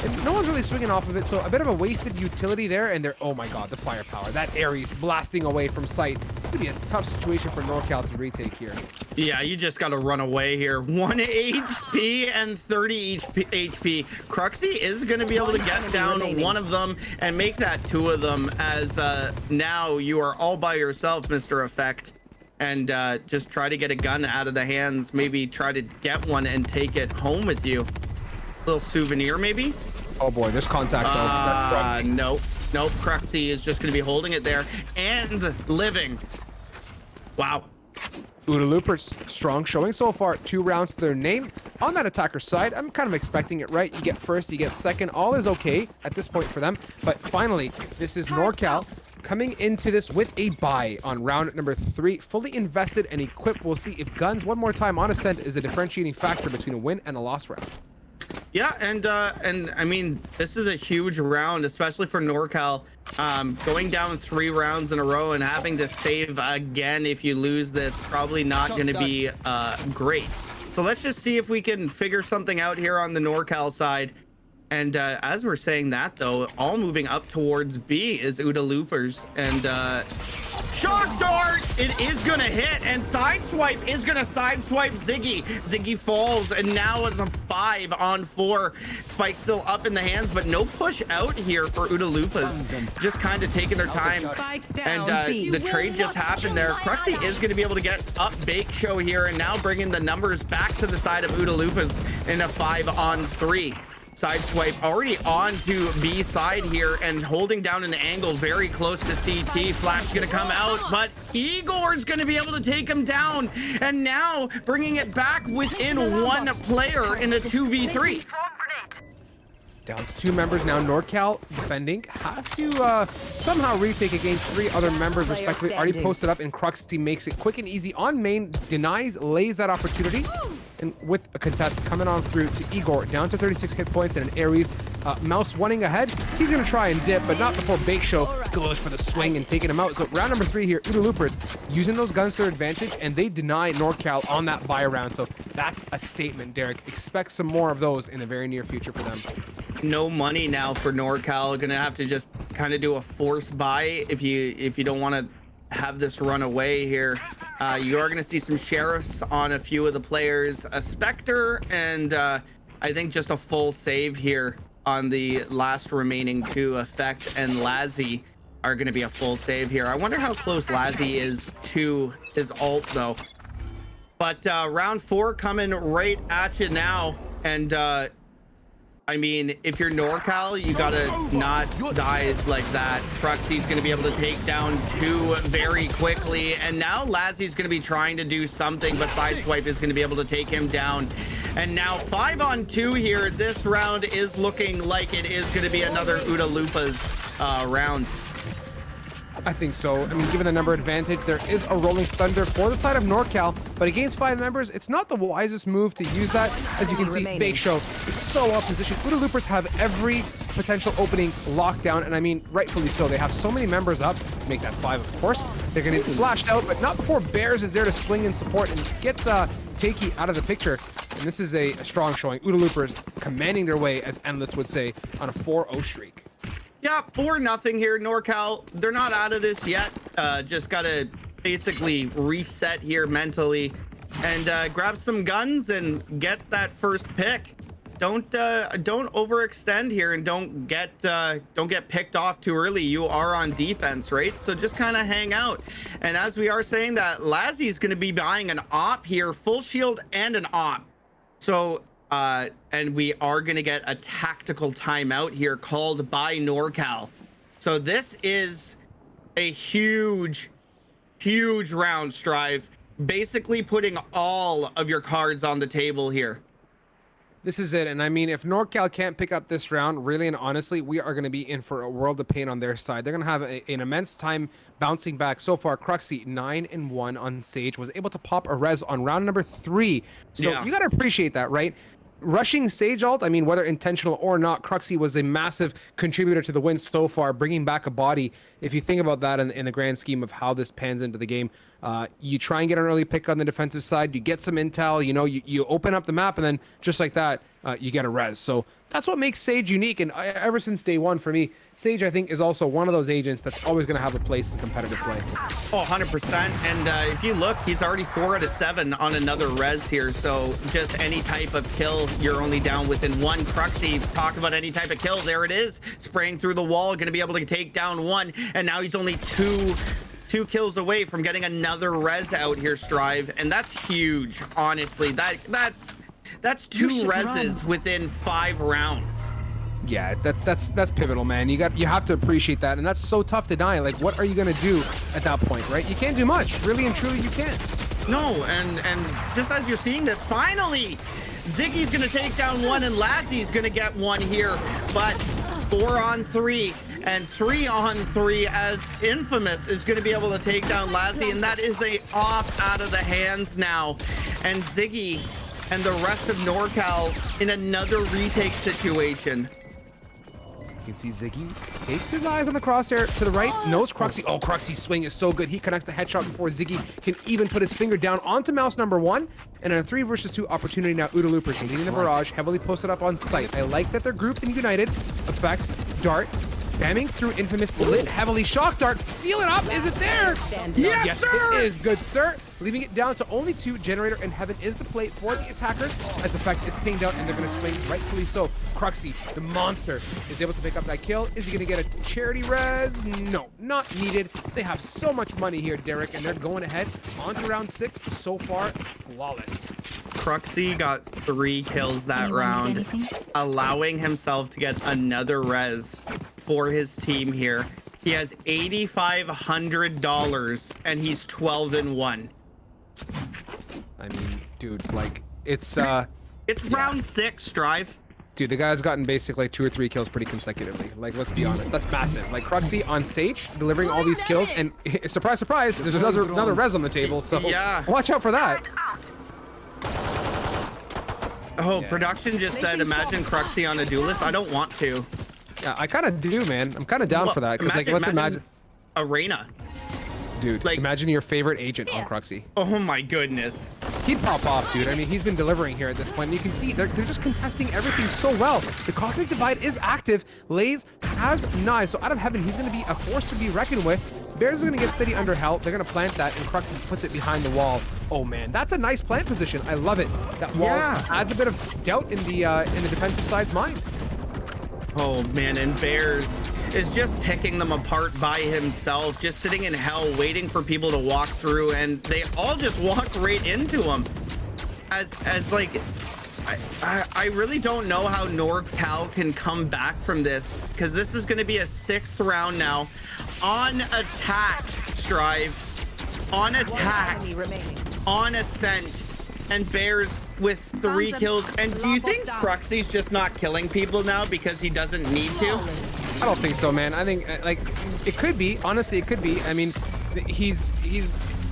and no one's really swinging off of it, so a bit of a wasted utility there. And they're, oh my god, the firepower, that Ares blasting away from sight. It's gonna be a tough situation for NorCal to retake here. Yeah, you just got to run away here. 1 HP and 30 HP. Cruxy is going to be able to get down one of them and make that 2 of them, as now you are all by yourself, Mr. Effect. And just try to get a gun out of the hands. Maybe try to get one and take it home with you. Little souvenir, maybe? Oh boy, there's contact though. Nope. Cruxy is just going to be holding it there and living. Wow. OODA Loopers, strong showing so far. 2 rounds to their name. On that attacker side, I'm kind of expecting it, right? You get first, you get second. All is okay at this point for them. But finally, this is NorCal coming into this with a bye on round number 3. Fully invested and equipped. We'll see if guns one more time on Ascent is a differentiating factor between a win and a loss round. Yeah, and I mean, this is a huge round, especially for NorCal. Going down 3 rounds in a row and having to save again if you lose this, probably not going to be great. So let's just see if we can figure something out here on the NorCal side. And as we're saying that, though, all moving up towards B is OODA Loopers. And shock dart! It is going to hit, and sideswipe is going to sideswipe Ziggy. Ziggy falls, and now it's a 5 on 4. Spike still up in the hands, but no push out here for OODA Loopers. Just kind of taking their time. And the trade just happened there. Cruxy is going to be able to get up Bake Show here, and now bringing the numbers back to the side of OODA Loopers in a 5 on 3. Sideswipe already on to B side here and holding down an angle very close to CT. Flash gonna come out, but Igor's gonna be able to take him down. And now bringing it back within 1 player in a 2v3. Down to 2 members now. NorCal defending have to somehow retake against 3 other members respectively. Already posted up, and Cruxy makes it quick and easy on main, denies, lays that opportunity. And with a contest coming on through to Igor, down to 36 hit points and an Ares. Mouse wanting ahead. He's going to try and dip, but not before Bake Show goes for the swing and taking him out. So round number 3 here, OODA Loopers using those guns to their advantage, and they deny NorCal on that buy round. So that's a statement, Derek. Expect some more of those in the very near future for them. No money now for NorCal. Gonna have to just kind of do a force buy if you don't want to have this run away here. You are gonna see some sheriffs on a few of the players, a Spectre, and I think just a full save here on the last remaining 2. Effect and Lazzy are gonna be a full save here. I wonder how close Lazzy is to his ult though. But round 4 coming right at you now, and I mean, if you're NorCal, you gotta not die like that. Cruxy's gonna be able to take down 2 very quickly, and now Lazzy's gonna be trying to do something, but Sideswipe is gonna be able to take him down. And now 5 on 2 here. This round is looking like it is gonna be another OODA Loopers round. I think so. I mean, given the number advantage, there is a Rolling Thunder for the side of NorCal, but against 5 members, it's not the wisest move to use that. As you can see, Bake Show is so well positioned. OODA Loopers have every potential opening locked down, and I mean, rightfully so. They have so many members up. Make that 5, of course. They're going to get flashed out, but not before Bears is there to swing in support and gets Takey out of the picture. And this is a strong showing. OODA Loopers commanding their way, as Endless would say, on a 4-0 streak. Yeah, 4-0 here. NorCal, they're not out of this yet. Just gotta basically reset here mentally and grab some guns and get that first pick. Don't overextend here, and don't get picked off too early. You are on defense, right? So just kind of hang out. And as we are saying that, Lazzy's gonna be buying an op here, full shield and an op. So and we are going to get a tactical timeout here called by NorCal. So this is a huge round, Strive. Basically putting all of your cards on the table here. This is it. And I mean, if NorCal can't pick up this round, really and honestly, we are going to be in for a world of pain on their side. They're going to have an immense time bouncing back. So far, Cruxy 9-1 on Sage, was able to pop a res on round number 3. So Yeah. you got to appreciate that, right? Rushing Sage ult, I mean, whether intentional or not, Cruxy was a massive contributor to the win so far, bringing back a body. If you think about that in the grand scheme of how this pans into the game, you try and get an early pick on the defensive side, you get some intel, you open up the map, and then just like that, you get a res. So that's what makes Sage unique. And ever since day one, for me, Sage, I think, is also one of those agents that's always going to have a place in competitive play. Oh, 100%. And if you look, he's already 4 out of 7 on another res here. So just any type of kill, you're only down within 1. Cruxy, talk about any type of kill. There it is. Spraying through the wall, going to be able to take down 1. And now he's only two kills away from getting another res out here, Strive. And that's huge, honestly. That's 2 reses within 5 rounds. Yeah, that's pivotal, man. You have to appreciate that, and that's so tough to deny. Like, what are you gonna do at that point, right? You can't do much. Really and truly, you can't. No, and just as you're seeing this, finally, Ziggy's gonna take down 1, and Lassy's gonna get 1 here, but 4 on 3 and 3 on 3 as Infamous is gonna be able to take down Lassie, and that is a off out of the hands now, and Ziggy and the rest of NorCal in another retake situation. You can see Ziggy takes his eyes on the crosshair to the right, knows Cruxy. Oh, Cruxy's swing is so good. He connects the headshot before Ziggy can even put his finger down onto mouse number 1. And in a 3 versus 2 opportunity now, Uda Loopers leading the barrage, heavily posted up on site. I like that they're grouped and united. Effect, Dart, spamming through Infamous, lit heavily. Shock Dart, seal it up. Is it there? Yes, sir! It is. Good, sir. Leaving it down to only 2. Generator and Heaven is the play for the attackers, as Effect is pinged out, and they're going to swing rightfully so. Cruxy, the monster, is able to pick up that kill. Is he going to get a charity res? No, not needed. They have so much money here, Derek, and they're going ahead on to round 6. So far, flawless. Cruxy got 3 kills that round, allowing himself to get another res for his team here. He has $8,500 and he's 12-1. I mean, dude, like, it's round 6, Strive. Dude, the guy's gotten basically 2 or 3 kills pretty consecutively. Like, let's be honest, that's massive. Like, Cruxy on Sage delivering all these kills, and surprise, surprise, there's another res on the table. So yeah, watch out for that. Oh, production just said, imagine Cruxy on a duelist. I don't want to. Yeah, I kind of do, man. I'm kind of down for that. Cause like, let's imagine Arena. Dude, like, imagine your favorite agent on Cruxy. Oh my goodness. He'd pop off, dude. I mean, he's been delivering here at this point. And you can see they're just contesting everything so well. The Cosmic Divide is active. Lays has knives. So out of heaven, he's going to be a force to be reckoned with. Bears are going to get steady under hell. They're going to plant that, and Cruxy puts it behind the wall. Oh, man. That's a nice plant position. I love it. That wall adds a bit of doubt in the defensive side's mind. Oh, man. And Bears is just picking them apart by himself, just sitting in hell, waiting for people to walk through, and they all just walk right into him. As like, I really don't know how NorCal can come back from this, because this is going to be a 6th round now. On attack, Strive. On attack. On ascent. And Bears with 3 kills. And do you think Cruxy's just not killing people now because he doesn't need to? I don't think so, man. I think, like, it could be. Honestly, it could be. I mean, he's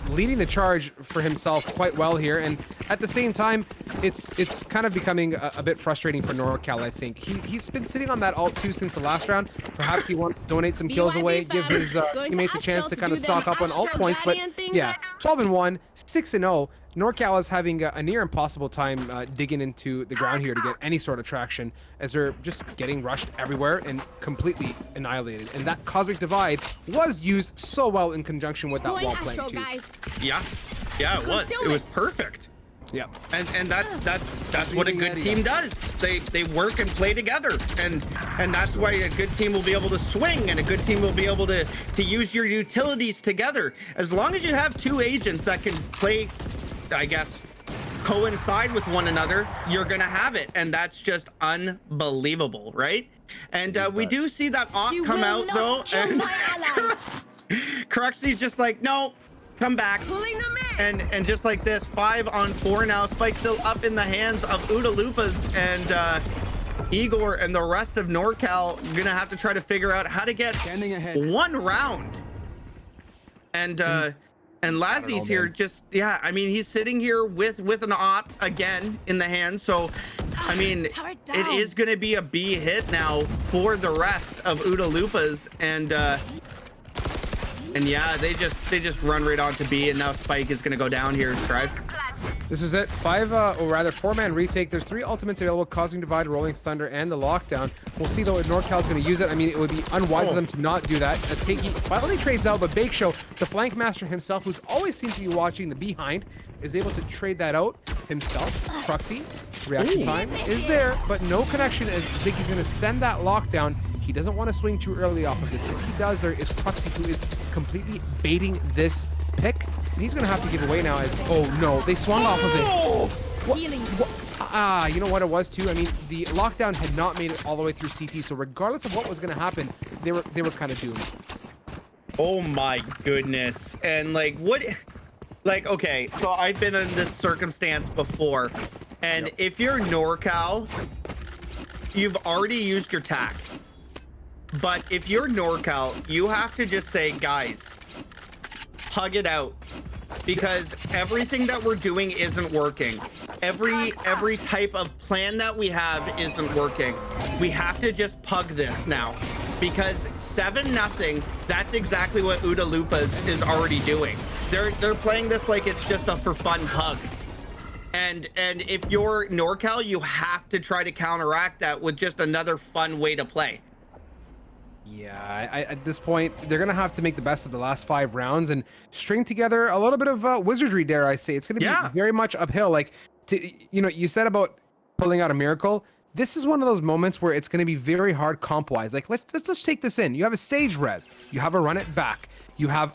leading the charge for himself quite well here, and at the same time, it's kind of becoming a bit frustrating for NorCal, I think. He's been sitting on that ult 2 since the last round. Perhaps he wants to donate some kills away, give his teammates a chance to kind of stock up on ult points, but yeah, 12-1, 6-0. NorCal is having a near impossible time digging into the ground here to get any sort of traction, as they're just getting rushed everywhere and completely annihilated. And that Cosmic Divide was used so well in conjunction with that wall plant too. Yeah, it was. It was perfect. Yeah, and that's what a good team does. They work and play together, and that's why a good team will be able to swing, and a good team will be able to use your utilities together. As long as you have 2 agents that can play, I guess, coincide with one another, you're gonna have it, and that's just unbelievable, right? And we do see that Ock come out though, and Cruxy's just like, no, come back. Pulling them in. And just like this, 5 on 4 now. Spike still up in the hands of Oodaloopas, and Igor and the rest of NorCal gonna have to try to figure out how to get one round. And Lazzy's here, just I mean, he's sitting here with an op again in the hand. So I mean, it is gonna be a B hit now for the rest of Oodaloopas, and yeah, they just run right on to B, and now Spike is gonna go down here and strive. This is it. 4-man retake. There's 3 ultimates available: Causing Divide, Rolling Thunder, and the Lockdown. We'll see though if NorCal is going to use it. I mean, it would be unwise of them to not do that, as Takey finally trades out, but Bake Show, the flank master himself, who's always seems to be watching the behind, is able to trade that out himself. Cruxy, reaction time is there, but no connection, as Ziggy's going to send that Lockdown. He doesn't want to swing too early off of this. If he does, there is Cruxy, who is completely baiting this pick, and he's gonna have to give away now. As oh no, they swung off of it. You know what it was too? I mean, the Lockdown had not made it all the way through CT, so regardless of what was gonna happen, they were kind of doomed. Oh my goodness. And like what, like, okay, so I've been in this circumstance before, and if you're NorCal, you've already used your tack. But if you're NorCal, you have to just say, guys, hug it out, because everything that we're doing isn't working. Every type of plan that we have isn't working. We have to just pug this now, because 7-0, that's exactly what Oodaloopas is already doing. They're playing this like it's just a for fun pug. And if you're NorCal, you have to try to counteract that with just another fun way to play. Yeah, at this point, they're going to have to make the best of the last 5 rounds and string together a little bit of wizardry, dare I say. It's going to be very much uphill. Like, you said about pulling out a miracle. This is one of those moments where it's going to be very hard comp-wise. Like, let's just take this in. You have a Sage Res. You have a Run It Back. You have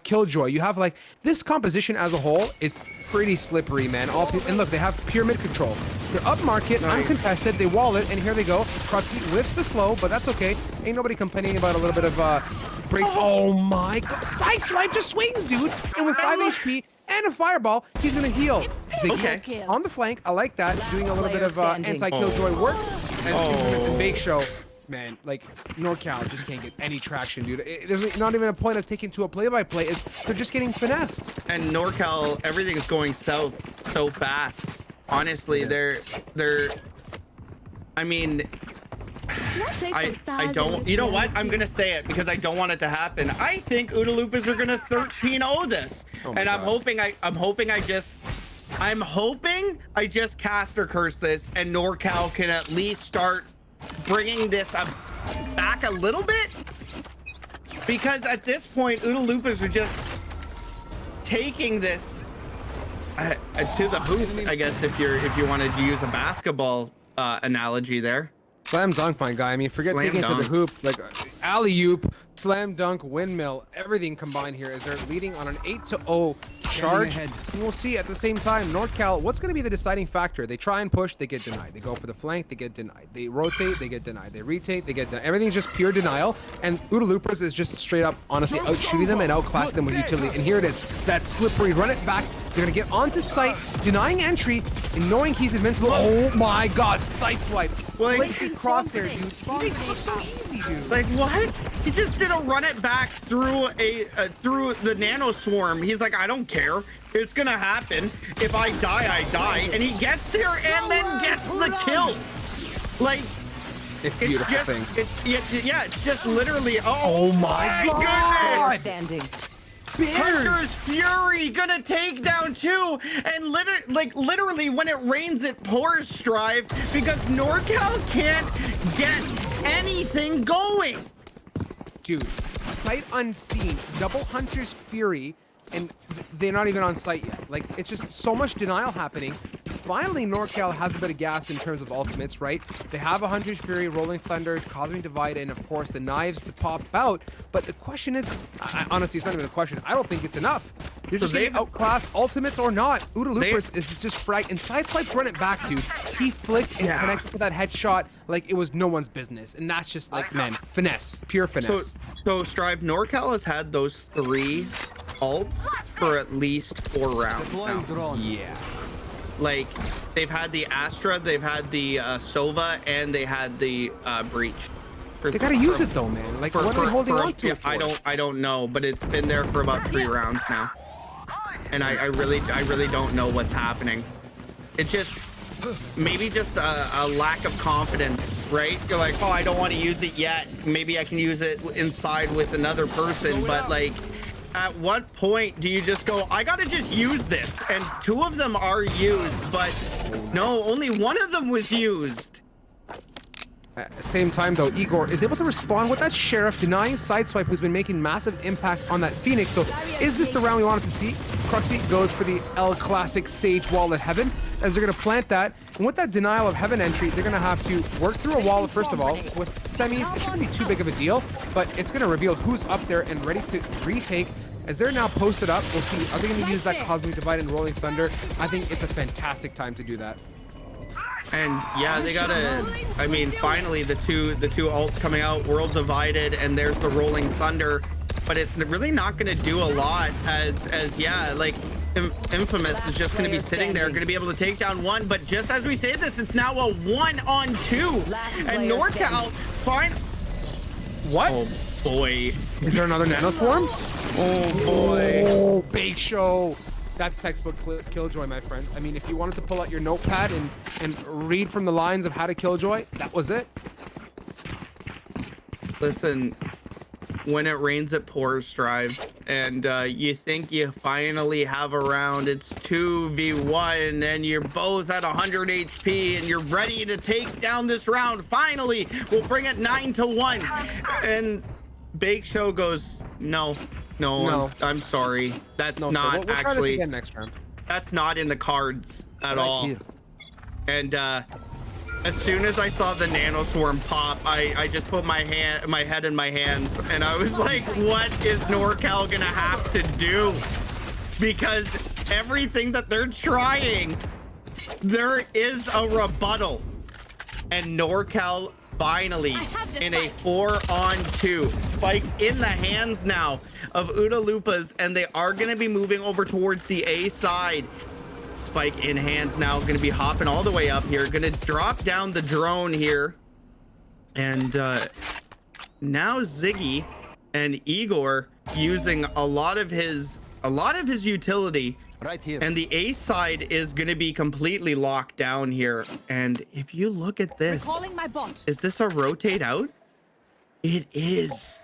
Killjoy. You have, like, this composition as a whole is pretty slippery, man. And look, they have pyramid control. They're up market, uncontested. They wall it, and here they go. Cruxy whiffs the slow, but that's okay. Ain't nobody complaining about a little bit of breaks. Oh my God. Sideswipe just swings, dude. And with 5 HP and a fireball, he's going to heal. Ziggy on the flank. I like that. Doing a little bit of anti-Killjoy work. And Bake Show. Man, like, NorCal just can't get any traction, dude. There's not even a point of taking to a play-by-play. They're just getting finessed. And NorCal, everything is going south so fast. Honestly, they're I mean, I don't, you know what? I'm going to say it because I don't want it to happen. I think Oodaloopas are going to 13-0 this. And I'm hoping I just cast or curse this, and NorCal can at least start bringing this back a little bit, because at this point Oodaloopas are just taking this to the hoop, I guess, if you wanted to use a basketball analogy there. Slam dunk, my guy. I mean, forget taking it to the hoop. Like, alley-oop, slam dunk, windmill, everything combined here as they're leading on an 8-0 charge. And we'll see at the same time, NorCal, what's going to be the deciding factor? They try and push, they get denied. They go for the flank, they get denied. They rotate, they get denied. They rotate, they get denied. Everything's just pure denial. And Oodaloopas is just straight up, honestly, out-shooting them and outclassing them with utility. And here it is, that slippery run it back. They're going to get onto site, denying entry, and knowing he's invincible. Oh my God, sight swipe. Like, placing crosshair, dude. He makes it look so easy, dude. Like, what? He just did a run it back through through the nano swarm. He's like, I don't care. It's gonna happen. If I die, I die. And he gets there and then gets the kill. Like, it's a beautiful thing. It's just literally. Oh my goodness! Standing. Hunter's Fury gonna take down 2, and literally when it rains it pours, Strive, because NorCal can't get anything going. Dude, sight unseen, double Hunter's Fury, and they're not even on site yet. Like, it's just so much denial happening. Finally, NorCal has a bit of gas in terms of ultimates, right? They have a Hunter's Fury, Rolling Thunder, Cosmic Divide, and of course the knives to pop out. But the question is, honestly, it's not even a question. I don't think it's enough. They're just getting outclassed, ultimates or not. Oodaloopas is just frag, and Sideswipe's run it back, dude. He flicked and connected to that headshot like it was no one's business. And that's just like, man, finesse, pure finesse. So Strive, NorCal has had those 3 ults for at least 4 rounds now. Yeah. Like, they've had the Astra, they've had the Sova, and they had the Breach. They gotta use it though, man. Like, what are they holding on to yeah, it for? I don't know, but it's been there for about 3 rounds now, and I really don't know what's happening. It just maybe just a lack of confidence, right? You're like, oh, I don't want to use it yet. Maybe I can use it inside with another person, but like, at what point do you just go, I gotta just use this? And 2 of them are used, but no, only 1 of them was used. At the same time, though, Igor is able to respond with that Sheriff denying Sideswipe, who's been making massive impact on that Phoenix. So is this the round we wanted to see? Cruxy goes for the El Classic Sage Wall of Heaven, as they're going to plant that. And with that denial of Heaven entry, they're going to have to work through a wall, first of all. With semis, it shouldn't be too big of a deal, but it's going to reveal who's up there and ready to retake. As they're now posted up, we'll see, are they going to use that Cosmic Divide and Rolling Thunder? I think it's a fantastic time to do that. And yeah, they gotta, I mean, finally the two ults coming out, World Divided, and there's the Rolling Thunder, but it's really not gonna do a lot as yeah, like Infamous is just gonna be sitting there, gonna be able to take down 1, but just as we say this, it's now a 1-on-2, and NorCal fine. What? Oh boy. Is there another Nanoswarm? Oh boy. Oh, Bake Show. That's textbook Killjoy, my friend. I mean, if you wanted to pull out your notepad and read from the lines of how to Killjoy, that was it. Listen, when it rains, it pours, Strive, and you think you finally have a round. It's 2v1, and you're both at 100 HP, and you're ready to take down this round. Finally, we'll bring it 9-1, and Bake Show goes, no. I'm sorry. That's not we'll try this again next round. That's not in the cards at all. And as soon as I saw the Nanoswarm pop, I just put my head in my hands, and I was like, what is NorCal gonna have to do? Because everything that they're trying, there is a rebuttal, and NorCal finally in a 4-on-2 Spike in the hands now of Udalupas, and they are going to be moving over towards the A side. Spike in hands now, going to be hopping all the way up here, going to drop down the drone here, and now Ziggy and Igor using a lot of his utility. Right here. And the A side is going to be completely locked down here. And if you look at this, is this a rotate out? It is.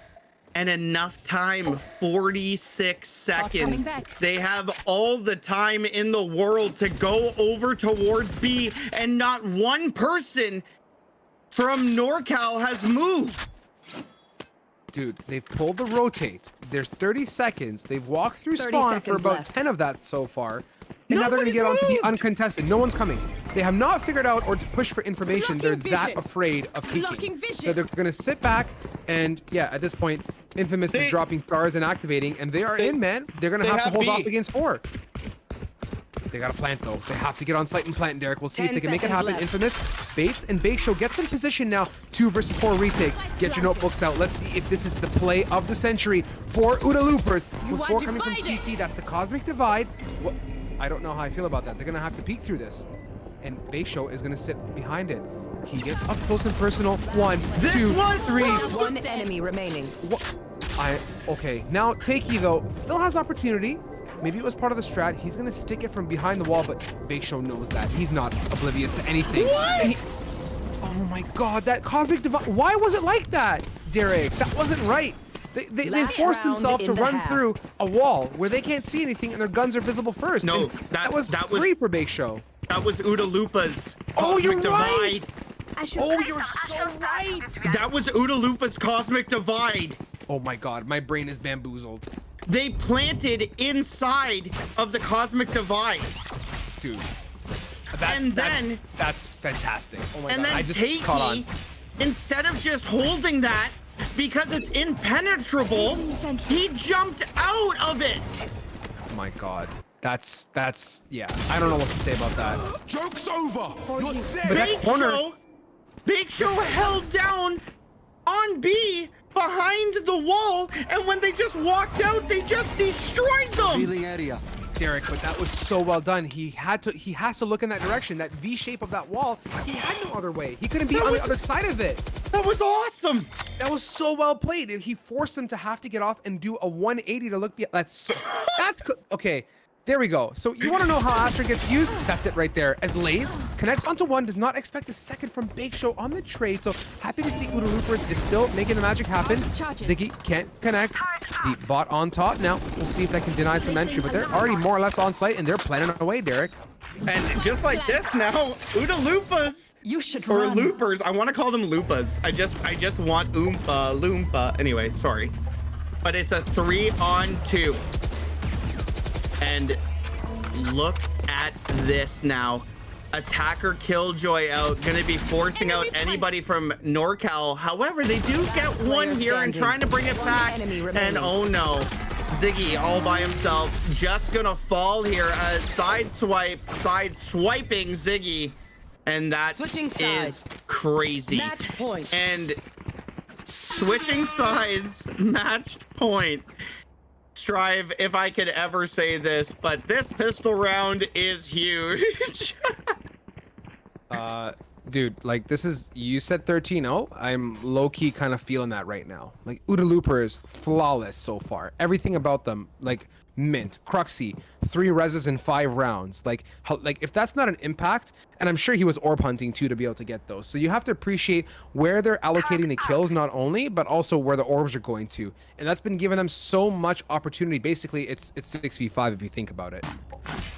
And enough time, 46 seconds. They have all the time in the world to go over towards B, and not one person from NorCal has moved. Dude, they've pulled the rotates. There's 30 seconds. They've walked through spawn for about 10 of that so far. And now they're going to get onto the uncontested. No one's coming. They have not figured out or to push for information. They're that afraid of peeking. So they're going to sit back, and yeah, at this point, Infamous is dropping stars and activating, and they are in, man. They're going to have to hold off against 4. They got to plant, though. They have to get on site and plant, Derek. We'll see if they can make it happen. Infamous, Bates, and Bake Show gets in position now. 2 versus 4 retake. Get your notebooks out. Let's see if this is the play of the century for Udaloopers. With 4 coming from CT, that's the Cosmic Divide. What? I don't know how I feel about that. They're going to have to peek through this. And Bake Show is going to sit behind it. He gets up close and personal. 1, 2, 3. One enemy remaining. Okay, now Takey, though, still has opportunity. Maybe it was part of the strat. He's going to stick it from behind the wall, but Bake Show knows that. He's not oblivious to anything. What? Oh my god, that Cosmic Divide. Why was it like that, Derek? That wasn't right. They forced themselves to run through a wall where they can't see anything and their guns are visible first. No, and that was free for Bake Show. That was Udalupa's Oh, you're Cosmic right. Divide. Oh, you're so right. That was Udalupa's Cosmic Divide. Oh my god, my brain is bamboozled. They planted inside of the Cosmic Divide. Dude. That's fantastic. Oh my god, then I just caught on. Instead of just holding that, because it's impenetrable, he jumped out of it. Oh my god. That's yeah. I don't know what to say about that. Joke's over. You're dead. But that corner. Bake Show held down on B behind the wall, and when they just walked out, they just destroyed them. Derek, but that was so well done. He has to look in that direction. That V shape of that wall, he had no other way. He couldn't be on the other side of it. That was awesome. That was so well played. He forced them to have to get off and do a 180 to look. That's okay. There we go. So you want to know how Astra gets used? That's it right there. As Lays connects onto one, does not expect a second from Bake Show on the trade. So happy to see Uda Loopers is still making the magic happen. Ziggy can't connect. The bot on top. Now we'll see if that can deny some entry, but they're already more or less on site and they're planning away, Derek. And just like this now, Uda Loompas. You should Or run. loopers. I want to call them Loopas. I just want Loompa. Anyway, sorry. But it's a 3-on-2. And look at this now. Attacker Killjoy out. Gonna be forcing out anybody from NorCal. However, they do get one here and trying to bring it back. And oh no. Ziggy all by himself. Just gonna fall here. Sideswiping Ziggy. And that is crazy. Match point. And switching sides, matched point. Strive, if I could ever say this, but this pistol round is huge. Dude, like this is, you said 13-0. I'm low-key kind of feeling that right now. Like Uda Loopers, flawless so far. Everything about them, like mint, Cruxy, 3 reses in 5 rounds. Like if that's not an impact, and I'm sure he was orb hunting too to be able to get those. So you have to appreciate where they're allocating the kills not only, but also where the orbs are going to. And that's been giving them so much opportunity. Basically, it's 6v5 if you think about it.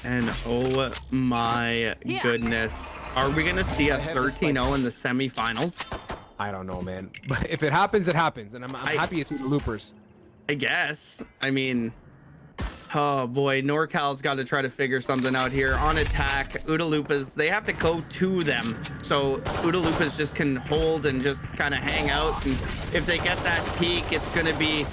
And oh my goodness. Are we gonna see a 13-0 in the semifinals? I don't know, man. But if it happens, it happens. And I'm happy it's Uda Loopers. I guess. I mean, oh boy, NorCal's got to try to figure something out here. On attack, Uda Loompas, they have to go to them. So Uda Loompas just can hold and just kind of hang out. And if they get that peak, it's gonna be,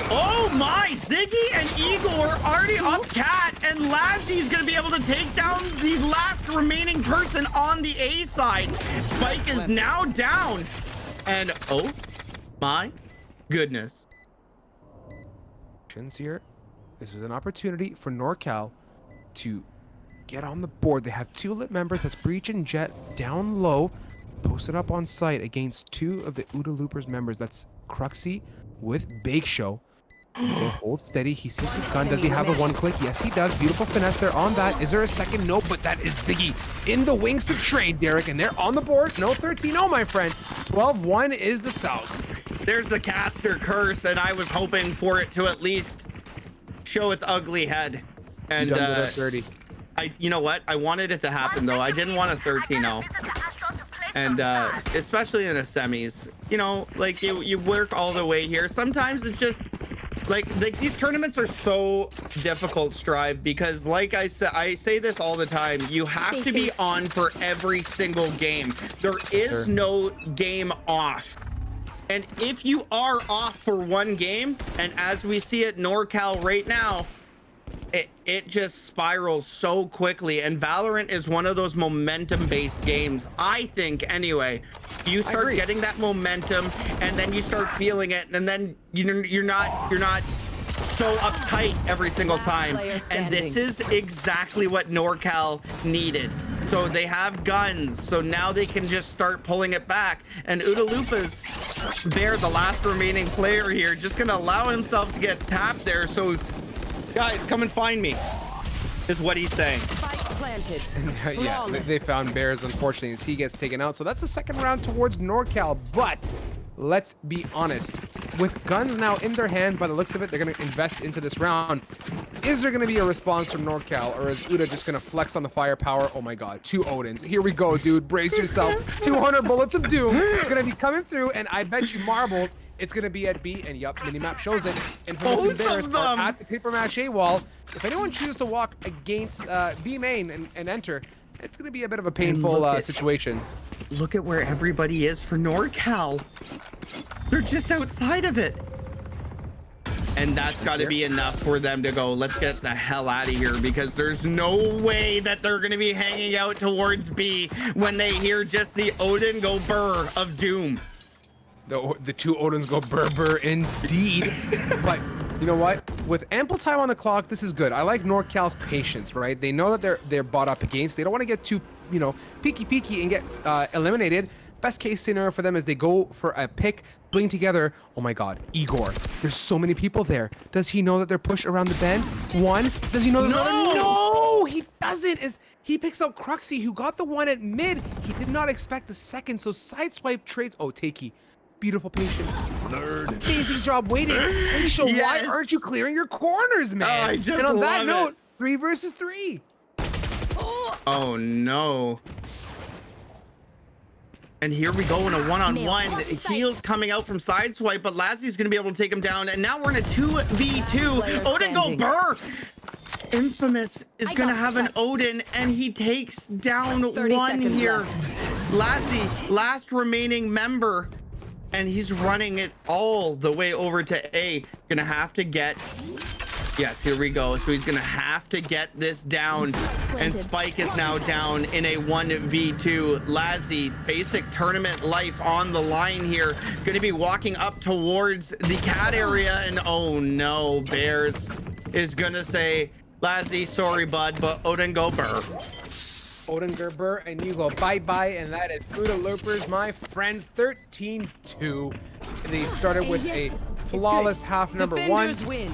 oh my, Ziggy and Igor already up Cat, and Lazzy's gonna be able to take down the last remaining person on the A side. Spike is now down, and oh my goodness. Here, this is an opportunity for NorCal to get on the board. They have 2 lit members. That's Breach and Jet down low, posted up on site against 2 of the Uda Loopers members. That's Cruxy with Bake Show. Igor holds steady. He sees his gun. Does he have a 1-click? Yes, he does. Beautiful finesse there on that. Is there a second? No, but that is Ziggy in the wings to trade, Derek, and they're on the board. No 13-0, my friend. 12-1 is the South. There's the caster curse, and I was hoping for it to at least show its ugly head. And you know what? I wanted it to happen though. I didn't want a 13-0. And especially in the semis, you know, like you work all the way here. Sometimes it's just like these tournaments are so difficult, Strive, because like I said, I say this all the time, you have to be on for every single game. There is no game off. And if you are off for one game, and as we see at NorCal right now, it just spirals so quickly. And Valorant is one of those momentum-based games, I think. Anyway, you start getting that momentum, and then you start feeling it, and then you're not so uptight every single time. And this is exactly what NorCal needed. So they have guns, so now they can just start pulling it back. And Uda Loompas, Bear, the last remaining player here, just gonna allow himself to get tapped there. So guys, come and find me, is what he's saying. Planted. Yeah, they found Bears, unfortunately, as he gets taken out. So that's the second round towards NorCal. But let's be honest, with guns now in their hand, by the looks of it, they're going to invest into this round. Is there going to be a response from NorCal, or is Uda just going to flex on the firepower? Oh my god, 2 Odins. Here we go, dude. Brace yourself. 200 bullets of doom are going to be coming through, and I bet you marbles it's going to be at B, and yup, minimap shows it. Infamous and Bears are at the paper mache wall. If anyone chooses to walk against B main and enter, it's going to be a bit of a painful situation. Look at where everybody is for NorCal. They're just outside of it. And that's got to be enough for them to go, let's get the hell out of here, because there's no way that they're going to be hanging out towards B when they hear just the Odin go burr of doom. The two Odins go burr indeed. But you know what? With ample time on the clock, this is good. I like NorCal's patience, right? They know that they're bought up against. They don't want to get too, peaky and get eliminated. Best case scenario for them is they go for a pick, bling together. Oh my God, Igor. There's so many people there. Does he know that they're pushed around the bend? One. Does he know that? No, he doesn't. He picks out Cruxy, who got the one at mid. He did not expect the second. So sideswipe trades. Oh, Takey. Beautiful patience. Amazing job waiting. Aisha, why aren't you clearing your corners, man? I just and on that love note, 3 versus 3. Oh no. And here we go in a one-on-one. Heels coming out from sideswipe, but Lassy's gonna be able to take him down. And now we're in a 2v2. Odin go burr. Infamous is gonna have an Odin, and he takes down one here. Lassie, last remaining member, and he's running it all the way over to A. Gonna have to get. Yes, here we go. So he's gonna have to get this down, and Spike is now down in a 1v2. Lassie, basic tournament life on the line here. Gonna be walking up towards the cat area, and oh no, Bears is gonna say, Lassie, sorry bud, but Odin go burr. Odin Gerber, and you go bye-bye, and that is Buddha Loopers, my friends, 13-2. They started with a flawless half number one,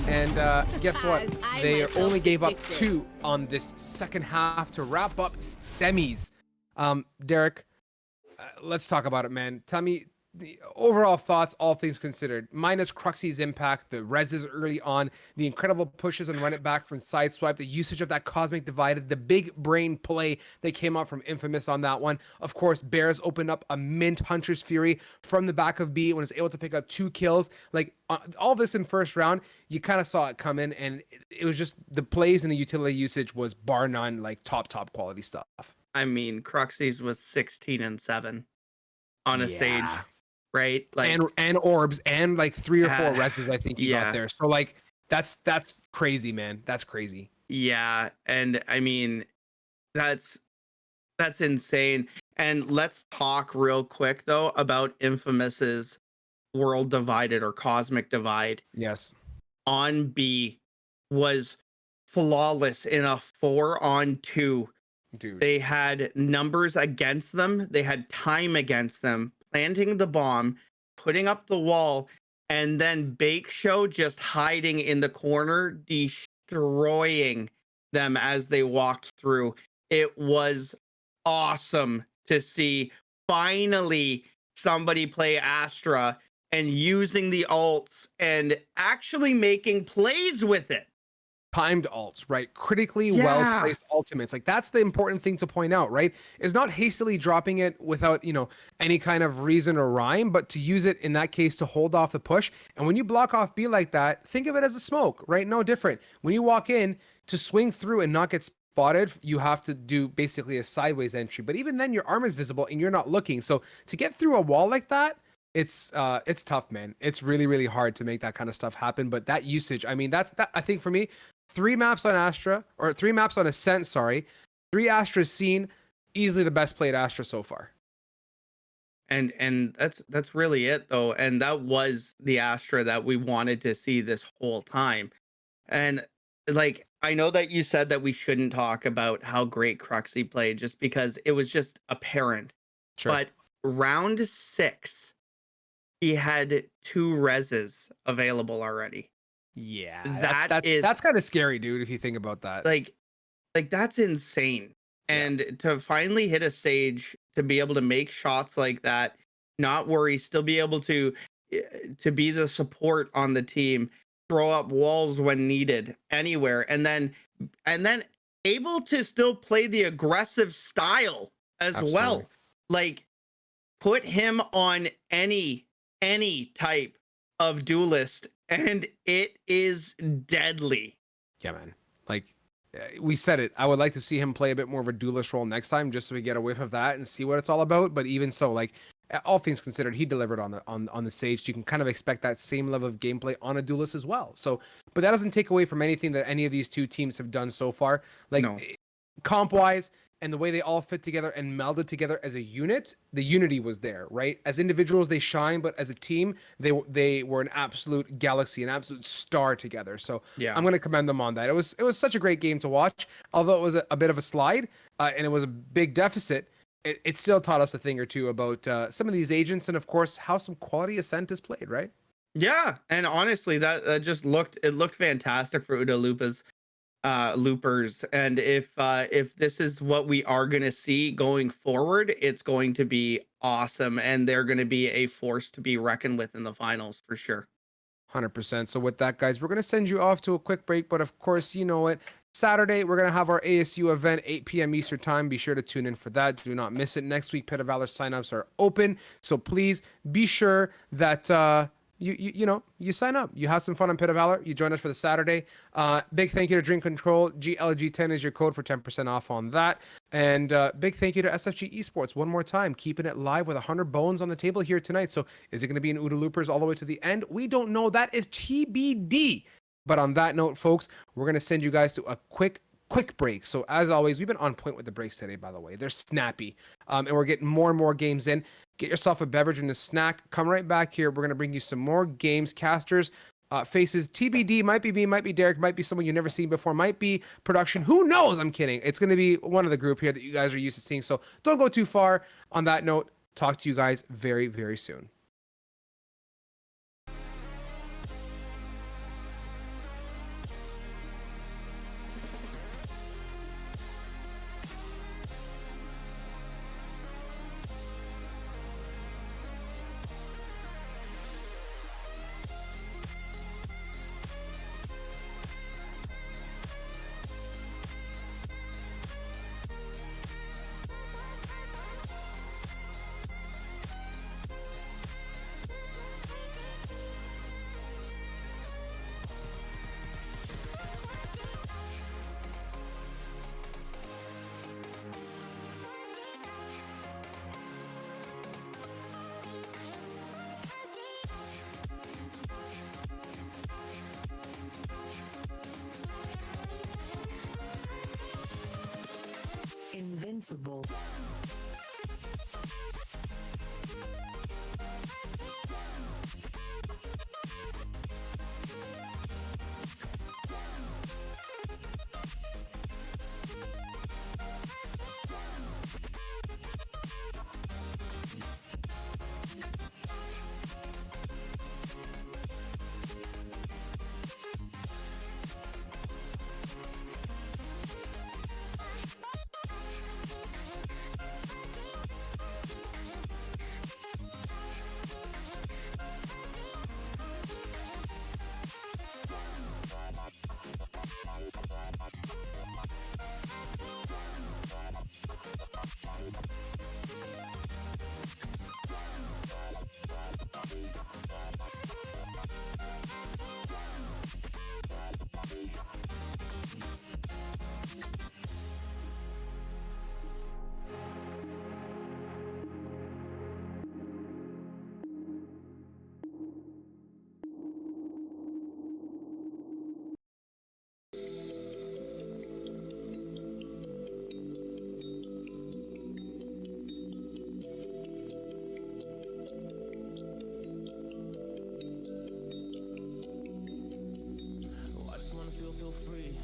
and guess what? They only gave up 2 on this second half to wrap up semis. Derek, let's talk about it, man. Tell me the overall thoughts, all things considered, minus Cruxy's impact, the reses early on, the incredible pushes and run it back from sideswipe, the usage of that cosmic divided, the big brain play that came out from Infamous on that one. Of course, Bears opened up a mint Hunter's Fury from the back of B when it's able to pick up 2 kills. Like all this in first round, you kind of saw it come in, and it was just the plays and the utility usage was bar none, like top quality stuff. I mean, Cruxy's was 16-7 on a stage. Right, like and orbs and like 3 or 4 reses I think you got there. So like that's crazy, man. That's crazy. Yeah, and I mean that's insane. And let's talk real quick though about Infamous's World Divided or Cosmic Divide. Yes. On B was flawless in a 4-on-2. Dude. They had numbers against them. They had time against them. Planting the bomb, putting up the wall, and then Bake Show just hiding in the corner, destroying them as they walked through. It was awesome to see finally somebody play Astra and using the ults and actually making plays with it. Timed ults, right? Critically well-placed ultimates. Like that's the important thing to point out, right? Is not hastily dropping it without, any kind of reason or rhyme, but to use it in that case to hold off the push. And when you block off B like that, think of it as a smoke, right? No different. When you walk in to swing through and not get spotted, you have to do basically a sideways entry. But even then your arm is visible and you're not looking. So to get through a wall like that, it's tough, man. It's really, really hard to make that kind of stuff happen. But that usage, I mean, that I think for me, 3 maps on Astra, or 3 maps on Ascent, 3 Astras seen, easily the best played Astra so far. And that's really it though. And that was the Astra that we wanted to see this whole time. And like, I know that you said that we shouldn't talk about how great Cruxy played just because it was just apparent. Sure. But round 6, he had 2 reses available already. Yeah, that's kind of scary, dude, if you think about that. Like that's insane. And to finally hit a stage, to be able to make shots like that, not worry, still be able to be the support on the team, throw up walls when needed, anywhere, and then able to still play the aggressive style as well. Like put him on any type of duelist and it is deadly. Yeah, man. Like we said it. I would like to see him play a bit more of a duelist role next time, just so we get a whiff of that and see what it's all about. But even so, like all things considered, he delivered on the stage. You can kind of expect that same level of gameplay on a duelist as well. So, but that doesn't take away from anything that any of these two teams have done so far. Like comp wise, and the way they all fit together and melded together as a unit, the unity was there, right? As individuals, they shine, but as a team, they were an absolute galaxy, an absolute star together. So Yeah. I'm going to commend them on that. It was such a great game to watch, although it was a bit of a slide and it was a big deficit. It still taught us a thing or two about some of these agents and, of course, how some quality Ascent is played, right? Yeah, and honestly, that just looked fantastic for Uda Lupa's loopers. And if this is what we are going to see going forward, it's going to be awesome, and they're going to be a force to be reckoned with in the finals for sure. 100%. So with that, guys, we're going to send you off to a quick break, but of course, you know it. Saturday, we're going to have our ASU event, 8 p.m. Eastern time. Be sure to tune in for that. Do not miss it. Next week, Pit of Valor signups are open. So please be sure that you sign up. You have some fun on Pit of Valor. You join us for the Saturday. Big thank you to Drink Control. GLG10 is your code for 10% off on that. And big thank you to SFG Esports one more time, keeping it live with 100 bones on the table here tonight. So is it going to be an Uda Loopers all the way to the end? We don't know. That is TBD. But on that note, folks, we're going to send you guys to a quick break. So as always, we've been on point with the breaks today, by the way. They're snappy. And we're getting more and more games in. Get yourself a beverage and a snack. Come right back here. We're going to bring you some more games. Casters, faces, TBD, might be me, might be Derek, might be someone you've never seen before, might be production. Who knows? I'm kidding. It's going to be one of the group here that you guys are used to seeing. So don't go too far. On that note, talk to you guys very, very soon. Invincible. I just wanna feel free,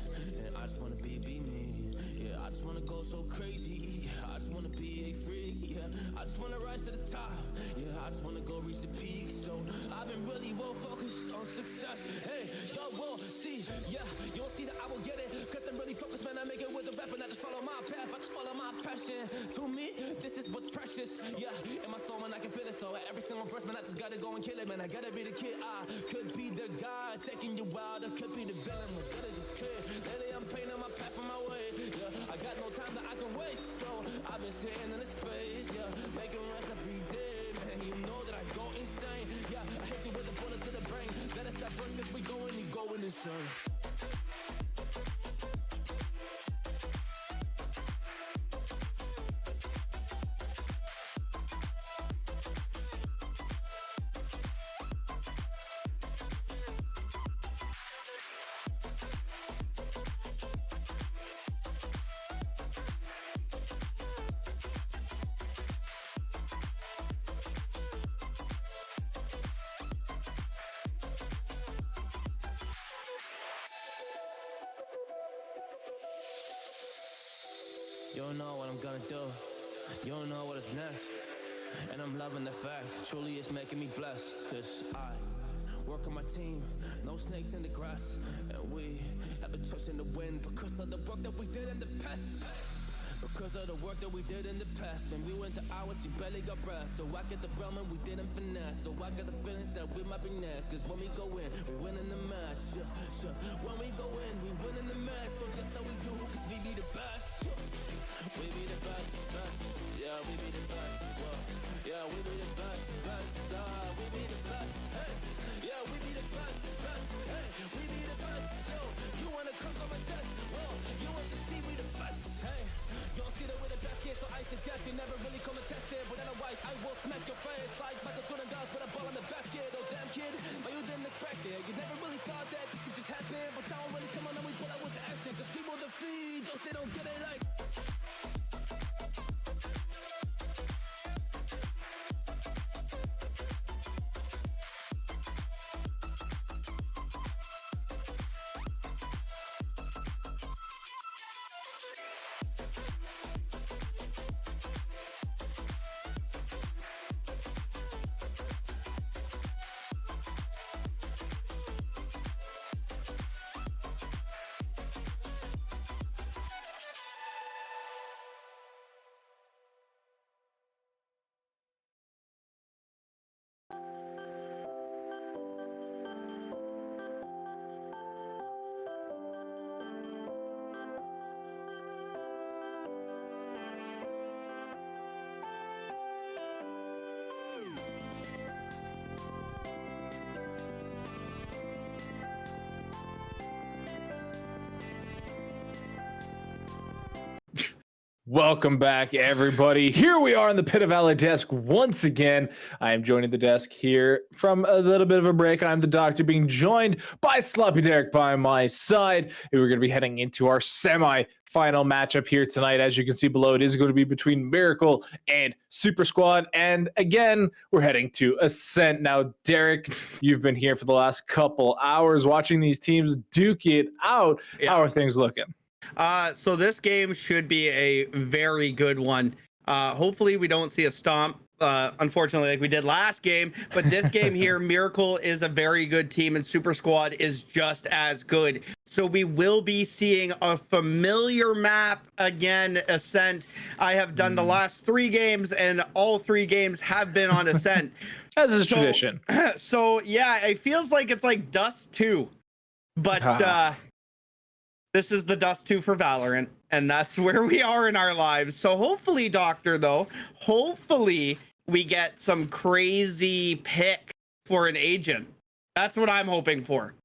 and I just wanna be me. Yeah, I just wanna go so crazy. I just wanna be a freak. Yeah, I just wanna rise to the top. Yeah, I just wanna go reach the peak. So I've been really well focused on success. Hey, y'all will see. Yeah, you'll see that I will get it. Cause I'm really focused, man. I make it with the rap and I just follow my path. I just follow my passion. To me, this is what's precious. Yeah, in my soul, man, I can feel it. So every single verse, man, I just gotta go and kill it, man. I gotta be the kid. I could be the guy taking you wild. I could be the villain. What good as a kid? Lately, I'm painting my path on my way. Yeah, I got no time that I can waste. So I've been sitting in the space. Yeah, making runs every day. Man, you know that I go insane. Yeah, I hit you with a bullet to the brain. Let us stop first if we going insane. You don't know what I'm gonna do. You don't know what is next. And I'm loving the fact, truly it's making me blessed. Cause I work on my team, no snakes in the grass. And we have a trust in the wind because of the work that we did in the past. Because of the work that we did in the past. When we went to hours, we barely got breath. So I get the realm and we didn't finesse. So I got the feelings that we might be next. Cause when we go in, we win in the match. When we go in, we win in the match. So that's how we do, cause we be the best. We be the best, best. Yeah, we be the best. Yeah, we be the best, best. We be the best. Hey, yeah, we be the best, best. Hey, we be the best. Yo, you wanna come on my test? Well, you want to see we the best. Hey, you don't see that we're the best kid, so I suggest you never really come and test it. But otherwise, I will smack your face like Michael Jordan does with a ball on the basket. Oh damn kid, but you didn't expect it. You never really thought that this could just happen, but now really come on and we pull out with the action. Just keep on the feed, don't say don't get it like. Welcome back, everybody. Here we are on the Pit of Valor desk once again. I am joining the desk here from a little bit of a break. I'm the doctor being joined by Sloppy Derek by my side. And we're going to be heading into our semi-final matchup here tonight. As you can see below, it is going to be between Miracle and Super Squad. And again, we're heading to Ascent. Now, Derek, you've been here for the last couple hours watching these teams duke it out. Yeah. How are things looking? So this game should be a very good one. Hopefully we don't see a stomp, unfortunately, like we did last game. But this game here, Miracle is a very good team and Super Squad is just as good. So we will be seeing a familiar map again, Ascent. I have done the last 3 games and all 3 games have been on Ascent. As is tradition. So yeah, it feels like it's like Dust 2. But this is the Dust 2 for Valorant, and that's where we are in our lives. So hopefully, Doctor, though, hopefully we get some crazy pick for an agent. That's what I'm hoping for.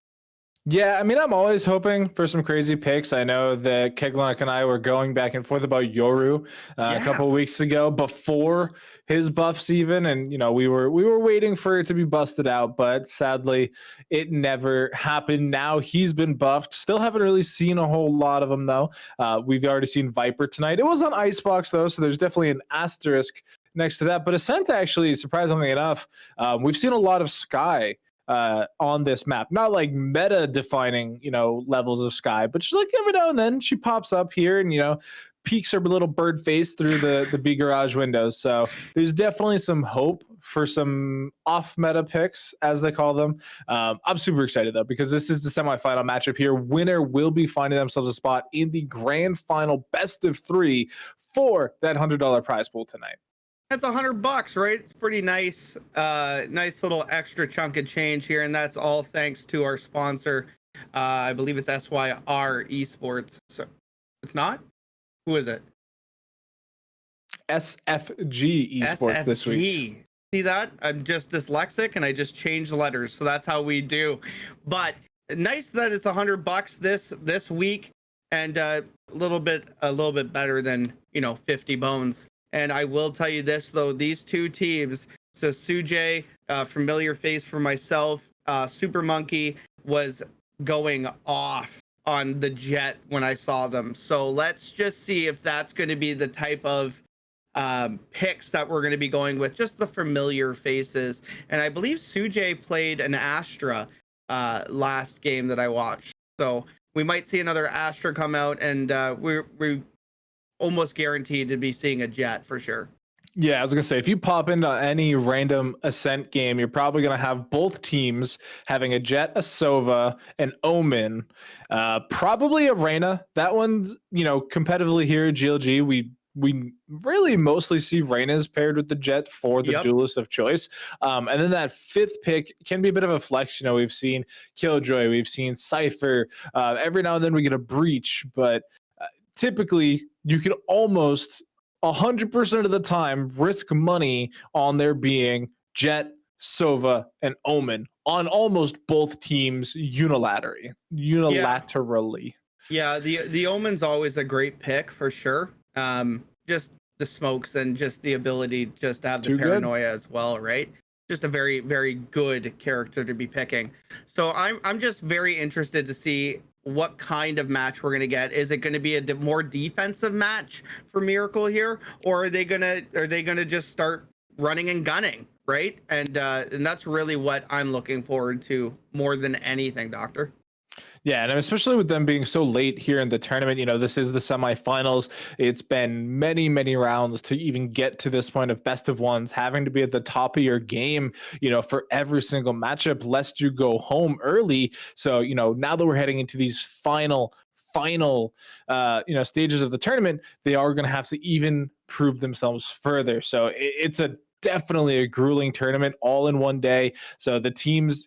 Yeah, I mean, I'm always hoping for some crazy picks. I know that Keglonic and I were going back and forth about Yoru a couple of weeks ago before his buffs even, and you know we were waiting for it to be busted out, but sadly it never happened. Now he's been buffed. Still haven't really seen a whole lot of them though. We've already seen Viper tonight. It was on Icebox though, so there's definitely an asterisk next to that. But Ascent actually, surprisingly enough, we've seen a lot of Sky on this map. Not like meta defining, you know, levels of Sky, but she's like every now and then she pops up here and, you know, peeks her little bird face through the B garage windows. So there's definitely some hope for some off meta picks, as they call them. I'm super excited though, because this is the semifinal matchup here. Winner will be finding themselves a spot in the grand final best of 3 for that $100 prize pool tonight. That's $100, right? It's pretty nice. Nice little extra chunk of change here, and that's all thanks to our sponsor. I believe it's SYR Esports. So it's not? Who is it? SFG Esports this week. See that? I'm just dyslexic and I just changed letters, so that's how we do. But nice that it's $100 this week, and a little bit better than, you know, 50 bones. And I will tell you this, though, these 2 teams, so Sujay, familiar face for myself, Super Monkey was going off on the Jet when I saw them. So let's just see if that's going to be the type of picks that we're going to be going with, just the familiar faces. And I believe Sujay played an Astra last game that I watched. So we might see another Astra come out, and we almost guaranteed to be seeing a Jet for sure. Yeah, I was gonna say, if you pop into any random Ascent game, you're probably gonna have both teams having a Jet, a Sova, an Omen, probably a Reyna. That one's, competitively here at GLG, we really mostly see Reyna's paired with the Jet for the duelist of choice. And then that fifth pick can be a bit of a flex. We've seen Killjoy, we've seen Cypher. Every now and then we get a Breach, but typically you can almost 100% of the time risk money on there being Jet, Sova, and Omen on almost both teams unilaterally. Yeah, the Omen's always a great pick for sure. Just the smokes and just the ability just to have the paranoia as well, right? Just a very, very good character to be picking. So I'm just very interested to see what kind of match we're going to get. Is it going to be a more defensive match for Miracle here, or are they going to just start running and gunning, right? And that's really what I'm looking forward to more than anything, Doctor. Yeah, and especially with them being so late here in the tournament, this is the semifinals. It's been many, many rounds to even get to this point of best of ones, having to be at the top of your game, for every single matchup, lest you go home early. So, now that we're heading into these final stages of the tournament, they are going to have to even prove themselves further. So it's definitely a grueling tournament all in one day. So the teams,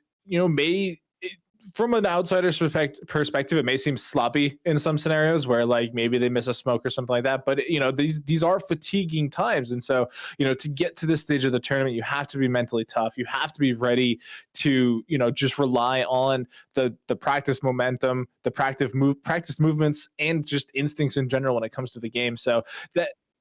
from an outsider's perspective, it may seem sloppy in some scenarios where maybe they miss a smoke or something like that. But these are fatiguing times, and so to get to this stage of the tournament, you have to be mentally tough. You have to be ready to just rely on the practice momentum, the practice movements, and just instincts in general when it comes to the game. So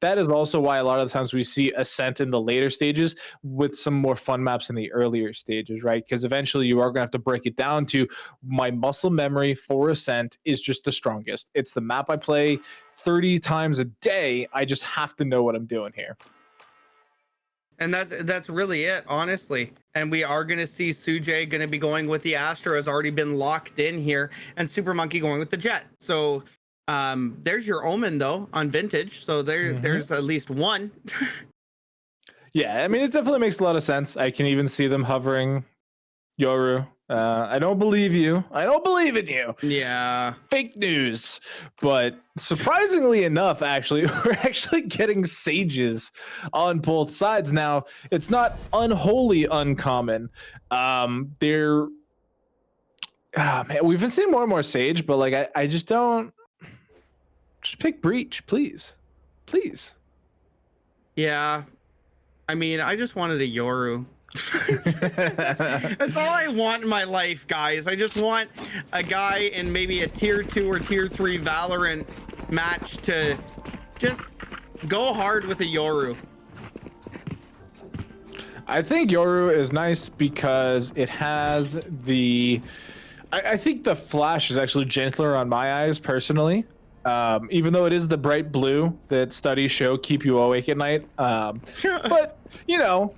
that is also why a lot of the times we see Ascent in the later stages with some more fun maps in the earlier stages, right? Because eventually you are going to have to break it down to my muscle memory for Ascent is just the strongest. It's the map I play 30 times a day. I just have to know what I'm doing here. And that's really it, honestly. And we are going to see Sujay going to be going with the Astra, has already been locked in here, and Super Monkey going with the Jet. So there's your Omen though on Vintage, so there's at least one. Yeah, I mean, it definitely makes a lot of sense. I can even see them hovering Yoru. I don't believe you. I don't believe in you. Yeah, fake news. But surprisingly enough, actually, we're actually getting Sages on both sides now. It's not unwholly uncommon. We've been seeing more and more Sage, but I just don't. Just pick Breach, please. Yeah, I mean, I just wanted a Yoru. That's all I want in my life, guys. I just want a guy in maybe a tier 2 or tier 3 Valorant match to just go hard with a Yoru. I think Yoru is nice because it has I think the flash is actually gentler on my eyes personally. Even though it is the bright blue that studies show keep you awake at night. But,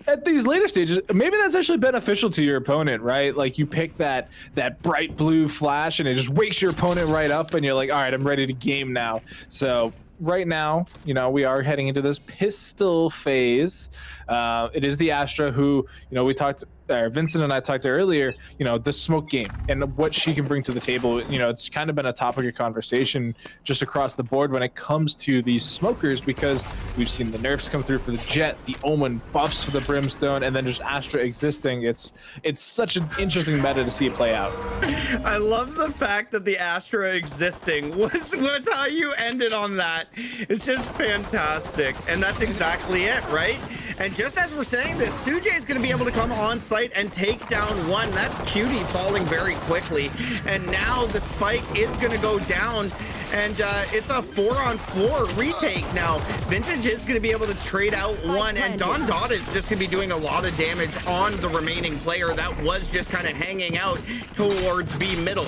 at these later stages, maybe that's actually beneficial to your opponent, right? Like you pick that bright blue flash and it just wakes your opponent right up and you're like, all right, I'm ready to game now. So right now, we are heading into this pistol phase. It is the Astra who, Vincent and I talked earlier, the smoke game and what she can bring to the table. It's kind of been a topic of conversation just across the board when it comes to these smokers, because we've seen the nerfs come through for the Jet, the Omen buffs for the Brimstone, and then just Astra existing. It's such an interesting meta to see it play out. I love the fact that the Astra existing was how you ended on that. It's just fantastic. And that's exactly it, right? And just as we're saying this, Sujay is going to be able to come on site and take down one. That's Cutie falling very quickly. And now the spike is going to go down. And it's a 4-on-4 retake now. Vintage is going to be able to trade out one. And Don Dot is just going to be doing a lot of damage on the remaining player that was just kind of hanging out towards B middle.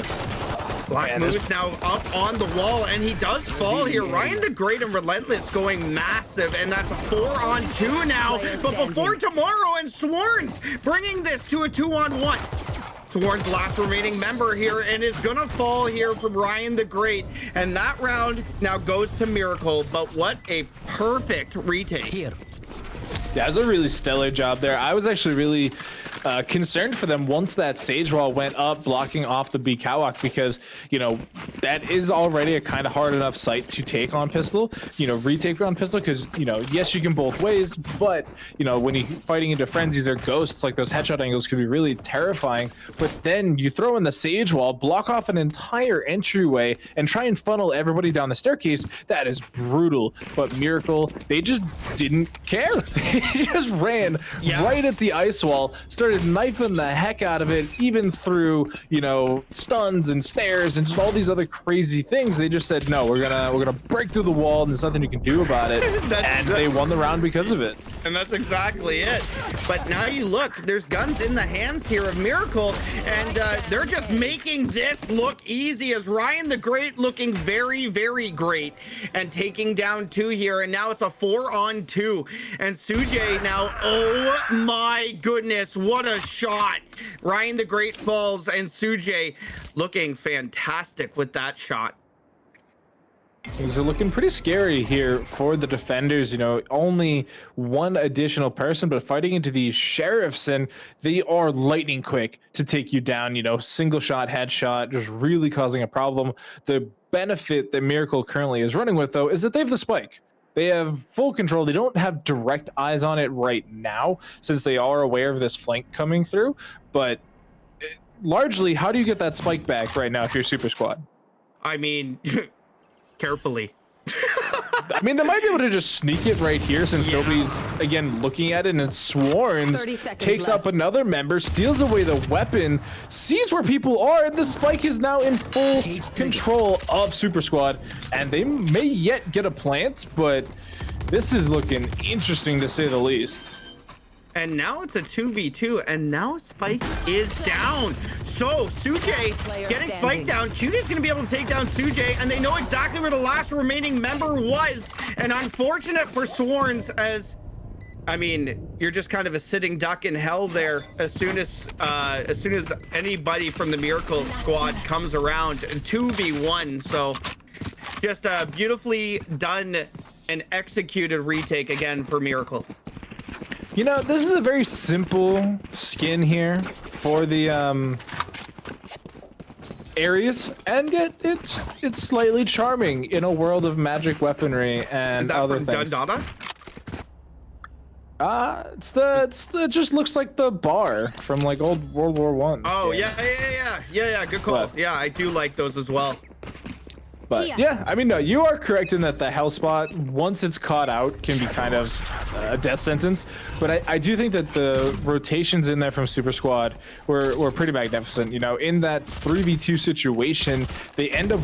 Black Moose now up on the wall, and he does fall here. Ryan the Great and Relentless going massive, and that's a 4-on-2 now. But before tomorrow, and Swarns bringing this to a 2-on-1. Sworn's last remaining member here and is gonna fall here from Ryan the Great. And that round now goes to Miracle, but what a perfect retake. Yeah, it was a really stellar job there. I was actually really concerned for them once that Sage Wall went up, blocking off the B Kawak, because, you know, that is already a kind of hard enough site to take on Pistol, you know, retake on Pistol, because, you know, yes, you can both ways, but, you know, when you're fighting into frenzies or ghosts, like those headshot angles could be really terrifying. But then you throw in the Sage Wall, block off an entire entryway, and try and funnel everybody down the staircase. That is brutal. But Miracle, they just didn't care. They just ran right at the ice wall, started knifing the heck out of it, even through, you know, stuns and snares and just all these other crazy things. They just said, no, we're gonna break through the wall, and there's nothing you can do about it. And they won the round because of it. And that's exactly it. But now you look, there's guns in the hands here of Miracle, and they're just making this look easy, as Ryan the Great looking very, very great and taking down 2 here. And now it's a 4-on-2. And Sujay now, oh my goodness, what a shot. Ryan the Great falls, and Sujay looking fantastic with that shot. Things are looking pretty scary here for the defenders. You know, only one additional person, but fighting into these sheriffs, and they are lightning quick to take you down. You know, single shot, headshot, just really causing a problem. The benefit that Miracle currently is running with, though, is that they have the spike. They have full control. They don't have direct eyes on it right now, since they are aware of this flank coming through. But largely, how do you get that spike back right now if you're Super Squad? I mean, carefully. I mean, they might be able to just sneak it right here, since nobody's, again, looking at it, and Sworns takes up another member, steals away the weapon, sees where people are, and the spike is now in full control of Super Squad, and they may yet get a plant, but this is looking interesting to say the least. And now it's a 2v2, and now Spike is down. So Sujay getting Spike down. Cutie is going to be able to take down Sujay, and they know exactly where the last remaining member was. And unfortunate for Sworns, as I mean, you're just kind of a sitting duck in hell there. As soon as anybody from the Miracle Squad comes around, 2v1. So just a beautifully done and executed retake again for Miracle. You know, this is a very simple skin here for the Ares, and yet it's slightly charming in a world of magic weaponry and other things. Is that from Dundada? It's the just looks like the bar from like old World War One. Oh yeah. Good call. But, yeah, I do like those as well. But yeah, I mean, no, you are correct in that the hell spot, once it's caught out, can be kind of a death sentence. But I do think that the rotations in there from Super Squad were pretty magnificent. You know, in that 3v2 situation, they end up,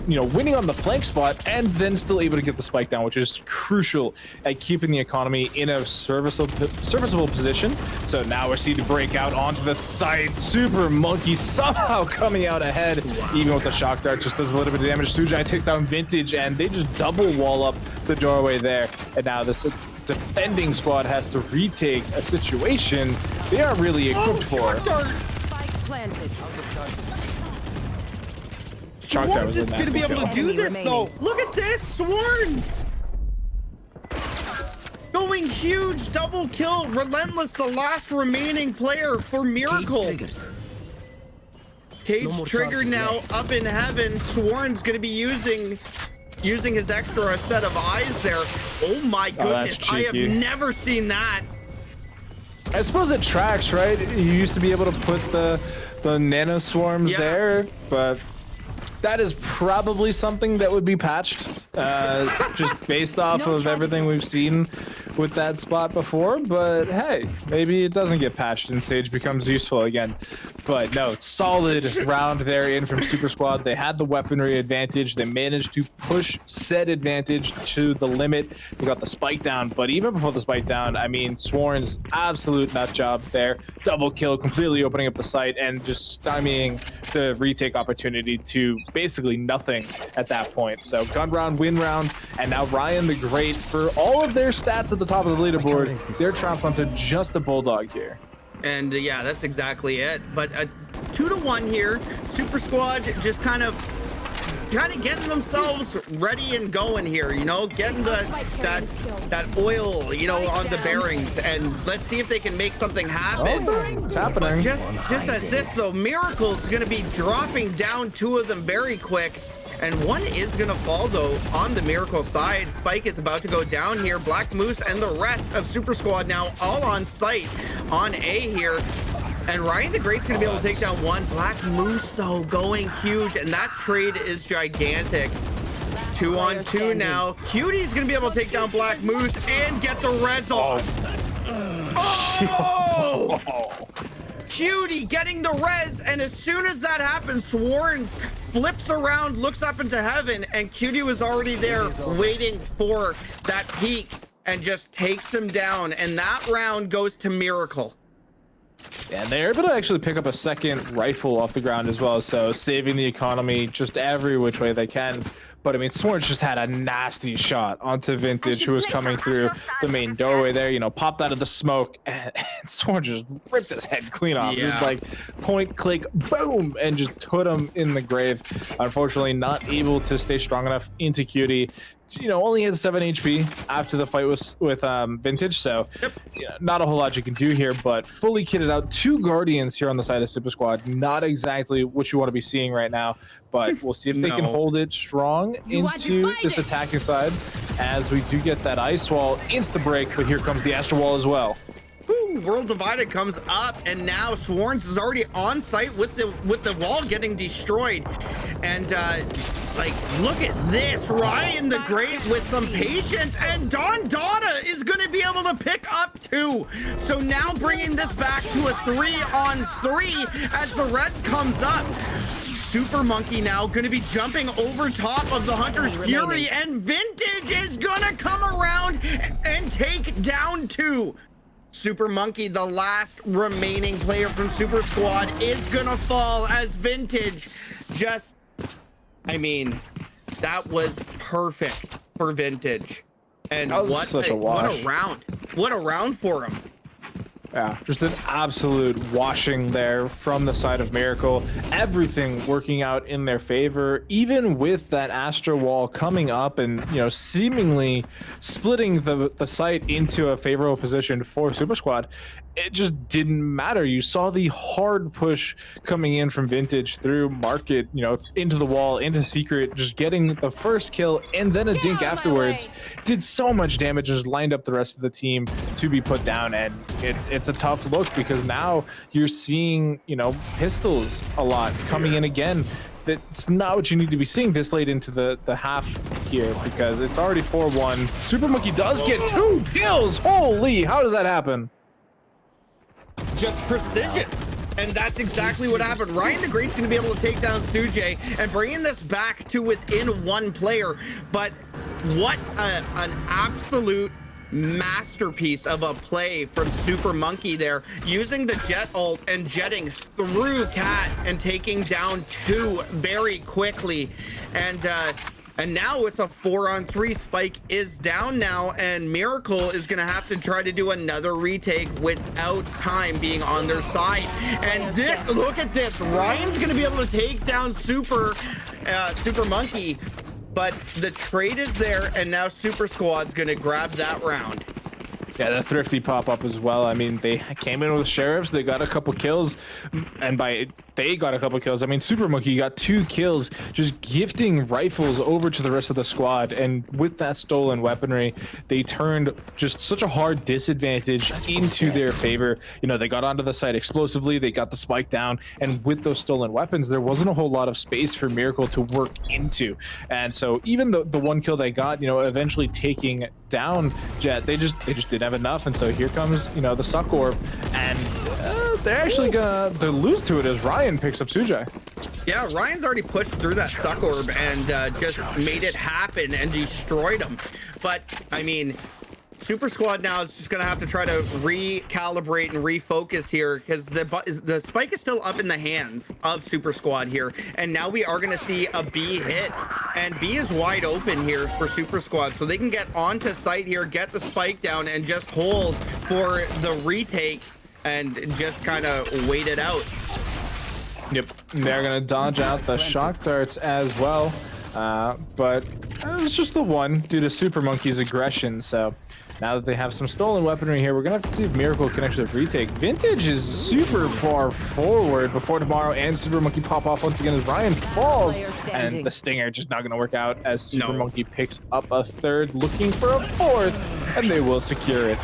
you know, winning on the flank spot and then still able to get the spike down, which is crucial at keeping the economy in a serviceable position. So now we're seeing to break out onto the side. Super Monkey somehow coming out ahead, even with the shock dart, just does a little bit of damage. Sujai takes down Vintage, and they just double wall up the doorway there. And now this defending squad has to retake a situation they aren't really equipped for. Sworns is going to be able to do this, though. Look at this, Sworns! Going huge, double kill, Relentless, the last remaining player for Miracle. Cage triggered now, up in heaven. Sworn's going to be using his extra set of eyes there. Oh my goodness, I have never seen that. I suppose it tracks, right? You used to be able to put the nano swarms there, but that is probably something that would be patched, just based off of everything we've seen with that spot before. But hey, maybe it doesn't get patched and Sage becomes useful again. But no, solid round there in from Super Squad. They had the weaponry advantage. They managed to push said advantage to the limit. They got the spike down, but even before the spike down, I mean, Sworn's absolute nut job there. Double kill, completely opening up the site and just stymieing the retake opportunity to basically nothing at that point. So gun round, win round, and now Ryan the Great, for all of their stats at the top of the leaderboard, they're trapped onto just a Bulldog here. And yeah, that's exactly it. But 2-1 here. Super Squad just kind of getting themselves ready and going here, you know, getting that oil, you know, on the bearings, and let's see if they can make something happen. It's happening. Just as this though, Miracle's gonna be dropping down 2 of them very quick, and 1 is gonna fall though on the Miracle side. Spike is about to go down here. Black Moose and the rest of Super Squad now all on site on A here. And Ryan the Great's gonna be able to take down 1. Black Moose though going huge, and that trade is gigantic. 2-on-2 now. Cutie's gonna be able to take down Black Moose and get the res off. Oh! Cutie getting the res, and as soon as that happens, Sworns flips around, looks up into heaven, and Cutie was already there waiting for that peak and just takes him down, and that round goes to Miracle. And they're able to actually pick up a second rifle off the ground as well, so saving the economy just every which way they can. But I mean, Swords just had a nasty shot onto Vintage, who was coming through the main doorway there, you know, popped out of the smoke, and Swords just ripped his head clean off. Yeah. Just like point, click, boom, and just put him in the grave. Unfortunately, not able to stay strong enough into Cutie. You know, only has 7 HP after the fight with Vintage, so yeah, not a whole lot you can do here, but fully kitted out 2 Guardians here on the side of Super Squad. Not exactly what you want to be seeing right now, but we'll see if they can hold it strong into this attacking side, as we do get that Ice Wall insta break, but here comes the Astro Wall as well. Woo, World Divided comes up, and now Sworns is already on site with the wall getting destroyed. And like, look at this, Ryan the Great with some patience, and Don Donna is going to be able to pick up 2. So now bringing this back to a 3-on-3 as the rest comes up. Super Monkey now going to be jumping over top of the Hunter's Fury, and Vintage is going to come around and take down 2. Super Monkey, the last remaining player from Super Squad, is gonna fall as Vintage just, I mean, that was perfect for Vintage. And what a round. What a round for him. Yeah, just an absolute washing there from the side of Miracle. Everything working out in their favor, even with that Astro Wall coming up and, you know, seemingly splitting the site into a favorable position for Super Squad. It just didn't matter. You saw the hard push coming in from Vintage through Market, you know, into the wall, into Secret, just getting the first kill and then a dink afterwards. Did so much damage, just lined up the rest of the team to be put down. And it's a tough look because now you're seeing, you know, pistols a lot coming in again. That's not what you need to be seeing this late into the half here, because it's already 4-1. Super Monkey does get 2 kills. Holy, how does that happen? Just precision, and that's exactly what happened. Ryan the Great's going to be able to take down Sujay and bringing this back to within 1 player. But what an absolute masterpiece of a play from Super Monkey there, using the jet ult and jetting through Cat and taking down 2 very quickly. And now it's a 4-on-3. Spike is down now, and Miracle is going to have to try to do another retake without time being on their side. And this, look at this. Ryan's going to be able to take down Super Monkey, but the trade is there, and now Super Squad's going to grab that round. Yeah, the Thrifty pop up as well. I mean, they came in with sheriffs, they got a couple kills, and by they got a couple kills, I mean, Super Monkey got 2 kills, just gifting rifles over to the rest of the squad. And with that stolen weaponry, they turned just such a hard disadvantage into their favor. You know, they got onto the site explosively, they got the spike down, and with those stolen weapons, there wasn't a whole lot of space for Miracle to work into. And so even the 1 kill they got, you know, eventually taking down Jet, they just didn't have enough. And so here comes, you know, the Suck Orb, and they're actually gonna lose to it as Ryan picks up Sujay. Yeah, Ryan's already pushed through that Suck Orb and just made it happen and destroyed him. But I mean, Super Squad now is just gonna have to try to recalibrate and refocus here, because the spike is still up in the hands of Super Squad here, and now we are gonna see a B hit, and B is wide open here for Super Squad, so they can get onto site here, get the spike down, and just hold for the retake and just kind of wait it out. Yep, they're gonna dodge out the shock darts as well, but it's just the one due to Super Monkey's aggression. So now that they have some stolen weaponry here, we're gonna have to see if Miracle can actually retake. Vintage is super far forward before tomorrow, and Super Monkey pop off once again as Ryan falls, and the stinger just not gonna work out as Super Monkey picks up a third, looking for a fourth, and they will secure it.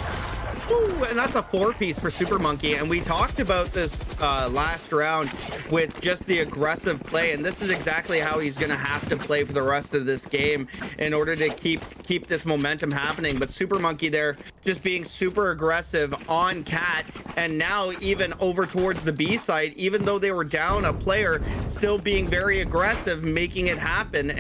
Ooh, and that's a 4-piece for Super Monkey, and we talked about this last round with just the aggressive play, and this is exactly how he's gonna have to play for the rest of this game in order to keep this momentum happening. But Super Monkey there just being super aggressive on Cat, and now even over towards the B side, even though they were down a player, still being very aggressive, making it happen.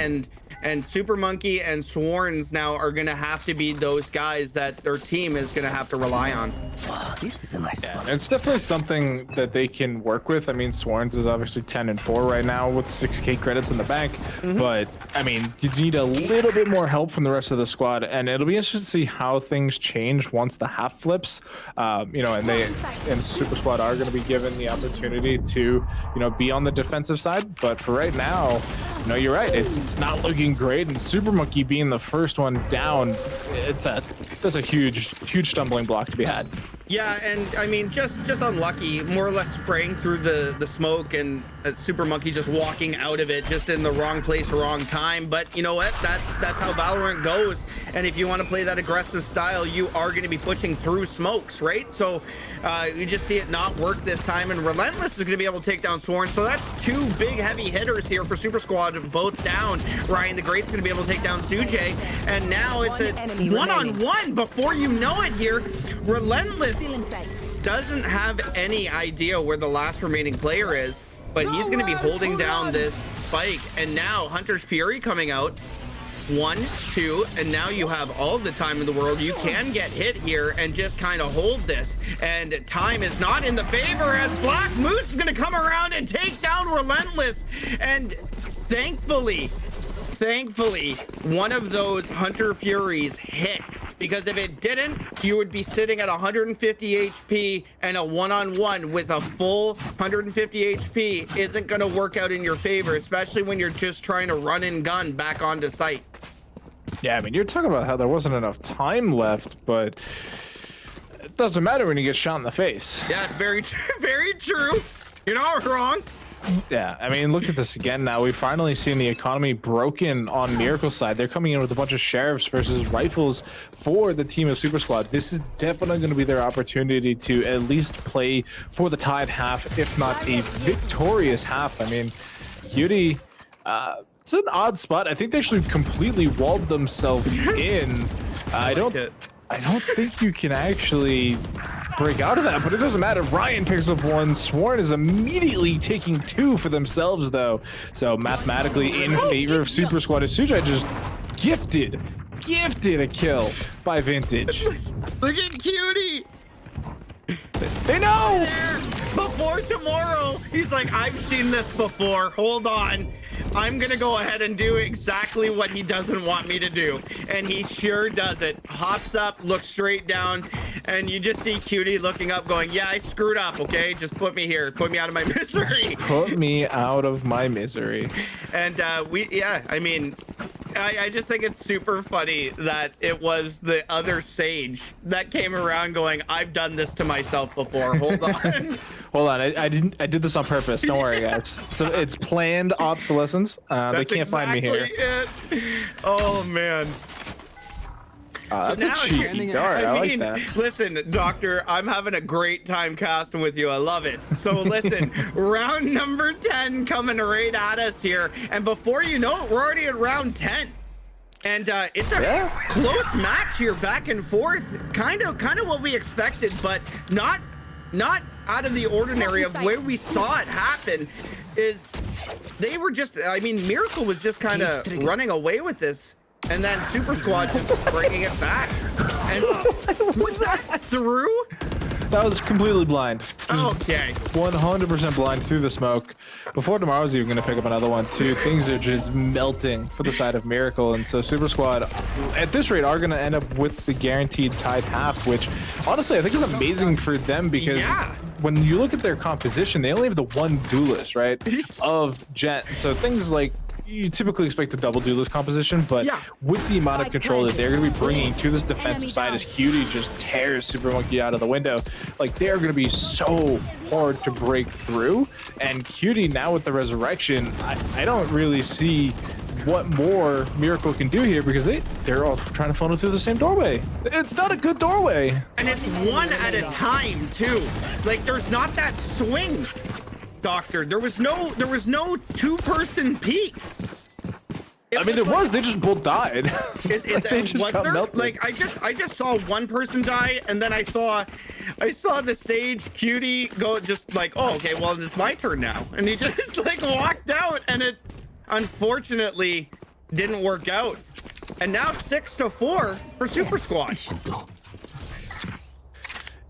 And Super Monkey and Sworns now are going to have to be those guys that their team is going to have to rely on. Wow, this is a nice spot. It's definitely something that they can work with. I mean, Sworns is obviously 10-4 right now with 6K credits in the bank, but I mean, you need a little bit more help from the rest of the squad, and it'll be interesting to see how things change once the half flips. You know, and they and Super Squad are going to be given the opportunity to, you know, be on the defensive side. But for right now, no, you're right. It's not looking great, and Super Monkey being the first one down, that's a huge stumbling block to be had. Yeah, and I mean, just unlucky, more or less spraying through the smoke, and Super Monkey just walking out of it, just in the wrong place, wrong time. But you know what? That's how Valorant goes. And if you want to play that aggressive style, you are going to be pushing through smokes, right? So you just see it not work this time, and Relentless is going to be able to take down Sworn. So that's two big heavy hitters here for Super Squad, both down. Ryan the Great's going to be able to take down Sujay, and now it's a one-on-one. Before you know it here, Relentless doesn't have any idea where the last remaining player is, but he's going to be holding down this spike. And now Hunter's Fury coming out. 1, 2, and now you have all the time in the world. You can get hit here and just kind of hold this, and time is not in the favor as Black Moose is going to come around and take down Relentless. And thankfully one of those Hunter Furies hit, because if it didn't, you would be sitting at 150 HP, and a one-on-one with a full 150 HP isn't going to work out in your favor, especially when you're just trying to run and gun back onto site. Yeah, I mean, you're talking about how there wasn't enough time left, but it doesn't matter when you get shot in the face. Yeah, it's very true. You're not wrong. Yeah, I mean, look at this again now. We've finally seen the economy broken on Miracle's side. They're coming in with a bunch of sheriffs versus rifles for the team of Super Squad. This is definitely going to be their opportunity to at least play for the tied half, if not a victorious half. I mean, Cutie, it's an odd spot. I think they actually completely walled themselves in. I don't think you can actually break out of that, but it doesn't matter. Ryan picks up one. Sworn is immediately taking two for themselves, though. So mathematically in favor of Super Squad. Sujay just gifted a kill by Vintage. Look at Cutie. They know. Before tomorrow, he's like, I've seen this before. Hold on. I'm gonna go ahead and do exactly what he doesn't want me to do, and he sure does it. Hops up, looks straight down, and you just see Cutie looking up going, yeah, I screwed up, okay, just put me here, put me out of my misery. Put me out of my misery. And I mean, I just think it's super funny that it was the other Sage that came around going, I've done this to myself before. Hold on. Hold on, I did this on purpose. Don't worry, guys. So it's planned obsolescence. They can't find me here. It. Oh man. That's a cheeky dart. I like that. Listen, Doctor, I'm having a great time casting with you. I love it. So listen, round number 10 coming right at us here, and before you know it, we're already at round 10. And it's a close match here, back and forth. Kind of what we expected, but not out of the ordinary of where we saw it happen. Is they were just, I mean, Miracle was just kind of running away with this, and then Super Squad just bringing it back. And was that through? That was completely blind. Okay. 100% blind through the smoke. Before tomorrow's even going to pick up another one too. Things are just melting for the side of Miracle, and so Super Squad at this rate are going to end up with the guaranteed tied half, which honestly I think is amazing for them because when you look at their composition, they only have the one duelist, right, of Jet. So things like you typically expect a double duelist composition, but with the amount of control that they're going to be bringing to this defensive side as Cutie just tears Super Monkey out of the window, like they're going to be so hard to break through. And Cutie now with the resurrection, I don't really see what more Miracle can do here because they're all trying to funnel through the same doorway. It's not a good doorway. And it's one at a time too. Like there's not that swing, Doctor. There was no two-person peak. I mean, there was. They just both died. They just got melted. Like I just saw one person die, and then I saw the Sage Cutie go just like, oh, okay, well it's my turn now, and he just like walked out, and it unfortunately didn't work out. And now 6-4 for Super Squad.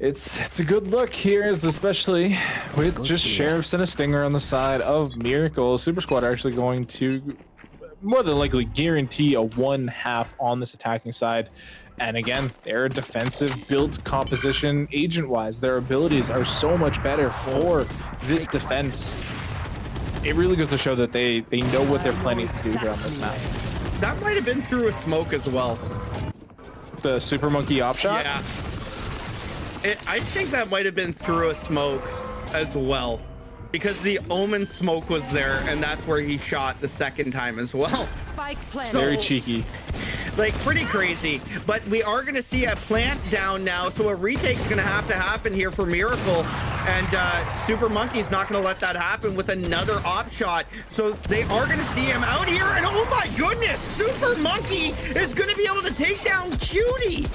It's a good look here, especially with just Sheriffs and a Stinger on the side of Miracle. Super Squad are actually going to more than likely guarantee a 1/2 on this attacking side. And again, their defensive build composition agent-wise, their abilities are so much better for this defense. It really goes to show that they know what they're planning to do here on this map. That might have been through a smoke as well. The Super Monkey op shot? Yeah. I think that might have been through a smoke as well, because the Omen smoke was there, and that's where he shot the second time as well. So, very cheeky. Like, pretty crazy. But we are going to see a plant down now, so a retake is going to happen here for Miracle. And Super Monkey's not going to let that happen with another op shot. So they are going to see him out here, and oh my goodness, Super Monkey is going to be able to take down Cutie.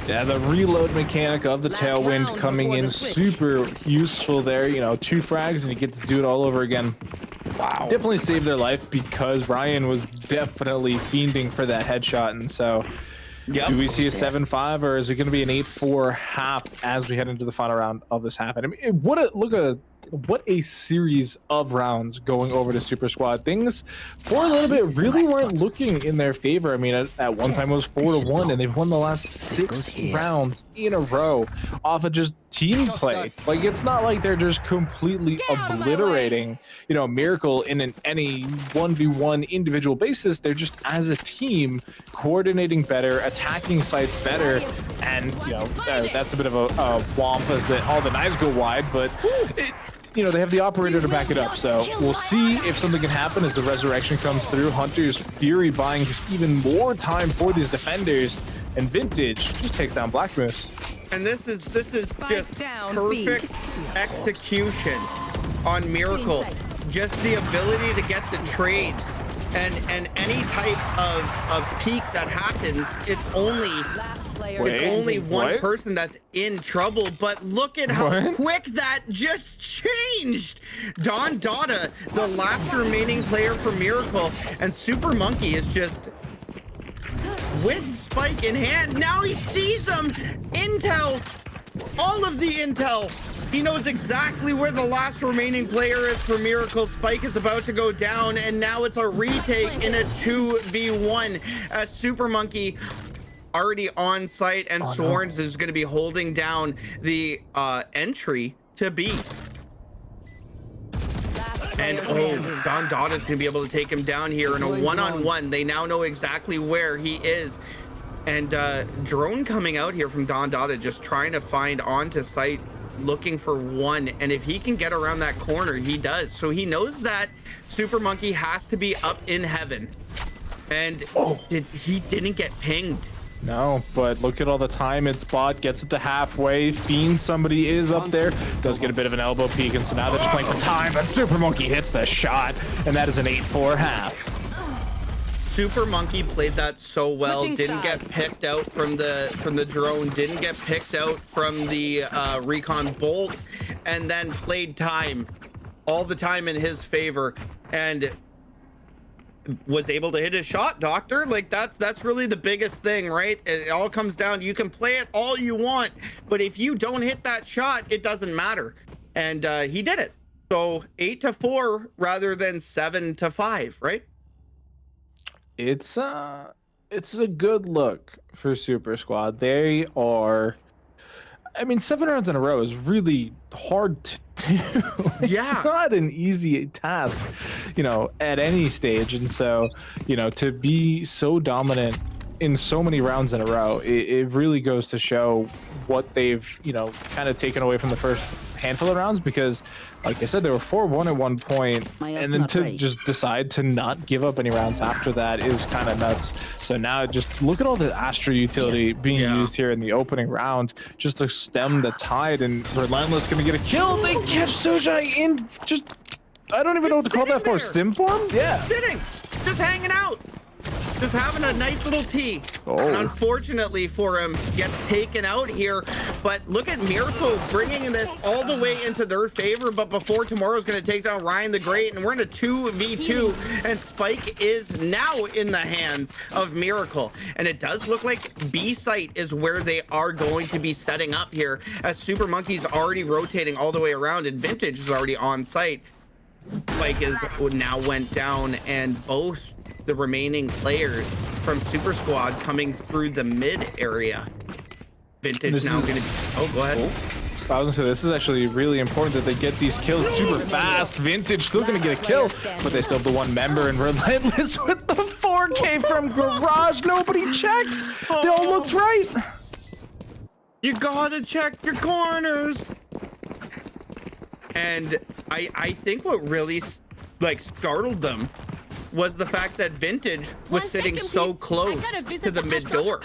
Yeah, the reload mechanic of the Tailwind coming in super useful there. You know, 2 frags and you get to do it all over again. Wow. Definitely saved their life because Ryan was definitely fiending for that headshot. And so do we see a 7-5 or is it going to be an 8-4 half as we head into the final round of this half? And I mean, what a series of rounds going over to Super Squad. Things for a little bit really weren't looking in their favor. I mean, at one time it was 4-1, and they've won the last 6 rounds in a row off of just team play. Like, it's not like they're just completely obliterating, you know, Miracle in any 1v1 individual basis. They're just, as a team, coordinating better, attacking sites better, and, you know, that's a bit of a womp as all the knives go wide, but you know, they have the operator to back it up. So we'll see if something can happen as the resurrection comes through. Hunter's Fury buying even more time for these defenders, and Vintage just takes down Black Moose. And this is just perfect execution on Miracle. Just the ability to get the trades and any type of peak that happens, it's only one person that's in trouble. But look at how quick that just changed. Don Dada, the last remaining player for Miracle, and Super Monkey is just with Spike in hand. Now he sees him. Intel, all of the intel. He knows exactly where the last remaining player is for Miracle. Spike is about to go down, and now it's a retake in a 2v1. Super Monkey already on site, and Sworns is going to be holding down the entry to B. And Don Dada is going to be able to take him down here in a one-on-one. They now know exactly where he is. And drone coming out here from Don Dada, just trying to find onto site, looking for one. And if he can get around that corner, he does. So he knows that Super Monkey has to be up in heaven. And he didn't get pinged. No, but look at all the time. It's bot, gets it to halfway. Fiend, somebody is up there. Does get a bit of an elbow peek, and so now they're just playing for time. But Super Monkey hits the shot, and that is an 8-4 half. Super Monkey played that so well. Didn't get picked out from the drone. Didn't get picked out from the recon bolt, and then played time all the time in his favor. And was able to hit his shot, Doctor. Like that's really the biggest thing, right? It all comes down, you can play it all you want, but if you don't hit that shot, it doesn't matter. And he did it. So 8-4 rather than 7-5, right? It's a good look for Super Squad. They are, I mean, 7 rounds in a row is really hard to do. Yeah. It's not an easy task, you know, at any stage. And so, you know, to be so dominant in so many rounds in a row, it really goes to show what they've, you know, kind of taken away from the first handful of rounds, because like I said, they were 4-1 at one point, and then to just decide to not give up any rounds after that is kind of nuts. So now just look at all the Astra utility being used here in the opening round just to stem the tide, and Relentless gonna get a kill. They catch Sujai in just, I don't even know what to call that for, stim form? Yeah. Sitting, just hanging out. Just having a nice little tea. And unfortunately for him, gets taken out here. But look at Miracle bringing this all the way into their favor. But before tomorrow's going to take down Ryan the Great, and we're in a 2v2, and Spike is now in the hands of Miracle. And it does look like B site is where they are going to be setting up here, as Super Monkey's already rotating all the way around, and Vintage is already on site. Spike is now went down, and both the remaining players from Super Squad coming through the mid area. Vintage now going to be, oh, go ahead. I was gonna say, this is actually really important that they get these kills super fast. Vintage still gonna get a kill, but they still have the one member, and Relentless with the 4K from Garage. Nobody checked. They all looked right. You gotta check your corners. And I think what really like startled them was the fact that Vintage was sitting so close to the mid door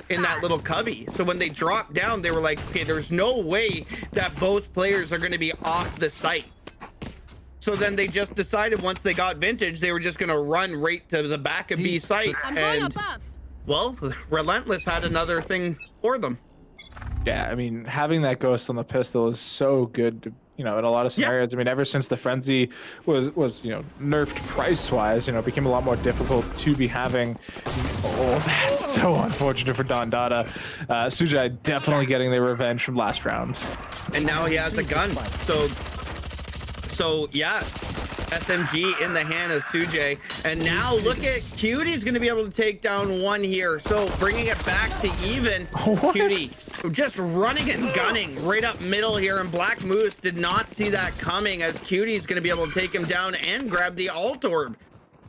in that little cubby. So when they dropped down, they were like, okay, there's no way that both players are going to be off the site. So then they just decided, once they got Vintage, they were just going to run right to the back of B site. And well, Relentless had another thing for them. Yeah, I mean, having that ghost on the pistol is so good to, you know, in a lot of scenarios. I mean, ever since the frenzy was you know, nerfed price-wise, you know, it became a lot more difficult to be having. Oh, that's so unfortunate for Don Dada. Sujai definitely getting their revenge from last round. And now he has a gun. So yeah, SMG in the hand of Sujai. And now look at Cutie's going to be able to take down one here. So bringing it back to even. What? Cutie just running and gunning right up middle here. And Black Moose did not see that coming, as Cutie's going to be able to take him down and grab the alt orb.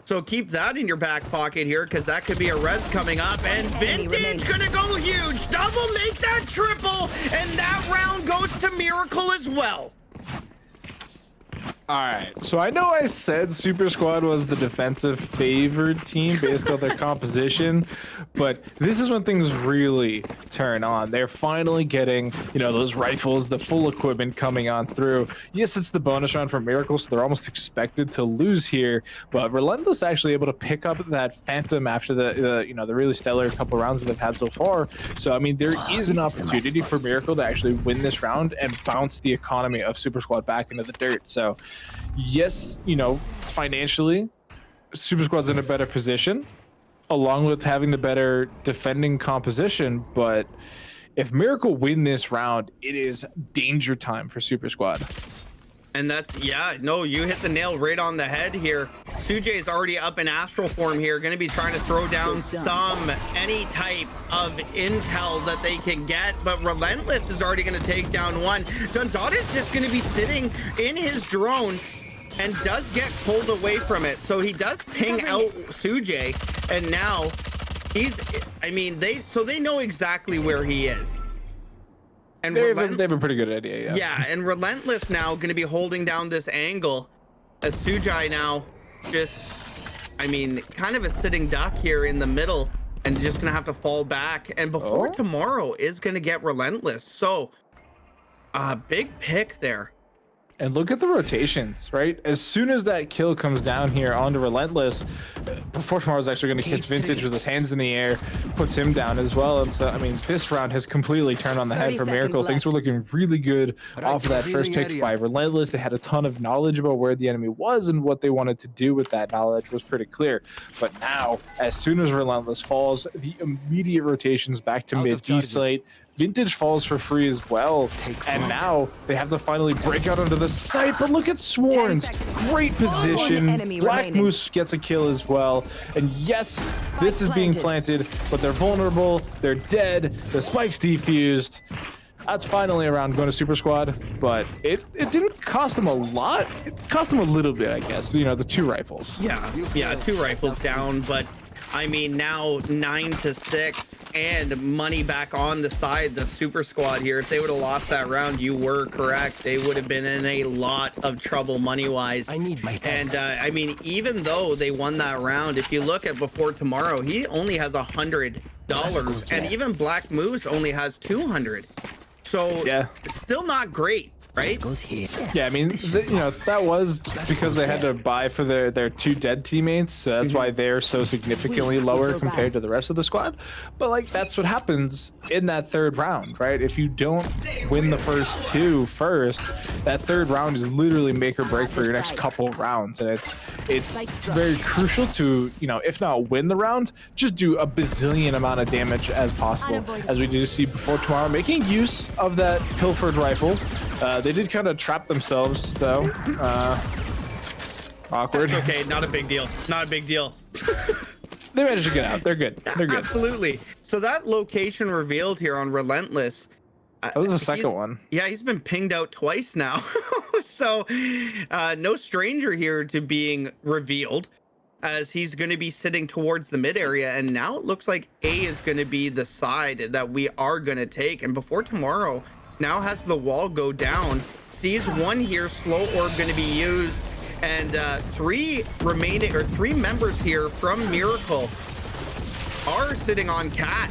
So keep that in your back pocket here, because that could be a res coming up. And Vintage going to go huge. Double, make that triple. And that round goes to Miracle as well. All right, so I know I said Super Squad was the defensive favored team based on their composition, but this is when things really turn on. They're finally getting, you know, those rifles, the full equipment coming on through. Yes, it's the bonus round for Miracle, so they're almost expected to lose here, but Relentless actually able to pick up that Phantom after the you know, the really stellar couple rounds that they've had so far. So I mean, there is an opportunity for Miracle to actually win this round and bounce the economy of Super Squad back into the dirt. So yes, you know, financially, Super Squad's in a better position, along with having the better defending composition. But if Miracle win this round, it is danger time for Super Squad. And that's, yeah, no, you hit the nail right on the head here. Sujay is already up in astral form here, going to be trying to throw down any type of intel that they can get, but Relentless is already going to take down one. Dundada is just going to be sitting in his drone and does get pulled away from it. So he does ping out Sujay, and now he's, I mean, they know exactly where he is. And they have a pretty good idea, yeah, and Relentless now going to be holding down this angle, as Sujai now just, I mean, kind of a sitting duck here in the middle, and just going to have to fall back. And before tomorrow is going to get Relentless. So, big pick there And look at the rotations, right? As soon as that kill comes down here onto Relentless, before tomorrow's actually going to catch Vintage with his hands in the air, puts him down as well. And so, I mean, this round has completely turned on the head for Miracle. Things were looking really good off of that first pick by Relentless. They had a ton of knowledge about where the enemy was and what they wanted to do with that knowledge was pretty clear. But now, as soon as Relentless falls, the immediate rotations back to mid D slate. Vintage falls for free as well, and now they have to finally break out onto the site. But look at Sworns, great position. Black Moose gets a kill as well, and yes, this is being planted, but they're vulnerable, they're dead, the spike's defused. That's finally a round going to Super Squad, but it didn't cost them a lot. It cost them a little bit, I guess. You know, the 2 rifles. Yeah, 2 rifles down, but I mean, now 9-6 and money back on the side, the Super Squad here. If they would have lost that round, you were correct. They would have been in a lot of trouble money-wise. I need my And I mean, even though they won that round, if you look at before tomorrow, he only has $100, and even Black Moose only has 200. So yeah, still not great, right? goes here. Yeah, I mean, you know, that was because they had to buy for their 2 dead teammates, so that's why they're so significantly lower compared to the rest of the squad. But like, that's what happens in that 3rd round, right? If you don't win the first 2 first, that 3rd round is literally make or break for your next couple rounds, and it's very crucial to, you know, if not win the round, just do a bazillion amount of damage as possible, as we do see before tomorrow, making use of that pilfered rifle. They did kind of trap themselves, though. Awkward. That's okay, not a big deal. Not a big deal. They managed to get out. They're good. They're good. Absolutely. So that location revealed here on Relentless. That was the second one. Yeah, he's been pinged out twice now. So no stranger here to being revealed, as he's going to be sitting towards the mid area. And now it looks like A is going to be the side that we are going to take. And before tomorrow, now has the wall go down, sees 1 here, slow orb going to be used, and 3 members here from Miracle are sitting on Cat.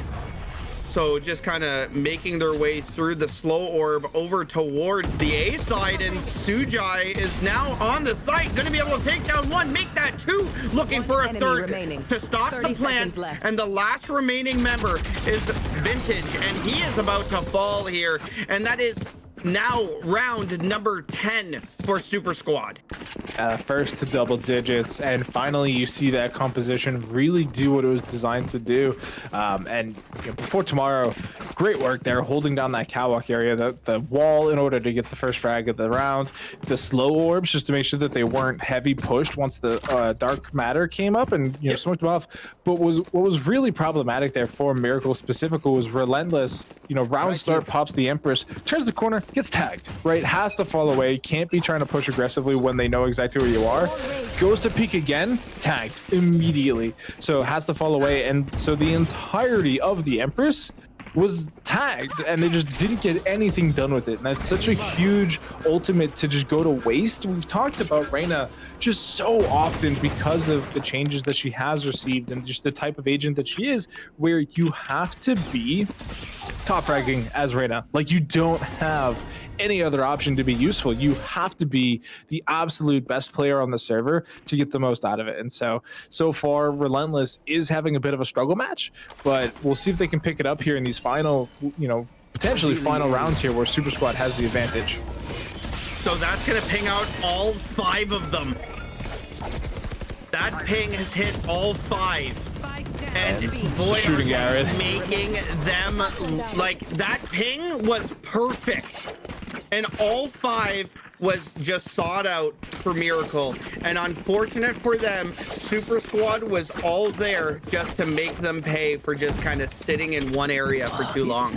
So just kind of making their way through the slow orb over towards the A side, and Sujai is now on the site, going to be able to take down 1, make that 2, looking for a 3rd to stop the plant. And the last remaining member is Vintage, and he is about to fall here. And that is now round number 10 for Super Squad. First to double digits, and finally you see that composition really do what it was designed to do. And you know, before tomorrow, great work there, holding down that catwalk area, the wall in order to get the first frag of the round, the slow orbs just to make sure that they weren't heavy pushed once the dark matter came up and, you know, smoked them off. But what was really problematic there for Miracle specifically was Relentless. You know, round start, pops the Empress, turns the corner, gets tagged, right? Has to fall away, can't be trying to push aggressively when they know exactly where you are. Goes to peek again, tagged immediately. So has to fall away, and so the entirety of the Empress was tagged, and they just didn't get anything done with it. And that's such a huge ultimate to just go to waste. We've talked about Reyna just so often because of the changes that she has received and just the type of agent that she is, where you have to be top fragging as Reyna. Like, you don't have any other option to be useful. You have to be the absolute best player on the server to get the most out of it. And so far, Relentless is having a bit of a struggle match, but we'll see if they can pick it up here in these final, you know, potentially final rounds here where Super Squad has the advantage. So that's going to ping out all 5 of them. That ping has hit all 5. And boy, shooting Garrett, making them, like, that ping was perfect. And all 5 was just sought out for Miracle. And unfortunate for them, Super Squad was all there just to make them pay for just kind of sitting in one area for too long.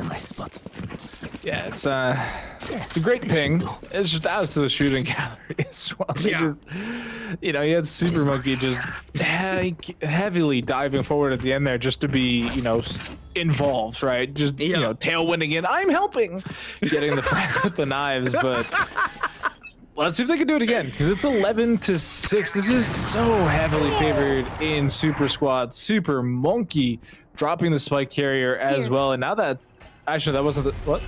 Yeah, it's a great ping. It's just out to the shooting gallery as well. Yeah. You know, you had Super Monkey just heavily diving forward at the end there just to be, you know, involved, right? Just, you know, tailwinding in. I'm helping, getting the frag with the knives, but let's see if they can do it again, because it's 11-6. This is so heavily favored in Super Squad. Super Monkey dropping the spike carrier as well, and now that actually that wasn't the what?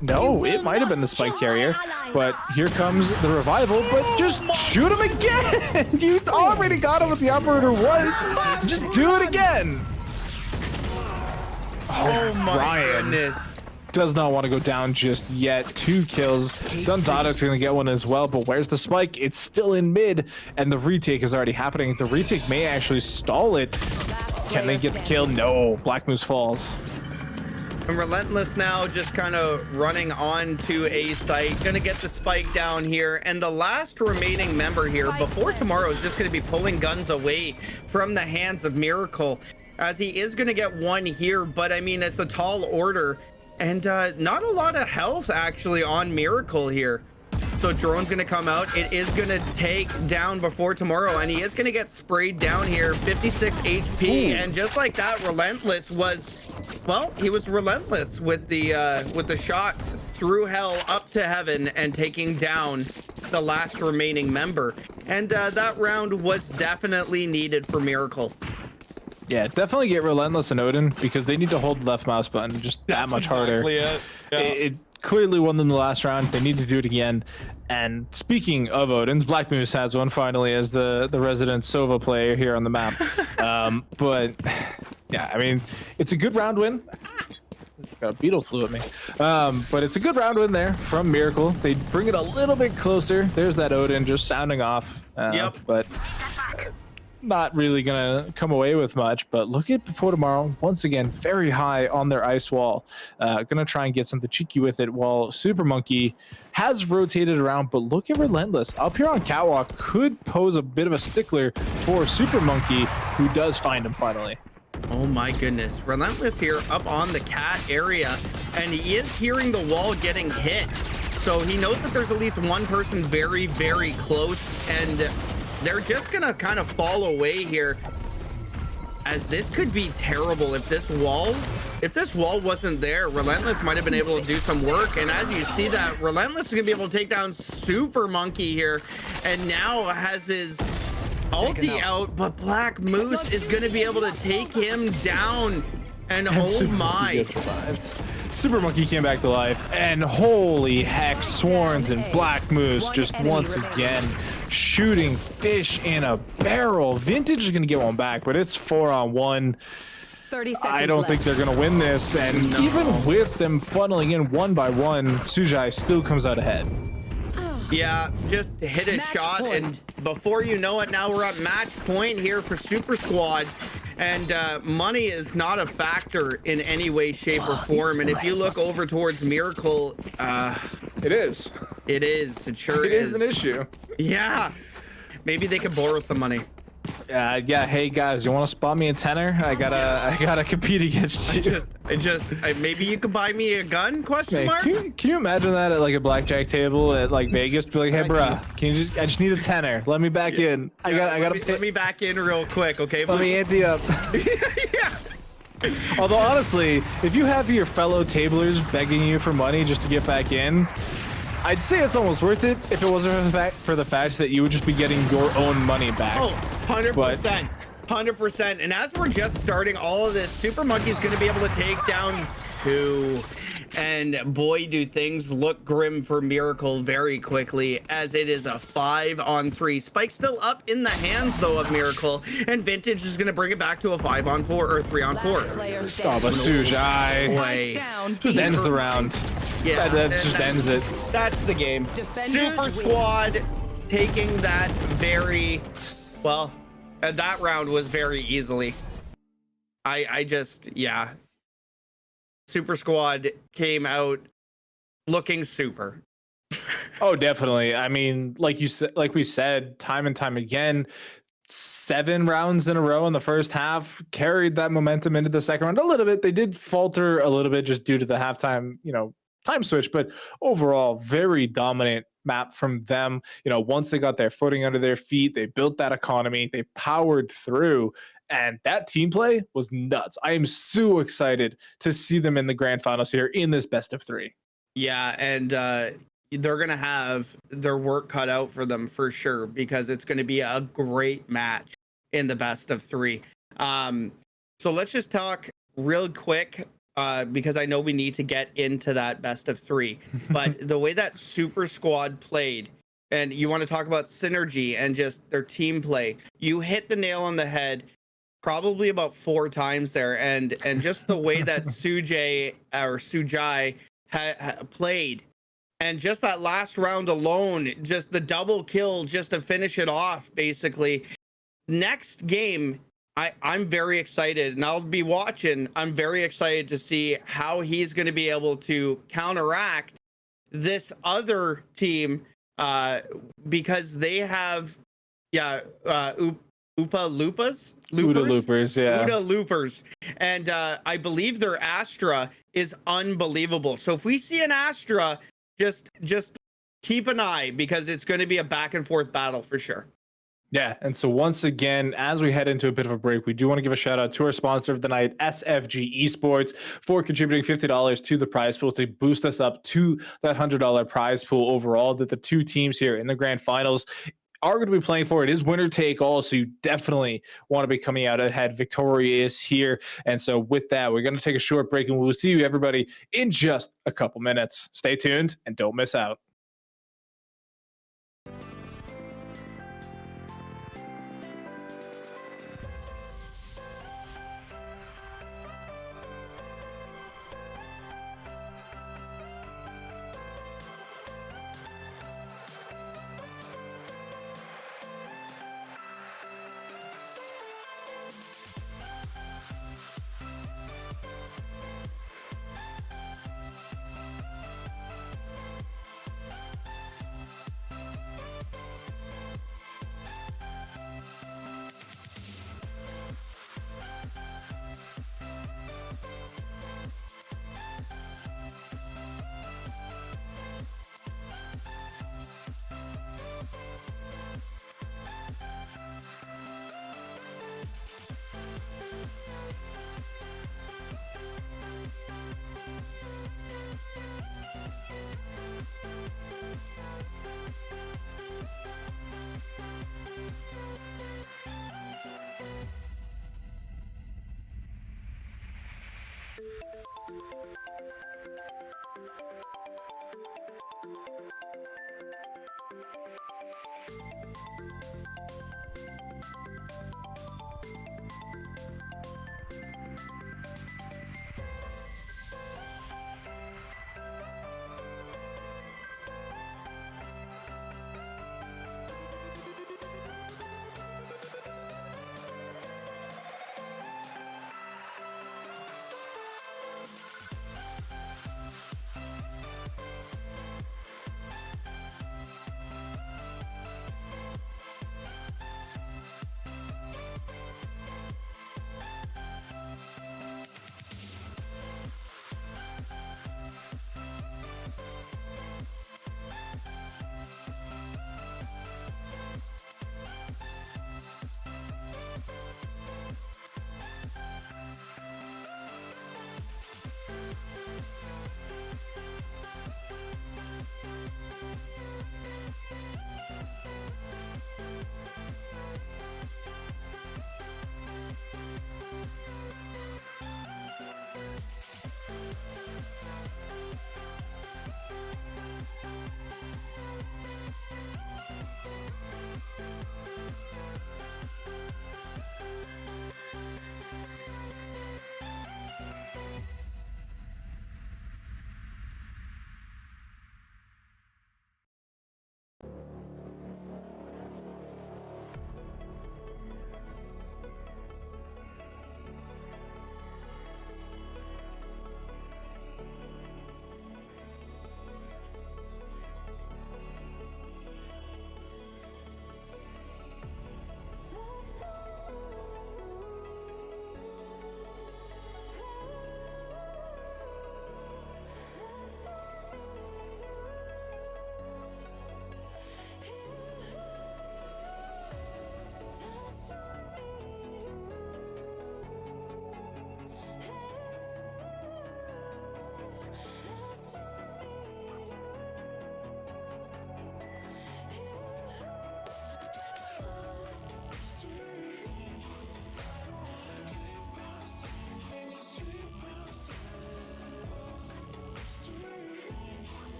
No, it might have been the spike carrier, but here comes the revival, but just shoot him again. You already got him with the operator once. Just do it again. Oh my Ryan goodness. does not want to go down just yet. 2 kills. Dunzato's going to get one as well, but where's the spike? It's still in mid, and the retake is already happening. The retake may actually stall it. Can they get the kill? No. Black Moose falls. And Relentless now just kind of running on to A site, gonna get the spike down here, and the last remaining member here before tomorrow is just gonna be pulling guns away from the hands of Miracle, as he is gonna get one here, but I mean, it's a tall order, and not a lot of health actually on Miracle here. So drone's gonna come out. It is gonna take down before tomorrow, and he is gonna get sprayed down here. 56 HP, and just like that, Relentless was, well, he was relentless with the shots through hell up to heaven and taking down the last remaining member. And that round was definitely needed for Miracle. Yeah, definitely get Relentless and Odin, because they need to hold left mouse button just that much harder. It clearly won them the last round. They need to do it again. And speaking of Odins, Black Moose has one finally as the resident Sova player here on the map. But yeah, I mean, it's a good round win. Got a beetle flew at me. But it's a good round win there from Miracle. They bring it a little bit closer. There's that Odin just sounding off. Yep. But not really gonna come away with much. But look at before tomorrow, once again, very high on their ice wall. Gonna try and get something cheeky with it, while Super Monkey has rotated around. But look at Relentless up here on catwalk, could pose a bit of a stickler for Super Monkey, who does find him finally. Oh my goodness. Relentless here up on the cat area, and he is hearing the wall getting hit. So he knows that there's at least one person very, very close, and they're just gonna kind of fall away here, as this could be terrible. If this wall wasn't there, Relentless might have been able to do some work. And as you see that, Relentless is gonna be able to take down Super Monkey here, and now has his ulti out, but Black Moose is gonna be able to take him down. And oh my. Super Monkey came back to life, and holy heck, Swarns and Black Moose just once again shooting fish in a barrel. Vintage is gonna get one back, but it's 4-on-1. 30 seconds I don't left. think they're gonna win this, and even with them funneling in one by one, Sujai still comes out ahead. Yeah, just hit a shot, and before you know it, now we're at match point here for Super Squad. And money is not a factor in any way, shape, or form. And if you look over towards Miracle, It is. it is. It sure It is an issue. Yeah. Maybe they could borrow some money. Yeah. Hey guys, you want to spot me a tenner? I gotta compete against you. Maybe you could buy me a gun? Question Hey, mark. can you imagine that at like a blackjack table at like Vegas? Be like, hey, bruh, I just need a tenner. Let me back in. I gotta let me back in real quick, okay? let me ante up. Yeah. Although honestly, if you have your fellow tablers begging you for money just to get back in, I'd say it's almost worth it if it wasn't for the fact that you would just be getting your own money back. Oh, 100%. 100%. And as we're just starting all of this, Super Monkey's going to be able to take down 2. And boy, do things look grim for Miracle very quickly, as it is a 5-on-3. Spike still up in the hands, though, of Miracle. And Vintage is going to bring it back to a 5-on-4 or 3-on-4. Stop a Sujai. Boy. Just ends the round. Yeah, That just ends it. That's the game. Defenders Super win. Squad taking that very well. That round was very easily. I just, yeah. Super Squad came out looking super. Oh, definitely. I mean, like we said, time and time again, 7 rounds in a row in the first half carried that momentum into the second round a little bit. They did falter a little bit just due to the halftime, time switch, but overall, very dominant map from them. Once they got their footing under their feet, they built that economy, they powered through, and that team play was nuts. I am so excited to see them in the grand finals here in this best of 3. Yeah, and they're gonna have their work cut out for them for sure, because it's gonna be a great match in the best of 3. So let's just talk real quick because I know we need to get into that best of 3. But the way that Super Squad played, and you want to talk about synergy and just their team play, you hit the nail on the head probably about 4 times there, and just the way that Sujai played, and just that last round alone, just the double kill just to finish it off, basically. Next game, I'm very excited, and I'll be watching. I'm very excited to see how he's going to be able to counteract this other team, because they have, Upa Lupas? Uda Loopers, yeah. Uda Loopers. And I believe their Astra is unbelievable. So if we see an Astra, just keep an eye, because it's going to be a back and forth battle for sure. Yeah, and so once again, as we head into a bit of a break, we do want to give a shout out to our sponsor of the night, SFG Esports, for contributing $50 to the prize pool to boost us up to that $100 prize pool overall that the 2 teams here in the grand finals are going to be playing for. It is winner take all, so you definitely want to be coming out ahead victorious here. And so with that, we're going to take a short break, and we'll see you everybody in just a couple minutes. Stay tuned and don't miss out.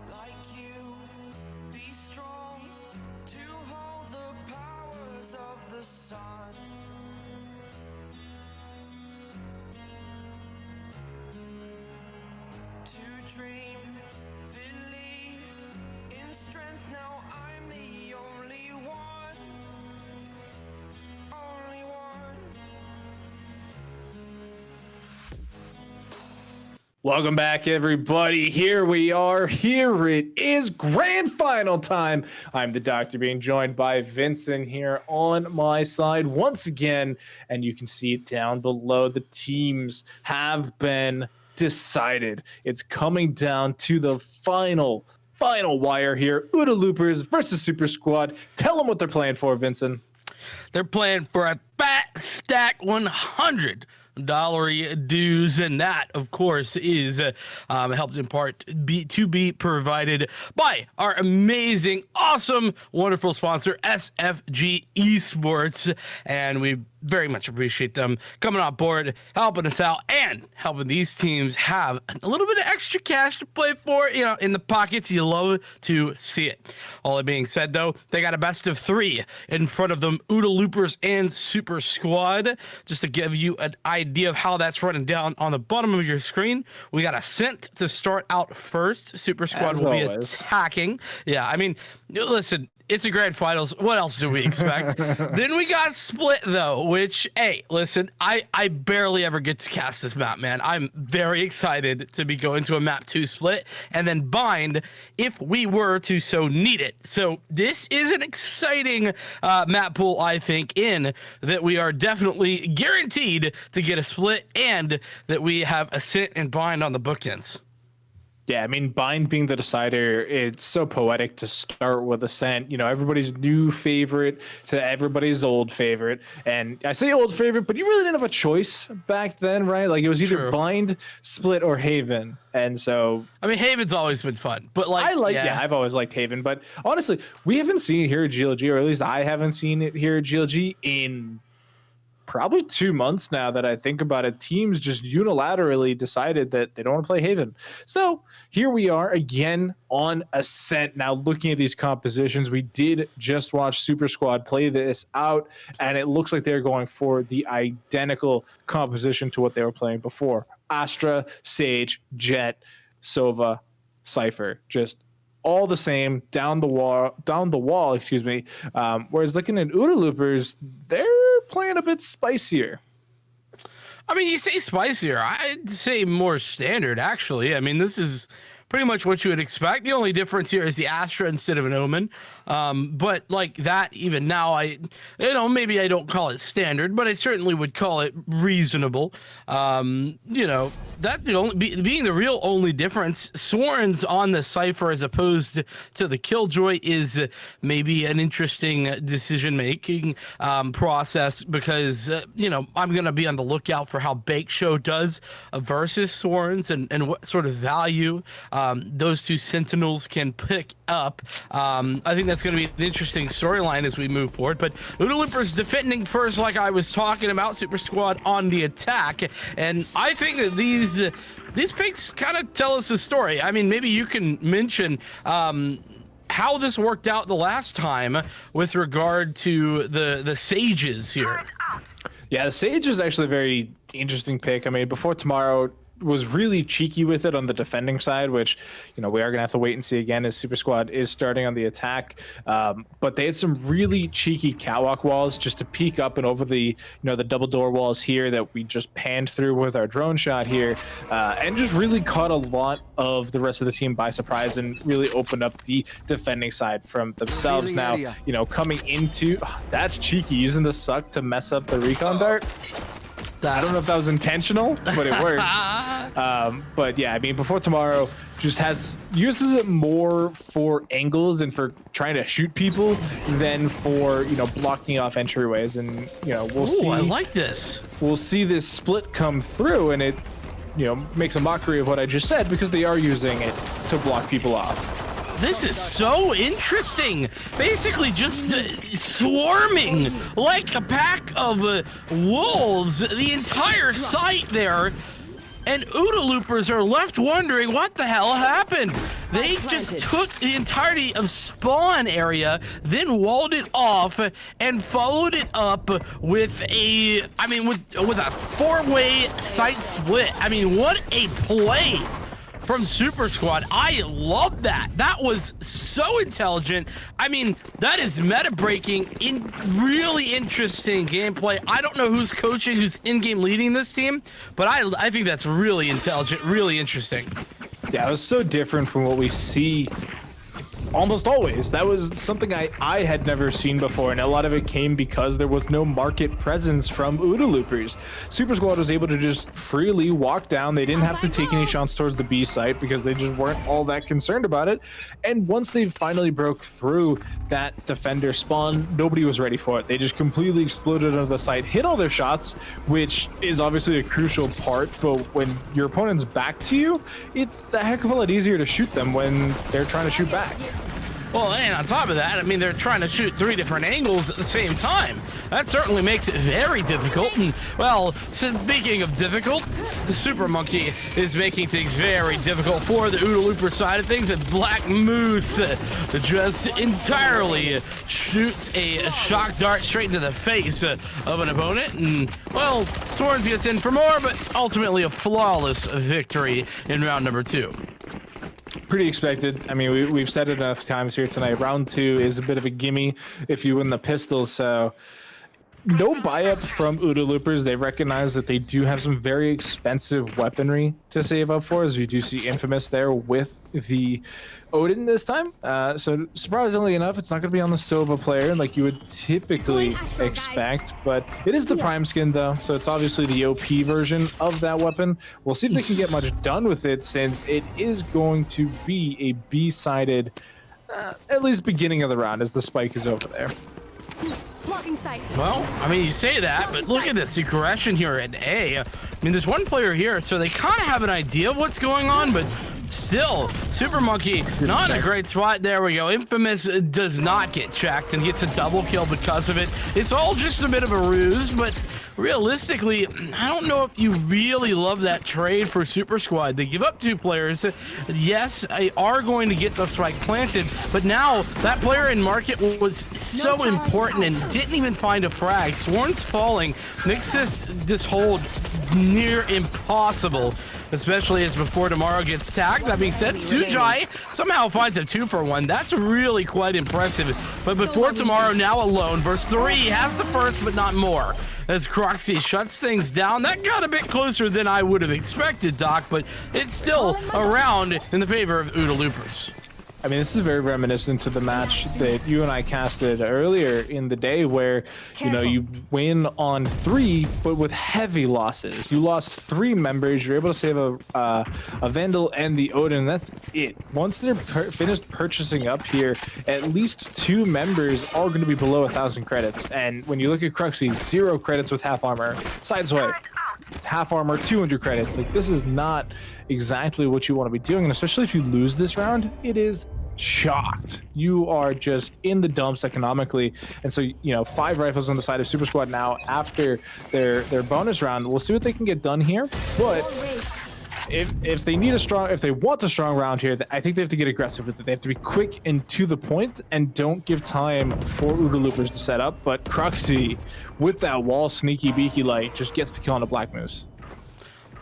like you. Be strong to hold the powers of the sun. To dream, believe in strength. Now I'm the only one. Only one. Welcome back, everybody. Here we are. Here it is, grand final time. I'm the doctor, being joined by Vincent here on my side once again, and you can see it down below. The teams have been decided. It's coming down to the final wire here. OODA Loopers versus Super Squad. Tell them what they're playing for, Vincent. They're playing for a fat stack $100 dues, and that, of course, is helped in part to be provided by our amazing, awesome, wonderful sponsor, SFG Esports, and we very much appreciate them coming on board, helping us out, and helping these teams have a little bit of extra cash to play for, you know, in the pockets. You love to see it. All that being said, though, they got a best of 3 in front of them, OODA Loopers and Super Squad. Just to give you an idea of how that's running down on the bottom of your screen, we got Ascent to start out first. Super Squad As will be always. attacking. Yeah, I mean, listen, it's a grand finals. What else do we expect? Then we got Split, though, which, hey, listen, I barely ever get to cast this map, man. I'm very excited to be going to a map 2 Split, and then Bind if we were to so need it. So this is an exciting map pool, I think, in that we are definitely guaranteed to get a Split, and that we have Ascent and Bind on the bookends. Yeah, I mean, Bind being the decider, it's so poetic to start with Ascent. You know, everybody's new favorite to everybody's old favorite. And I say old favorite, but you really didn't have a choice back then, right? Like, it was either True. Bind, Split, or Haven. And so... I mean, Haven's always been fun, but like... yeah, I've always liked Haven. But honestly, we haven't seen it here at GLG, or at least I haven't seen it here at GLG in... probably 2 months now that I think about it. Teams just unilaterally decided that they don't want to play Haven. So here we are again on Ascent. Now looking at these compositions, we did just watch Super Squad play this out, and it looks like they're going for the identical composition to what they were playing before. Astra, Sage, Jet, Sova, Cypher, just all the same down the wall, excuse me. Whereas looking at OODA Loopers, they're playing a bit spicier. I mean, you say spicier. I'd say more standard, actually. I mean, this is pretty much what you would expect. The only difference here is the Astra instead of an Omen. But like that, even now, maybe I don't call it standard, but I certainly would call it reasonable. That being the real only difference. Sworn's on the Cypher as opposed to the Killjoy is maybe an interesting decision-making process, because, I'm going to be on the lookout for how Bake Show does versus Sworn's, and what sort of value those two Sentinels can pick up. I think that's going to be an interesting storyline as we move forward. But OODA Loopers defending first, like I was talking about. Super Squad on the attack, and I think that these picks kind of tell us a story. I mean, maybe you can mention how this worked out the last time with regard to the Sages here. Yeah, the Sage is actually a very interesting pick. I mean, before tomorrow was really cheeky with it on the defending side, which, we are going to have to wait and see again as Super Squad is starting on the attack. But they had some really cheeky catwalk walls just to peek up and over the double door walls here that we just panned through with our drone shot here, and just really caught a lot of the rest of the team by surprise and really opened up the defending side from themselves. Now, coming into, that's cheeky, using the suck to mess up the recon dart. I don't know if that was intentional, but it worked. But yeah, I mean, before tomorrow just uses it more for angles and for trying to shoot people than for, blocking off entryways. And, we'll see. I like this. We'll see this split come through, and it, makes a mockery of what I just said, because they are using it to block people off. This is so interesting. Basically just swarming like a pack of wolves, the entire site there. And OODA Loopers are left wondering what the hell happened. They just took the entirety of spawn area, then walled it off, and followed it up with a, with a 4-way site split. I mean, what a play from Super Squad. I love that. That was so intelligent. I mean, that is meta breaking, in really interesting gameplay. I don't know who's coaching, who's in-game leading this team, but I think that's really intelligent, really interesting. Yeah, it was so different from what we see almost always. That was something I had never seen before, and a lot of it came because there was no market presence from OODA Loopers. Super Squad was able to just freely walk down. They didn't have to take any shots towards the B site because they just weren't all that concerned about it. And once they finally broke through that defender spawn, nobody was ready for it. They just completely exploded onto the site, hit all their shots, which is obviously a crucial part, but when your opponent's back to you, it's a heck of a lot easier to shoot them when they're trying to shoot back. Well, and on top of that, I mean, they're trying to shoot 3 different angles at the same time. That certainly makes it very difficult. And, well, speaking of difficult, the Super Monkey is making things very difficult for the OODA Looper side of things. And Black Moose just entirely shoots a shock dart straight into the face of an opponent. And, well, Swords gets in for more, but ultimately a flawless victory in round number 2. Pretty expected. I mean, we've said it enough times here tonight. Round 2 is a bit of a gimme if you win the pistol, so no buy-up from OODA Loopers. They recognize that they do have some very expensive weaponry to save up for, as we do see Infamous there with the Odin this time. So surprisingly enough, it's not going to be on the Sova player like you would typically expect, but it is the Prime skin though, so it's obviously the OP version of that weapon. We'll see if they can get much done with it, since it is going to be a B-sided, at least beginning of the round, as the spike is over there. Blocking sight. Well, I mean, you say that, but look at this aggression here at A. I mean, there's one player here, so they kind of have an idea of what's going on, but still, Super Monkey, not in a great spot. There we go. Infamous does not get checked and gets a double kill because of it. It's all just a bit of a ruse, but realistically, I don't know if you really love that trade for Super Squad. They give up 2 players. Yes, they are going to get the spike planted, but now that player in market was so important and didn't even find a frag. Sworn's falling makes this hold near impossible, especially as Before Tomorrow gets tagged. That being said, Sujai somehow finds a 2-for-1. That's really quite impressive. But Before Tomorrow now alone versus 3, has the first but not more, as Croxy shuts things down. That got a bit closer than I would have expected, Doc, but it's still around in the favor of OODA Loopers. I mean, this is very reminiscent to the match that you and I casted earlier in the day, where, you know, you win on 3, but with heavy losses. You lost 3 members. You're able to save a Vandal and the Odin. That's it. Once they're finished purchasing up here, at least 2 members are going to be below 1,000 credits. And when you look at Cruxy, 0 credits with half armor. Sideswipe, half armor, 200 credits. Like, this is not exactly what you want to be doing, and especially if you lose this round, it is chalked. You are just in the dumps economically. And so, you know, 5 rifles on the side of Super Squad now after their bonus round. We'll see what they can get done here, but if they want a strong round here, I think they have to get aggressive with it. They have to be quick and to the point, and don't give time for OODA Loopers to set up. But Cruxy, with that wall sneaky beaky light, just gets the kill on a Black Moose.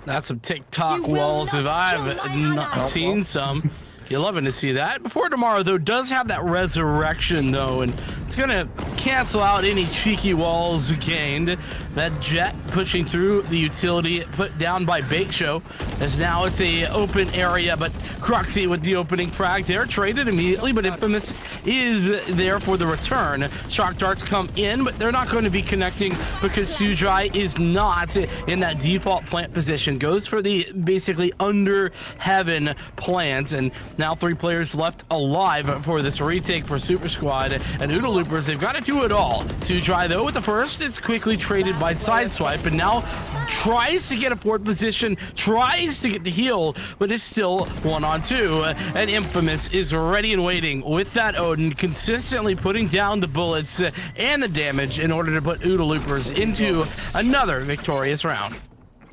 That's some TikTok walls if I've not seen some. You're loving to see that. Before Tomorrow, though, does have that resurrection, though, and it's going to cancel out any cheeky walls gained. That jet pushing through the utility put down by Bake Show, as now it's a open area, but Cruxy with the opening frag there, traded immediately, but Infamous is there for the return. Shock darts come in, but they're not going to be connecting because Sujai is not in that default plant position. Goes for the basically under heaven plant, and now 3 players left alive for this retake for Super Squad. And OODA Loopers, they've got to do it all. Sujai, though, with the first, it's quickly traded by Sideswipe, and now tries to get a 4th position, tries to get the heal, but it's still 1-on-2. And Infamous is ready and waiting with that Odin, consistently putting down the bullets and the damage in order to put OODA Loopers into another victorious round.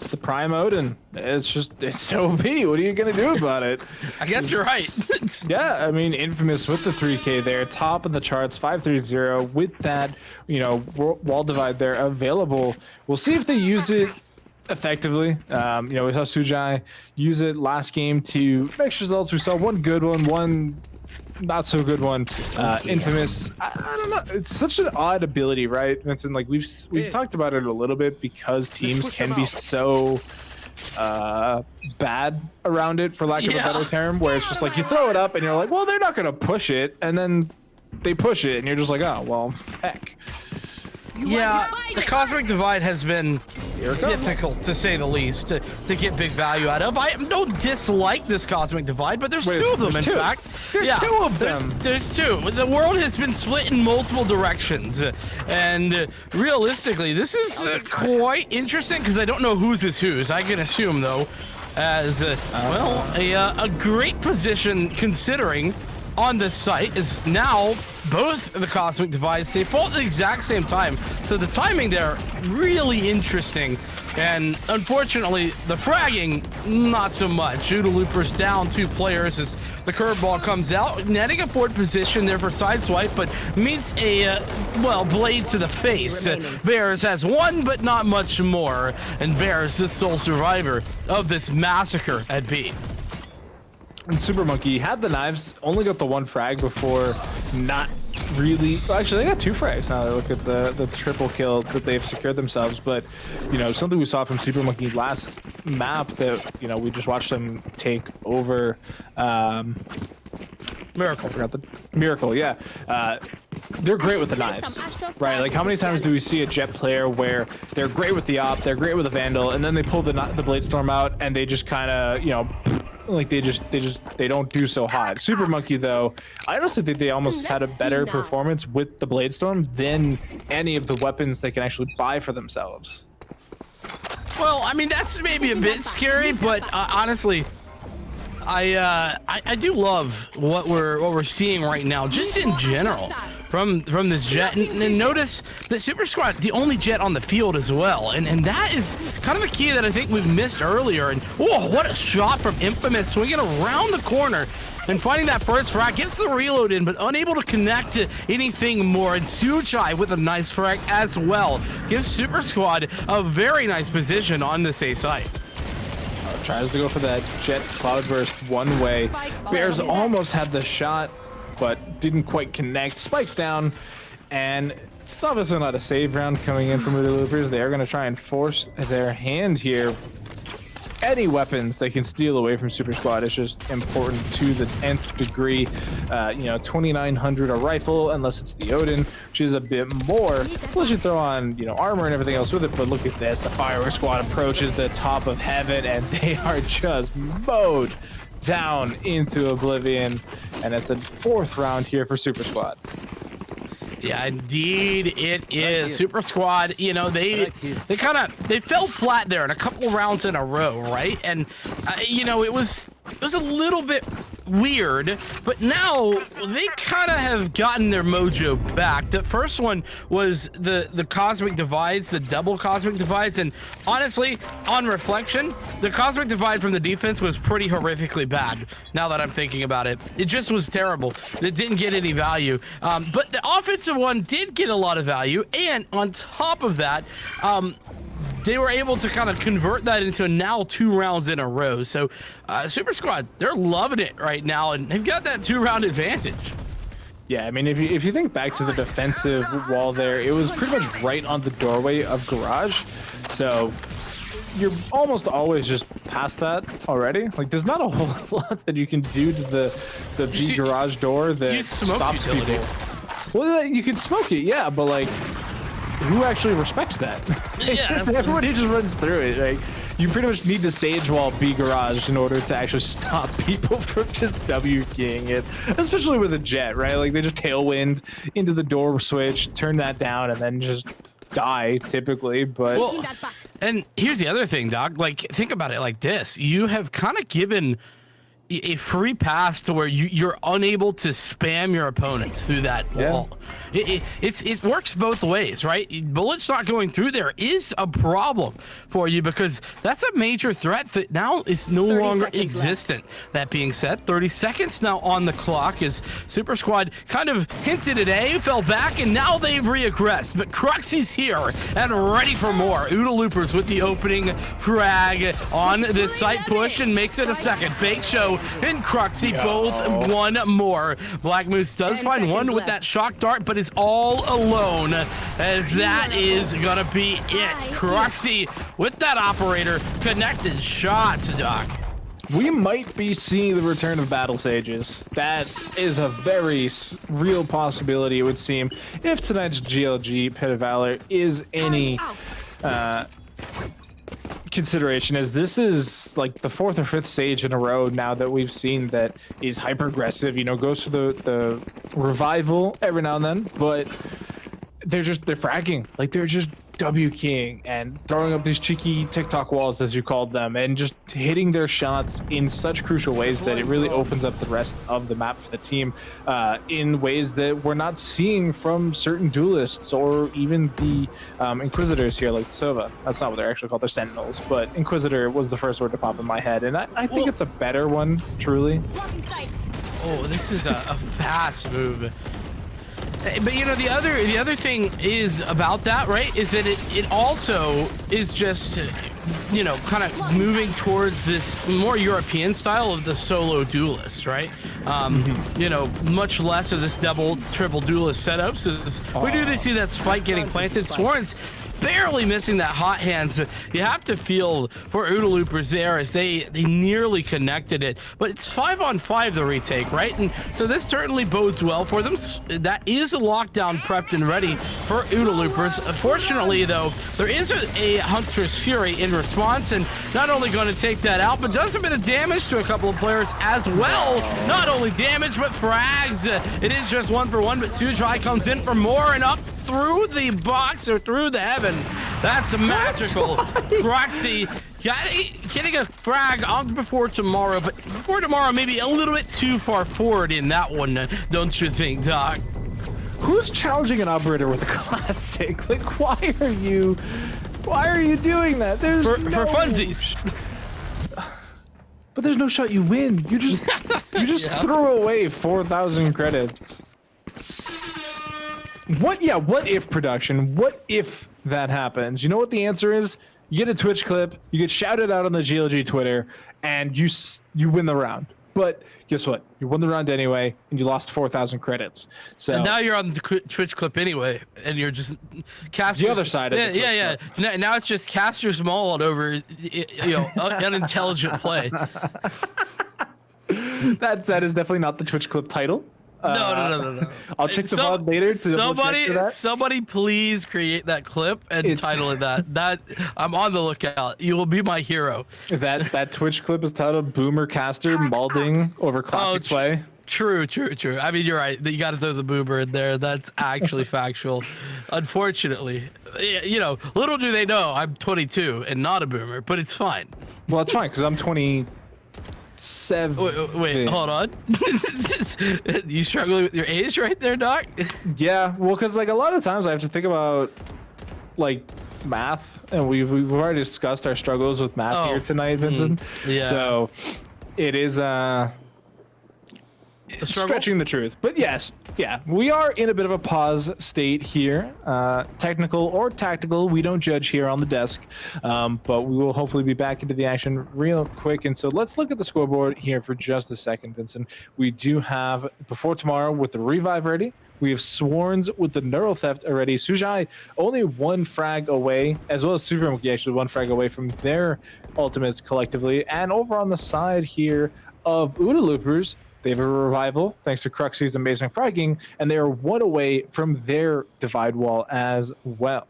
it's the prime Odin. It's so OP. What are you gonna do about it? I guess you're right. Yeah, I mean, Infamous with the 3K there, top of the charts, 530 with that, wall divide there available. We'll see if they use it effectively. We saw Sujai use it last game to mix results. We saw one good one not so good one. Infamous. I don't know. It's such an odd ability, right, Vincent? Like we've talked about it a little bit because teams can be so bad around it, for lack of a better term, where it's just like you throw it up and you're like, well, they're not gonna push it, and then they push it and you're just like, oh well, heck. Yeah, the Cosmic Divide has been difficult, to say the least, to get big value out of. I don't dislike this Cosmic Divide, but there's two of them, in fact. There's two of them. There's two. The world has been split in multiple directions, and realistically, this is quite interesting, because I don't know whose is whose. I can assume, though, as, a great position, considering on this site is now both the Cosmic Divides. They fall at the exact same time, so the timing there really interesting. And unfortunately, the fragging not so much. Judo Loopers down 2 players as the curveball comes out, netting a forward position there for sideswipe, but meets a blade to the face. Bears has 1, but not much more, and Bears the sole survivor of this massacre at B. And Super Monkey had the knives, only got the 1 frag before not really. Well, actually, they got 2 frags now. They look at the triple kill that they've secured themselves. But something we saw from Super Monkey last map that we just watched them take over. Miracle. I forgot the Miracle. Yeah. They're great with the knives, right? Like, how many times do we see a Jet player where they're great with the op, they're great with the Vandal, and then they pull the Blade Storm out and they just kind of, like they don't do so hot. Super Monkey, though, I honestly think they almost had a better performance with the Blade Storm than any of the weapons they can actually buy for themselves. Well, I mean, that's maybe a bit scary, but honestly, I do love what we're seeing right now, just in general, from this Jet. And notice that Super Squad, the only Jet on the field as well, and that is kind of a key that I think we've missed earlier. And what a shot from Infamous, swinging around the corner and finding that first frag, gets the reload in, but unable to connect to anything more. And Suchai with a nice frag as well gives Super Squad a very nice position on this A site. Tries to go for that Jet Cloudburst one way. Bears almost had the shot, but didn't quite connect. Spikes down, and it's obviously not a save round coming in from the Loopers. They are going to try and force their hand here. Any weapons they can steal away from Super Squad is just important to the nth degree. 2,900 a rifle, unless it's the Odin, which is a bit more. Plus you throw on, armor and everything else with it. But look at this, the Firework Squad approaches the top of heaven, and they are just mowed down into oblivion. And it's a 4th round here for Super Squad. Yeah, indeed it is. Super Squad, they fell flat there in a couple rounds in a row, right? And it was a little bit weird, but now they kind of have gotten their mojo back. The first one was the Cosmic Divides, the double Cosmic Divides, and honestly, on reflection, the Cosmic Divide from the defense was pretty horrifically bad. Now that I'm thinking about it, it just was terrible. It didn't get any value, but the offensive one did get a lot of value, and on top of that, they were able to kind of convert that into now 2 rounds in a row. So Super Squad, they're loving it right now, and they've got that 2-round advantage. Yeah, I mean, if you think back to the defensive wall there, it was pretty much right on the doorway of Garage. So you're almost always just past that already. Like, there's not a whole lot that you can do to the B garage door that stops people. Well, you can smoke it, yeah, but like, who actually respects that? Yeah, everybody just runs through it. Like, you pretty much need to sage wall B garage in order to actually stop people from just W keying it, especially with a Jet, right? Like, they just tailwind into the door switch, turn that down, and then just die typically. But and here's the other thing, Doc. Like, think about it like this: you have kind of given a free pass to where you're unable to spam your opponents through that wall. It works both ways, right? Bullets not going through there is a problem for you because that's a major threat that now is no longer existent. That being said, 30 seconds now on the clock as Super Squad kind of hinted at A, fell back, and now they've reaggressed. But Cruxy's here and ready for more. Oodle Loopers with the opening frag on this site push and makes it a second. Bake Show and Cruxy both one more. Black Moose does find one with that shock dart, but is all alone as that is gonna be it. Cruxy with that operator connected shots, Doc. We might be seeing the return of Battle Sages. That is a very real possibility, it would seem, if tonight's GLG Pit of Valor is any consideration, as this is like the 4th or 5th stage in a row now that we've seen that is hyper aggressive, you know, goes for the revival every now and then, but they're fragging, like they're just W keying and throwing up these cheeky TikTok walls, as you called them, and just hitting their shots in such crucial ways that it really opens up the rest of the map for the team in ways that we're not seeing from certain duelists or even the Inquisitors here, like the Sova. That's not what they're actually called, they're Sentinels, but Inquisitor was the first word to pop in my head, and I think it's a better one, truly. Oh, this is a fast move. But you know, the other thing is about that, right, is that it also is just, you know, kind of moving towards this more European style of the solo duelist, right? You know, much less of this double, triple duelist setups. We do see that spike getting planted. Swarn's barely missing that hot hands. You have to feel for Oodle Loopers there as they nearly connected it, but it's 5-on-5 the retake, right? And so this certainly bodes well for them. That is a lockdown prepped and ready for Oodle Loopers. Fortunately though, there is a Hunter's Fury in response, and not only going to take that out, but does a bit of damage to a couple of players as well. Not only damage, but frags. It is just 1-for-1, but Sujai comes in for more and up through the box or through the heaven. That's magical. Roxy getting a frag on before tomorrow, but before tomorrow maybe a little bit too far forward in that one, don't you think, Doc? Who's challenging an operator with a classic? Like, why are you doing that? There's for funsies. But there's no shot you win. You just threw away 4,000 credits. What if production? What if that happens? You know what the answer is? You get a Twitch clip, you get shouted out on the GLG Twitter, and you win the round. But guess what? You won the round anyway, and you lost 4,000 credits. So and now you're on the Twitch clip anyway, and you're just casting the other side of the Twitch clip. Now it's just Caster's mauled over, you know, unintelligent play. That is definitely not the Twitch clip title. No. I'll check the VOD later to somebody please create that clip and title it that. That I'm on the lookout. You will be my hero. That Twitch clip is titled Boomer Caster Malding over classic play. True. I mean, you're right. You got to throw the boomer in there. That's actually factual. Unfortunately, you know, little do they know I'm 22 and not a boomer, but it's fine. Well, it's fine because I'm 27. Wait, hold on. You struggling with your age right there, Doc? Yeah, well, because like a lot of times I have to think about like math, and we've already discussed our struggles with math here tonight, Vincent. Yeah. So it is stretching the truth, but yes, yeah, we are in a bit of a pause state here, technical or tactical, we don't judge here on the desk, but we will hopefully be back into the action real quick. And so let's look at the scoreboard here for just a second, Vincent. We do have before tomorrow with the revive ready. We have Swarns with the Neural Theft already. Sujai only one frag away, as well as Super Monkey actually one frag away from their ultimates collectively. And over on the side here of Oodle Loopers, they have a revival thanks to Cruxy's amazing fragging, and they are one away from their divide wall as well.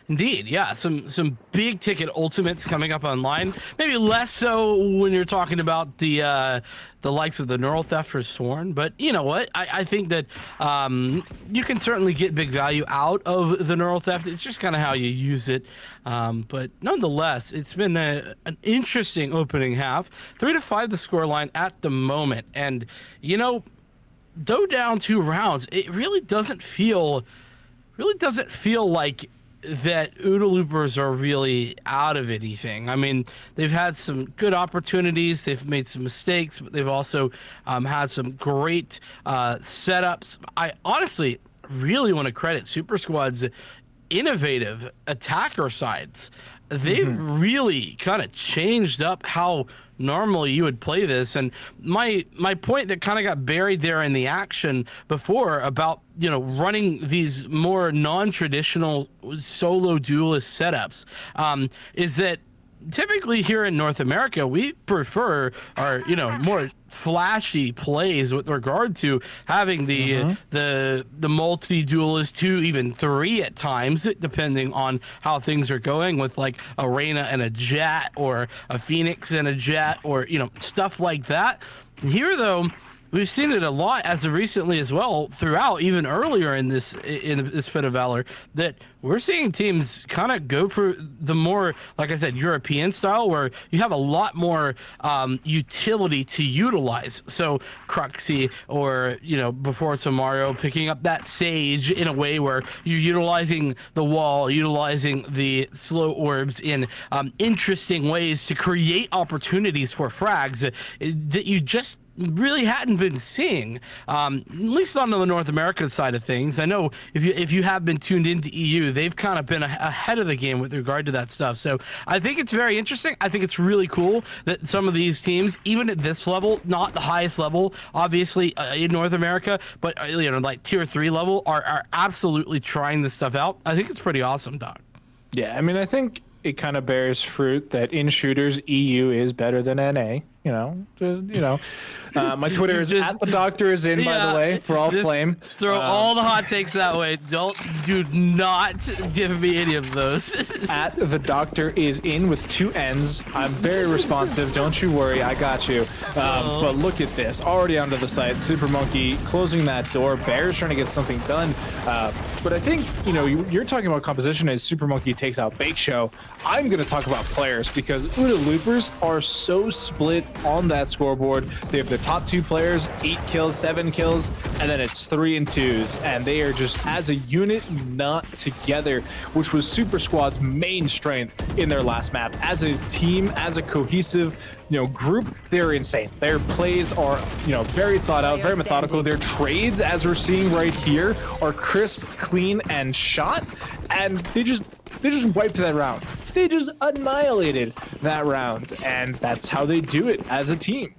Indeed, yeah, some big ticket ultimates coming up online. Maybe less so when you're talking about the likes of the Neural Theft or Sworn, but you know what? I think that you can certainly get big value out of the Neural Theft. It's just kind of how you use it. But nonetheless, it's been an interesting opening half. 3-5 the scoreline at the moment, and you know, though down 2 rounds, it really doesn't feel like that OODA Loopers are really out of anything. I mean, they've had some good opportunities, they've made some mistakes, but they've also had some great setups. I honestly really want to credit Super Squad's innovative attacker sides. They've really kind of changed up how normally you would play this. And my point that kind of got buried there in the action before about, you know, running these more non-traditional solo duelist setups is that typically here in North America, we prefer our, you know, more flashy plays with regard to having the multi-duelist 2, even 3 at times, depending on how things are going with like a Reyna and a Jet or a Phoenix and a Jet or, you know, stuff like that. Here though, we've seen it a lot as of recently as well, throughout, even earlier in this bit of Valor, that we're seeing teams kind of go for the more, like I said, European style, where you have a lot more utility to utilize. So Cruxy, or, you know, before it's a Mario, picking up that Sage in a way where you're utilizing the wall, utilizing the slow orbs in interesting ways to create opportunities for frags that you just really hadn't been seeing, at least on the North American side of things. I know if you have been tuned into EU, they've kind of been ahead of the game with regard to that stuff. So I think it's very interesting. I think it's really cool that some of these teams, even at this level, not the highest level, obviously in North America, but you know, like tier 3 level, are absolutely trying this stuff out. I think it's pretty awesome, Doc. Yeah, I mean, I think it kind of bears fruit that in shooters, EU is better than NA. My Twitter is at the doctor is in, by the way, for all flame. Throw all the hot takes that way. Do not give me any of those. At the doctor is in with 2 N's. I'm very responsive. Don't you worry, I got you. But look at this, already onto the site. Super Monkey closing that door. Bear's trying to get something done. But I think, you know, you're talking about composition as Super Monkey takes out Bake Show. I'm going to talk about players, because OODA Loopers are so split on that scoreboard. They have the top 2 players, 8 kills, 7 kills, and then it's 3 and 2s, and they are just as a unit, not together, which was Super Squad's main strength in their last map. As a team, as a cohesive, you know, group, they're insane. Their plays are, you know, very thought out, very methodical. Their trades, as we're seeing right here, are crisp, clean, and shot, and they just wiped that round. They just annihilated that round, and that's how they do it as a team.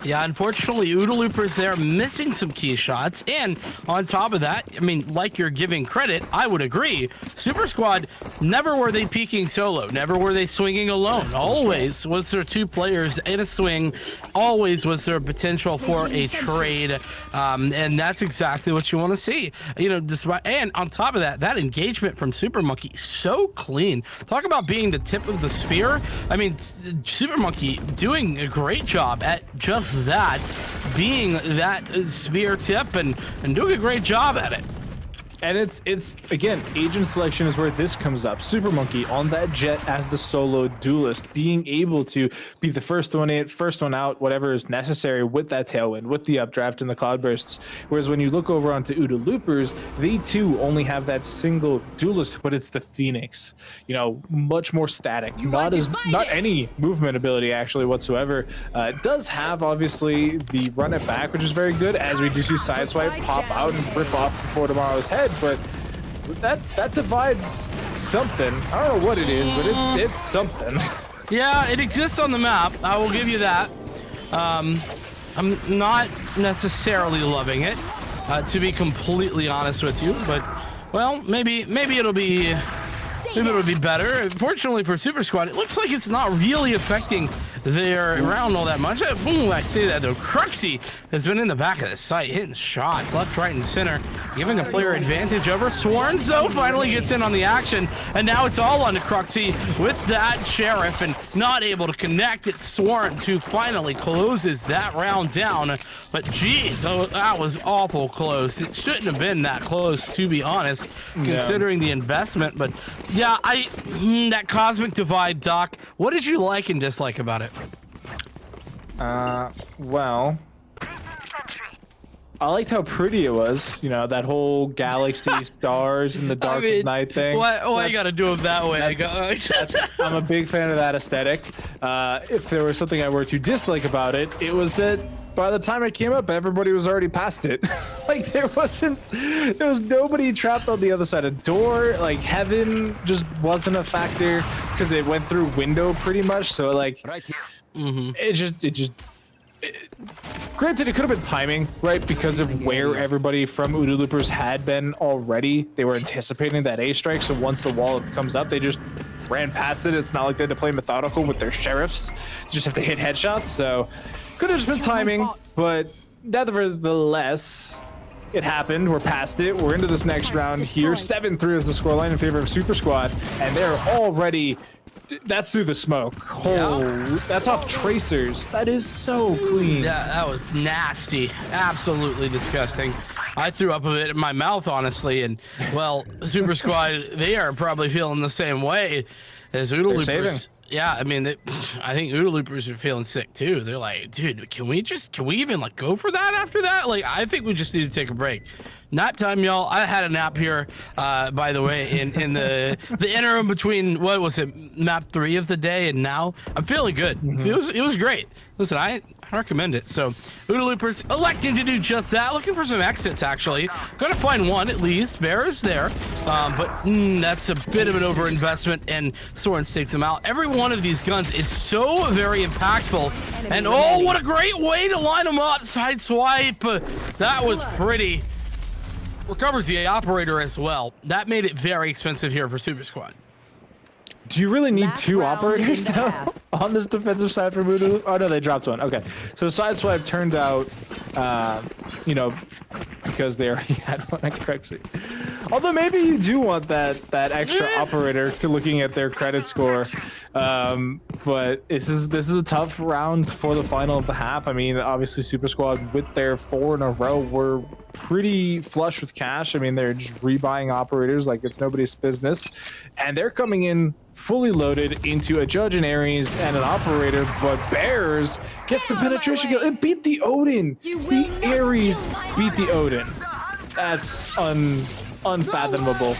Yeah, unfortunately, OODA Loopers, they're missing some key shots. And on top of that, I mean, like you're giving credit, I would agree. Super Squad, never were they peaking solo. Never were they swinging alone. Always was there 2 players in a swing. Always was there potential for a trade. And that's exactly what you want to see. You know, despite, and on top of that, that engagement from Super Monkey, so clean. Talk about being the tip of the spear. I mean, Super Monkey doing a great job at just that, being that spear tip and doing a great job at it. And it's again, agent selection is where this comes up. Super Monkey on that Jet as the solo duelist, being able to be the first one in, first one out, whatever is necessary with that tailwind, with the updraft and the cloud bursts. Whereas when you look over onto OODA Loopers, they too only have that single duelist, but it's the Phoenix. You know, much more static, not any movement ability actually whatsoever. It does have obviously the run it back, which is very good, as we do see Sideswipe pop out and rip off before tomorrow's head. But that divides something. I don't know what it is, but it's something. Yeah, it exists on the map. I will give you that. I'm not necessarily loving it, to be completely honest with you. But well, maybe it'll be better. Fortunately for Super Squad, it looks like it's not really affecting there around all that much. Boom, I say that though. Cruxy has been in the back of the site, hitting shots left, right, and center, giving a player advantage over. Swarns, though, finally gets in on the action, and now it's all on to Cruxy with that Sheriff, and not able to connect. It's Swarns who finally closes that round down. But geez, oh, that was awful close. It shouldn't have been that close, to be honest, considering the investment. But yeah, that Cosmic Divide, Doc, what did you like and dislike about it? Well, I liked how pretty it was. You know, that whole galaxy, stars, and the dark of night thing. Why you gotta do it that way? I'm a big fan of that aesthetic. If there was something I were to dislike about it, it was that by the time it came up, everybody was already past it. Like there was nobody trapped on the other side of door. Like heaven just wasn't a factor because it went through window pretty much. So like, Right here. Granted, it could have been timing, right? Because of where everybody from Oodoo Loopers had been already. They were anticipating that A strike. So once the wall comes up, they just ran past it. It's not like they had to play methodical with their sheriffs. They just have to hit headshots. So could have just been timing, but nevertheless, it happened. We're past it. We're into this next round here. 7-3 is the scoreline in favor of Super Squad, and they're already. That's through the smoke. That's off tracers. That is so clean. Yeah, that was nasty. Absolutely disgusting. I threw up a bit in my mouth, honestly, and well, Super Squad, they are probably feeling the same way as Oodoo Loopers. Saving. Yeah, I mean, I think Oodoo Loopers are feeling sick too. They're like, dude, can we even like go for that after that? Like, I think we just need to take a break. Nap time, y'all. I had a nap here, by the way, in the interim between, what was it, map 3 of the day and now. I'm feeling good. It was great. Listen, I recommend it. So, Oodoo Loopers electing to do just that. Looking for some exits, actually. Gonna find one, at least. Bear is there. But that's a bit of an overinvestment, and Soren takes him out. Every one of these guns is so very impactful. And, oh, what a great way to line them up. Side swipe. That was pretty. Recovers the operator as well. That made it very expensive here for Super Squad. Do you really need 2 operators now on this defensive side for Voodoo? Oh no, they dropped one. Okay, so Sideswipe turned out, you know, because they already had one at Crexy. Although maybe you do want that extra operator looking at their credit score. But this is a tough round for the final of the half. I mean, obviously Super Squad with their 4 in a row were pretty flush with cash. I mean, they're just rebuying operators like it's nobody's business, and they're coming in fully loaded into a Judge and Ares and an operator, but Bears gets the penetration kill. It beat the Odin. The Ares beat the Odin. That's unfathomable.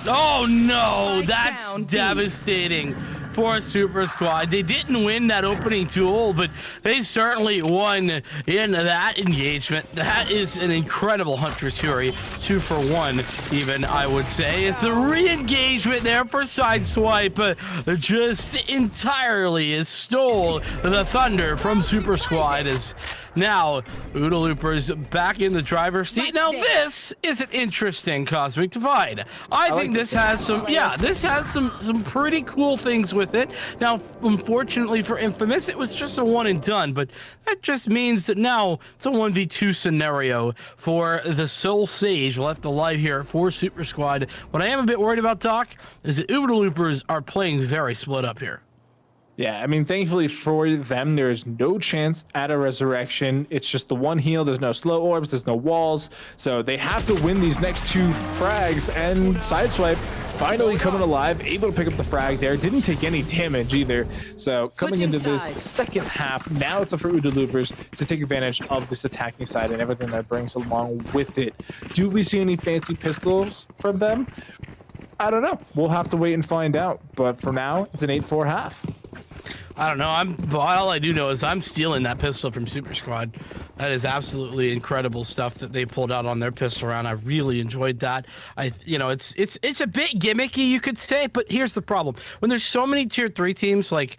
Oh no, that's devastating for Super Squad. They didn't win that opening duel, but they certainly won in that engagement. That is an incredible Hunter's Fury. 2 for 1, even, I would say. It's the re-engagement there for Sideswipe. Just entirely stole the thunder from Super Squad. As now Oodoo Loopers back in the driver's seat. Now this is an interesting Cosmic Divide. I think this has some, this has some pretty cool things with it. Now, unfortunately for Infamous, it was just a one and done, but that just means that now it's a 1v2 scenario for the Soul Sage left alive here for Super Squad. What I am a bit worried about, Doc, is that Oodoo Loopers are playing very split up here. Yeah, I mean, thankfully for them, there is no chance at a resurrection. It's just the one heal. There's no slow orbs. There's no walls. So they have to win these next 2 frags. And Sideswipe finally coming alive, able to pick up the frag there. Didn't take any damage either. So coming into this second half, now it's up for Oodoo Loopers to take advantage of this attacking side and everything that brings along with it. Do we see any fancy pistols from them? I don't know. We'll have to wait and find out. But for now, it's an 8-4 half. I don't know. All I do know is I'm stealing that pistol from Super Squad. That is absolutely incredible stuff that they pulled out on their pistol round. I really enjoyed that. It's a bit gimmicky, you could say, but here's the problem: when there's so many tier 3 teams, like,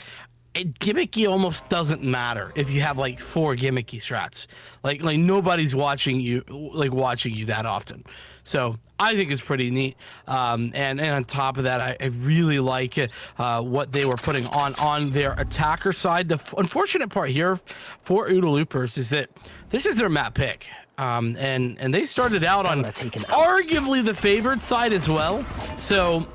gimmicky almost doesn't matter if you have like 4 gimmicky strats. Like nobody's watching you that often. So I think it's pretty neat. And on top of that, I really like what they were putting on their attacker side. The unfortunate part here for OODA Loopers is that this is their map pick. And they started out on arguably the favored side as well. So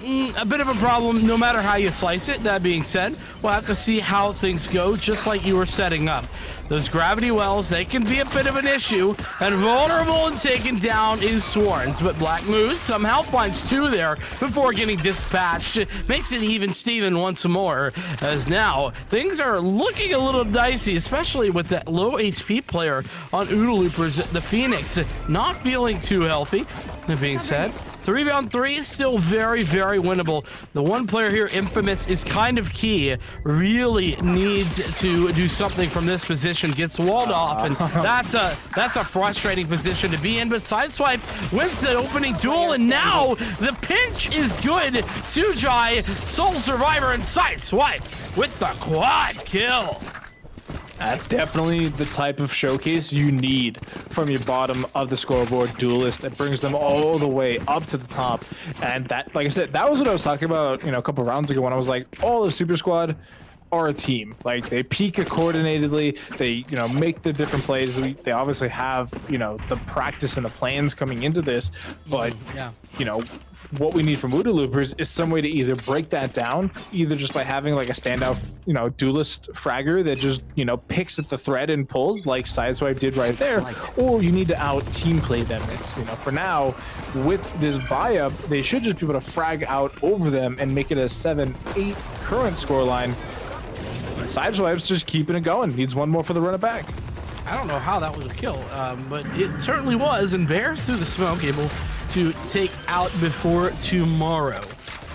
a bit of a problem no matter how you slice it. That being said, we'll have to see how things go, just like you were setting up. Those gravity wells, they can be a bit of an issue, and vulnerable and taken down is Swarns, but Black Moose somehow finds 2 there before getting dispatched. Makes it even Steven once more, as now things are looking a little dicey, especially with that low HP player on OODA Loopers, the Phoenix, not feeling too healthy. That being said, 3v3 is still very, very winnable. The one player here, Infamous, is kind of key. Really needs to do something from this position. Gets walled off, and that's a frustrating position to be in. But Sideswipe wins the opening duel, and now the pinch is good. Sujai, sole survivor, and Sideswipe with the quad kill. That's definitely the type of showcase you need from your bottom of the scoreboard duelist that brings them all the way up to the top. And that, like I said, that was what I was talking about, a couple rounds ago when I was like, all of Super Squad are a team. Like, they peak coordinatedly, they make the different plays. They obviously have the practice and the plans coming into this, but what we need from OODA Loopers is some way to either break that down, either just by having like a standout duelist fragger that just picks at the thread and pulls like Sideswipe did right there, or you need to out team play them. It's for now with this buy up, they should just be able to frag out over them and make it a 7-8 current scoreline. Sideswipe's just keeping it going. Needs one more for the run it back. I don't know how that was a kill, but it certainly was, and Bears through the smoke able to take out before tomorrow.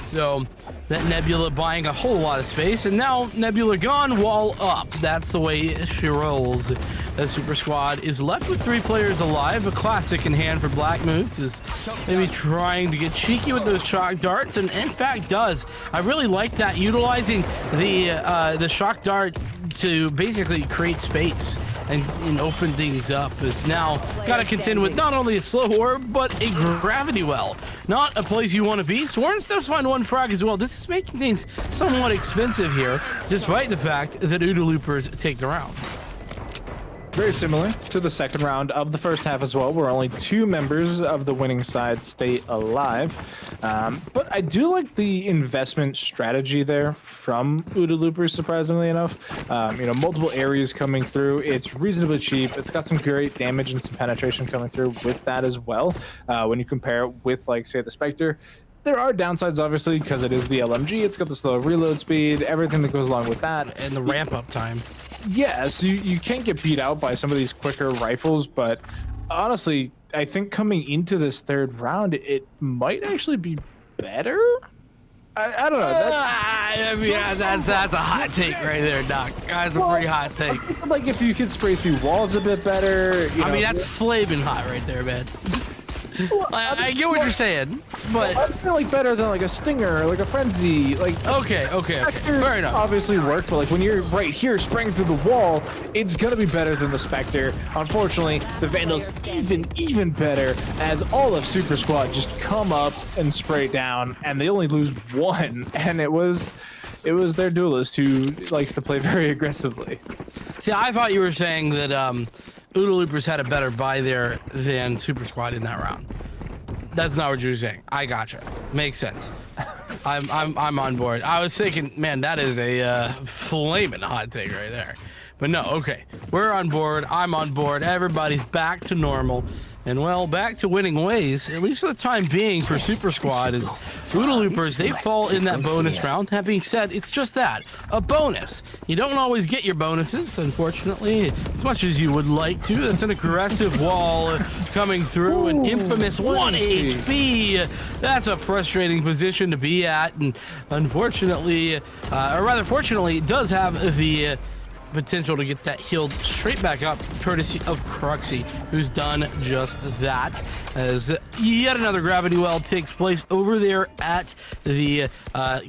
So that Nebula buying a whole lot of space, and now Nebula gone, wall up. That's the way she rolls. The Super Squad is left with 3 players alive. A classic in hand for Black Moose is maybe trying to get cheeky with those shock darts, and in fact does. I really like that, utilizing the shock dart to basically create space and open things up. Is now got to contend with not only a slow orb, but a gravity well. Not a place you want to be. Swarns does find 1 frag as well. This is making things somewhat expensive here, despite the fact that OODA Loopers take the round. Very similar to the second round of the first half as well, where only 2 members of the winning side stay alive. But I do like the investment strategy there from OODA Loopers, surprisingly enough. Multiple areas coming through. It's reasonably cheap. It's got some great damage and some penetration coming through with that as well. When you compare it with, like, say, the Spectre, there are downsides, obviously, because it is the LMG. It's got the slow reload speed, everything that goes along with that. And the ramp-up time. Yes, you can't get beat out by some of these quicker rifles, but honestly, I think coming into this third round, it might actually be better. I don't know. That's a hot take right there, Doc. That's a pretty hot take. Like, if you could spray through walls a bit better. That's flaming hot right there, man. I get what you're saying, but I feel like better than like a Stinger or like a Frenzy. Like, okay, fair enough. Obviously work, but like when you're right here spraying through the wall, it's gonna be better than the Spectre. Unfortunately, the Vandals even better, as all of Super Squad just come up and spray down, and they only lose 1, and it was their duelist who likes to play very aggressively. See, I thought you were saying that OODA Loopers had a better buy there than Super Squad in that round. That's not what you were saying. I gotcha. Makes sense. I'm on board. I was thinking, man, that is a flaming hot take right there. But no, okay. We're on board. I'm on board. Everybody's back to normal. And, well, back to winning ways, at least for the time being for Super Squad, is OODA Loopers, they fall in that bonus round. That being said, it's just that, a bonus. You don't always get your bonuses, unfortunately, as much as you would like to. That's an aggressive wall coming through, an infamous 1 HP. That's a frustrating position to be at, and unfortunately, or rather fortunately, it does have the potential to get that healed straight back up, courtesy of Cruxy, who's done just that. As yet another gravity well takes place over there at the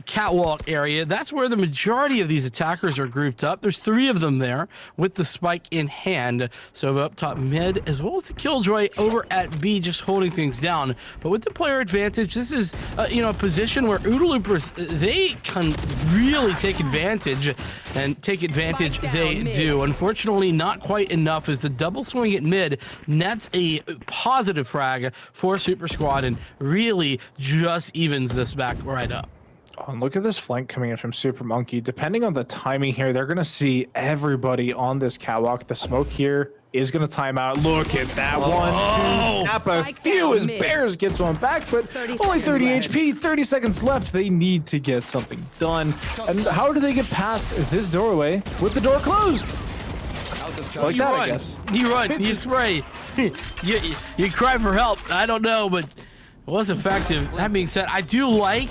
catwalk area. That's where the majority of these attackers are grouped up. There's 3 of them there with the spike in hand. So up top mid, as well as the Killjoy over at B, just holding things down. But with the player advantage, this is a position where OODA Loopers, they can really take advantage, and take advantage they do. Unfortunately, not quite enough, as the double swing at mid nets a positive frag for Super Squad and really just evens this back right up. Oh, and look at this flank coming in from Super Monkey. Depending on the timing here, they're going to see everybody on this catwalk. The smoke here is going to time out. Look at that one. Tap a few as Bears gets one back, but only 30 HP, 30 seconds left. They need to get something done. And how do they get past this doorway with the door closed? Like that, I guess. You run, you spray, you cry for help. I don't know, but it was effective. That being said, I do like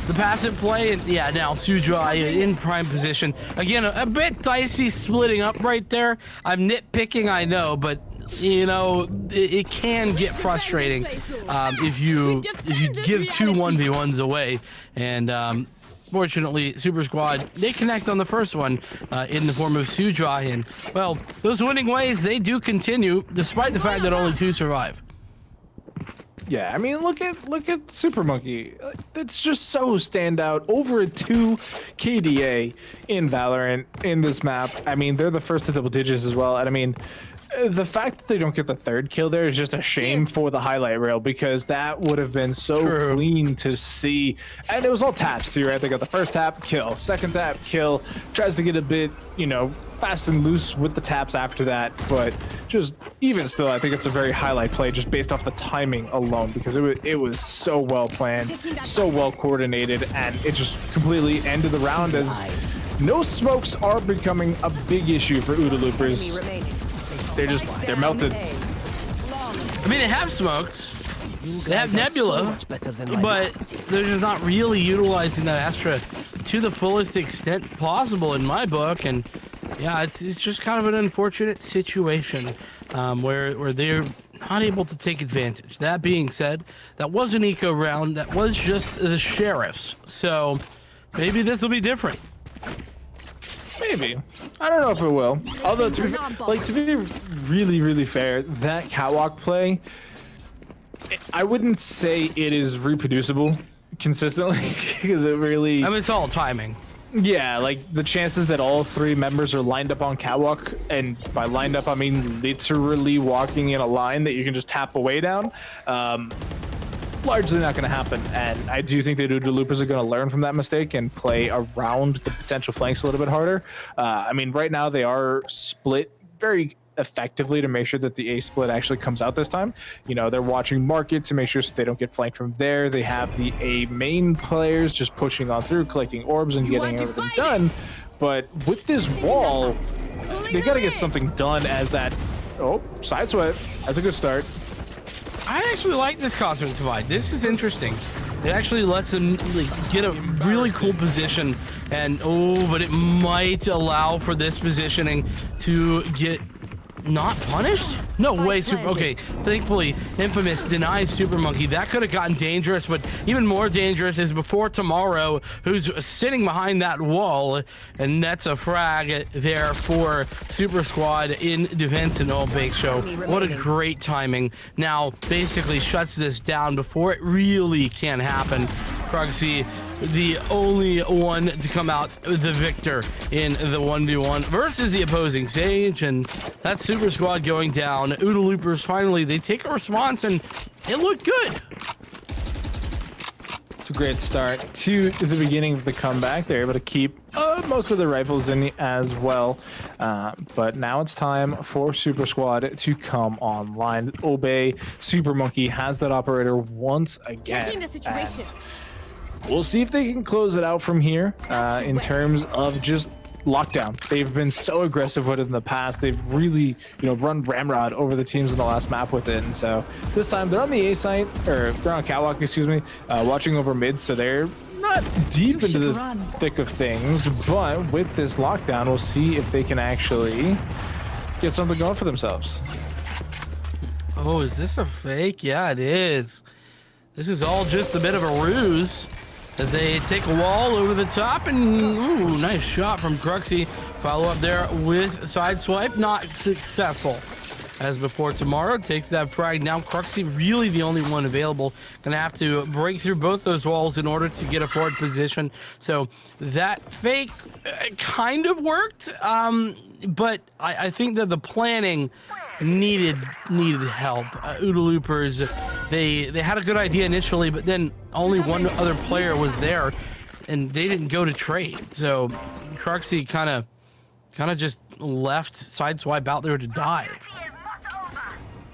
the passive play, and yeah, now Sujai in prime position. Again, a bit dicey splitting up right there. I'm nitpicking, I know, but you know, it can get frustrating if you give 2 1v1s away. And fortunately, Super Squad, they connect on the first one in the form of Sujai, and well, those winning ways, they do continue despite the fact that only 2 survive. Yeah, I mean, look at Super Monkey. It's just so standout. Over a 2 KDA in Valorant in this map. I mean, they're the first to double digits as well. And I mean, the fact that they don't get the 3rd kill there is just a shame for the highlight reel, because that would have been so clean to see. And it was all taps too, right? They got the first tap, kill, second tap, kill. Tries to get a bit, you know, fast and loose with the taps after that, but just even still, I think it's a very highlight play just based off the timing alone, because it was so well planned, so well coordinated, and it just completely ended the round, as no smokes are becoming a big issue for OODA Loopers. They're melted. I mean, they have smokes, they have Nebula, but they're just not really utilizing that Astra to the fullest extent possible in my book. And yeah, it's just kind of an unfortunate situation where they're not able to take advantage. That being said, that was an eco round. That was just the sheriffs. So maybe this will be different. Maybe. I don't know if it will. Although, to be really, really fair, that catwalk play, I wouldn't say it is reproducible consistently, because it really... I mean, it's all timing. Yeah, like the chances that all 3 members are lined up on catwalk, and by lined up I mean literally walking in a line that you can just tap away down, largely not going to happen. And I do think the OODA Loopers are going to learn from that mistake and play around the potential flanks a little bit harder. I mean, right now they are split very effectively to make sure that the A split actually comes out this time. You know, they're watching market to make sure so they don't get flanked from there. They have the A main players just pushing on through, collecting orbs and getting everything done. But with this wall, they got to get something done, as that... Oh, side sweat. That's a good start. I actually like this Cosmic Divide. This is interesting. It actually lets them get a really cool position, and but it might allow for this positioning to get not punished? No way. Okay, thankfully, Infamous denies Super Monkey. That could have gotten dangerous, but even more dangerous is Before Tomorrow, who's sitting behind that wall, and that's a frag there for Super Squad in defense. And Bake Show, what a great timing. Now, basically shuts this down before it really can happen. Krugsy, the only one to come out the victor in the 1v1 versus the opposing Sage, and that's Super Squad going down. OODA Loopers, finally, they take a response, and it looked good. It's a great start to the beginning of the comeback. They're able to keep most of the rifles in as well, but now it's time for Super Squad to come online. Obey Super Monkey has that operator once again. Checking the situation. We'll see if they can close it out from here in terms of just lockdown. They've been so aggressive with it in the past. They've really, run Ramrod over the teams in the last map with it. And so this time they're on the A site, or they're on catwalk, excuse me, watching over mid. So they're not not deep into the thick of things, but with this lockdown, we'll see if they can actually get something going for themselves. Oh, is this a fake? Yeah, it is. This is all just a bit of a ruse as they take a wall over the top, and ooh, nice shot from Cruxy. Follow up there with side swipe, not successful. As before, tomorrow takes that frag. Now Cruxy really the only one available. Gonna have to break through both those walls in order to get a forward position. So that fake kind of worked, but I think that the planning needed help. OODA Loopers, they had a good idea initially, but then only one other player was there, and they didn't go to trade. So Cruxy kind of just left Sideswipe out there to die.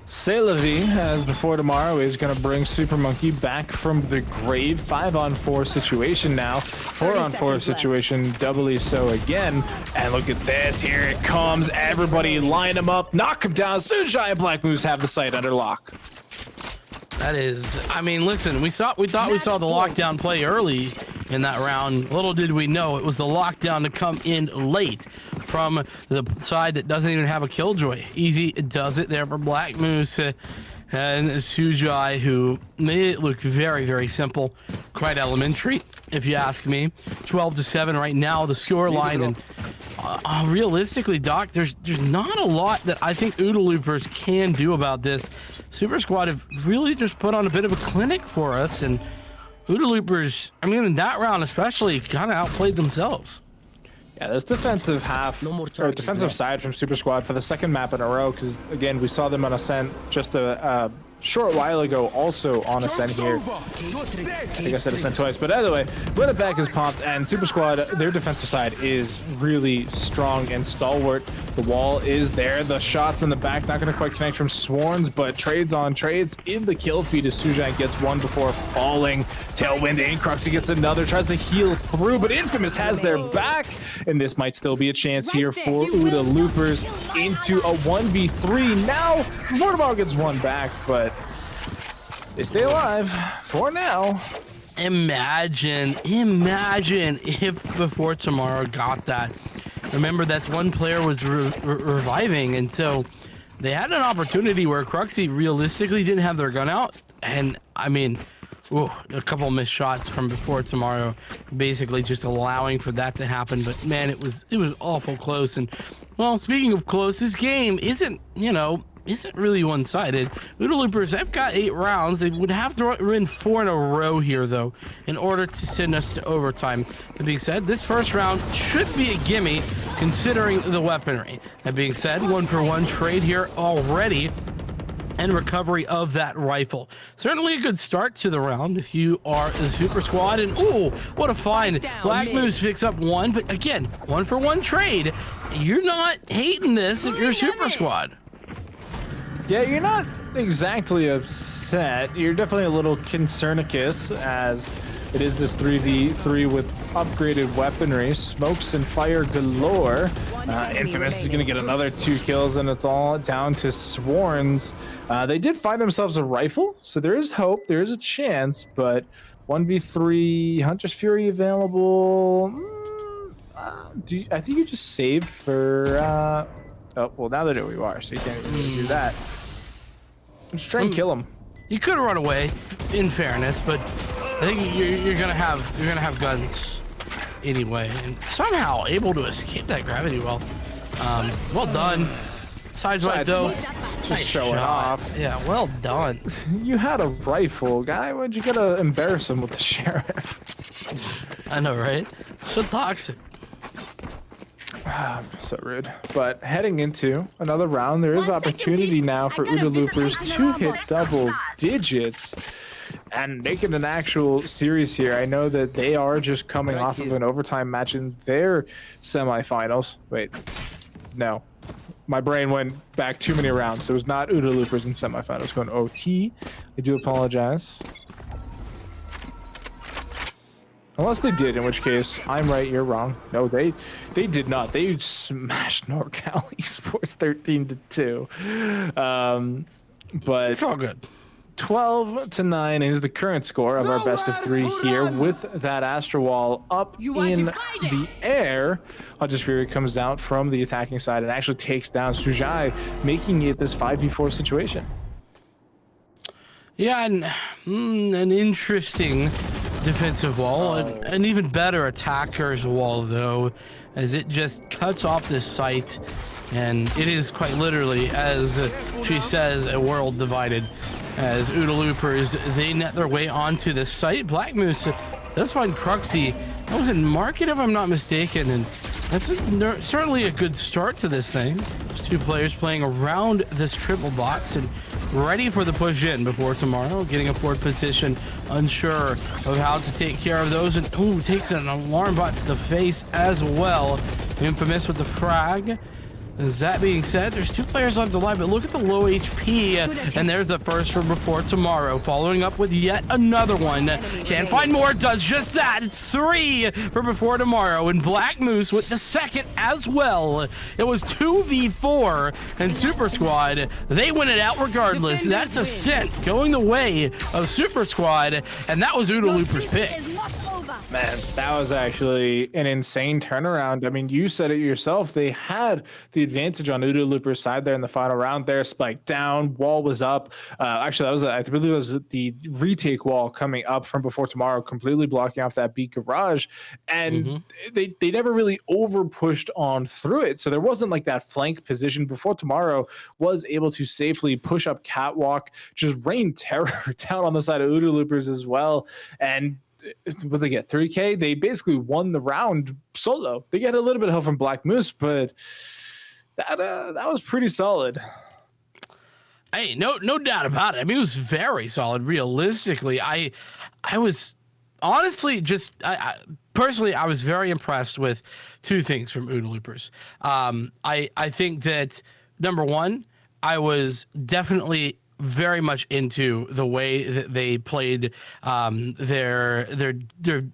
C'est la vie, as before tomorrow, is going to bring Super Monkey back from the grave. 5-on-4 situation now. 4-on-4 situation, doubly so again. And look at this. Here it comes. Everybody line them up. Knock them down. Sunshine and Black Moves have the site under lock. That is, I mean, listen, we thought we saw the lockdown play early in that round. Little did we know it was the lockdown to come in late from the side that doesn't even have a Killjoy. Easy does it there for Black Moose and Sujai, who made it look very, very simple. Quite elementary, if you ask me. 12-7 right now, the score line. And realistically, Doc, there's not a lot that I think OODA Loopers can do about this. Super Squad have really just put on a bit of a clinic for us, and OODA Loopers, I mean, in that round especially, kind of outplayed themselves. Yeah, this defensive half, or defensive side from Super Squad for the second map in a row, because again, we saw them on Ascent just a short while ago, also on Ascent here. I think I said Ascent twice, but either way, Let It Back is popped, and Super Squad, their defensive side is really strong and stalwart. The wall is there. The shots in the back, not going to quite connect from Swarns, but trades on trades in the kill feed as Sujan gets one before falling. Tailwind in, Cruxy gets another, tries to heal through, but Infamous has their back, and this might still be a chance here for OODA Loopers into a 1v3 now. Before tomorrow gets one back, but they stay alive for now. Imagine if before tomorrow got that. Remember, that's one player was reviving, and so they had an opportunity where Cruxy realistically didn't have their gun out, and I mean, ooh, a couple missed shots from before tomorrow, basically just allowing for that to happen. But man, it was awful close. And well, speaking of close, this game isn't really one-sided. OODA Loopers have got 8 rounds. They would have to win 4 in a row here, though, in order to send us to overtime. That being said, this first round should be a gimme, considering the weaponry. That being said, 1-for-1 trade here already, and recovery of that rifle. Certainly a good start to the round if you are the Super Squad. And ooh, what a find. Black Moose picks up 1, but again, 1-for-1 trade. You're not hating this if you're Super Squad. Yeah, you're not exactly upset. You're definitely a little concernicus, as it is this 3v3 with upgraded weaponry. Smokes and fire galore. Infamous is going to get another 2 kills, and it's all down to Swarns. They did find themselves a rifle, so there is hope. There is a chance, but 1v3, Hunter's Fury available. I think you just save for... oh, well, now they know who you are, so you can't even really do that. Just try and kill him. You could run away, in fairness, but I think you're gonna have guns anyway, and somehow able to escape that gravity well. Well done. Sideswipe though. Just Nice showing shot. off. Yeah, well done. You had a rifle, guy. Why'd you gotta embarrass him with the sheriff? I know, right? So toxic. So rude. But heading into another round, there is opportunity now for OODA Loopers to hit double digits and make it an actual series here. I know that they are just coming off of an overtime match in their semifinals. Wait, no. My brain went back too many rounds. It was not OODA Loopers in semifinals going OT. I do apologize. Unless they did, in which case I'm right, you're wrong. No, they did not. They smashed NorCal Esports 13-2. But It's all good. 12-9 is the current score of our best of 3 here, with that Astro Wall up in the air. Huddersfield comes out from the attacking side and actually takes down Sujai, making it this 5v4 situation. Yeah, and an interesting defensive wall, an even better attacker's wall, though, as it just cuts off this site, and it is quite literally, as she says, a world divided. As OODA Loopers, they net their way onto the site. Black Moose does find Cruxy. That was in market, if I'm not mistaken, and that's certainly a good start to this thing. There's 2 players playing around this triple box and ready for the push in before tomorrow, getting a forward position, unsure of how to take care of those, and ooh, takes an alarm bot to the face as well. Infamous with the frag. As that being said, there's 2 players on the line, but look at the low HP, and there's the first from before tomorrow, following up with yet another one. Can't find more, does just that. It's 3 for before tomorrow, and Black Moose with the second as well. It was 2v4, and Super Squad, they win it out regardless. That's a cent going the way of Super Squad, and that was OODA Looper's pick. Man, that was actually an insane turnaround. I mean, you said it yourself. They had the advantage on OODA Looper's side there in the final round there. Spike down, wall was up. Actually, that was, I believe it was the retake wall coming up from before tomorrow, completely blocking off that B garage. And they never really over pushed on through it. So there wasn't like that flank position. Before tomorrow was able to safely push up catwalk, just rain terror down on the side of OODA Loopers as well. And what they get 3K, they basically won the round solo. They get a little bit of help from Black Moose, but that was pretty solid. Hey, no doubt about it. I mean, it was very solid. Realistically, I was honestly just personally I was very impressed with 2 things from OODA Loopers. I think that number 1, I was definitely very much into the way that they played their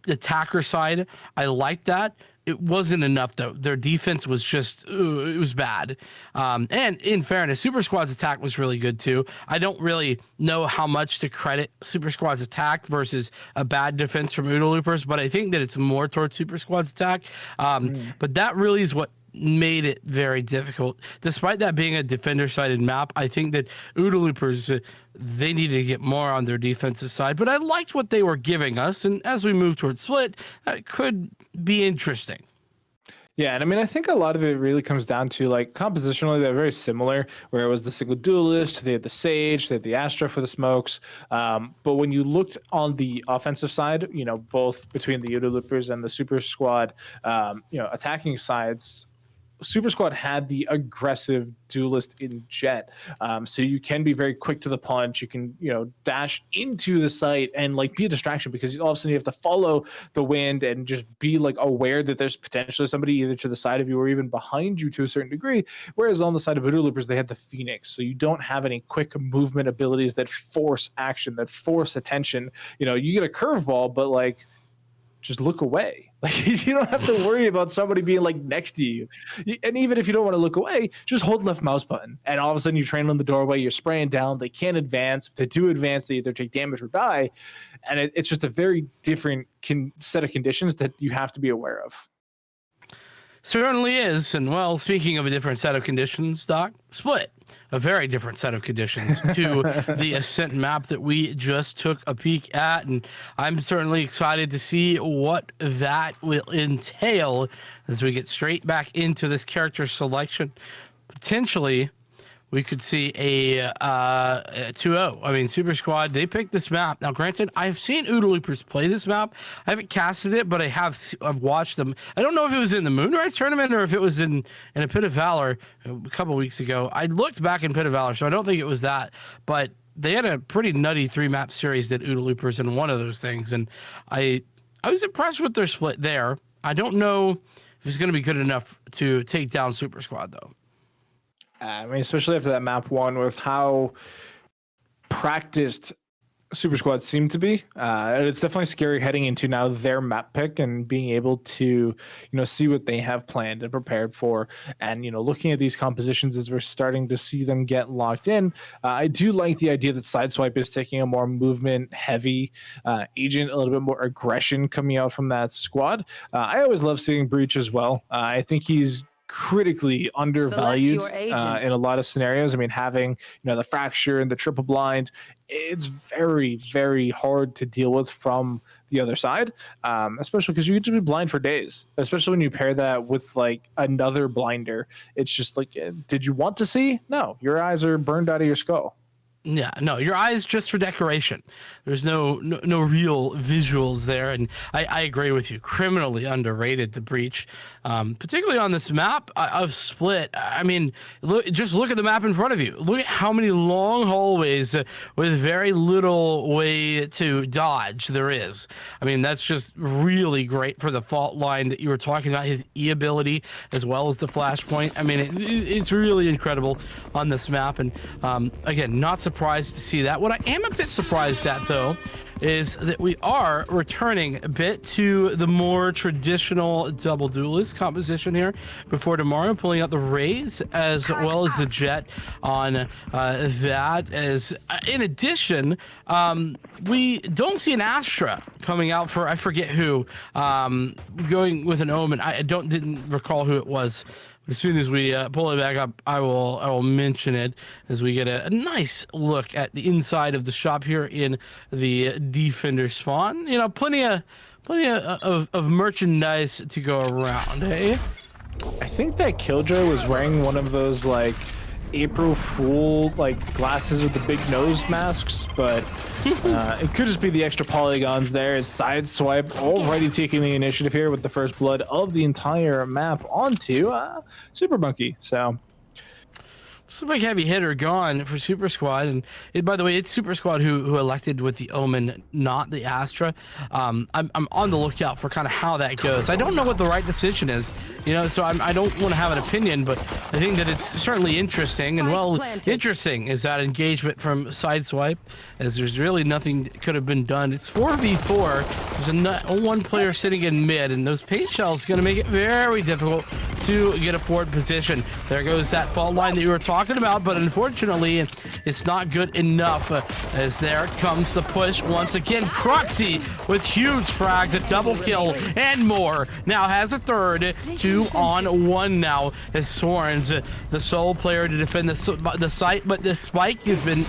attacker side. I liked that. It wasn't enough though. Their defense was just it was bad. And in fairness, Super Squad's attack was really good too. I don't really know how much to credit Super Squad's attack versus a bad defense from OODA Loopers, but I think that it's more towards Super Squad's attack. But that really is what made it very difficult. Despite that being a defender-sided map, I think that OODA Loopers, they needed to get more on their defensive side, but I liked what they were giving us, and as we move towards Split, it could be interesting. Yeah, and I mean, I think a lot of it really comes down to, like, compositionally, they're very similar, where it was the single duelist, they had the Sage, they had the Astra for the smokes. But when you looked on the offensive side, you know, both between the OODA Loopers and the Super Squad, attacking sides, Super Squad had the aggressive duelist in Jet, so you can be very quick to the punch. You can, dash into the site and like be a distraction, because all of a sudden you have to follow the wind and just be like aware that there's potentially somebody either to the side of you or even behind you to a certain degree. Whereas on the side of OODA Loopers, they had the Phoenix, so you don't have any quick movement abilities that force action, that force attention. You get a curveball, but like, just look away. Like, you don't have to worry about somebody being like next to you. And even if you don't want to look away, just hold left mouse button. And all of a sudden you train on the doorway, you're spraying down. They can't advance. If they do advance, they either take damage or die. And it's just a very different set of conditions that you have to be aware of. Certainly is. And well, speaking of a different set of conditions, Doc, Split, a very different set of conditions to the Ascent map that we just took a peek at. And I'm certainly excited to see what that will entail as we get straight back into this character selection. Potentially, we could see a 2-0. I mean, Super Squad, they picked this map. Now, granted, I've seen OODA Loopers play this map. I haven't casted it, but I've watched them. I don't know if it was in the Moonrise tournament or if it was in a Pit of Valor a couple weeks ago. I looked back in Pit of Valor, so I don't think it was that. But they had a pretty nutty 3-map series that OODA Loopers in one of those things. And I was impressed with their split there. I don't know if it's going to be good enough to take down Super Squad, though. I mean, especially after that map 1, with how practiced Super Squad seem to be. It's definitely scary heading into now their map pick and being able to, see what they have planned and prepared for. And, looking at these compositions as we're starting to see them get locked in, I do like the idea that Sideswipe is taking a more movement heavy agent, a little bit more aggression coming out from that squad. I always love seeing Breach as well. I think he's critically undervalued in a lot of scenarios. I mean, having the fracture and the triple blind, it's very, very hard to deal with from the other side, especially because you get to be blind for days, especially when you pair that with like another blinder. It's just like, did you want to see? No, your eyes are burned out of your skull. Yeah, no, your eyes just for decoration. There's no real visuals there, and I agree with you. Criminally underrated, the Breach, particularly on this map of Split. I mean, look at the map in front of you. Look at how many long hallways with very little way to dodge there is. I mean, that's just really great for the fault line that you were talking about, his E ability as well as the flashpoint. I mean, it's really incredible on this map, and again, not surprised to see that. What I am a bit surprised at, though, is that we are returning a bit to the more traditional double duelist composition here before tomorrow, pulling out the Rays as well as the Jet on that. As in addition, we don't see an Astra coming out for I forget who, going with an Omen. I didn't recall who it was. As soon as we pull it back up, I will mention it as we get a nice look at the inside of the shop here in the Defender spawn. Plenty of merchandise to go around. Hey, I think that Killjoy was wearing one of those like April Fool like glasses with the big nose masks, but it could just be the extra polygons there. As Sideswipe already taking the initiative here with the first blood of the entire map onto Super Monkey. So it's a big heavy hitter gone for Super Squad, and by the way, it's Super Squad who elected with the Omen, not the Astra. I'm on the lookout for kind of how that goes. I don't know what the right decision is, so I don't want to have an opinion, but I think that it's certainly interesting. And interesting is that engagement from Sideswipe, as there's really nothing that could have been done. It's 4v4. There's a one player sitting in mid, and those paint shells going to make it very difficult to get a forward position. There goes that fault line that you were talking about, but unfortunately it's not good enough, as there comes the push once again. Cruxy with huge frags, a double kill and more. Now has a third, 2-on-1 now, as Soren's the sole player to defend the site, but the spike has been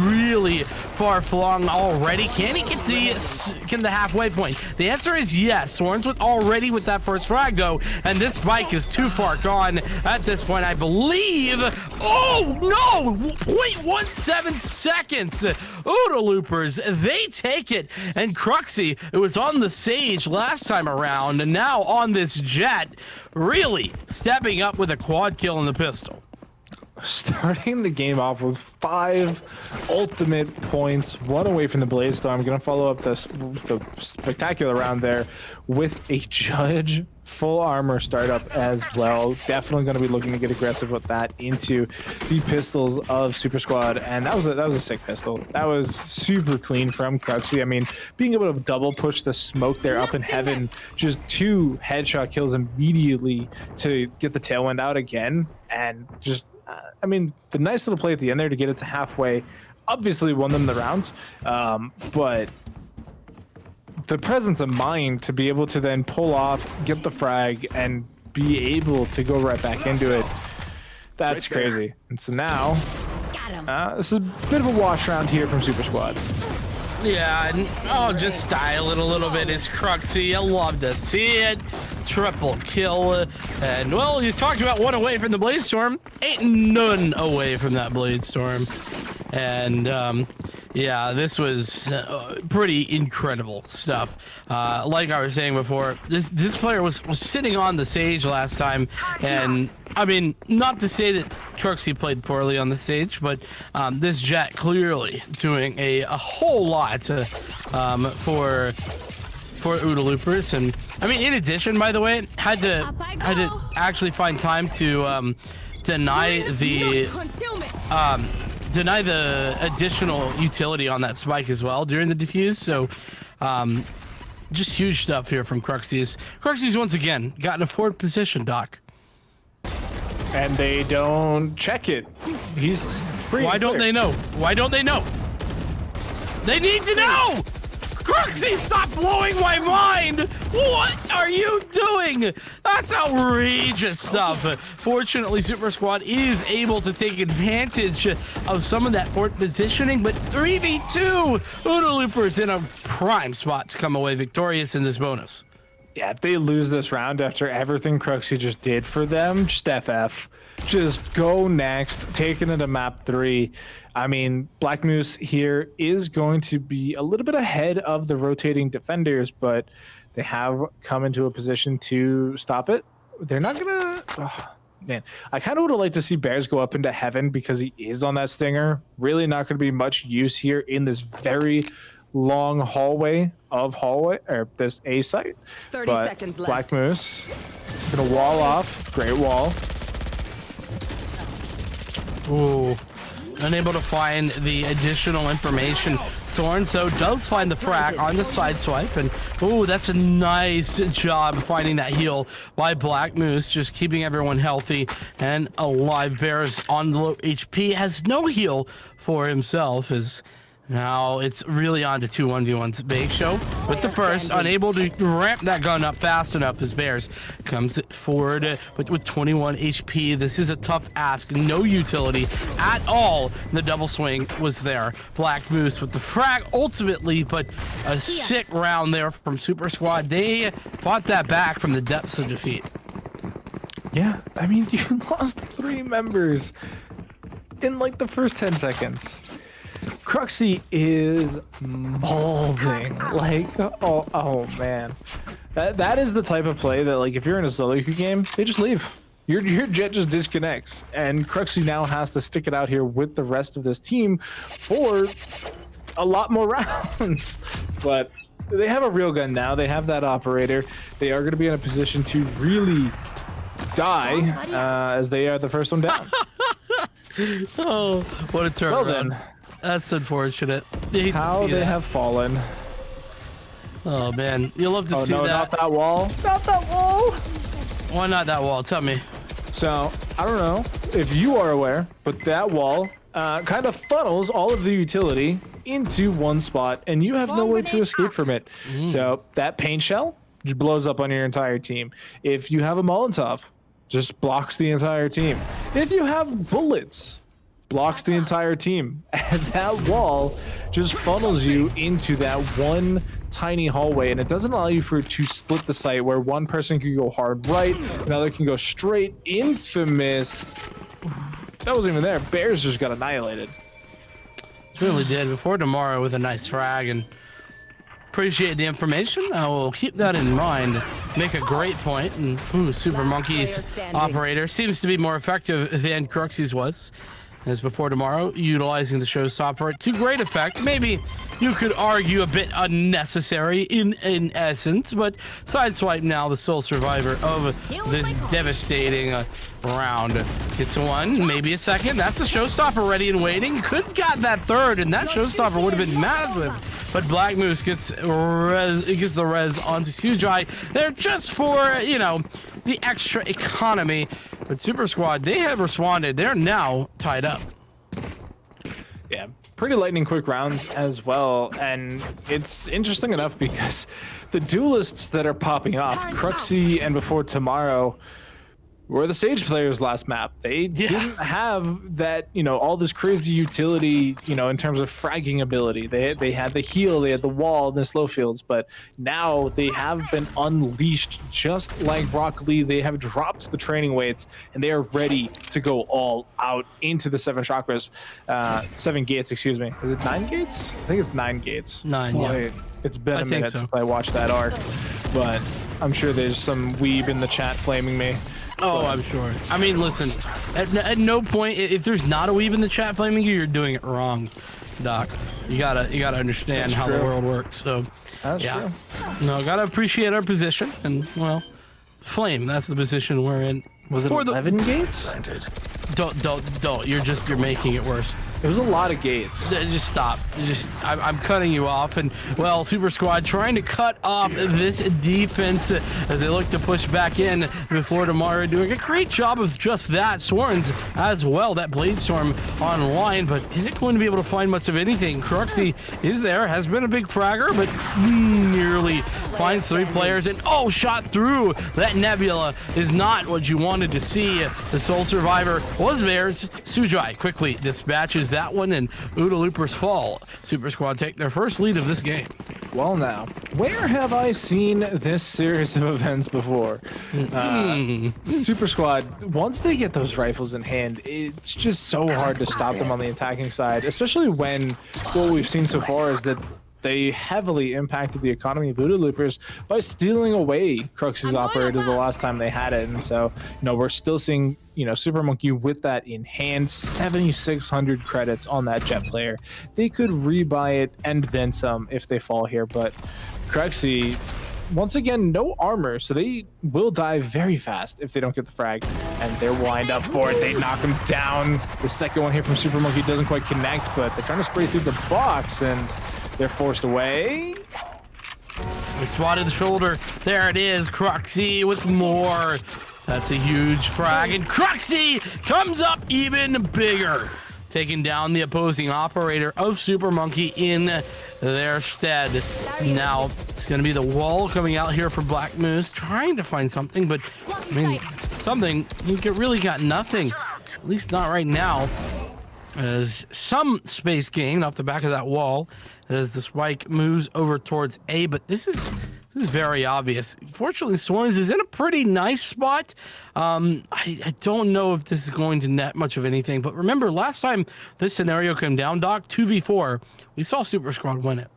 really far flung already. Can he get the halfway point? The answer is yes. Soren's already with that first frag though, and this spike is too far gone at this point, I believe. Oh no! 0.17 seconds. Oodle Loopers, they take it. And Cruxy, it was on the Sage last time around, and now on this Jet, really stepping up with a quad kill in the pistol. Starting the game off with 5 ultimate points, 1 away from the Blaze Storm. I'm going to follow up the spectacular round there with a Judge full armor startup as well. Definitely going to be looking to get aggressive with that into the pistols of Super Squad, and that was a sick pistol. That was super clean from Cruxy. I mean, being able to double push the smoke there up in heaven, just 2 headshot kills immediately to get the tailwind out again, and just I mean, the nice little play at the end there to get it to halfway obviously won them the round, but the presence of mind to be able to then pull off, get the frag, and be able to go right back into it, that's crazy. And so now, this is a bit of a wash round here from Super Squad. Yeah, and I'll just style it a little bit. It's Cruxy. I love to see it. Triple kill. And, well, you talked about 1 away from the Blade Storm. Ain't none away from that Blade Storm. And, yeah, this was pretty incredible stuff. Like I was saying before, this player was sitting on the Sage last time, and I mean, not to say that Cruxy played poorly on the Sage, but this Jet clearly doing a whole lot for Oodle Loopers. And I mean, in addition, by the way, had to actually find time to deny the deny the additional utility on that spike as well during the defuse. So just huge stuff here from Cruxies. Cruxies once again got in a forward position, Doc. And they don't check it. He's free. Why don't they know? Why don't they know? They need to know! Cruxy, stop blowing my mind! What are you doing? That's outrageous stuff. Fortunately, Super Squad is able to take advantage of some of that forward positioning, but 3v2, Oodle Looper's in a prime spot to come away victorious in this bonus. Yeah, if they lose this round after everything Cruxy just did for them, just FF. Just go next, taking it to map 3. I mean, Black Moose here is going to be a little bit ahead of the rotating defenders, but they have come into a position to stop it. They're not gonna... Oh, man, I kind of would have liked to see Bears go up into heaven because he is on that stinger. Really not going to be much use here in this very long hallway or this A site. 30 seconds left. Black Moose gonna wall off. Great wall. Ooh, unable to find the additional information. So does find the frag on the side swipe, and ooh, that's a nice job finding that heal by Black Moose, just keeping everyone healthy and alive. Bears on the low HP has no heal for himself, as now it's really on to 2 1v1s. Big Show with the first, unable to ramp that gun up fast enough as Bears comes forward with 21 HP. This is a tough ask. No utility at all. The double swing was there. Black Moose with the frag ultimately, but a sick round there from Super Squad. They fought that back from the depths of defeat. Yeah, I mean, you lost 3 members in like the first 10 seconds. Cruxy is molding. Like, oh man, that is the type of play that, like, if you're in a solo queue game, they just leave. Your jet just disconnects, and Cruxy now has to stick it out here with the rest of this team for a lot more rounds. But they have a real gun now. They have that operator. They are going to be in a position to really die, as they are the first one down. Oh, what a turnaround. Well then. That's unfortunate. How they have fallen. Oh man, you'll love to see no, that. not that wall. Not that wall. Why not that wall? Tell me. So I don't know if you are aware, but that wall kind of funnels all of the utility into one spot, and you have no way to escape from it. So that paint shell just blows up on your entire team. If you have a Molotov, just blocks the entire team. If you have bullets, blocks the entire team. And that wall just funnels you into that one tiny hallway, and it doesn't allow you to split the site where one person can go hard right, another can go straight. Infamous. That wasn't even there. Bears just got annihilated. It really did. Before tomorrow with a nice frag, and appreciate the information. I will keep that in mind. Make a great point. And ooh, Super Monkey's operator seems to be more effective than Cruxy's was. As before tomorrow, utilizing the showstopper to great effect. Maybe you could argue a bit unnecessary in essence, but Sideswipe now the sole survivor of this devastating round. Gets one, maybe a second. That's the showstopper ready and waiting. Could have got that third, and that showstopper would have been massive. But Black Moose gets the res onto Sujai. They're just for, you know, the extra economy. But Super Squad, they have responded. They're now tied up. Yeah, pretty lightning quick rounds as well. And it's interesting enough because the duelists that are popping off, Cruxy and before tomorrow, were the Sage players last map. They didn't have that, you know, all this crazy utility, you know, in terms of fragging ability. They had the heal, they had the wall, and the slow fields, but now they have been unleashed just like Rock Lee. They have dropped the training weights, and they are ready to go all out into the 7 chakras. 7 gates, excuse me. Is it 9 gates? I think it's 9 gates. 9, yeah. It's been a minute so. since I watched that arc, but I'm sure there's some weeb in the chat flaming me. Oh, I'm sure. I mean, listen, at no point, if there's not a weave in the chat flaming you, you're doing it wrong, Doc. You gotta understand how the world works. So, That's true. No, gotta appreciate our position, and well, flame. That's the position we're in. Was it 11 gates? Don't. You're making it worse. It was a lot of gates. Just stop. I'm cutting you off. And, well, Super Squad trying to cut off this defense as they look to push back in before tomorrow. Doing a great job of just that. Swarns as well. That Blade Storm online. But is it going to be able to find much of anything? Cruxy is there. Has been a big fragger, but nearly finds 3 players. And, oh, shot through. That Nebula is not what you wanted to see. The sole survivor was theirs. Sujai quickly dispatches that one, and Oodle Loopers fall. Super Squad take their first lead of this game. Well, now, where have I seen this series of events before? Super Squad, once they get those rifles in hand, it's just so hard to stop them on the attacking side, especially when what we've seen so far is that they heavily impacted the economy of Voodoo Loopers by stealing away Crux's operator the last time they had it. And so, we're still seeing, Super Monkey with that in hand, 7,600 credits on that jet player. They could rebuy it and then some if they fall here, but Cruxy, once again, no armor, so they will die very fast if they don't get the frag, and they're lined up for it. They knock him down. The second one here from Super Monkey doesn't quite connect, but they're trying to spray through the box, and they're forced away. They spotted the shoulder. There it is. Cruxy with more. That's a huge frag. And Cruxy comes up even bigger, taking down the opposing operator of Super Monkey in their stead. Now, it's going to be the wall coming out here for Black Moose, trying to find something, but, something, you really got nothing. At least not right now. As some space gained off the back of that wall as the spike moves over towards A, but this is very obvious. Fortunately, Swarns is in a pretty nice spot. I don't know if this is going to net much of anything, but remember last time this scenario came down, Doc, 2v4, we saw Super Squad win it.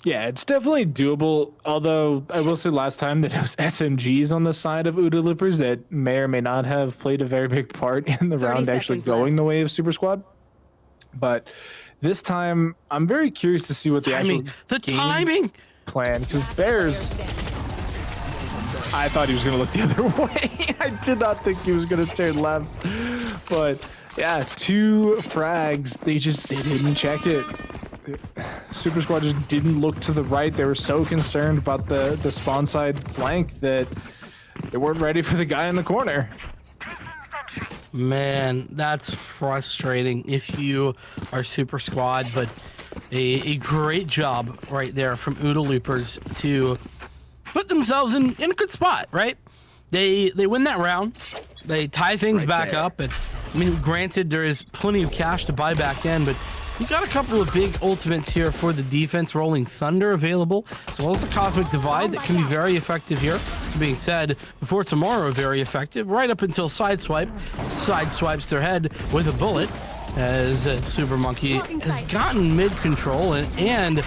Yeah, it's definitely doable, although I will say last time that it was SMGs on the side of Oodle Loopers that may or may not have played a very big part in the round actually going the way of Super Squad. But this time, I'm very curious to see what the actual timing plan, because Bears, I thought he was going to look the other way. I did not think he was going to turn left. But yeah, 2 frags, they didn't check it. Super Squad just didn't look to the right. They were so concerned about the spawn side flank that they weren't ready for the guy in the corner. Man, that's frustrating if you are Super Squad, but a great job right there from Oodle Loopers to put themselves in a good spot, right? They win that round. They tie things back up, and granted, there is plenty of cash to buy back in, but you got a couple of big ultimates here for the defense. Rolling Thunder available, as well as the Cosmic Divide that can be very effective here. Being said, before tomorrow, very effective, right up until sideswipes their head with a bullet, as Super Monkey has gotten mid control and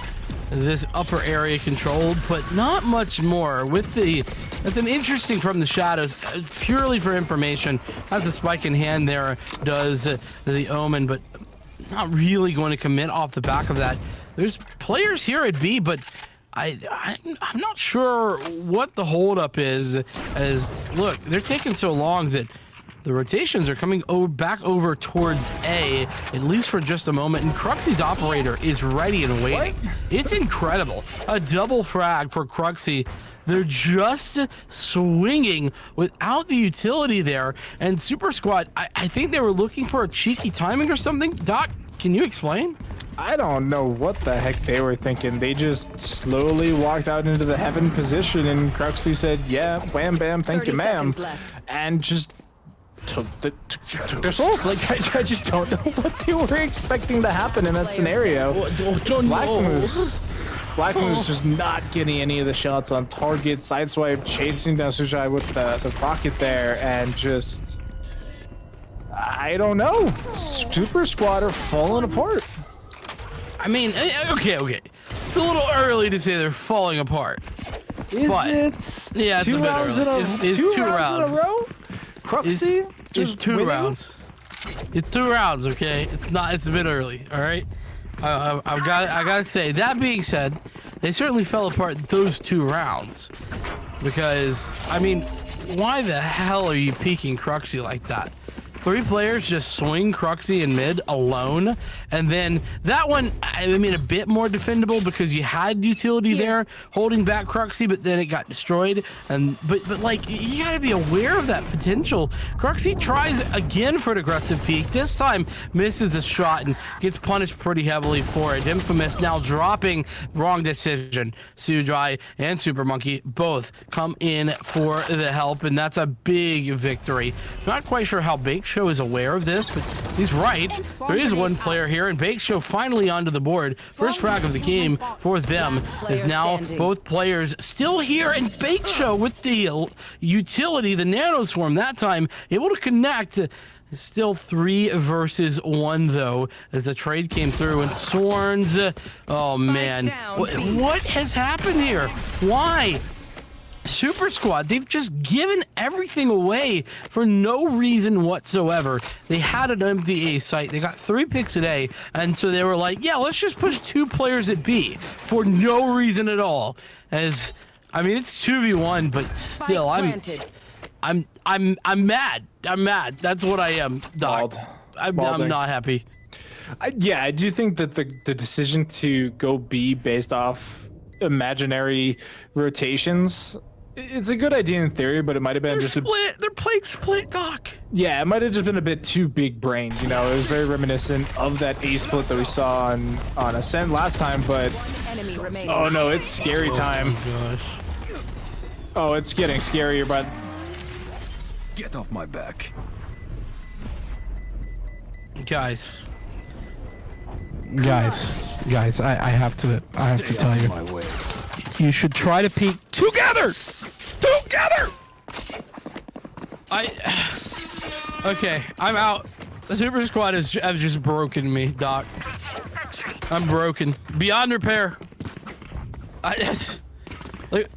this upper area controlled, but not much more. That's an interesting from the shadows, purely for information. Has a spike in hand there, does the Omen, but not really going to commit off the back of that. There's players here at B, but I'm not sure what the holdup is. As look, they're taking so long that the rotations are coming back over towards A, at least for just a moment. And Cruxy's operator is ready and waiting. It's incredible. A double frag for Cruxy. They're just swinging without the utility there. And Super Squad, I think they were looking for a cheeky timing or something. Doc, can you explain? I don't know what the heck they were thinking. They just slowly walked out into the heaven position, and Cruxy said, yeah, wham, bam, thank you, ma'am. And just took their souls. Like, I just don't know what they were expecting to happen in that scenario. Black Moose just not getting any of the shots on target. Sideswipe chasing down Sujai with the rocket there, and just, I don't know. Super Squad are falling apart. Okay. It's a little early to say they're falling apart. Is but, it? Yeah, it's a bit early. It's two rounds in a row? Cruxy? It's 2 rounds. It's 2 rounds, okay? It's a bit early, all right? I gotta say, that being said, they certainly fell apart those 2 rounds. Because, why the hell are you peeking Cruxy like that? 3 players just swing Cruxy in mid alone, and then that one, I mean, a bit more defendable because you had utility there holding back Cruxy, but then it got destroyed. And but like, you got to be aware of that potential. Cruxy tries again for an aggressive peek. This time misses the shot and gets punished pretty heavily for it. Infamous now dropping. Wrong decision. Sudrai and Super Monkey both come in for the help, and that's a big victory. Not quite sure how Bake Show is aware of this, but he's right. There is one player here, and Bake Show finally onto the board. First frag of the game for them is now both players still here, and Bake Show with the utility, the Nano Swarm that time, able to connect. Still 3 versus 1 though, as the trade came through, and Sworns, oh man, what has happened here? Why? Super Squad, they've just given everything away for no reason whatsoever. They had an empty A site, they got 3 picks a day, and so they were like, yeah, let's just push 2 players at B for no reason at all. As, I mean, it's 2v1, but still, I'm mad. I'm mad. That's what I am, dog. I'm not happy. Yeah, I do think that the decision to go B based off imaginary rotations, it's a good idea in theory, but it might have been They're playing split, Doc. Yeah, it might have just been a bit too big brained. You know, it was very reminiscent of that A split that we saw on Ascent last time, but oh no, it's scary time. Gosh. Oh, it's getting scarier, but Get off my back. Guys, I have to tell you, you should try to peek together. Okay, I'm out. The Super Squad has just broken me, Doc. I'm broken beyond repair. It's just what?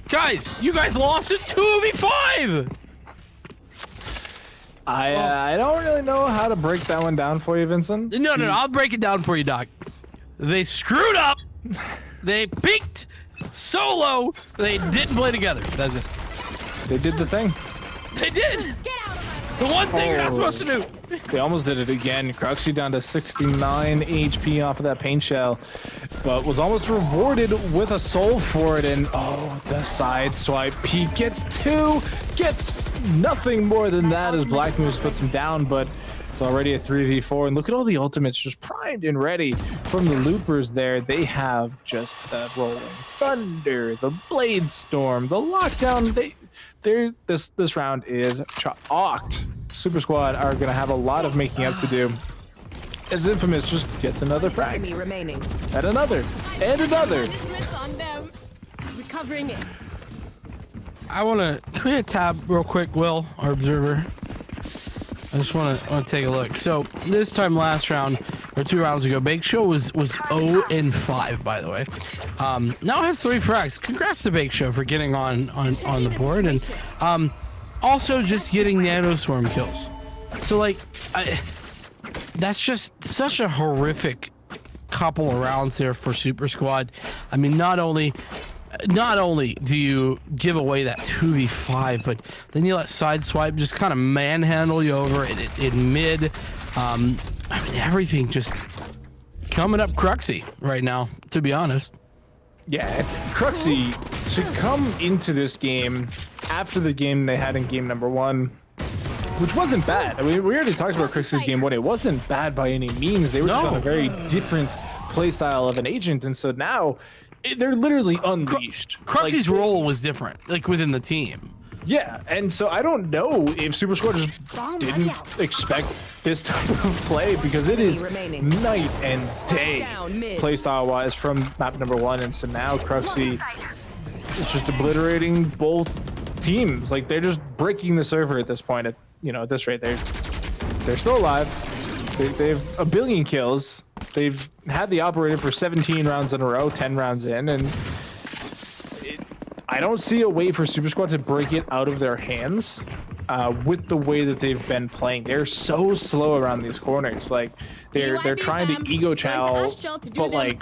Guys, you guys lost it 2v5. I don't really know how to break that one down for you, Vincent. No, I'll break it down for you, Doc. They screwed up. They peaked solo. They didn't play together. That's it. They did the thing. They did. The one thing you're not supposed to do. They almost did it again. Cruxy down to 69 HP off of that paint shell, but was almost rewarded with a soul for it. And oh, the side swipe. P gets 2, gets nothing more than that as Black Moose puts him down, but it's already a 3v4. And look at all the ultimates just primed and ready from the loopers there. They have just the Rolling Thunder, the Blade Storm, the Lockdown. This round is chalked. Super Squad are going to have a lot of making up to do, as Infamous just gets another frag. And another. And another. Recovering it. I want to create a tab real quick, Will, our observer. I just want to take a look. So this time last round, or 2 rounds ago, Bake Show was 0-5, by the way. Now has 3 frags. Congrats to Bake Show for getting on the board, and also just getting Nano Swarm kills. So like, that's just such a horrific couple of rounds there for Super Squad. I mean, not only do you give away that 2v5, but then you let Sideswipe just kind of manhandle you over in mid. I mean, everything just coming up Cruxy right now, to be honest. Yeah, Cruxy should come into this game after the game they had in game number 1, which wasn't bad. I mean, we already talked about Cruxy's game 1. It wasn't bad by any means. They were just on a very different playstyle of an agent, and so now they're literally unleashed. Cruxy's role was different, like within the team. Yeah, and so I don't know if Super Squad just didn't expect this type of play, because it is night and day playstyle-wise from map number 1, and so now Cruxy is just obliterating both teams. Like, they're just breaking the server at this point. At this rate, they're still alive. They have a billion kills. They've had the operator for 17 rounds in a row, 10 rounds in, and I don't see a way for Super Squad to break it out of their hands with the way that they've been playing. They're so slow around these corners. Like, they're trying to ego chow, but like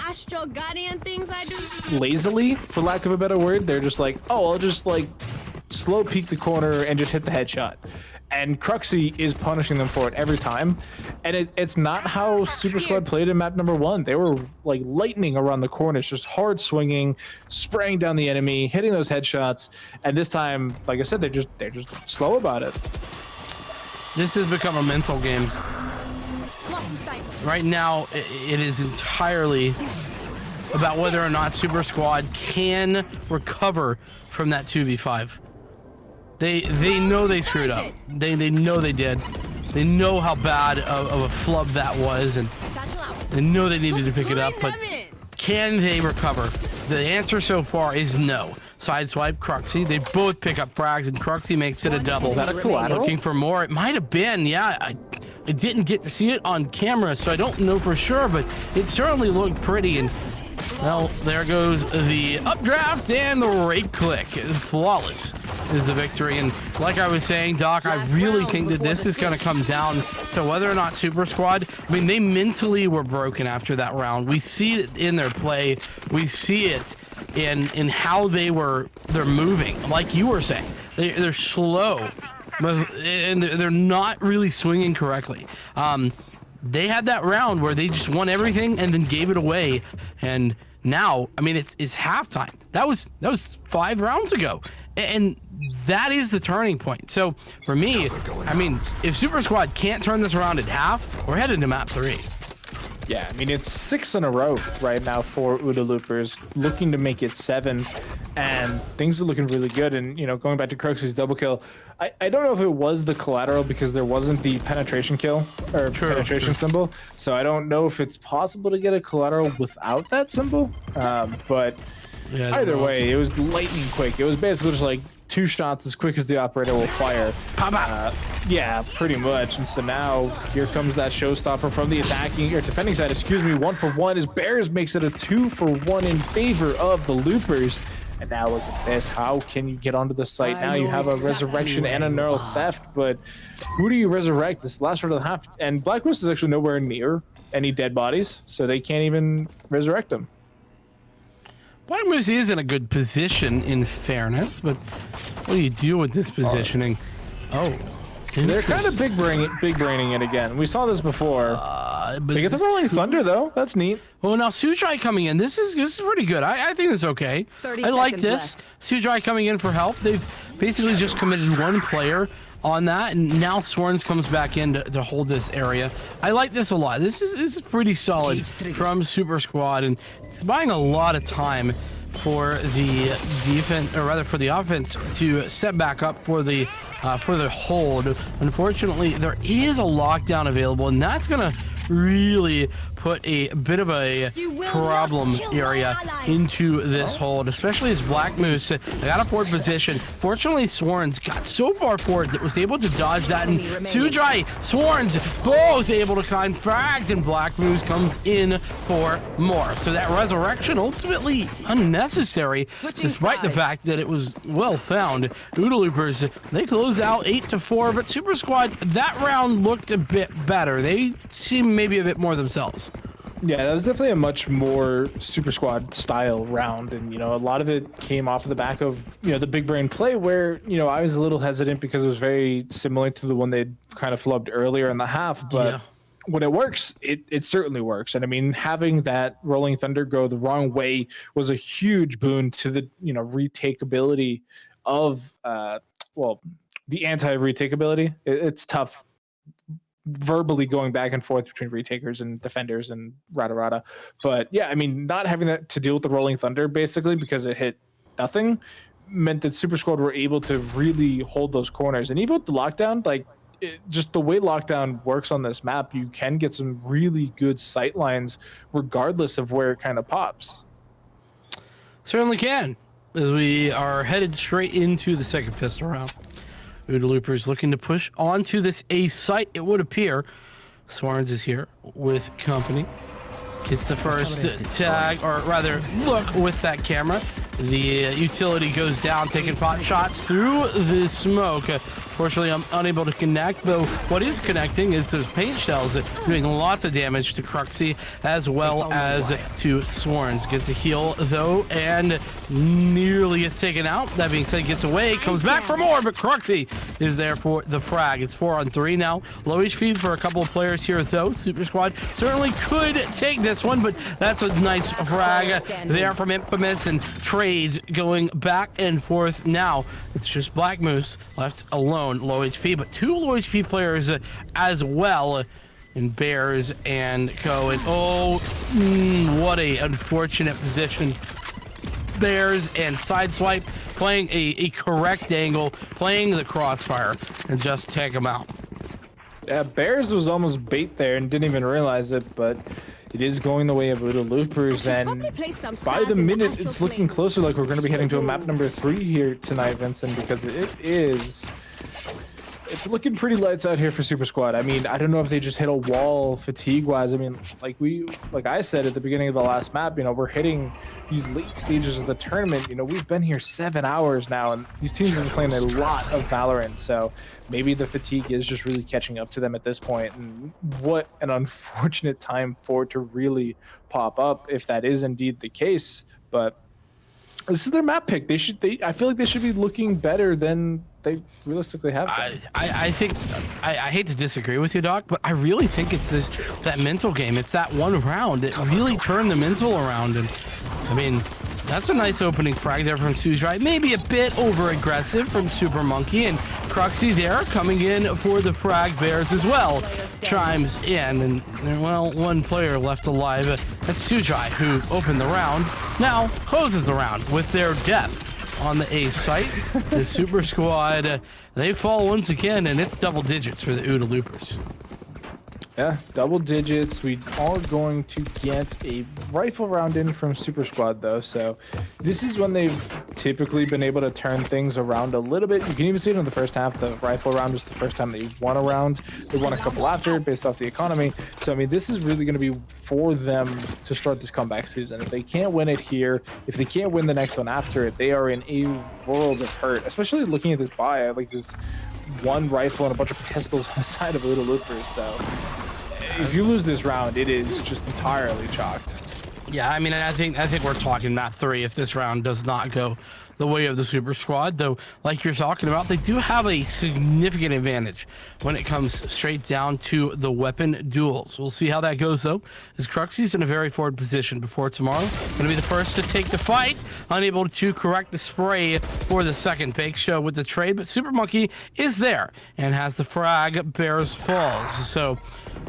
lazily, for lack of a better word. They're just like, oh, I'll just like slow peek the corner and just hit the headshot. And Cruxy is punishing them for it every time. And it's not how Super Squad played in map number 1. They were like lightning around the corners, just hard swinging, spraying down the enemy, hitting those headshots. And this time, like I said, they're just slow about it. This has become a mental game. Right now, it is entirely about whether or not Super Squad can recover from that 2v5. They know they screwed up. They know they did. They know how bad of a flub that was, and they know they needed to pick it up, but can they recover? The answer so far is no. Sideswipe, Cruxy, they both pick up frags, and Cruxy makes it a double. Is that a collateral? Looking for more. It might have been, yeah. I didn't get to see it on camera, so I don't know for sure, but it certainly looked pretty, and well, there goes the updraft and the right click. Flawless is the victory. And like I was saying, Doc, I really think that this is going to come down to whether or not Super Squad, I mean, they mentally were broken after that round. We see it in their play. We see it in how they're moving. Like you were saying, they're slow, and they're not really swinging correctly. They had that round where they just won everything and then gave it away, and now, I mean, it's halftime. That was 5 rounds ago, and that is the turning point. So for me, I mean, if Super Squad can't turn this around at half, we're headed to map 3. Yeah, I mean, it's 6 in a row right now for OODA Loopers, looking to make it 7, and things are looking really good. And, you know, going back to Cruxy's double kill, I don't know if it was the collateral because there wasn't the penetration kill or penetration symbol. So I don't know if it's possible to get a collateral without that symbol. But yeah, either way, it was lightning quick. It was basically just like 2 shots as quick as the operator will fire. Yeah, pretty much. And so now here comes that showstopper from the attacking or defending side. Excuse me, 1 for 1 as Bears makes it a 2 for 1 in favor of the Loopers. And now look at this. How can you get onto the site? Now you have a resurrection and a neural theft, but who do you resurrect? This last round of the half, and Black Moose is actually nowhere near any dead bodies, so they can't even resurrect them. Black Moose is in a good position, in fairness, but what do you do with this positioning? Oh, they're kind of big braining it again. We saw this before. They get the Rolling Thunder though. That's neat. Well, now Sujai coming in. This is pretty good. I think it's okay. I like this. Sujai coming in for help. They've basically just committed 1 player on that, and now Sworns comes back in to hold this area. I like this a lot. This is pretty solid from Super Squad, and it's buying a lot of time for the defense, or rather for the offense, to set back up for the hold. Unfortunately, there is a lockdown available, and that's gonna really put a bit of a problem area into this hold, especially as Black Moose got a forward position. Fortunately, Sworns got so far forward that was able to dodge that, and Sujai, Sworns, both able to find frags, and Black Moose comes in for more. So that resurrection ultimately unnecessary, despite the fact that it was well found. OODA Loopers, they close out 8-4, but Super Squad, that round looked a bit better. They seem maybe a bit more themselves. Yeah, that was definitely a much more Super Squad style round, and you know, a lot of it came off of the back of, you know, the big brain play where, you know, I was a little hesitant because it was very similar to the one they'd kind of flubbed earlier in the half, but when it works, it certainly works. And I mean, having that Rolling Thunder go the wrong way was a huge boon to the, you know, retakeability of the anti-retakeability. It's tough verbally going back and forth between retakers and defenders and rada. But yeah, I mean, not having that to deal with the Rolling Thunder basically because it hit nothing meant that Super Squad were able to really hold those corners. And even with the lockdown, like just the way lockdown works on this map, you can get some really good sight lines regardless of where it kind of pops. Certainly can, as we are headed straight into the second pistol round. OODA Loopers looking to push onto this A site, it would appear. Swarns is here with company. It's the first tag, or rather look with that camera. The utility goes down, taking pot shots through the smoke. Fortunately, I'm unable to connect, though what is connecting is those paint shells doing lots of damage to Cruxy as well as to Sworns. Gets a heal, though, and nearly gets taken out. That being said, gets away, comes back for more, but Cruxy is there for the frag. It's 4-on-3 now. Low HP for a couple of players here, though. Super Squad certainly could take this one, but that's a nice frag there from Infamous, and trades going back and forth now. It's just Black Moose left alone, low HP, but 2 low HP players as well in Bears and Co. And what a unfortunate position. Bears and Sideswipe playing a correct angle, playing the crossfire, and just take them out. Yeah, Bears was almost bait there and didn't even realize it, but it is going the way of Little Loopers, and by the minute it's looking closer like we're going to be heading to a map number 3 here tonight, Vincent, because it's looking pretty lights out here for Super Squad. I mean, I don't know if they just hit a wall fatigue-wise. I mean, like I said at the beginning of the last map, you know, we're hitting these late stages of the tournament. You know, we've been here 7 hours now, and these teams have been playing a lot of Valorant, so maybe the fatigue is just really catching up to them at this point. And what an unfortunate time for it to really pop up if that is indeed the case. But this is their map pick. I feel like they should be looking better than they realistically have been. I think I hate to disagree with you, Doc, but I really think it's that mental game. It's that one round that really turned the mental around. And I mean, that's a nice opening frag there from Sujai. Maybe a bit over aggressive from Super Monkey, and Cruxy there coming in for the frag. Bears as well chimes in, and well, one player left alive. That's Sujai, who opened the round, now closes the round with their death on the A site. The Super Squad, they fall once again, and it's double digits for the OODA Loopers. Yeah, double digits. We are going to get a rifle round in from Super Squad, though. So this is when they've typically been able to turn things around a little bit. You can even see it in the first half. The rifle round was the first time they won a round. They won a couple after based off the economy. So, I mean, this is really going to be for them to start this comeback season. If they can't win it here, if they can't win the next one after it, they are in a world of hurt, especially looking at this buy. Like this one rifle and a bunch of pistols on the side of Little Loopers. So if you lose this round, it is just entirely chalked. Yeah, I mean, I think we're talking map 3 if this round does not go the way of the Super Squad, though, like you're talking about, they do have a significant advantage when it comes straight down to the weapon duels. We'll see how that goes, though, as Cruxy's in a very forward position before tomorrow. Going to be the first to take the fight, unable to correct the spray for the second bake show with the trade, but Super Monkey is there and has the frag. Bears falls, so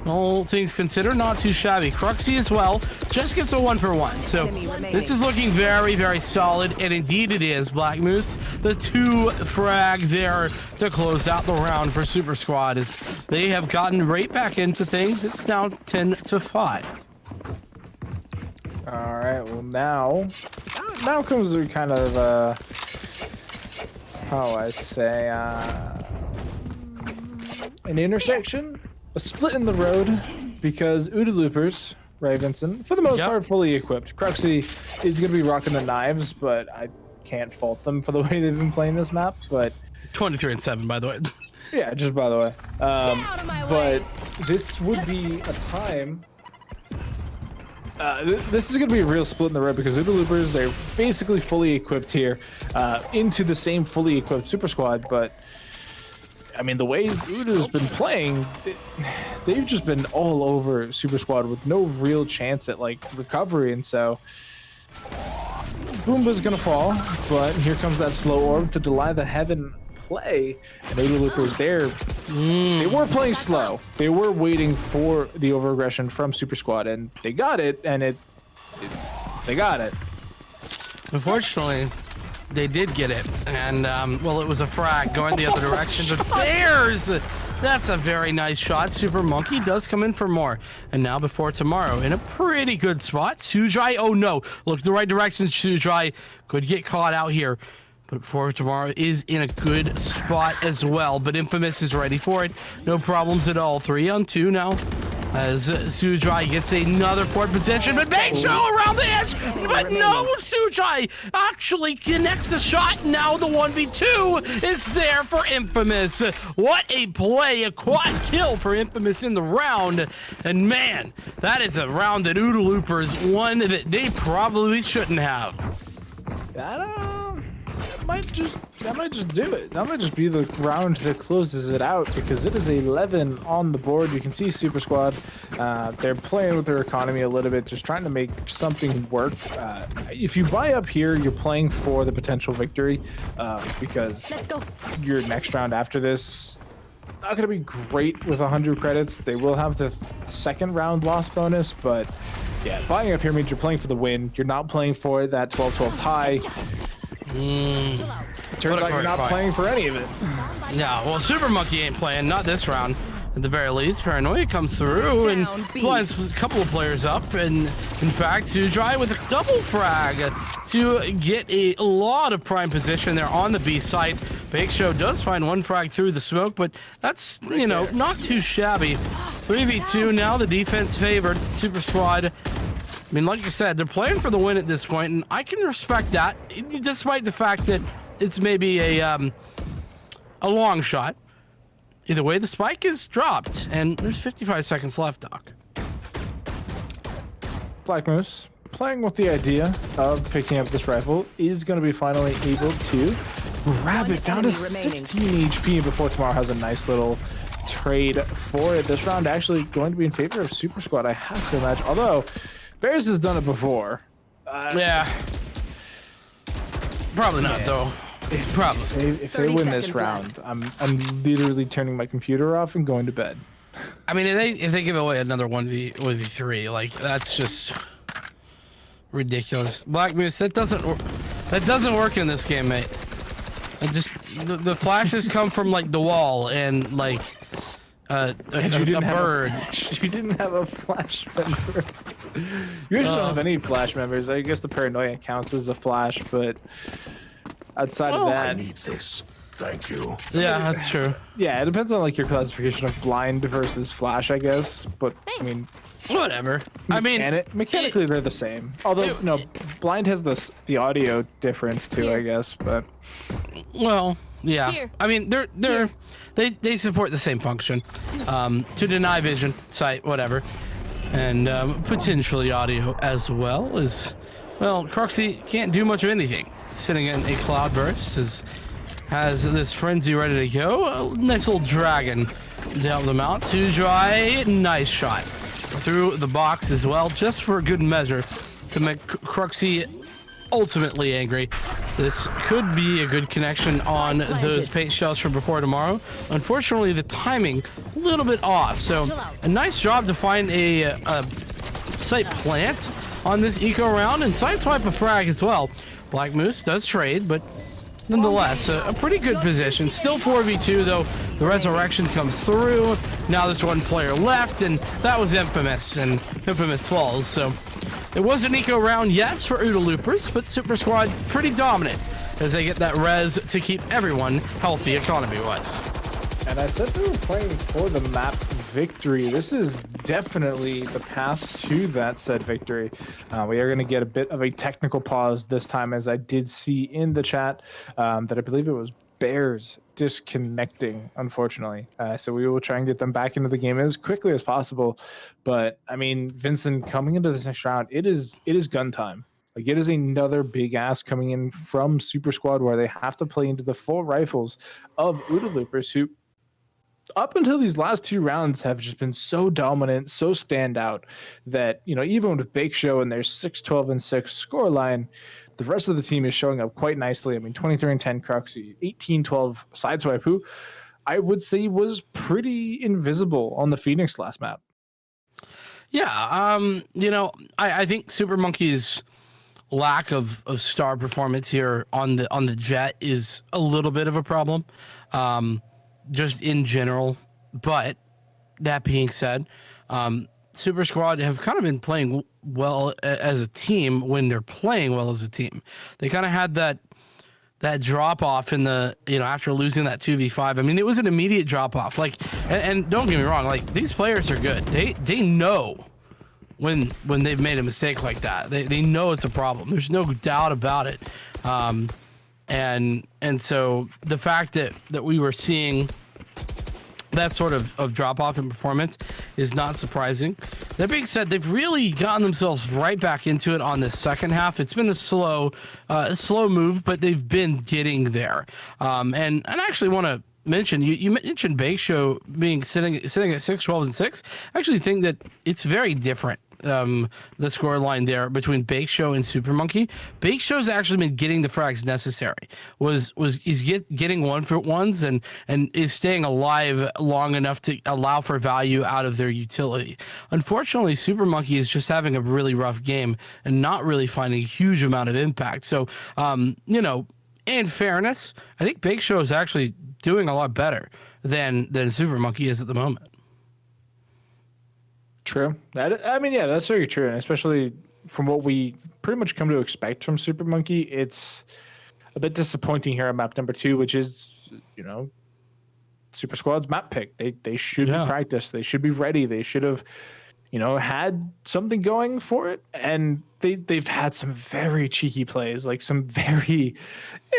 all things considered, not too shabby. Cruxy as well just gets a 1-for-1, so this is looking very, very solid, and indeed it is. Black Moose, the 2 frag there to close out the round for Super Squad, as they have gotten right back into things. It's now 10-5. All right, well now comes the kind of how I say an intersection, a split in the road, because OODA Loopers, right, Vincent, for the most part fully equipped. Cruxy is going to be rocking the knives, but I can't fault them for the way they've been playing this map. But 23-7, by the way. Yeah, just by the way. But this would be a time. This is going to be a real split in the road, because OODA Loopers, they're basically fully equipped here into the same fully equipped Super Squad. But I mean, the way OODA's been playing, they've just been all over Super Squad with no real chance at like recovery, and so Boomba's gonna fall, but here comes that slow orb to delay the heaven play. And OODA Loopers there, they were playing slow. They were waiting for the overaggression from Super Squad, and they got it, and they got it. Unfortunately, they did get it, and well, it was a frag going the other direction. But Bears, that's a very nice shot. Super Monkey does come in for more, and now before tomorrow, in a pretty good spot. Sujai, oh no, look the right direction. Sujai could get caught out here, but before tomorrow is in a good spot as well. But Infamous is ready for it, no problems at all. 3-on-2 now as Sujai gets another port position, but Big Show around the edge, but no, Sujai actually connects the shot. Now the 1v2 is there for Infamous. What a play, a quad kill for Infamous in the round, and man, that is a round that OODA Loopers won that they probably shouldn't have. That might just do it. That might just be the round that closes it out, because it is 11 on the board. You can see Super Squad. They're playing with their economy a little bit, just trying to make something work. If you buy up here, you're playing for the potential victory, because your next round after this not going to be great with 100 credits. They will have the second round loss bonus, but yeah, buying up here means you're playing for the win. You're not playing for that 12-12 tie. Turns out you're not playing for any of it. Yeah, well, Super Monkey ain't playing, not this round. At the very least, Paranoia comes through and blinds a couple of players up, and in fact, Sujai with a double frag to get a lot of prime position there on the B site. Big Show does find one frag through the smoke, but that's, you know, not too shabby. 3v2 now, the defense favored Super Squad. I mean, like I said, they're playing for the win at this point, and I can respect that, despite the fact that it's maybe a long shot. Either way, the spike is dropped, and there's 55 seconds left, Doc. Black Moose, playing with the idea of picking up this rifle, is going to be finally able to grab it down to 16 HP before tomorrow has a nice little trade for it. This round actually going to be in favor of Super Squad, I have to imagine. Although Bears has done it before. Yeah. Probably not, though. Probably. If they win this round, I'm literally turning my computer off and going to bed. I mean, if they give away another 1v3, like, that's just ridiculous. Black Moose, that doesn't work in this game, mate. It just the flashes come from like the wall and like a bird. You didn't have a flash member. You usually don't have any flash members. I guess the Paranoia counts as a flash, but outside of that, I need this. Thank you. Yeah, that's true. Yeah, it depends on like your classification of blind versus flash, I guess. But I mean, whatever. I mean, mechanically they're the same. Although no, blind has the audio difference too, I guess. But well, yeah. I mean, they support the same function to deny vision, sight, whatever, and potentially audio as well. As well, Croxy can't do much of anything. Sitting in a cloudburst has this frenzy ready to go. A nice little dragon down the mount. Sujai, nice shot through the box as well, just for good measure to make Croxy ultimately angry. This could be a good connection on those paint shells from before tomorrow. Unfortunately, the timing a little bit off. So a nice job to find a site plant on this eco round and sideswipe a frag as well. Black Moose does trade, but nonetheless, a pretty good position. Still 4v2, though. The resurrection comes through. Now there's one player left, and that was Infamous, and Infamous falls. So it was an eco round, yes, for OODA Loopers, but Super Squad pretty dominant as they get that res to keep everyone healthy economy-wise. And I said they were playing for the map victory. This is definitely the path to that said victory. We are going to get a bit of a technical pause this time, as I did see in the chat that I believe it was Bears disconnecting, unfortunately. So we will try and get them back into the game as quickly as possible. But I mean, Vincent, coming into this next round, it is gun time. Like, it is another big ask coming in from Super Squad, where they have to play into the full rifles of OODA Loopers, who up until these last two rounds have just been so dominant, so standout, that, you know, even with Bake Show and their 6-12-6 scoreline, the rest of the team is showing up quite nicely. I mean, 23-10 Cruxy, 18-12 Sideswipe, who I would say was pretty invisible on the Phoenix last map. Yeah, you know, I think Super Monkey's lack of star performance here on the Jet is a little bit of a problem. Just in general, but that being said, Super Squad have kind of been playing well as a team when they're playing well as a team. They kind of had that that drop off in the, after losing that 2v5. I mean, it was an immediate drop off. Like, and don't get me wrong, like these players are good. They know when they've made a mistake like that. They know it's a problem. There's no doubt about it. And so the fact that we were seeing that sort of drop off in performance is not surprising. That being said, they've really gotten themselves right back into it on the second half. It's been a slow move, but they've been getting there. And I actually want to mention, you mentioned Bake Show being sitting at 6-12-6. I actually think that it's very different. The score line there between Bake Show and Super Monkey. Bake Show's actually been getting the frags necessary. He's getting 1-for-1s and is staying alive long enough to allow for value out of their utility. Unfortunately, Super Monkey is just having a really rough game and not really finding a huge amount of impact. So, in fairness, I think Bake Show is actually doing a lot better than Super Monkey is at the moment. True. That's very true, and especially from what we pretty much come to expect from Super Monkey, it's a bit disappointing here on map number 2, which is, Super Squad's map pick. They should be practiced. They should be ready. They should have, had something going for it, and they've had some very cheeky plays, like some very,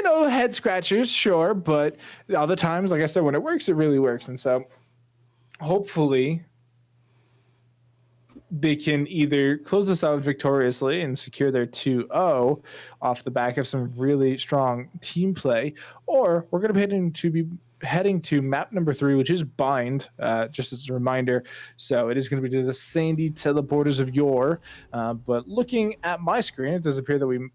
head scratchers, sure, but other times, like I said, when it works, it really works, and so hopefully they can either close this out victoriously and secure their 2-0 off the back of some really strong team play, or we're going to be heading to map number 3, which is Bind, just as a reminder. So it is going to be to the sandy teleporters of yore. But looking at my screen, it does appear that we...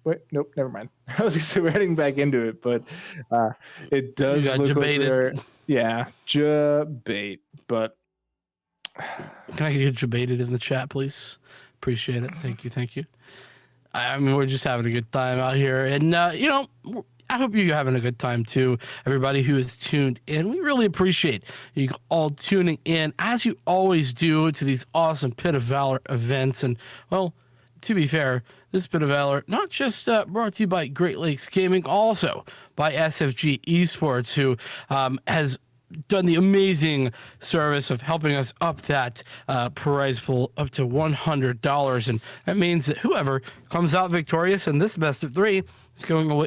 wait, nope, never mind. I was going to say we're heading back into it, but it does look like we're... Yeah, jabate, but... Can I get debated in the chat, please? Appreciate it. Thank you. I mean, we're just having a good time out here. And, I hope you're having a good time, too. Everybody who is tuned in, we really appreciate you all tuning in, as you always do, to these awesome Pit of Valor events. And, well, to be fair, this Pit of Valor, not just brought to you by Great Lakes Gaming, also by SFG Esports, who has done the amazing service of helping us up that prize pool up to $100, and that means that whoever comes out victorious in this best of 3 is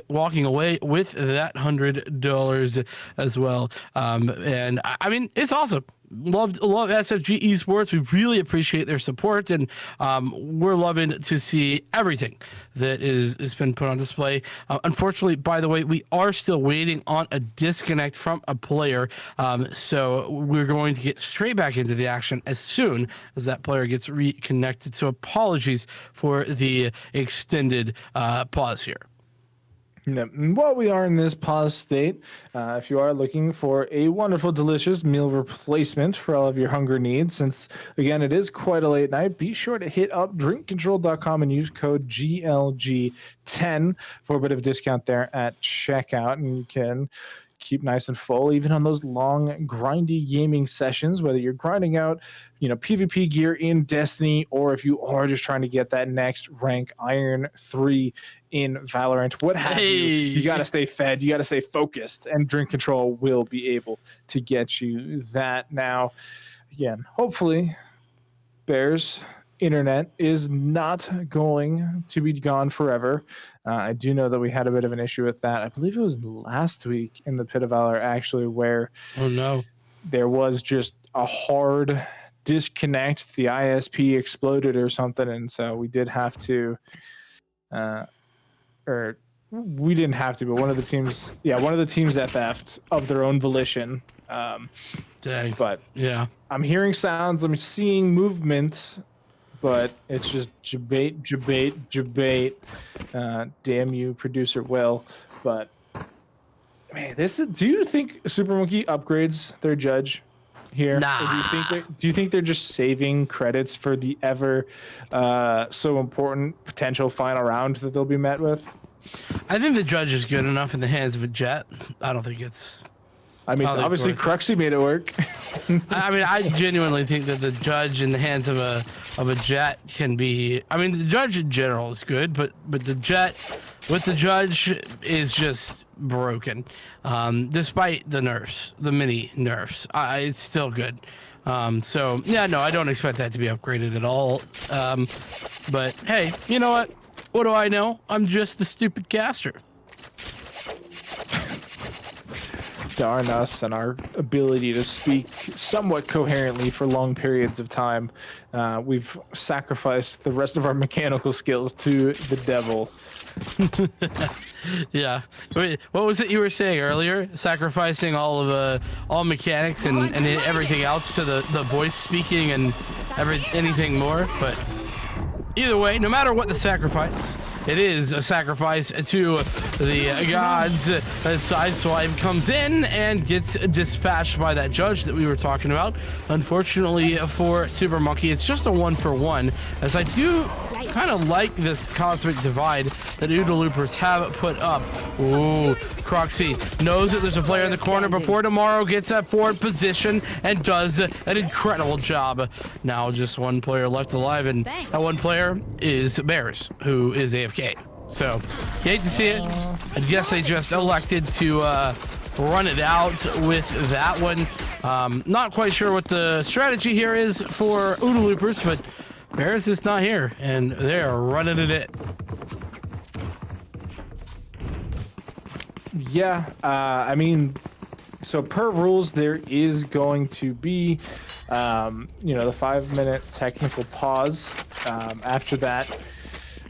walking away with that $100 as well. And I mean, it's awesome. Love SFG Esports. We really appreciate their support, and we're loving to see everything that has been put on display. Unfortunately, by the way, we are still waiting on a disconnect from a player, so we're going to get straight back into the action as soon as that player gets reconnected. So apologies for the extended pause here. While we are in this pause state, if you are looking for a wonderful, delicious meal replacement for all of your hunger needs, since, again, it is quite a late night, be sure to hit up drinkcontrol.com and use code GLG10 for a bit of a discount there at checkout, and you can keep nice and full even on those long grindy gaming sessions, whether you're grinding out PvP gear in Destiny, or if you are just trying to get that next rank Iron 3 in Valorant, what have you got to stay fed, you got to stay focused, and Drink Control will be able to get you that. Now, again, hopefully Bears internet is not going to be gone forever. I do know that we had a bit of an issue with that. I believe it was last week in the Pit of Valor, actually, where there was just a hard disconnect. The ISP exploded or something, and so we did have to, or we didn't have to, but one of the teams FF'd of their own volition. Dang. But yeah, I'm hearing sounds, I'm seeing movement, but it's just jabate. Damn you, producer Will. But man, do you think Super Monkey upgrades their judge here? Nah. Or do you think they're just saving credits for the ever so important potential final round that they'll be met with? I think the judge is good enough in the hands of a Jet. I don't think it's... I mean, obviously Cruxy made it work. I mean, I genuinely think that the judge in the hands of a Jet can be... I mean, the judge in general is good, but the Jet with the judge is just broken. Despite the nerfs, the mini nerfs, it's still good. So yeah, no, I don't expect that to be upgraded at all. But hey, you know what? What do I know? I'm just the stupid caster. Darn us and our ability to speak somewhat coherently for long periods of time. We've sacrificed the rest of our mechanical skills to the devil. Yeah. Wait, what was it you were saying earlier? Sacrificing all mechanics and everything else to the voice speaking and anything more. But either way, no matter what the sacrifice, it is a sacrifice to the gods. Sideswipe comes in and gets dispatched by that judge that we were talking about. Unfortunately for Super Monkey, it's just a 1-for-1, as I do kind of like this cosmic divide that OODA Loopers have put up. Ooh, Croxy knows that there's a player in the corner before Tomorrow gets that forward position and does an incredible job. Now just one player left alive, and that one player is Bears, who is AFK. So you hate to see it. I guess they just elected to run it out with that one. Not quite sure what the strategy here is for OODA Loopers, but Bears is not here, and they are running it. Yeah, I mean, so per rules, there is going to be, the 5-minute technical pause. After that,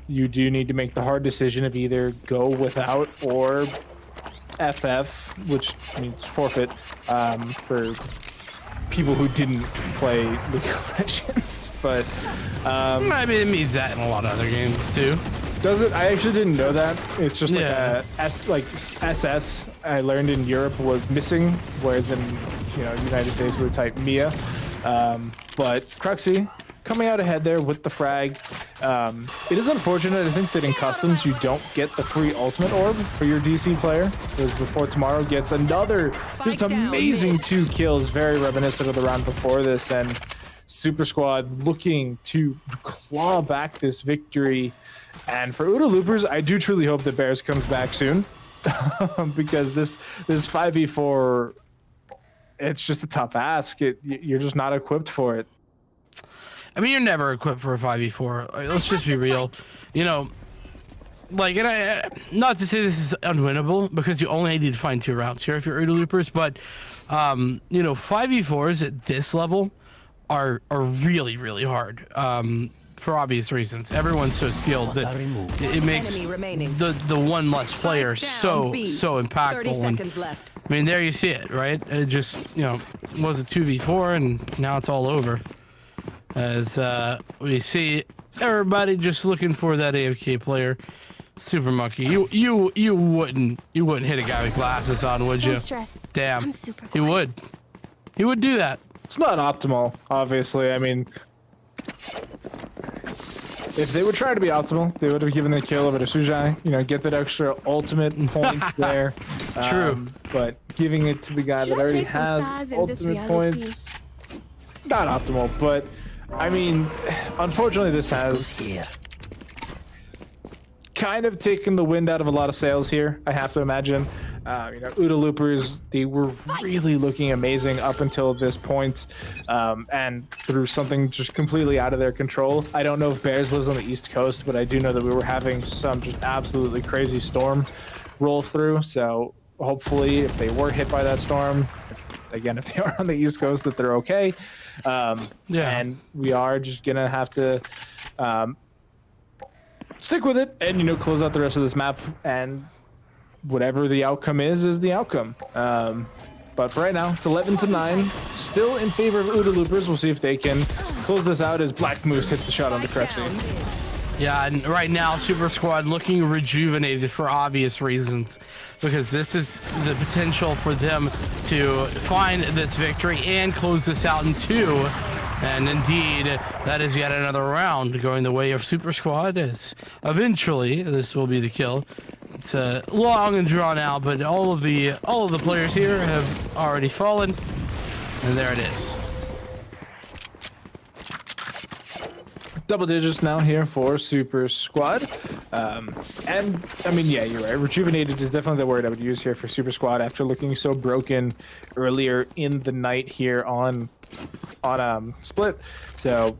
you do need to make the hard decision of either go without or FF, which means forfeit, for people who didn't play League of Legends. But I mean, it means that in a lot of other games too. Does it? I actually didn't know that. It's just like Yeah. SS. I learned in Europe was missing, whereas in United States we would type Mia. But Cruxy coming out ahead there with the frag. It is unfortunate. I think that in customs you don't get the free ultimate orb for your DC player, because before Tomorrow gets another just amazing 2 kills, very reminiscent of the round before this, and Super Squad looking to claw back this victory. And for OODA Loopers, I do truly hope that Bears comes back soon, because this 5v4, it's just a tough ask. You're just not equipped for it. I mean, you're never equipped for a 5v4. Let's just be real. Like, not to say this is unwinnable, because you only need to find 2 routes here if you're OODA Loopers, but 5v4s at this level are really, really hard. For obvious reasons. Everyone's so skilled that it makes the one less player so impactful. And, I mean, there you see it, right? It just, was a 2v4, and now it's all over. As we see everybody just looking for that AFK player. Super Monkey, you wouldn't hit a guy with glasses on, would you? Damn, you would. He would do that. It's not optimal, obviously. I mean, if they would try to be optimal, they would have given the kill over to Sujai, get that extra ultimate point there. True. But giving it to the guy that already has ultimate points, not optimal. But, I mean, unfortunately, this has kind of taken the wind out of a lot of sails here, I have to imagine. OODA Loopers, they were really looking amazing up until this point, and through something just completely out of their control. I don't know if Bears lives on the East Coast, but I do know that we were having some just absolutely crazy storm roll through. So hopefully, if they were hit by that storm, if they are on the East Coast, that they're okay. And we are just gonna have to stick with it and close out the rest of this map, and whatever the outcome is the outcome. But for right now, it's 11-9, still in favor of OODA Loopers. We'll see if they can close this out as Black Moose hits the shot on the Crexy. Yeah, and right now, Super Squad looking rejuvenated for obvious reasons, because this is the potential for them to find this victory and close this out in 2. And indeed, that is yet another round going the way of Super Squad, as eventually this will be the kill. It's long and drawn out, but all of the players here have already fallen, and there it is. double digits now here for Super Squad. And I mean, yeah, you're right. Rejuvenated is definitely the word I would use here for Super Squad after looking so broken earlier in the night here on Split. So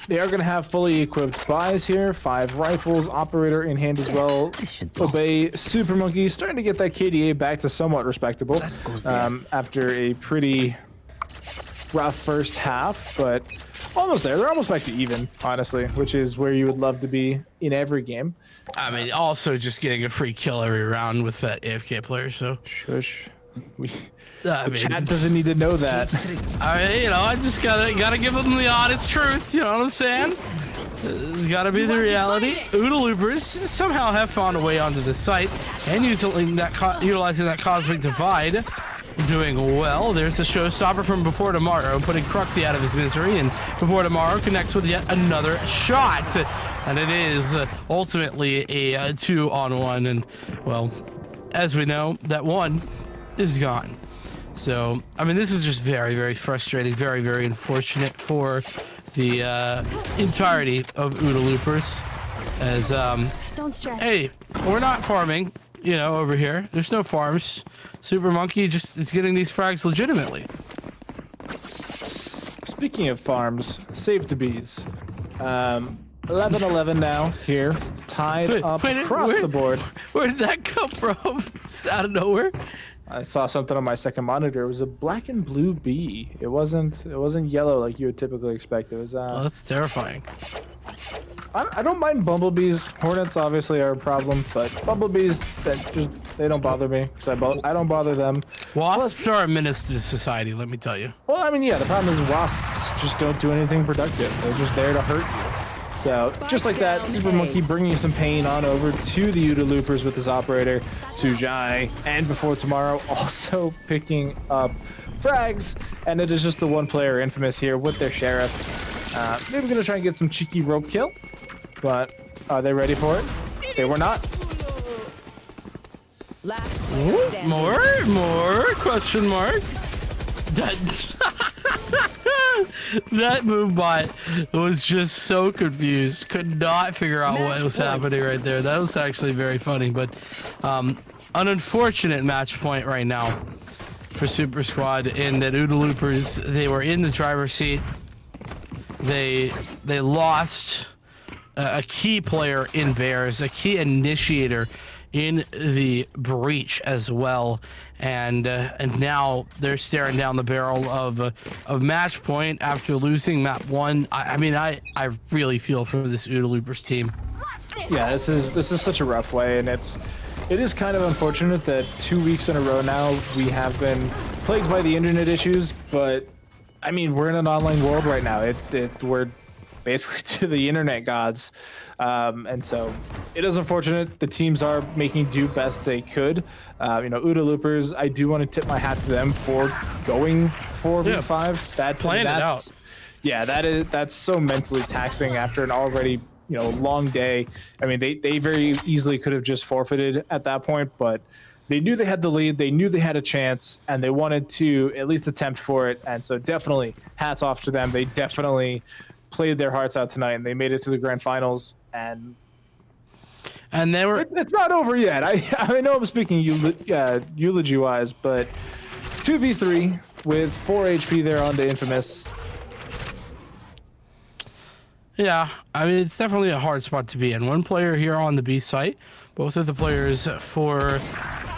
they are going to have fully equipped buys here. 5 rifles, operator in hand as well. Obey, Super Monkey starting to get that KDA back to somewhat respectable after a pretty rough first half, but almost there. They're almost back to even, honestly, which is where you would love to be in every game. I mean, also just getting a free kill every round with that AFK player. So shush. Chat doesn't need to know that. I just gotta give them the honest truth. You know what I'm saying? It's gotta be the reality. Oodle Loopers somehow have found a way onto the site and utilizing that cosmic divide. Doing well. There's the showstopper from Before Tomorrow, putting Cruxy out of his misery, and Before Tomorrow connects with yet another shot, and it is ultimately a 2-on-1. And well, as we know, that one is gone. So I mean, this is just very, very frustrating, very, very unfortunate for the entirety of Oodle Loopers. As Don't stress. hey, we're not farming, over here. There's no farms. Super Monkey just is getting these frags legitimately. Speaking of farms, save the bees. 11-11 now here, tied up across the board. Where did that come from? Just out of nowhere. I saw something on my second monitor. It was a black and blue bee. It wasn't yellow like you would typically expect. It was. Oh, that's terrifying. I don't mind bumblebees. Hornets obviously are a problem, but bumblebees they don't bother me because I don't bother them. Wasps are a menace to society, let me tell you. Well, I mean, yeah, the problem is wasps just don't do anything productive. They're just there to hurt you. So just like that, Super Monkey bringing some pain on over to the Oodle Loopers with his operator, Sujai, and Before Tomorrow also picking up frags, and it is just the one player Infamous here with their sheriff. Maybe gonna try and get some cheeky rope kill, but are they ready for it? They were not. Ooh, more question mark. That move bot was just so confused, could not figure out what was happening right there. That was actually very funny, but an unfortunate match point right now for Super Squad in that Oodle Loopers, they were in the driver's seat. They lost a key player in Bears, a key initiator in the breach as well, and now they're staring down the barrel of match point after losing map 1. I mean, I really feel for this Oodle Loopers team. Yeah, this is such a rough way, and it is kind of unfortunate that 2 weeks in a row now we have been plagued by the internet issues, but I mean, we're in an online world right now. We're basically to the internet gods. And so it is unfortunate. The teams are making do best they could. Oodle Loopers, I do want to tip my hat to them for going 4v5. That's planned it out. Yeah, that's so mentally taxing after an already long day. I mean, they very easily could have just forfeited at that point, but they knew they had the lead, they knew they had a chance, and they wanted to at least attempt for it. And so definitely hats off to them. They definitely played their hearts out tonight, and they made it to the grand finals. And they were. It's not over yet. I know I'm speaking eulogy wise, but it's 2v3 with 4 HP there on the Infamous. Yeah, I mean, it's definitely a hard spot to be in. One player here on the B site, both of the players for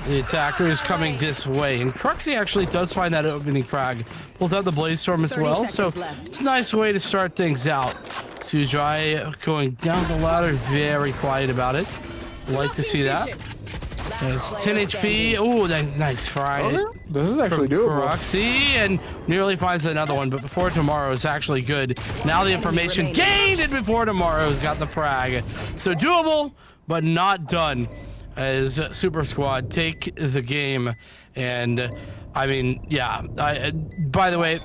the attackers coming this way. And Cruxy actually does find that opening frag. Pulls out the Blaze Storm as well, so it's a nice way to start things out. Sujai going down the ladder, very quiet about it. Like to see that. There's 10 HP. Ooh, that nice frag. Oh, this is actually doable. Cruxy, and nearly finds another one, but Before Tomorrow is actually good. Now the information gained, and Before Tomorrow's got the frag. So doable, but not done, as Super Squad take the game. And I mean, yeah, by the way,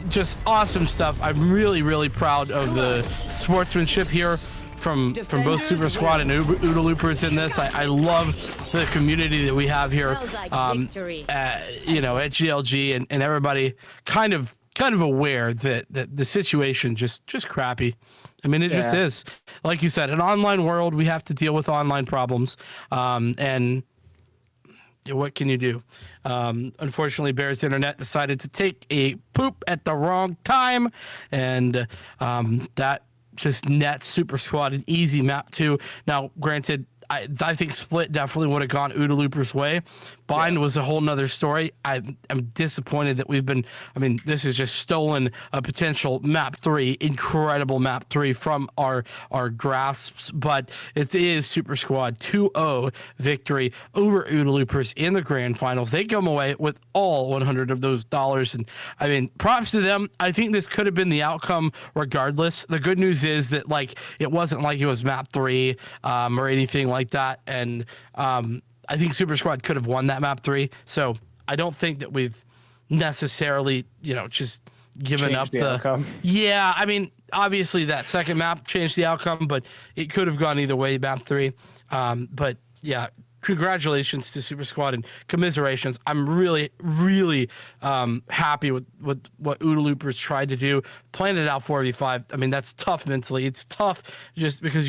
just awesome stuff. I'm really, really proud of the sportsmanship here from both Super Squad and Oodle Loopers in this. I love the community that we have here, at GLG, and everybody kind of kind of aware that the situation just crappy. I mean, it just is. Like you said, an online world, we have to deal with online problems. And what can you do? Unfortunately, Bears Internet decided to take a poop at the wrong time, and that just nets Super Squad an easy map 2. Now, granted, I think Split definitely would have gone OODA Looper's way. Bind was a whole nother story. I'm disappointed that this is just stolen a potential map 3, incredible map 3 from our grasps, but it is Super Squad 2-0 victory over OODA Loopers in the grand finals. They come away with all 100 of those dollars, and I mean, props to them. I think this could have been the outcome regardless. The good news is that it wasn't like it was map 3 or anything like that, and I think Super Squad could have won that map 3. So I don't think that we've necessarily, just given up the outcome. Yeah, I mean, obviously that second map changed the outcome, but it could have gone either way, map 3. But yeah, congratulations to Super Squad and commiserations. I'm really, really happy with what OODA Loopers tried to do. Planned it out 4v5. I mean, that's tough mentally. It's tough just because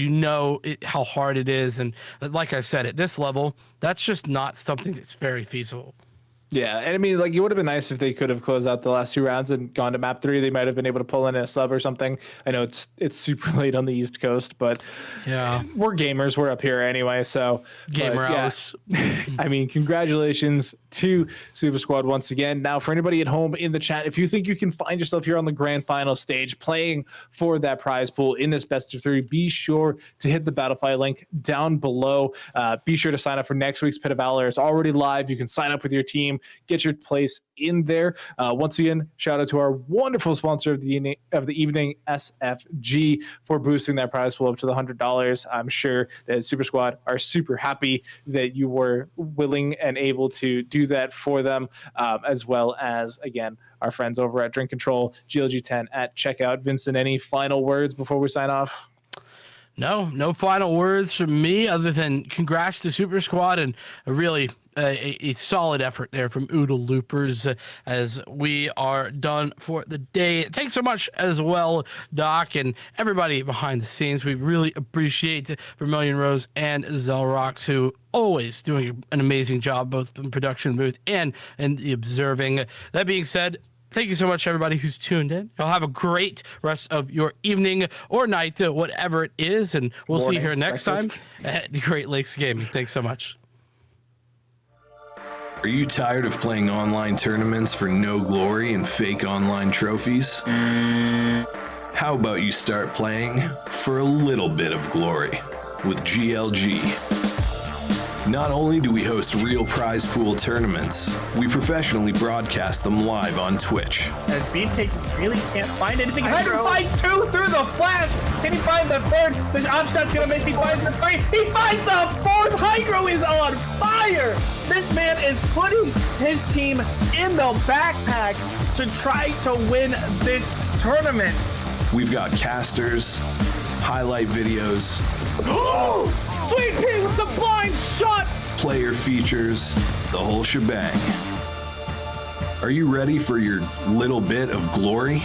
how hard it is. And like I said, at this level, that's just not something that's very feasible. Yeah, and I mean, it would have been nice if they could have closed out the last 2 rounds and gone to map 3. They might have been able to pull in a sub or something. I know it's super late on the East Coast, but yeah, we're gamers. We're up here anyway, so gamer hours. I mean, congratulations to Super Squad once again. Now, for anybody at home in the chat, if you think you can find yourself here on the grand final stage playing for that prize pool in this best of 3, be sure to hit the Battlefy link down below. Be sure to sign up for next week's Pit of Valor. It's already live. You can sign up with your team, get your place in there. Once again, shout out to our wonderful sponsor of the evening, SFG, for boosting that prize pool up to the $100. I'm sure that Super Squad are super happy that you were willing and able to do that for them, as well as, again, our friends over at Drink Control, GLG10 at checkout. Vincent, any final words before we sign off? No final words from me other than congrats to Super Squad and a solid effort there from OODA Loopers as we are done for the day. Thanks so much as well, Doc, and everybody behind the scenes. We really appreciate Vermilion Rose and Zelrox, who always doing an amazing job both in production booth and in the observing. That being said, thank you so much, everybody who's tuned in. Y'all have a great rest of your evening or night, whatever it is, and we'll see you here next time at Great Lakes Gaming. Thanks so much. Are you tired of playing online tournaments for no glory and fake online trophies? How about you start playing for a little bit of glory with GLG? Not only do we host real prize pool tournaments, we professionally broadcast them live on Twitch. As Beefcake really can't find anything. Hydro finds 2 through the flash. Can he find the 3rd? This offset's gonna miss. He finds the 3. He finds the 4th. Hydro is on fire. This man is putting his team in the backpack to try to win this tournament. We've got casters, highlight videos, Oh! Sweet Pea with the blind shot! player features, the whole shebang. Are you ready for your little bit of glory?